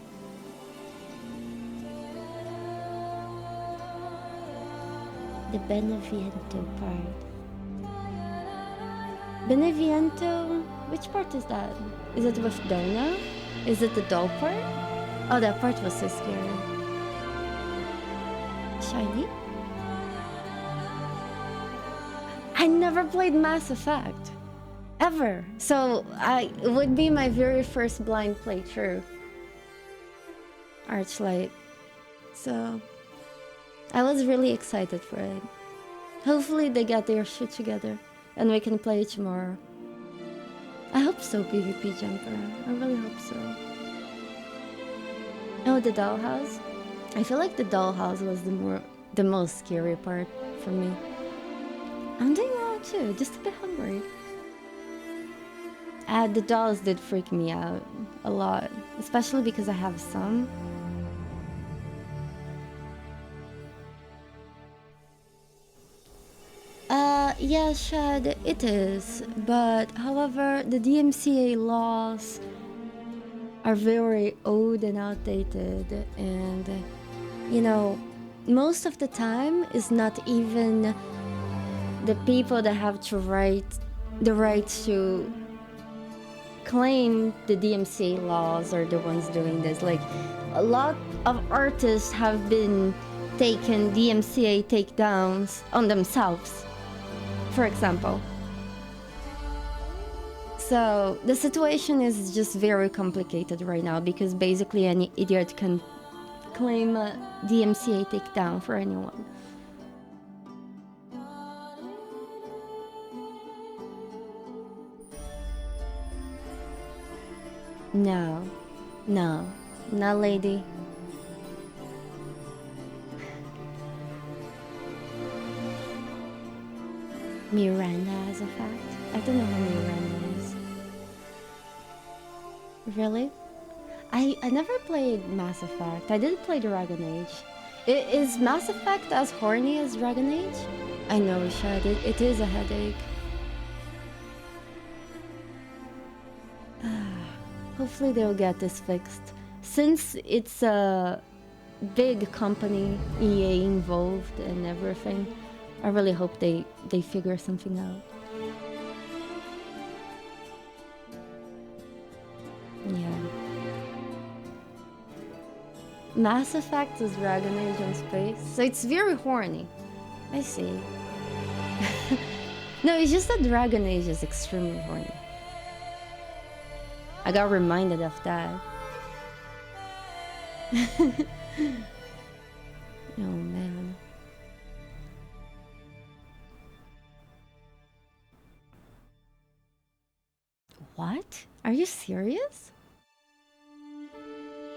Speaker 1: The Beneviento part. Beneviento? Which part is that? Is it with Donna? Is it the doll part? Oh, that part was so scary. Shiny? I never played Mass Effect. Ever. So it would be my very first blind playthrough. Archlight. So I was really excited for it. Hopefully they get their shit together and we can play it tomorrow. I hope so, PvP Jumper. I really hope so. Oh, the dollhouse? I feel like the dollhouse was the most scary part for me. I'm doing well too, just a bit hungry. The dolls did freak me out a lot, especially because I have some. Yeah, Shad, it is. But, however, the DMCA laws are very old and outdated. And, you know, most of the time is not even the people that have the right to claim the DMCA laws are the ones doing this. Like, a lot of artists have been taken DMCA takedowns on themselves, for example. So the situation is just very complicated right now because basically any idiot can claim a DMCA takedown for anyone. No, lady. Miranda as a fact? I don't know who Miranda is. Really? I never played Mass Effect. I did play Dragon Age. Is Mass Effect as horny as Dragon Age? I know, Shad, it is a headache. Hopefully they'll get this fixed. Since it's a big company, EA involved and everything, I really hope they figure something out. Yeah. Mass Effect is Dragon Age in space, so it's very horny. I see. No, it's just that Dragon Age is extremely horny. I got reminded of that. Oh man. What? Are you serious?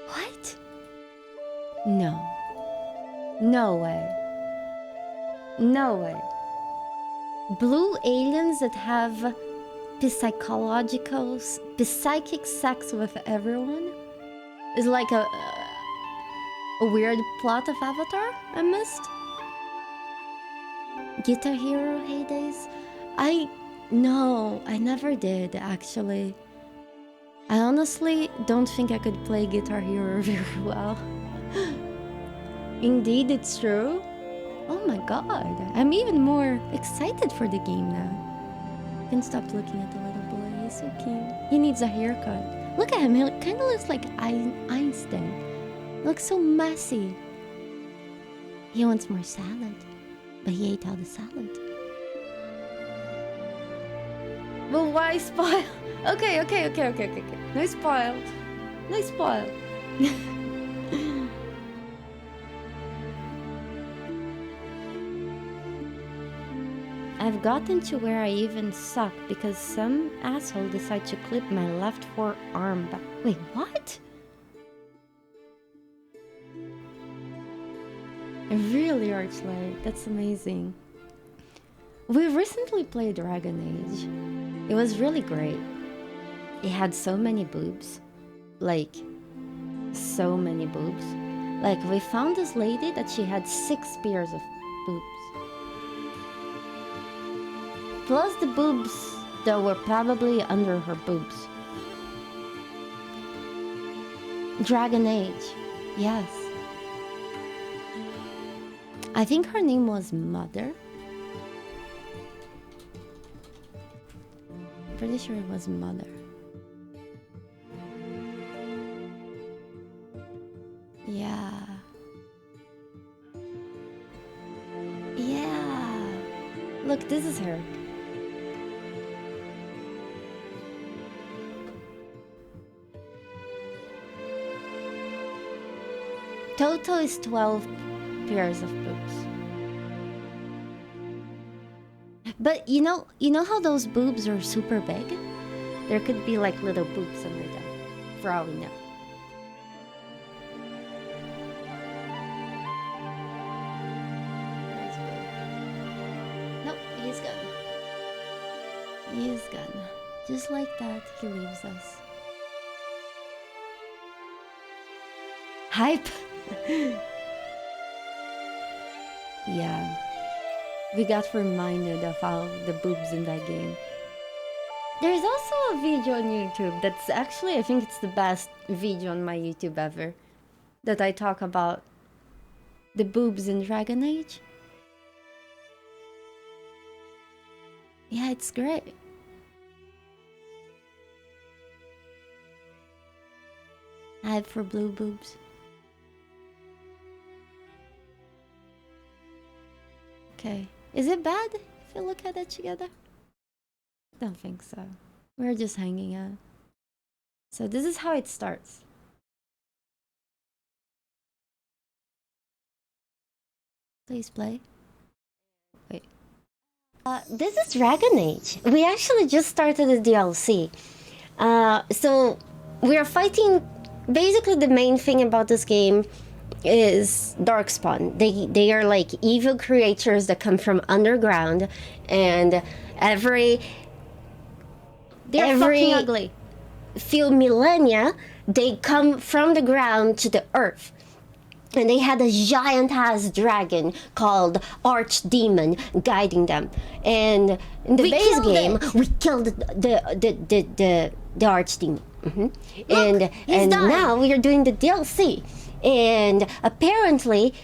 Speaker 1: What? No. No way. No way. Blue aliens that have psychic sex with everyone is like a weird plot of Avatar I missed. Guitar Hero heydays? No, I never did actually. I honestly don't think I could play Guitar Hero very well. Indeed, it's true. Oh my god, I'm even more excited for the game now. I can stop looking at the little boy, he's so cute. He needs a haircut. Look at him, he kind of looks like Einstein. Looks so messy. He wants more salad, but he ate all the salad. But why spoil? Okay. No spoil. No spoil. I've gotten to where I even suck because some asshole decided to clip my left forearm back. Wait, what? Really, Archlight? That's amazing. We recently played Dragon Age. It was really great. It had so many boobs. Like, so many boobs. Like, we found this lady that she had 6 pairs of boobs. Plus the boobs that were probably under her boobs. Dragon Age, yes. I think her name was Mother. I'm pretty sure it was Mother. Yeah. Yeah. Look, this is her. Total is 12 pairs of boobs. But you know how those boobs are super big? There could be like little boobs under them, for all we know. Where's Boo? Nope, he's gone. He is gone. Just like that, he leaves us. Hype! Yeah. We got reminded of all the boobs in that game. There's also a video on YouTube that's actually, I think it's the best video on my YouTube ever, that I talk about the boobs in Dragon Age. Yeah, it's great. Hype for blue boobs. Okay. Is it bad if you look at it together? Don't think so. We're just hanging out. So this is how it starts. Please play. Wait. This is Dragon Age. We actually just started the DLC. So we are fighting. Basically, the main thing about this game is Darkspawn. They are like evil creatures that come from underground, and every fucking ugly. Few millennia they come from the ground to the earth. And they had a giant ass dragon called Archdemon guiding them. And in the base game, we killed the Archdemon. Mm-hmm. And now we are doing the DLC. And apparently,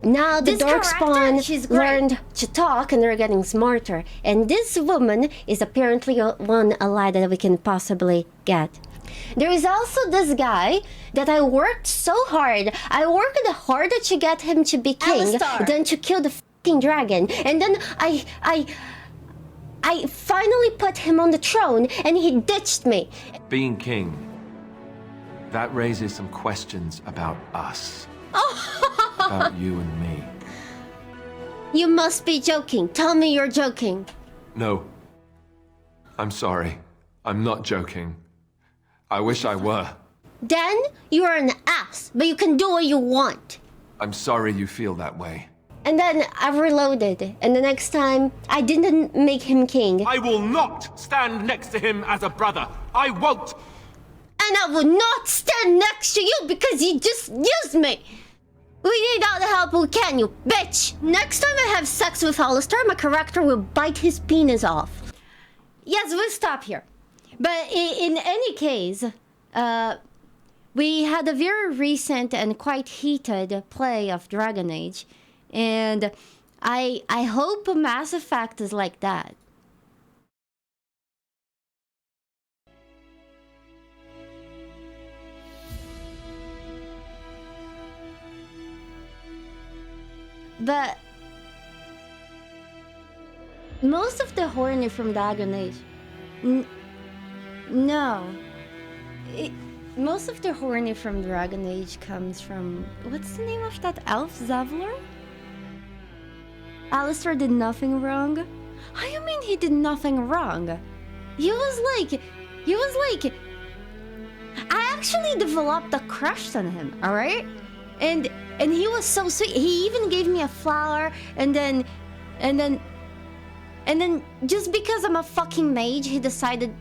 Speaker 1: now the Darkspawn learned to talk and they're getting smarter. And this woman is apparently one ally that we can possibly get. There is also this guy that I worked so hard. I worked harder to get him to be king than to kill the fucking dragon. And then I finally put him on the throne and he ditched me.
Speaker 9: Being king, that raises some questions about us. About you and me.
Speaker 1: You must be joking. Tell me you're joking.
Speaker 9: No. I'm sorry. I'm not joking. I wish I were.
Speaker 1: Then you are an ass, but you can do what you want.
Speaker 9: I'm sorry you feel that way.
Speaker 1: And then I reloaded, and the next time I didn't make him king.
Speaker 9: I will not stand next to him as a brother. I won't.
Speaker 1: And I will not stand next to you because you just used me. We need all the help we can, you bitch. Next time I have sex with Alistair, my character will bite his penis off. Yes, we'll stop here. But in any case, we had a very recent and quite heated play of Dragon Age. And I hope Mass Effect is like that. But most of the horny from Dragon Age... No. Most of the horny from Dragon Age comes from... What's the name of that elf? Zavlar? Alistair did nothing wrong? How you mean he did nothing wrong? He was like... I actually developed a crush on him, alright? And he was so sweet. He even gave me a flower, and then just because I'm a fucking mage, he decided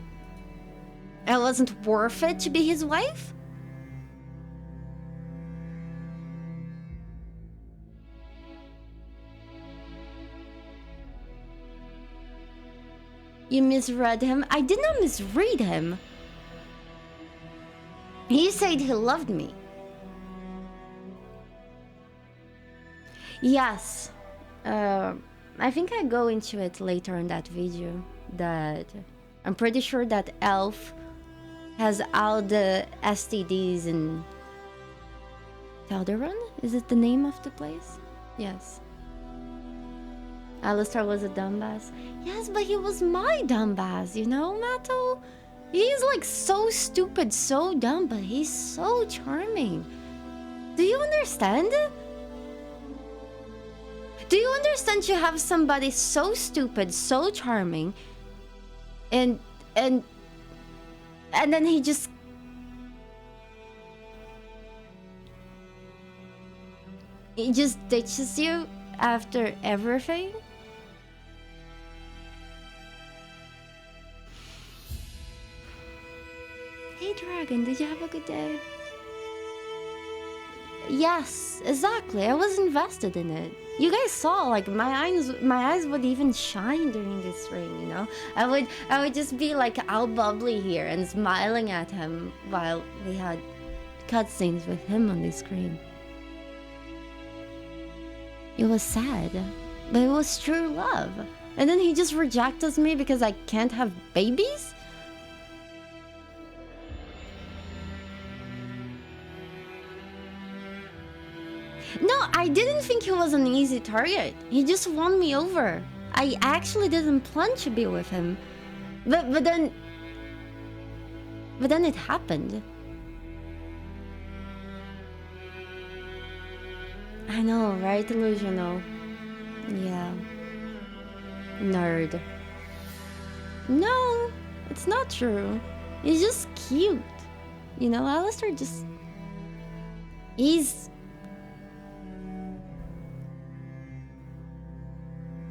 Speaker 1: I wasn't worth it to be his wife? You misread him? I did not misread him. He said he loved me. Yes. I think I go into it later in that video. That I'm pretty sure that Elf has all the STDs Calderon? Is it the name of the place? Yes. Alistair was a dumbass. Yes, but he was my dumbass, you know, Matto? He's like so stupid, so dumb, but he's so charming. Do you understand? Do you understand you have somebody so stupid, so charming, and then he just ditches you after everything? Hey Dragon, did you have a good day? Yes, exactly. I was invested in it. You guys saw, like, my eyes would even shine during this stream, you know? I would just be like all bubbly here and smiling at him while we had cutscenes with him on the screen. It was sad, but it was true love. And then he just rejects me because I can't have babies? No, I didn't think he was an easy target. He just won me over. I actually didn't plan to be with him. But then it happened. I know, right, Illusional? Yeah. Nerd. No, it's not true. He's just cute. You know, Alistair just... He's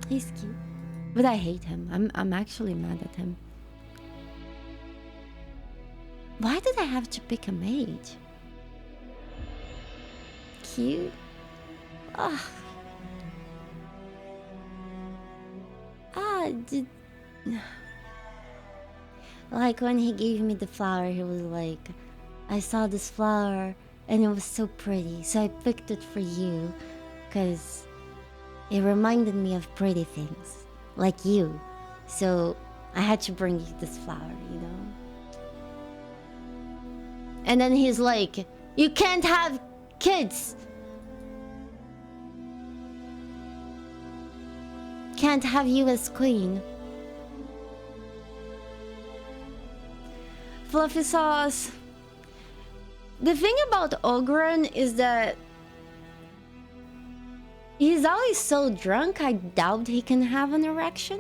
Speaker 1: cute. But I hate him. I'm actually mad at him. Why did I have to pick a mage? Cute. Ugh. Like when he gave me the flower, he was like, I saw this flower and it was so pretty, so I picked it for you because it reminded me of pretty things, like you. So I had to bring you this flower, you know? And then he's like, you can't have kids. Can't have you as queen. Fluffy sauce. The thing about Ogren is that he's always so drunk, I doubt he can have an erection.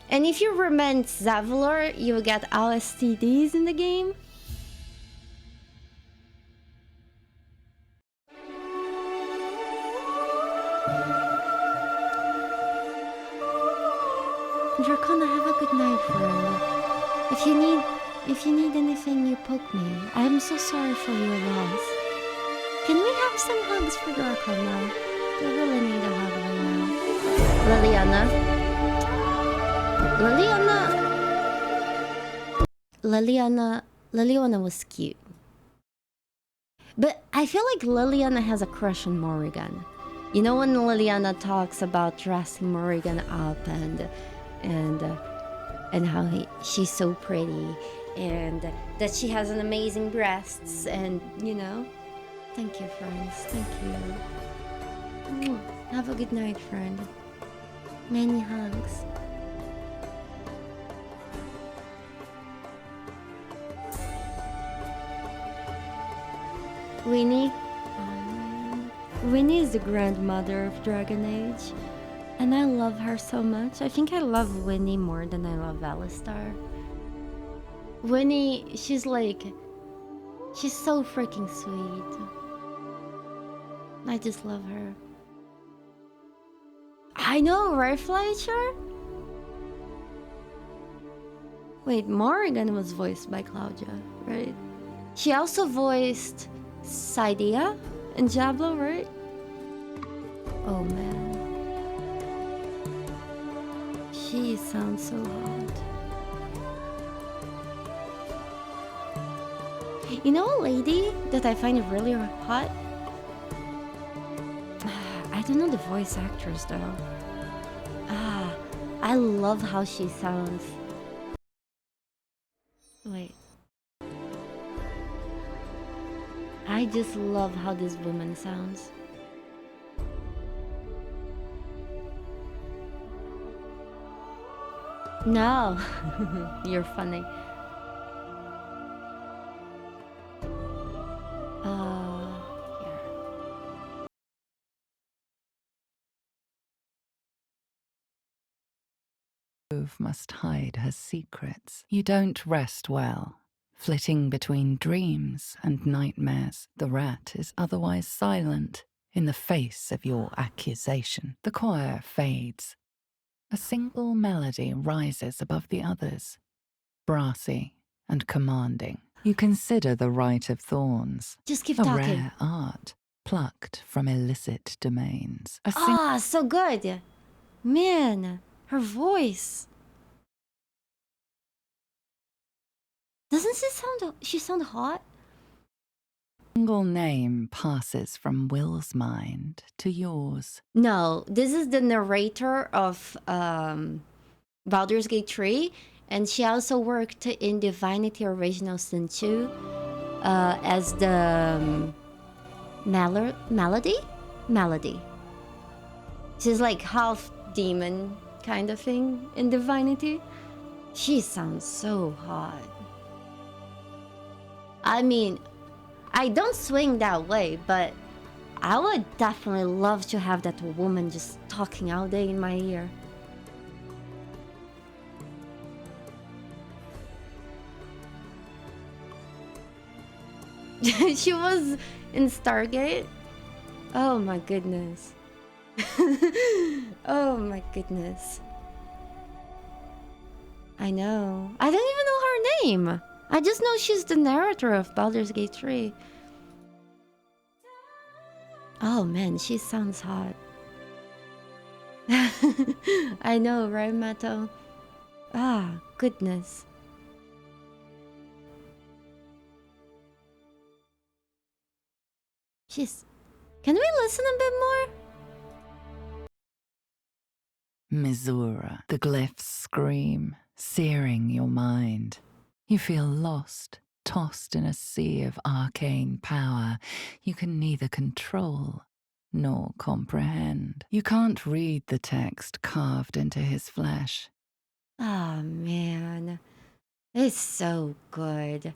Speaker 1: And if you remain Zavlor, you'll get all STDs in the game. Dracona, have a good night, friend. If you need anything, you poke me. I am so sorry for your loss. Can we have some hugs for Dracona? They really need a hug right now. Liliana was cute. But I feel like Liliana has a crush on Morrigan. You know when Liliana talks about dressing Morrigan up and how she's so pretty and that she has an amazing breasts and, you know. Thank you, friends. Thank you. Have a good night, friend. Many hugs. Winnie. Winnie is the grandmother of Dragon Age. And I love her so much. I think I love Winnie more than I love Alistar. Winnie, she's so freaking sweet. I just love her. I know, right, Fleischer? Wait, Morrigan was voiced by Claudia, right? She also voiced Saidia in Diablo, right? Oh man. She sounds so hot. You know a lady that I find really hot? I don't know the voice actress though. I love how she sounds. Wait. I just love how this woman sounds. No, you're funny. Here.
Speaker 10: Oooh must hide her secrets. You don't rest well. Flitting between dreams and nightmares, the rat is otherwise silent in the face of your accusation. The choir fades. A single melody rises above the others, brassy and commanding. You consider the Right of Thorns,
Speaker 1: Just keep
Speaker 10: a
Speaker 1: talking.
Speaker 10: rare art plucked from illicit domains.
Speaker 1: Ah, so good. Man, her voice. Doesn't she sound hot?
Speaker 10: Single name passes from Will's mind to yours.
Speaker 1: No, this is the narrator of Baldur's Gate 3, and she also worked in Divinity Original Sin 2 as the Melody. She's like half demon kind of thing in Divinity. She sounds so hot. I mean, I don't swing that way, but I would definitely love to have that woman just talking all day in my ear. She was in Stargate? Oh my goodness. Oh my goodness. I know. I don't even know her name. I just know she's the narrator of Baldur's Gate 3. Oh man, she sounds hot. I know, right, Mato? Ah, goodness. Jeez. Can we listen a bit more?
Speaker 10: Missoura, the glyphs scream, searing your mind. You feel lost, tossed in a sea of arcane power you can neither control nor comprehend. You can't read the text carved into his flesh.
Speaker 1: Oh man. It's so good.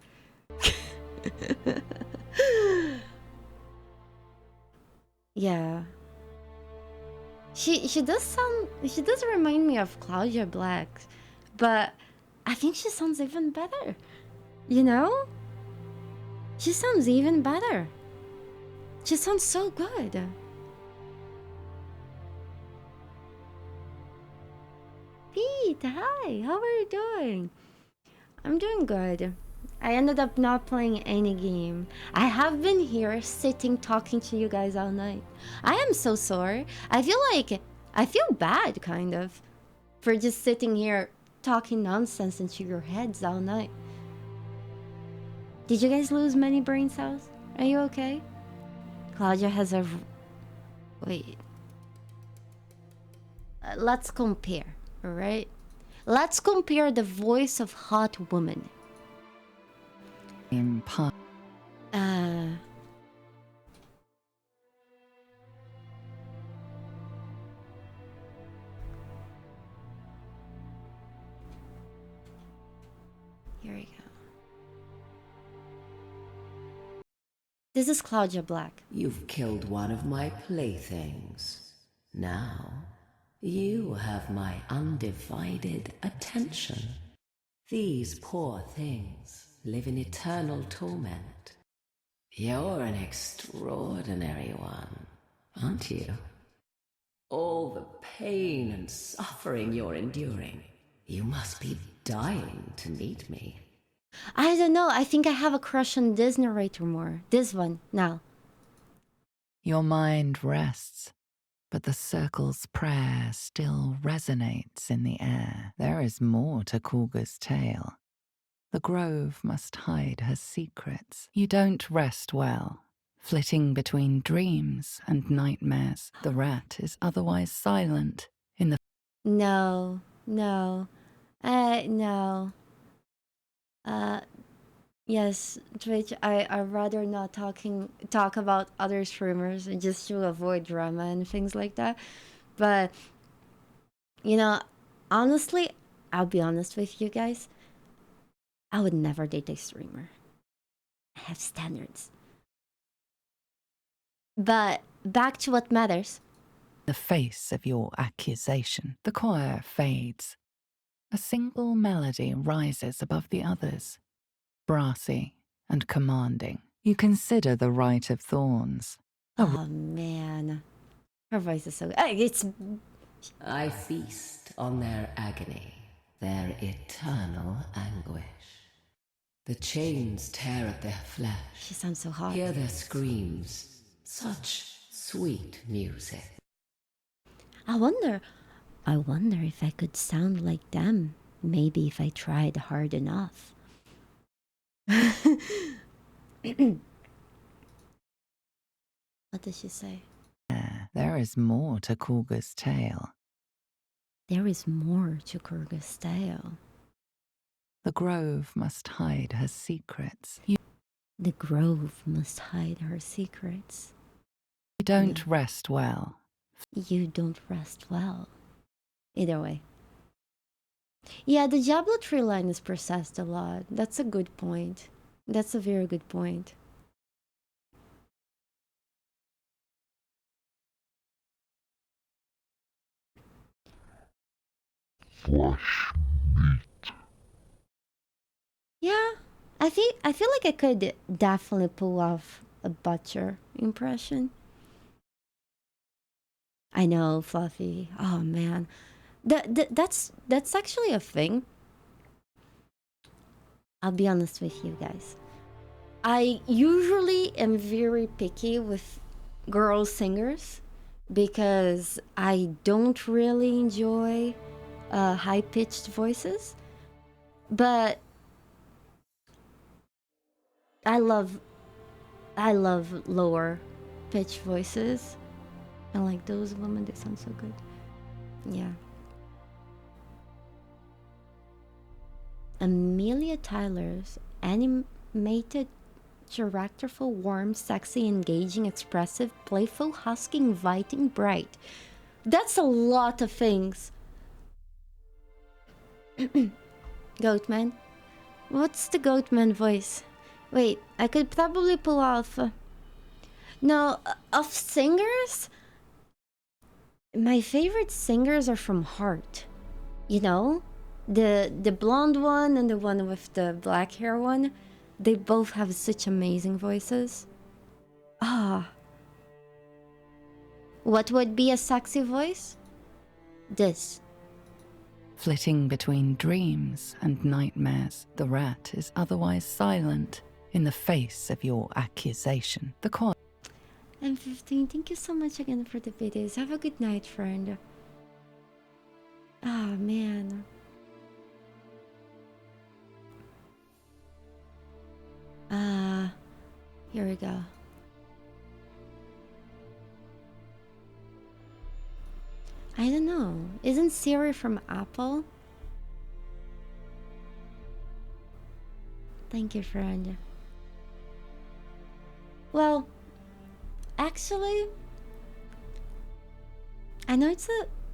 Speaker 1: Yeah. She does remind me of Claudia Black, but I think she sounds even better. You know? She sounds even better. She sounds so good. Pete, hi, how are you doing? I'm doing good. I ended up not playing any game. I have been here sitting talking to you guys all night. I am so sorry. I feel bad kind of for just sitting here talking nonsense into your heads all night. Did you guys lose many brain cells? Are you okay? Claudia has a... Wait. Let's compare, alright? Let's compare the voice of hot woman. Here we go. This is Claudia Black.
Speaker 11: You've killed one of my playthings. Now, you have my undivided attention. These poor things live in eternal torment. You're an extraordinary one, aren't you? All the pain and suffering you're enduring. You must be dying to meet me.
Speaker 1: I don't know. I think I have a crush on this narrator more. This one, now.
Speaker 10: Your mind rests, but the circle's prayer still resonates in the air. There is more to Kulga's tale. The grove must hide her secrets. You don't rest well. Flitting between dreams and nightmares, the rat is otherwise silent in the... No.
Speaker 1: Yes, Twitch, I rather not talk about other streamers just to avoid drama and things like that. But you know, honestly, I'll be honest with you guys. I would never date a streamer. I have standards. But back to what matters.
Speaker 10: The face of your accusation. The choir fades. A single melody rises above the others, brassy and commanding. You consider the Right of Thorns.
Speaker 1: Oh man, her voice is so. It's.
Speaker 11: I feast on their agony, their eternal anguish. The chains tear at their flesh.
Speaker 1: She sounds so hot.
Speaker 11: Hear their screams. Such sweet music.
Speaker 1: I wonder if I could sound like them. Maybe if I tried hard enough. What does she say?
Speaker 10: There is more to Kulga's tale.
Speaker 1: There is more to Kulga's tale.
Speaker 10: The grove must hide her secrets.
Speaker 1: The grove must hide her secrets.
Speaker 10: You don't rest well.
Speaker 1: You don't rest well. Either way. Yeah, the Diablo tree line is processed a lot. That's a good point. That's a very good point.
Speaker 5: Flesh meat.
Speaker 1: Yeah, I feel like I could definitely pull off a butcher impression. I know, Fluffy. Oh man, that's actually a thing. I'll be honest with you guys. I usually am very picky with girl singers because I don't really enjoy high-pitched voices, but I love lower pitched voices. And like those women, they sound so good. Yeah. Amelia Tyler's animated, characterful, warm, sexy, engaging, expressive, playful, husky, inviting, bright. That's a lot of things. Goatman? What's the Goatman voice? Wait, I could probably pull off... No, of singers? My favorite singers are from Heart. You know? The blonde one and the one with the black hair one. They both have such amazing voices. Ah. What would be a sexy voice? This.
Speaker 10: Flitting between dreams and nightmares, the rat is otherwise silent in the face of your accusation. The choir.
Speaker 1: M15, thank you so much again for the videos. Have a good night, friend. Ah, man. Here we go. I don't know. Isn't Siri from Apple? Thank you, friend. Well, actually, I know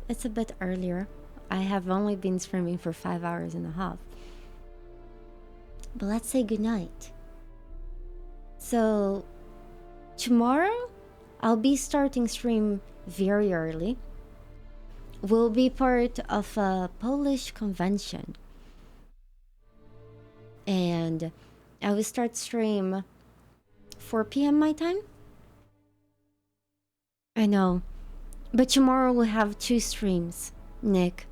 Speaker 1: it's a bit earlier. I have only been streaming for 5 hours and a half. But let's say goodnight. So, tomorrow, I'll be starting stream very early. We'll be part of a Polish convention. And I will start stream 4 p.m. my time. I know. But tomorrow we'll have 2 streams, Nick.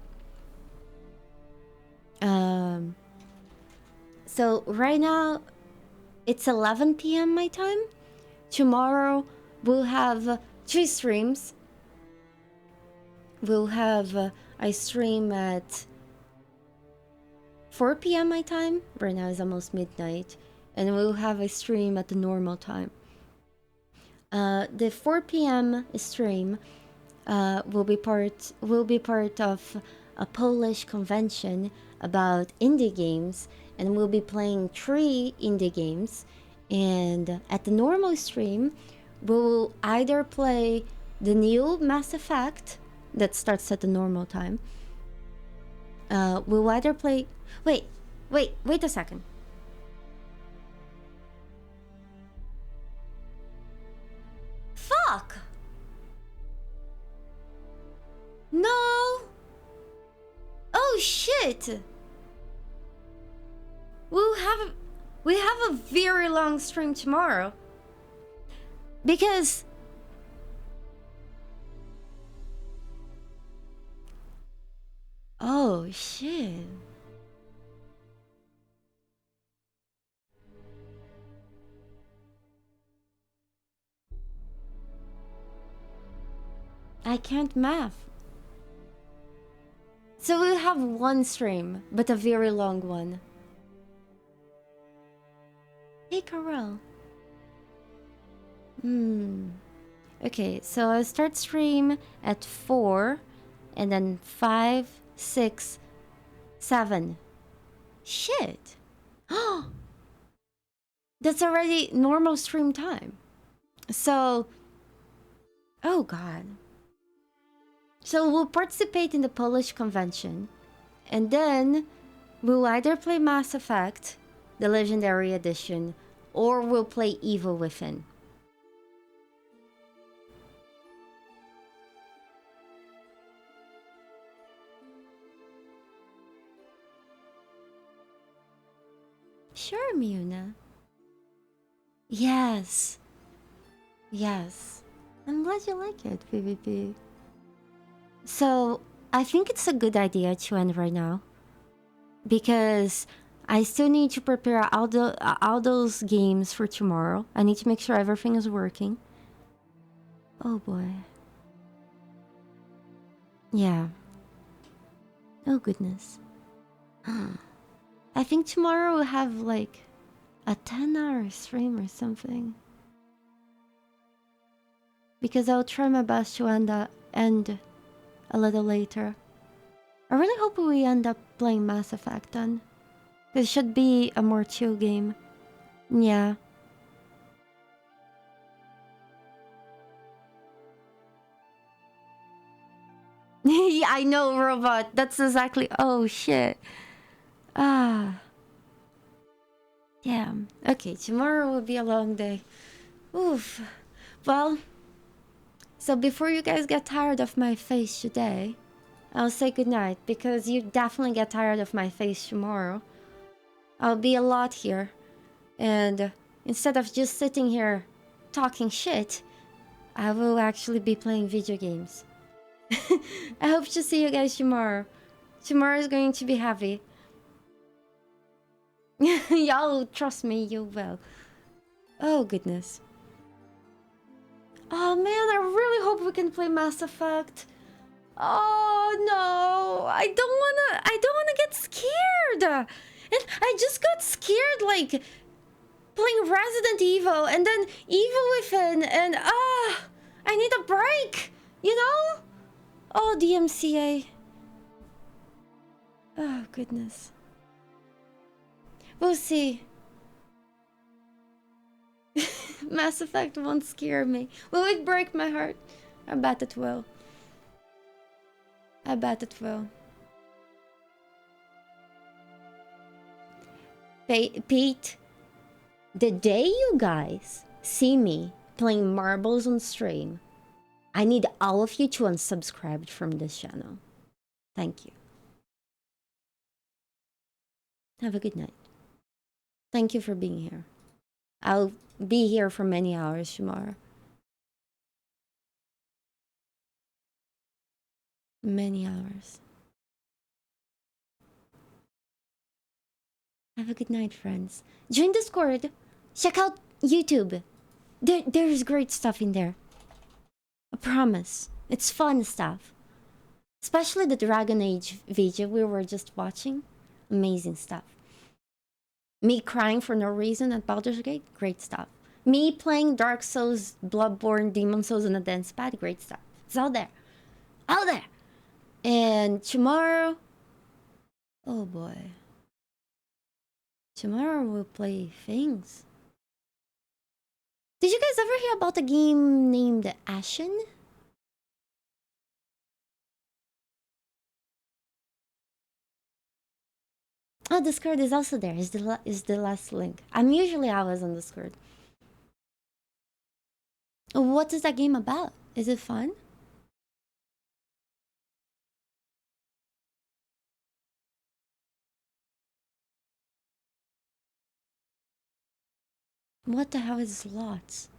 Speaker 1: So right now it's 11 p.m. my time. Tomorrow we'll have 2 streams. We'll have a stream at 4 p.m. my time. Right now it's almost midnight. And we'll have a stream at the normal time. The 4 p.m. stream will be part of a Polish convention about indie games, and we'll be playing 3 indie games. And at the normal stream, we'll either play the new Mass Effect that starts at the normal time. We'll either play... Wait a second. Fuck! No! Oh shit! We have a very long stream tomorrow. Because... Oh shit. I can't math. So we'll have one stream, but a very long one. Hey, Carol. Okay, so I'll start stream at 4, and then 5, 6, 7. Shit. That's already normal stream time. So, oh god. So we'll participate in the Polish convention, and then we'll either play Mass Effect, the Legendary Edition, or we'll play Evil Within. Sure, Miuna. Yes. Yes. I'm glad you like it, PvP. So, I think it's a good idea to end right now. Because I still need to prepare all those games for tomorrow. I need to make sure everything is working. Oh boy. Yeah. Oh goodness. I think tomorrow we'll have like a 10-hour stream or something. Because I'll try my best to end a little later. I really hope we end up playing Mass Effect then. It should be a more chill game. Yeah. Yeah, I know, robot. That's exactly... Oh, shit. Ah. Damn. Okay, tomorrow will be a long day. Oof. Well... So before you guys get tired of my face today, I'll say goodnight, because you definitely get tired of my face tomorrow. I'll be a lot here, and instead of just sitting here talking shit, I will actually be playing video games. I hope to see you guys tomorrow. Tomorrow is going to be heavy. Y'all trust me, you will. Oh goodness. Oh man, I really hope we can play Mass Effect. Oh no, I don't wanna get scared. And I just got scared like playing Resident Evil and then Evil Within, and I need a break, you know? Oh, DMCA. Oh goodness. We'll see. Mass Effect won't scare me. Will it break my heart? I bet it will. I bet it will. Pete, the day you guys see me playing marbles on stream, I need all of you to unsubscribe from this channel. Thank you. Have a good night. Thank you for being here. I'll be here for many hours tomorrow. Many hours. Have a good night, friends. Join Discord. Check out YouTube. There's great stuff in there. I promise. It's fun stuff. Especially the Dragon Age video we were just watching. Amazing stuff. Me crying for no reason at Baldur's Gate, great stuff. Me playing Dark Souls, Bloodborne, Demon Souls on a dance pad, great stuff. It's out there. Out there! And tomorrow, oh boy. Tomorrow we'll play things. Did you guys ever hear about a game named Ashen? Oh, Discord is also there. Is the last link. I'm usually always on Discord. What is that game about? Is it fun? What the hell is slots?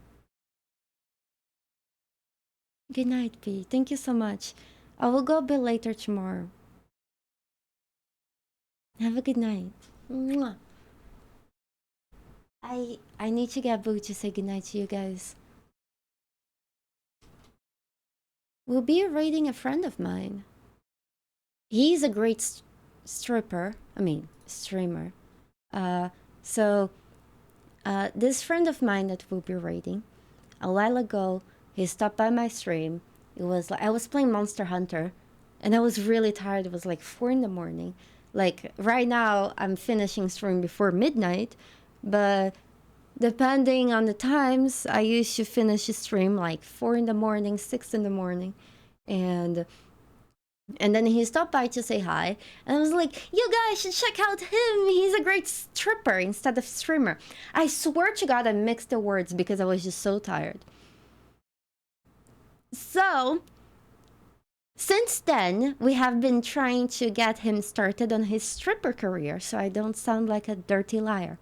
Speaker 1: Good night, P. Thank you so much. I will go a bit later tomorrow. Have a good night. Mwah. I need to get Boo to say goodnight to you guys. We'll be raiding a friend of mine. He's a great stripper. I mean, streamer. This friend of mine that we'll be raiding, a while ago, he stopped by my stream. It was like I was playing Monster Hunter, and I was really tired. It was like 4 in the morning. Like right now, I'm finishing stream before midnight, but depending on the times, I used to finish a stream like 4 in the morning, 6 in the morning, and then he stopped by to say hi, and I was like, you guys should check out him. He's a great stripper instead of streamer. I swear to God, I mixed the words because I was just so tired. So, since then, we have been trying to get him started on his stripper career so I don't sound like a dirty liar.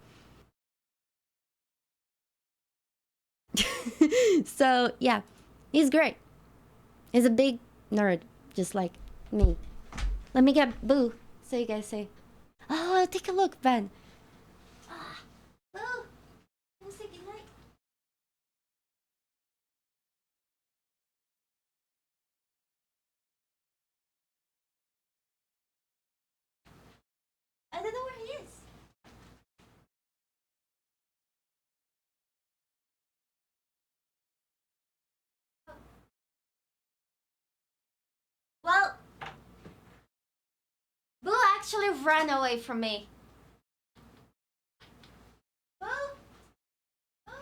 Speaker 1: So, yeah, he's great. He's a big nerd, just like me. Let me get Boo so you guys say, oh, take a look, Ben. Boo, we'll say goodnight. I don't know where he is. Well, Boo actually ran away from me. Boo? Boo?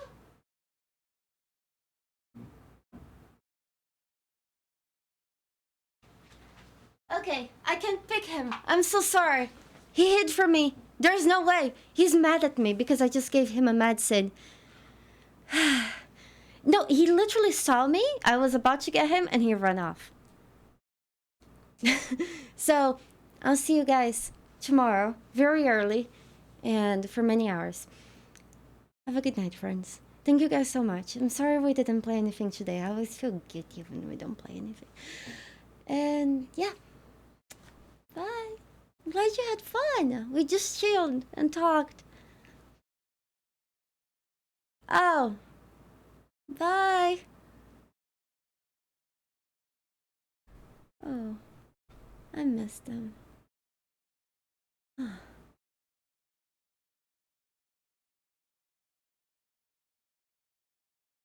Speaker 1: Okay, I can't pick him. I'm so sorry. He hid from me. There's no way. He's mad at me because I just gave him a medicine. No, he literally saw me. I was about to get him and he ran off. So, I'll see you guys tomorrow, very early, and for many hours. Have a good night, friends. Thank you guys so much. I'm sorry we didn't play anything today. I always feel guilty when we don't play anything. And yeah. Bye. I'm glad you had fun. We just chilled and talked. Oh. Bye. Oh. I missed them.